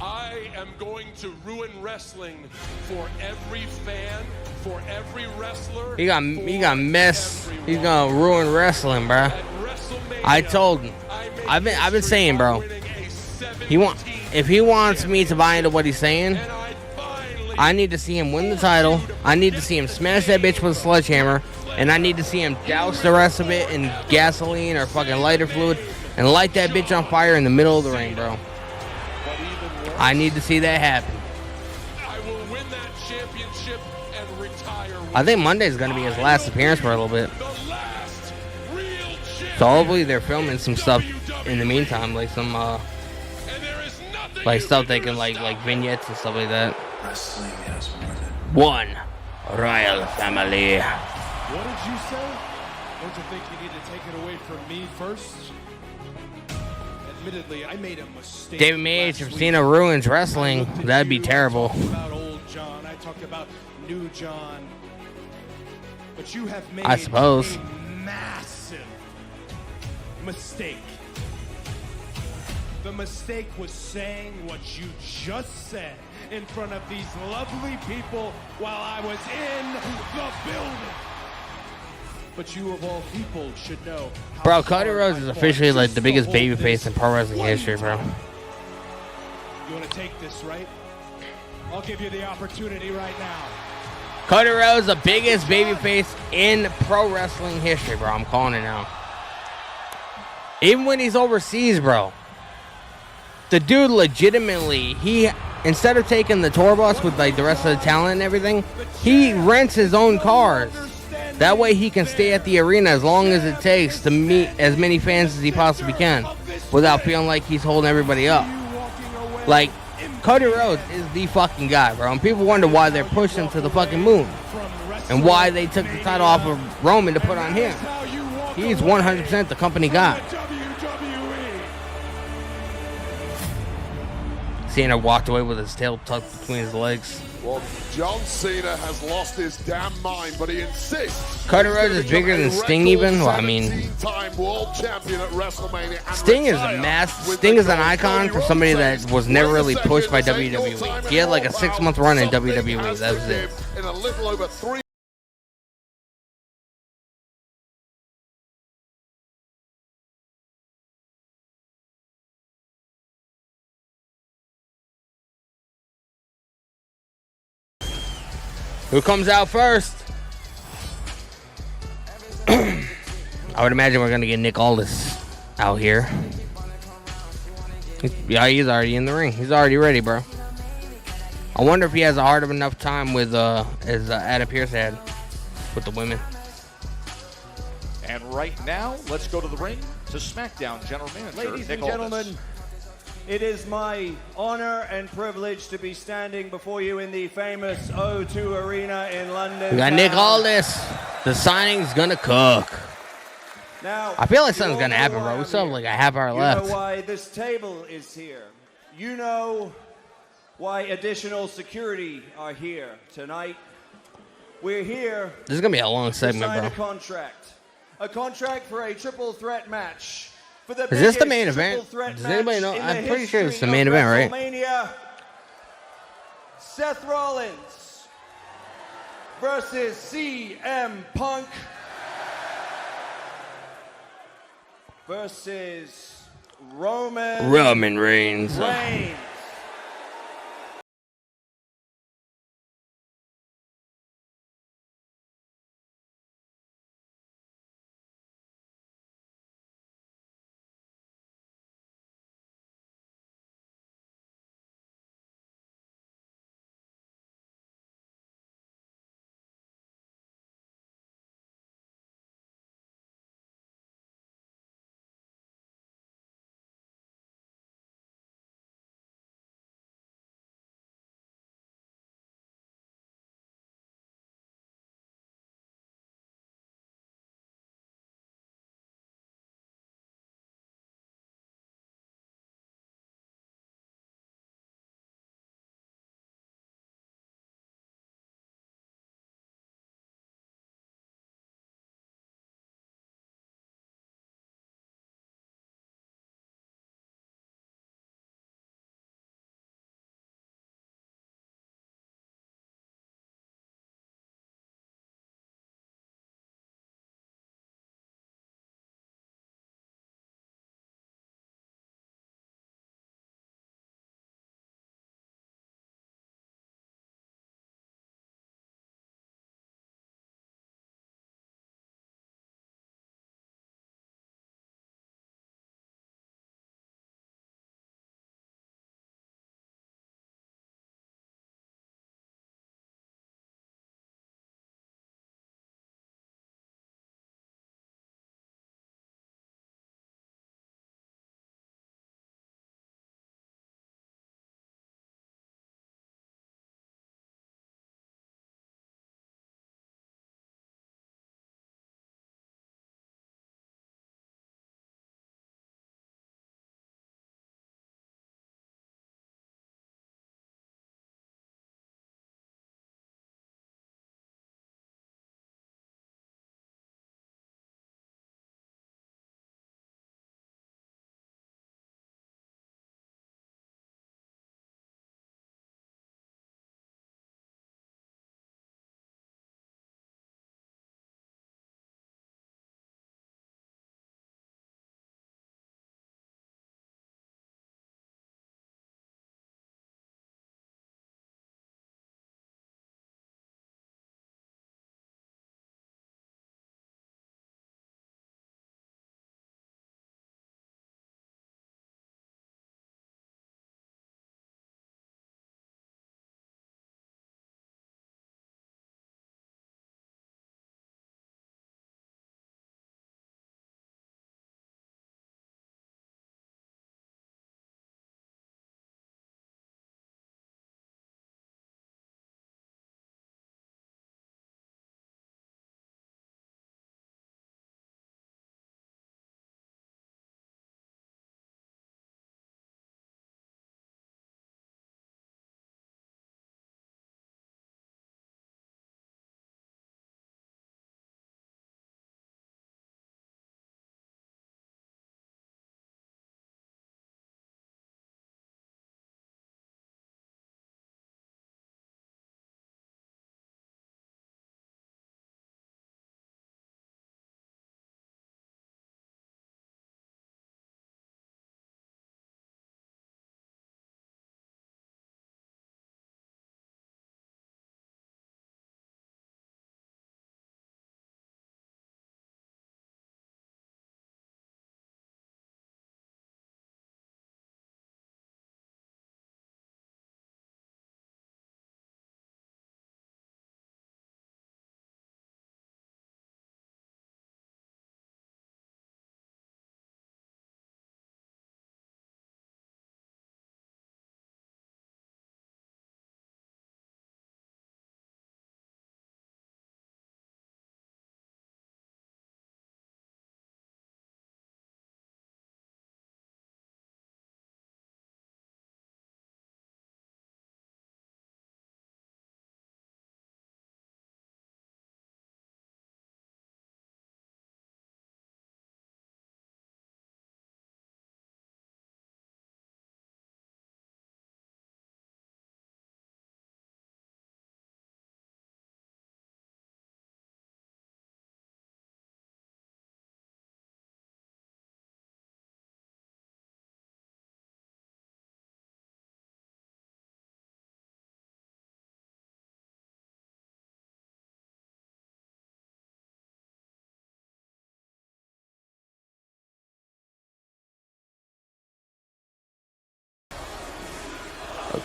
I am going to ruin wrestling for every fan, for every wrestler. He got mess. He's gonna ruin wrestling, bro. I told him. I've been saying, bro. If he wants me to buy into what he's saying, I need to see him win the title. I need to see him smash that bitch with a sledgehammer. And I need to see him douse the rest of it in gasoline or fucking lighter fluid and light that bitch on fire in the middle of the ring, bro. I need to see that happen. I will win that championship and retire. I think Monday's going to be his last appearance for a little bit. So hopefully they're filming some stuff in the meantime, like some stuff they can like vignettes and stuff like that. Wrestling has more than one royal family. What did you say? Don't you think you need to take it away from me first? Admittedly, I made a mistake. David Mage, if Cena ruins wrestling, that'd be terrible. I talked about old John. I talked about new John. But you have made I suppose. a massive mistake. The mistake was saying what you just said in front of these lovely people while I was in the building. But you of all people should know. Bro, Cody Rhodes is officially like the biggest babyface in pro wrestling history, bro. You want to take this, right? I'll give you the opportunity right now. Cody Rhodes, the biggest babyface in pro wrestling history, bro. I'm calling it now. Even when he's overseas, bro. The dude legitimately, instead of taking the tour bus with like the rest of the talent and everything, he rents his own cars. That way he can stay at the arena as long as it takes to meet as many fans as he possibly can without feeling like he's holding everybody up. Like, Cody Rhodes is the fucking guy, bro. And people wonder why they're pushing him to the fucking moon and why they took the title off of Roman to put on him. He's 100% the company guy. Cena walked away with his tail tucked between his legs. Well, John Cena has lost his damn mind, but he insists. Cody Rhodes is bigger than Sting even. Well, I mean, world champion at WrestleMania. Sting is a mass. Sting is an icon for somebody that was never really pushed by WWE. He had like a 6-month run in WWE. That was it. In a little over 3. Who comes out first? I would imagine we're going to get Nick Aldis out here. Yeah, he's already in the ring. He's already ready, bro. I wonder if he has a hard enough time with as Adam Pearce had with the women. And right now, let's go to the ring to Smackdown General Manager Ladies Nick and gentlemen, Aldis. it is my honor and privilege to be standing before you in the famous O2 Arena in London. We got Nick Aldis. The signing's gonna cook. Now, I feel like something's gonna happen, bro. We still have like a half hour left. You know why this table is here. You know why additional security are here tonight. We're here. This is gonna be a long to segment, sign bro. a contract. A contract for a triple threat match. For the Is this the biggest main event? triple threat Does anybody know? match in I'm the pretty sure it's the history main of event, right? WrestleMania. Seth Rollins versus CM Punk versus Roman Reigns. Reigns.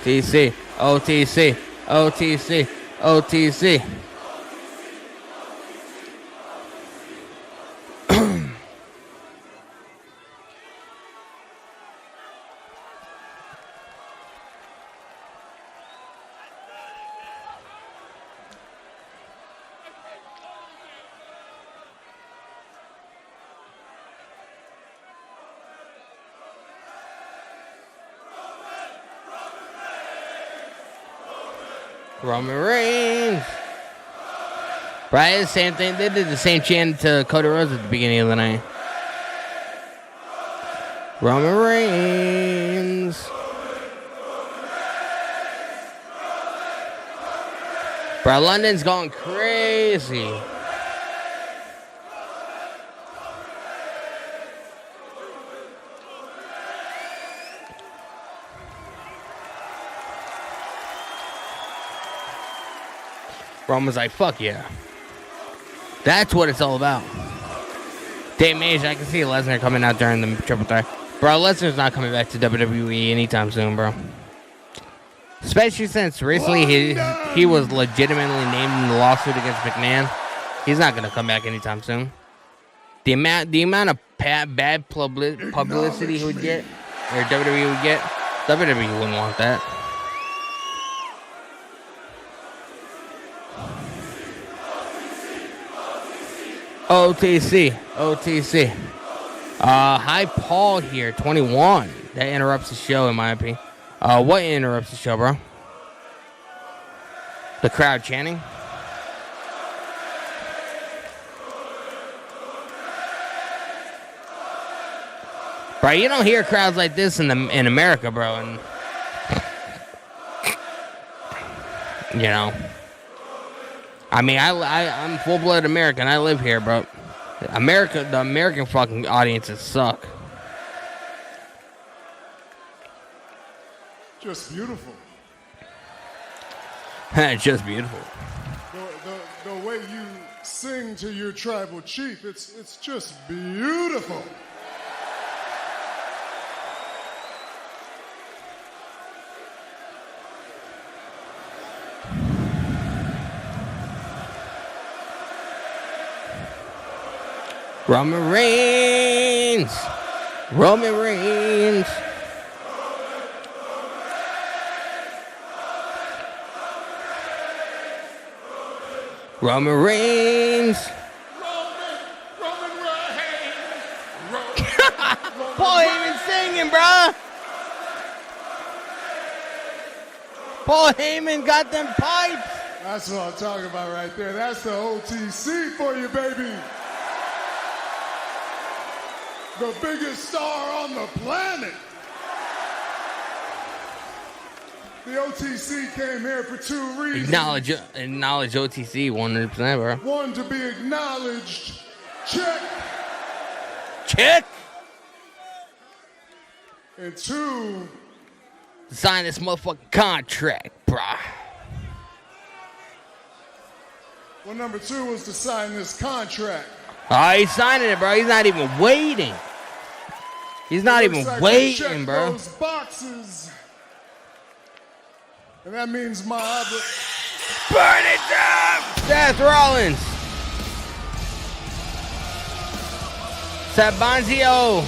OTC, OTC, OTC, OTC. Roman Reigns. Right, the same thing. They did the same chant to Cody Rhodes at the beginning of the night. Roman Reigns. Bro, London's going crazy. Roman's like, fuck yeah. That's what it's all about. Damn Mage, I can see Lesnar coming out during the triple threat. Bro, Lesnar's not coming back to WWE anytime soon, bro. Especially since recently he was legitimately named in the lawsuit against McMahon. He's not gonna come back anytime soon. The amount of bad publicity he would get, or WWE would get, WWE wouldn't want that. OTC, OTC. Hi, Paul here, 21. That interrupts the show, in my opinion. What interrupts the show, bro? The crowd chanting? Bro, you don't hear crowds like this in America, bro. And you know, I mean, I'm full-blood American. I live here, bro. The American fucking audiences suck. Just beautiful. Just beautiful. The way you sing to your tribal chief, it's just beautiful. Roman Reigns! Roman Reigns! Roman Reigns! Paul Heyman singing, bruh! Paul Heyman got them pipes! That's what I'm talking about right there. That's the OTC for you, baby. The biggest star on the planet. The OTC came here for two reasons. Acknowledge OTC 100%, bro. One, to be acknowledged. Check. Check. And two, sign this motherfucking contract, bro. Well, number two was to sign this contract. He's signing it, bro. He's not even waiting. He's not even waiting, bro. Those boxes. And that means my burn it down! Seth Rollins. Sabanzio.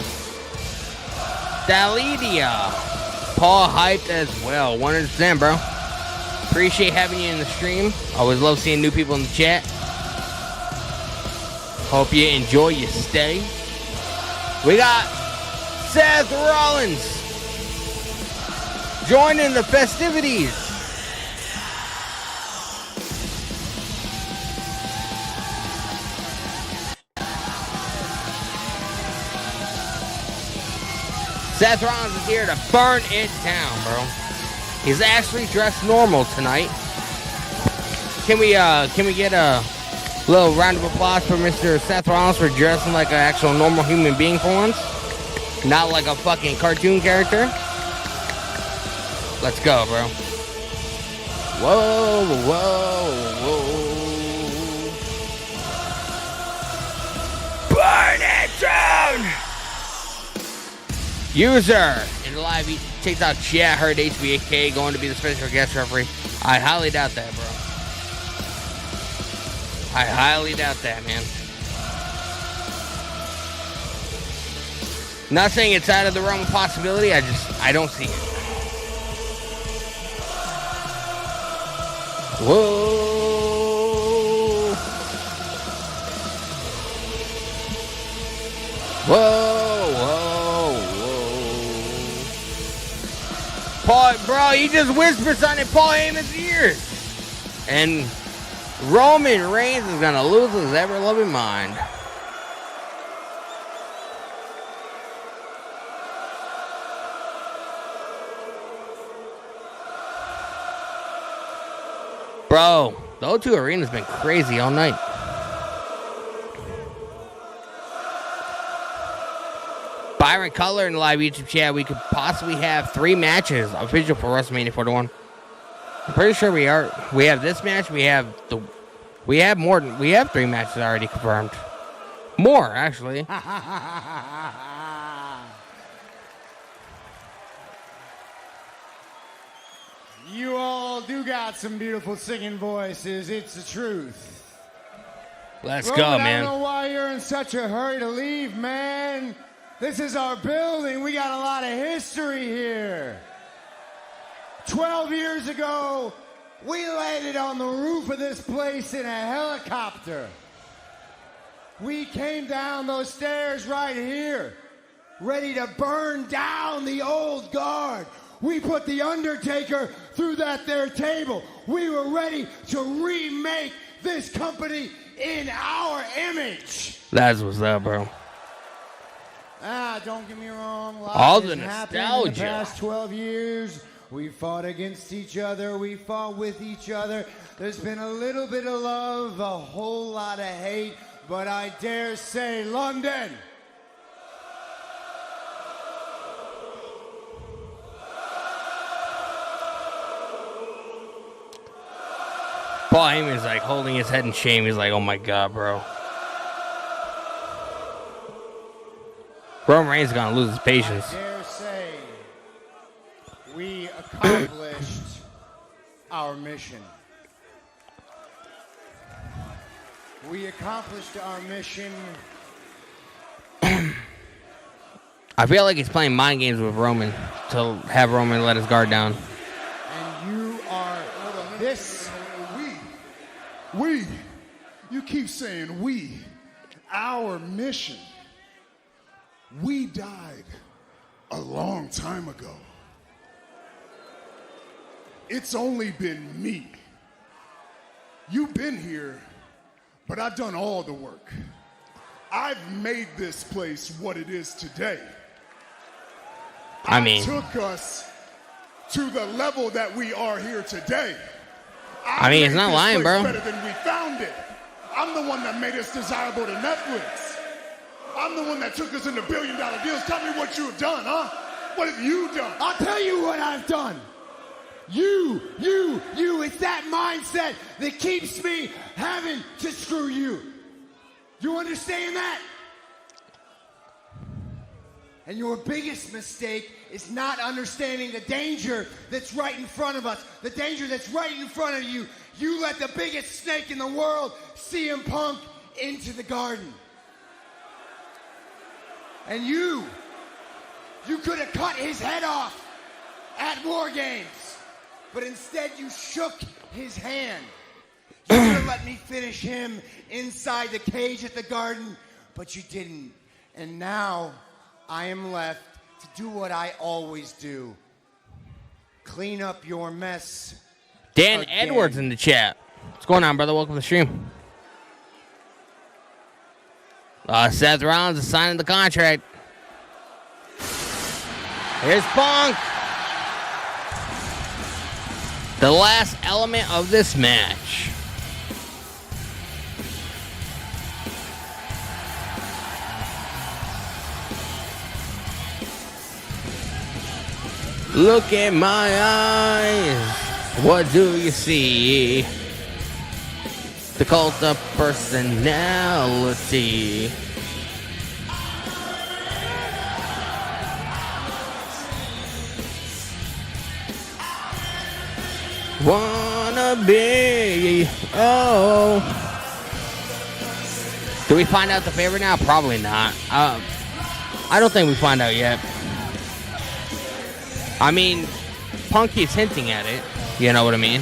Dalidia. Paul hyped as well. 100%, bro. Appreciate having you in the stream. Always love seeing new people in the chat. Hope you enjoy your stay. We got Seth Rollins joining the festivities. Seth Rollins is here to burn it down, bro. He's actually dressed normal tonight. Can we get a little round of applause for Mr. Seth Rollins for dressing like an actual normal human being for once? Not like a fucking cartoon character. Let's go, bro. Whoa, whoa, whoa. Burn it down! User in the live TikTok chat heard HBK going to be the special guest referee. I highly doubt that, bro. I highly doubt that, man. Not saying it's out of the realm of possibility. I don't see it. Whoa. Whoa, whoa, whoa. Paul, bro, he just whispered something in Paul Heyman's ears. And Roman Reigns is going to lose his ever-loving mind. Bro, the O2 Arena's been crazy all night. Byron Cutler in the live YouTube chat. We could possibly have 3 matches official for WrestleMania 41. I'm pretty sure we are. We have this match. We have 3 matches already confirmed. More, actually. You all do got some beautiful singing voices. It's the truth. Let's Roman, go, man. I don't know why you're in such a hurry to leave, man. This is our building. We got a lot of history here. 12 years ago, we landed on the roof of this place in a helicopter. We came down those stairs right here, ready to burn down the old guard. We put The Undertaker through that there table. We were ready to remake this company in our image. That's what's up, bro. Don't get me wrong. All the happened in nostalgia. the past 12 years. We fought against each other. We fought with each other. There's been a little bit of love, a whole lot of hate, but I dare say, London. Paul Heyman's like holding his head in shame. He's like, oh my God, bro. Roman Reigns is going to lose his patience. I dare say we accomplished our mission. We accomplished our mission. I feel like he's playing mind games with Roman to have Roman let his guard down. And you are this. We. You keep saying we. Our mission. We died a long time ago. It's only been me. You've been here, but I've done all the work. I've made this place what it is today. I took us to the level that we are here today. I mean, it's not lying, bro. Better than we found it. I'm the one that made us desirable to Netflix. I'm the one that took us into billion-dollar deals. Tell me what you've done, huh? What have you done? I'll tell you what I've done. You. It's that mindset that keeps me having to screw you. You understand that? And your biggest mistake is not understanding the danger that's right in front of us, the danger that's right in front of you. You let the biggest snake in the world, CM Punk, into the garden. And you could have cut his head off at War Games, but instead you shook his hand. You could have let me finish him inside the cage at the garden, but you didn't. And now I am left to do what I always do. Clean up your mess. Dan again. Edwards in the chat. What's going on, brother? Welcome to the stream. Seth Rollins is signing the contract. Here's Punk. The last element of this match. Look at my eyes. What do you see? The cult of personality. Wanna be. Oh. Do we find out the favorite now? Probably not. I don't think we find out yet. I mean, Punk keeps hinting at it. You know what I mean?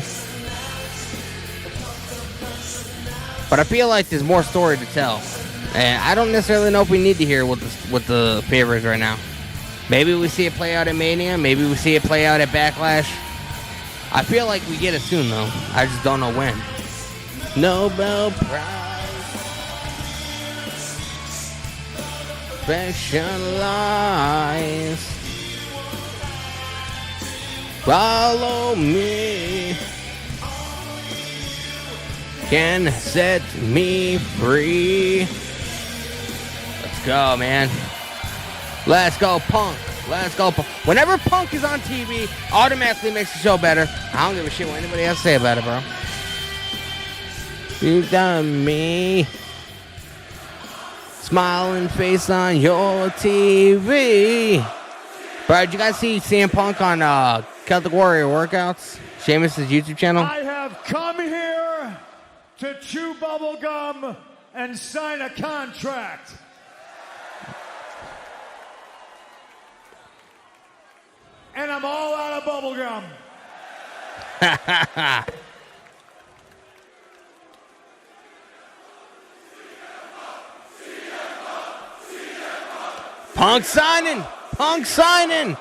But I feel like there's more story to tell. And I don't necessarily know if we need to hear what the favorite is right now. Maybe we see it play out at Mania. Maybe we see it play out at Backlash. I feel like we get it soon, though. I just don't know when. Nobel Prize. Specialized. Follow me. Can set me free. Let's go, man. Let's go, Punk. Let's go, Punk. Whenever Punk is on TV, automatically makes the show better. I don't give a shit what anybody else say about it, bro. You done me. Smiling face on your TV. Bro, did you guys see CM Punk on Celtic Warrior Workouts? Sheamus' YouTube channel? I have come here to chew bubble gum and sign a contract. And I'm all out of bubble gum. Punk signing! Punk signing!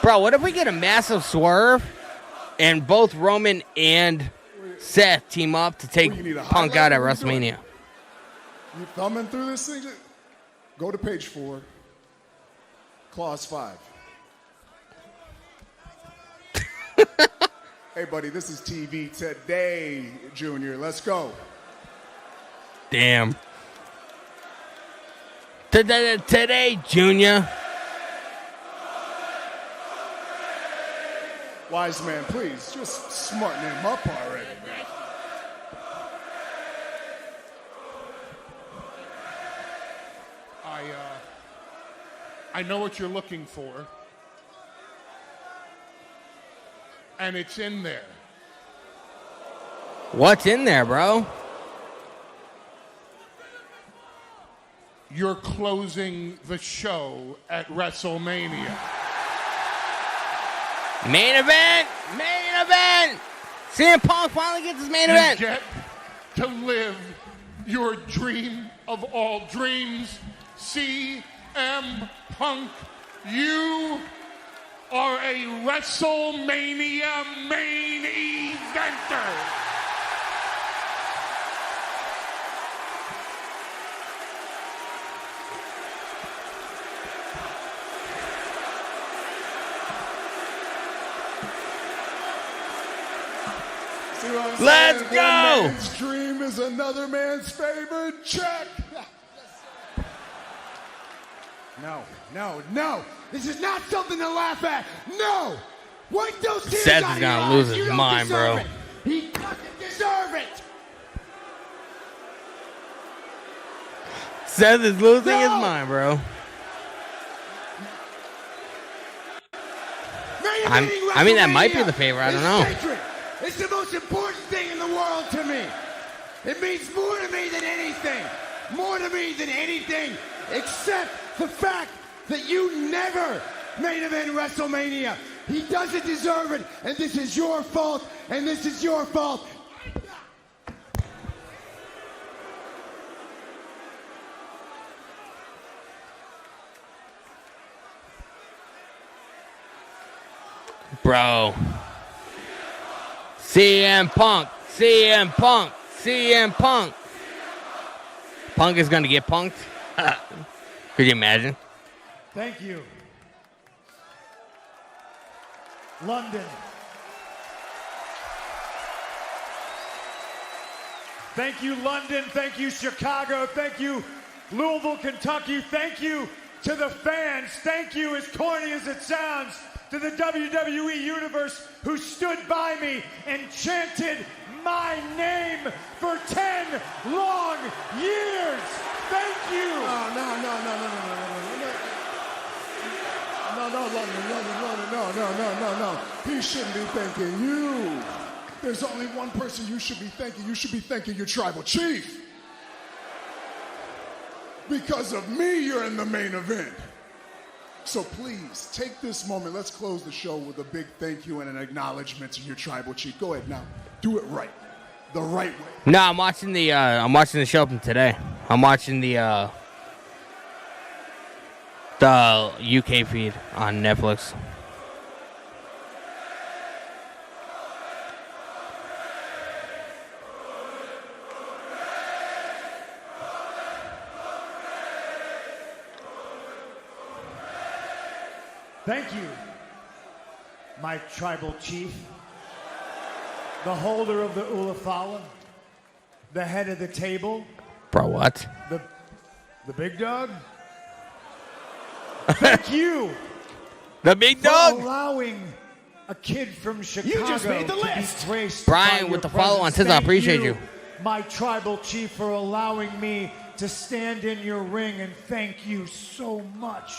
Bro, what if we get a massive swerve and both Roman and Seth team up to take Punk out at WrestleMania? You thumbing through this thing? Go to page 4. Clause 5. Hey, buddy, this is TV today, Junior. Let's go. Damn. Today, Junior. Wise man, please, just smarten him up already, man. I know what you're looking for. And it's in there. What's in there, bro? You're closing the show at WrestleMania. Main event! Main event! CM Punk finally gets his main event. You get to live your dream of all dreams. CM Punk, you are a WrestleMania main eventer. Let's go! One man's dream is another man's favorite. Check. No. This is not something to laugh at. No. Wipe those tears Seth out is of gonna your lose eyes. his You don't mind, deserve bro. it. He doesn't deserve it. Seth is losing his mind, bro. I mean, that might be the favorite. I don't know. Sacred. It's the most important thing in the world to me. It means more to me than anything. More to me than anything except the fact that you never main event WrestleMania. He doesn't deserve it, and this is your fault, and this is your fault. Bro. CM Punk. CM Punk. CM Punk. Punk is going to get punked. Could you imagine? Thank you. London. Thank you, London. Thank you, Chicago. Thank you, Louisville, Kentucky. Thank you to the fans. Thank you, as corny as it sounds, to the WWE Universe who stood by me and chanted my name for 10 long years. Thank you. No, London. No. He shouldn't be thanking you. There's only one person you should be thanking. You should be thanking your tribal chief. Because of me, you're in the main event. So please, take this moment. Let's close the show with a big thank you and an acknowledgement to your tribal chief. Go ahead now. Do it right. The right way. No, I'm watching the show from today. I'm watching the UK feed on Netflix. Thank you, my tribal chief, the holder of the Ulafala, the head of the table. Bro, what? The big dog. Thank you. The big for dog. allowing a kid from Chicago You just made the to list. be graced Brian by with your the follow on presence. Tiz, I Thank appreciate you. My tribal chief, for allowing me to stand in your ring, and thank you so much.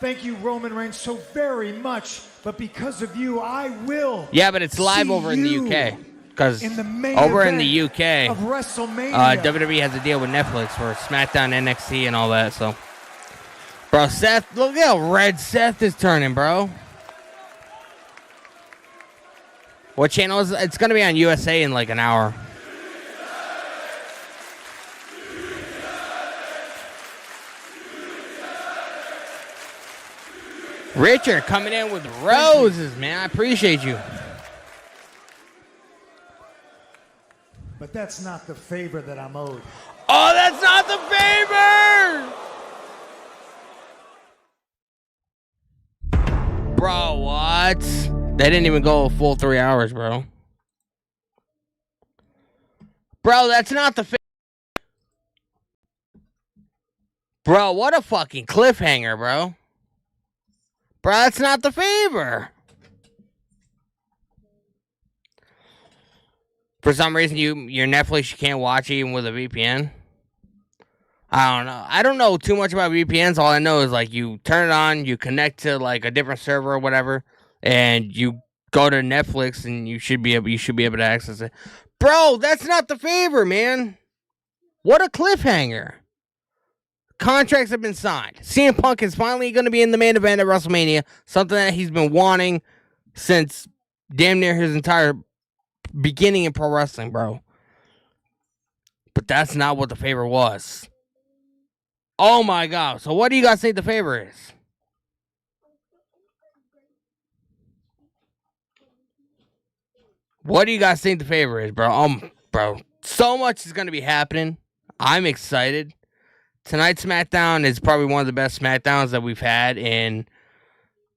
Thank you, Roman Reigns, so very much. But because of you, I will. Yeah, but it's live see over in the you UK. Because in the main over in event the UK, of WrestleMania. WWE has a deal with Netflix for SmackDown, NXT, and all that. So, bro, Seth, look how red Seth is turning, bro. What channel is it? It's going to be on USA in like an hour. Richard coming in with roses, man. I appreciate you. But that's not the favor that I'm owed. Oh, that's not the favor! Bro, what? They didn't even go a full 3 hours, bro. Bro, that's not the favor. Bro, what a fucking cliffhanger, bro. Bro, that's not the favor. For some reason, your Netflix, you can't watch it even with a VPN. I don't know. I don't know too much about VPNs. All I know is, like, you turn it on, you connect to, like, a different server or whatever, and you go to Netflix, and you should be able to access it. Bro, that's not the favor, man. What a cliffhanger. Contracts have been signed. CM Punk is finally going to be in the main event at WrestleMania, something that he's been wanting since damn near his entire beginning in pro wrestling, bro. But that's not what the favor was. Oh my God. So what do you guys think the favor is? What do you guys think the favor is, bro? Bro, so much is going to be happening. I'm excited. Tonight's SmackDown is probably one of the best SmackDowns that we've had in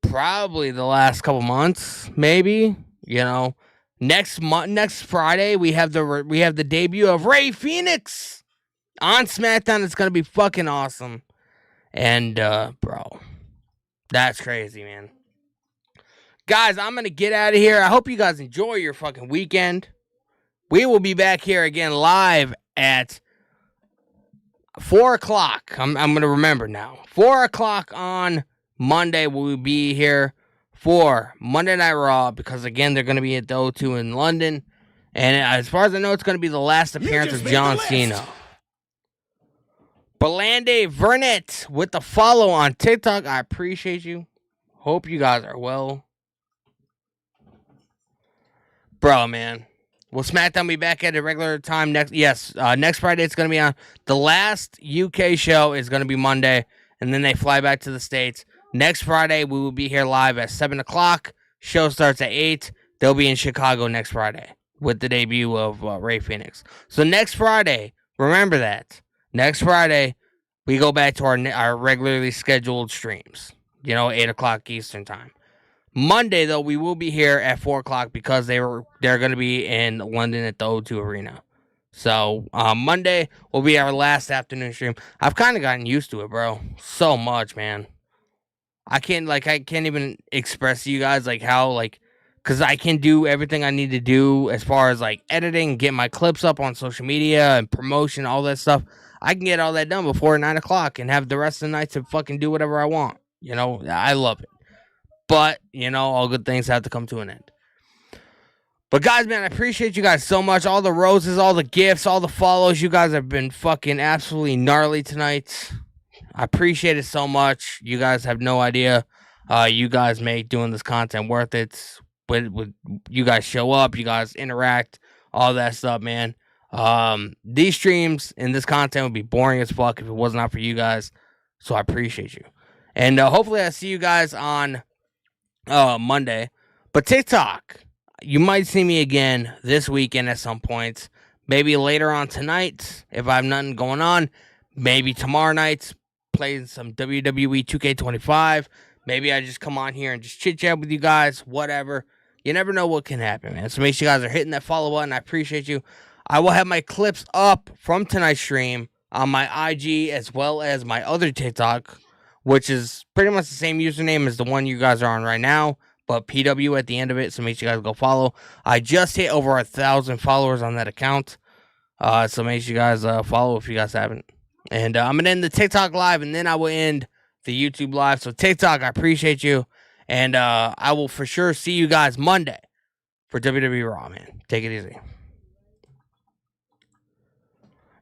probably the last couple months, maybe. You know, next Friday we have the debut of Rey Fenix on SmackDown. It's gonna be fucking awesome, and bro, that's crazy, man. Guys, I'm gonna get out of here. I hope you guys enjoy your fucking weekend. We will be back here again live at 4 o'clock. I'm going to remember now. 4 o'clock on Monday, we'll be here for Monday Night Raw, because, again, they're going to be at the O2 in London. And as far as I know, it's going to be the last appearance of John Cena. Belande Vernet with the follow on TikTok. I appreciate you. Hope you guys are well. Bro, man. Will SmackDown be back at a regular time next? Yes, next Friday it's going to be on. The last UK show is going to be Monday, and then they fly back to the States. Next Friday, we will be here live at 7 o'clock. Show starts at 8. They'll be in Chicago next Friday with the debut of Rey Fenix. So next Friday, remember that. Next Friday, we go back to our regularly scheduled streams. 8 o'clock Eastern time. Monday, though, we will be here at 4 o'clock because they're going to be in London at the O2 Arena. So, Monday will be our last afternoon stream. I've kind of gotten used to it, bro. So much, man. I can't even express to you guys, how, because I can do everything I need to do as far as, editing, get my clips up on social media and promotion, all that stuff. I can get all that done before 9 o'clock and have the rest of the night to fucking do whatever I want. I love it. But, you know, all good things have to come to an end. But, guys, man, I appreciate you guys so much. All the roses, all the gifts, all the follows. You guys have been fucking absolutely gnarly tonight. I appreciate it so much. You guys have no idea. You guys make doing this content worth it. With you guys show up, you guys interact, all that stuff, man. These streams and this content would be boring as fuck if it was not for you guys. So I appreciate you. And hopefully I see you guys on Monday. But TikTok, you might see me again this weekend at some point. Maybe later on tonight if I have nothing going on. Maybe tomorrow night playing some WWE 2K25. Maybe I just come on here and just chit chat with you guys. Whatever. You never know what can happen, man. So make sure you guys are hitting that follow button. I appreciate you. I will have my clips up from tonight's stream on my IG as well as my other TikTok, which is pretty much the same username as the one you guys are on right now, but PW at the end of it, so make sure you guys go follow. I just hit over 1,000 followers on that account, so make sure you guys follow if you guys haven't. And I'm going to end the TikTok live, and then I will end the YouTube live. So TikTok, I appreciate you, and I will for sure see you guys Monday for WWE Raw, man. Take it easy.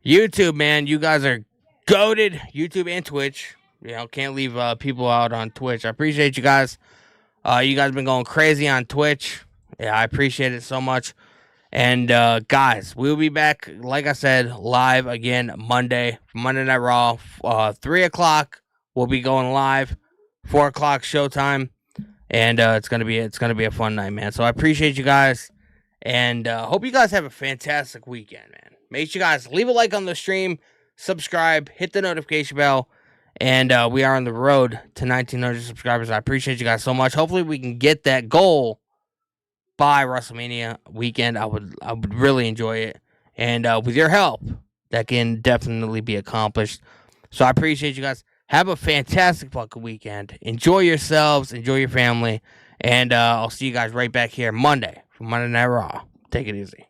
YouTube, man, you guys are goated. YouTube and Twitch. You know, can't leave people out on Twitch. I appreciate you guys. You guys been going crazy on Twitch. Yeah, I appreciate it so much. And, guys, we'll be back, like I said, live again Monday. Monday Night Raw. 3 o'clock, we'll be going live. 4 o'clock showtime. And it's gonna be a fun night, man. So I appreciate you guys. And hope you guys have a fantastic weekend, man. Make sure you guys leave a like on the stream, subscribe, hit the notification bell, and we are on the road to 1,900 subscribers. I appreciate you guys so much. Hopefully we can get that goal by WrestleMania weekend. I would really enjoy it, and with your help, that can definitely be accomplished. So I appreciate you guys. Have a fantastic fucking weekend. Enjoy yourselves, enjoy your family, and I'll see you guys right back here Monday for Monday Night Raw. Take it easy.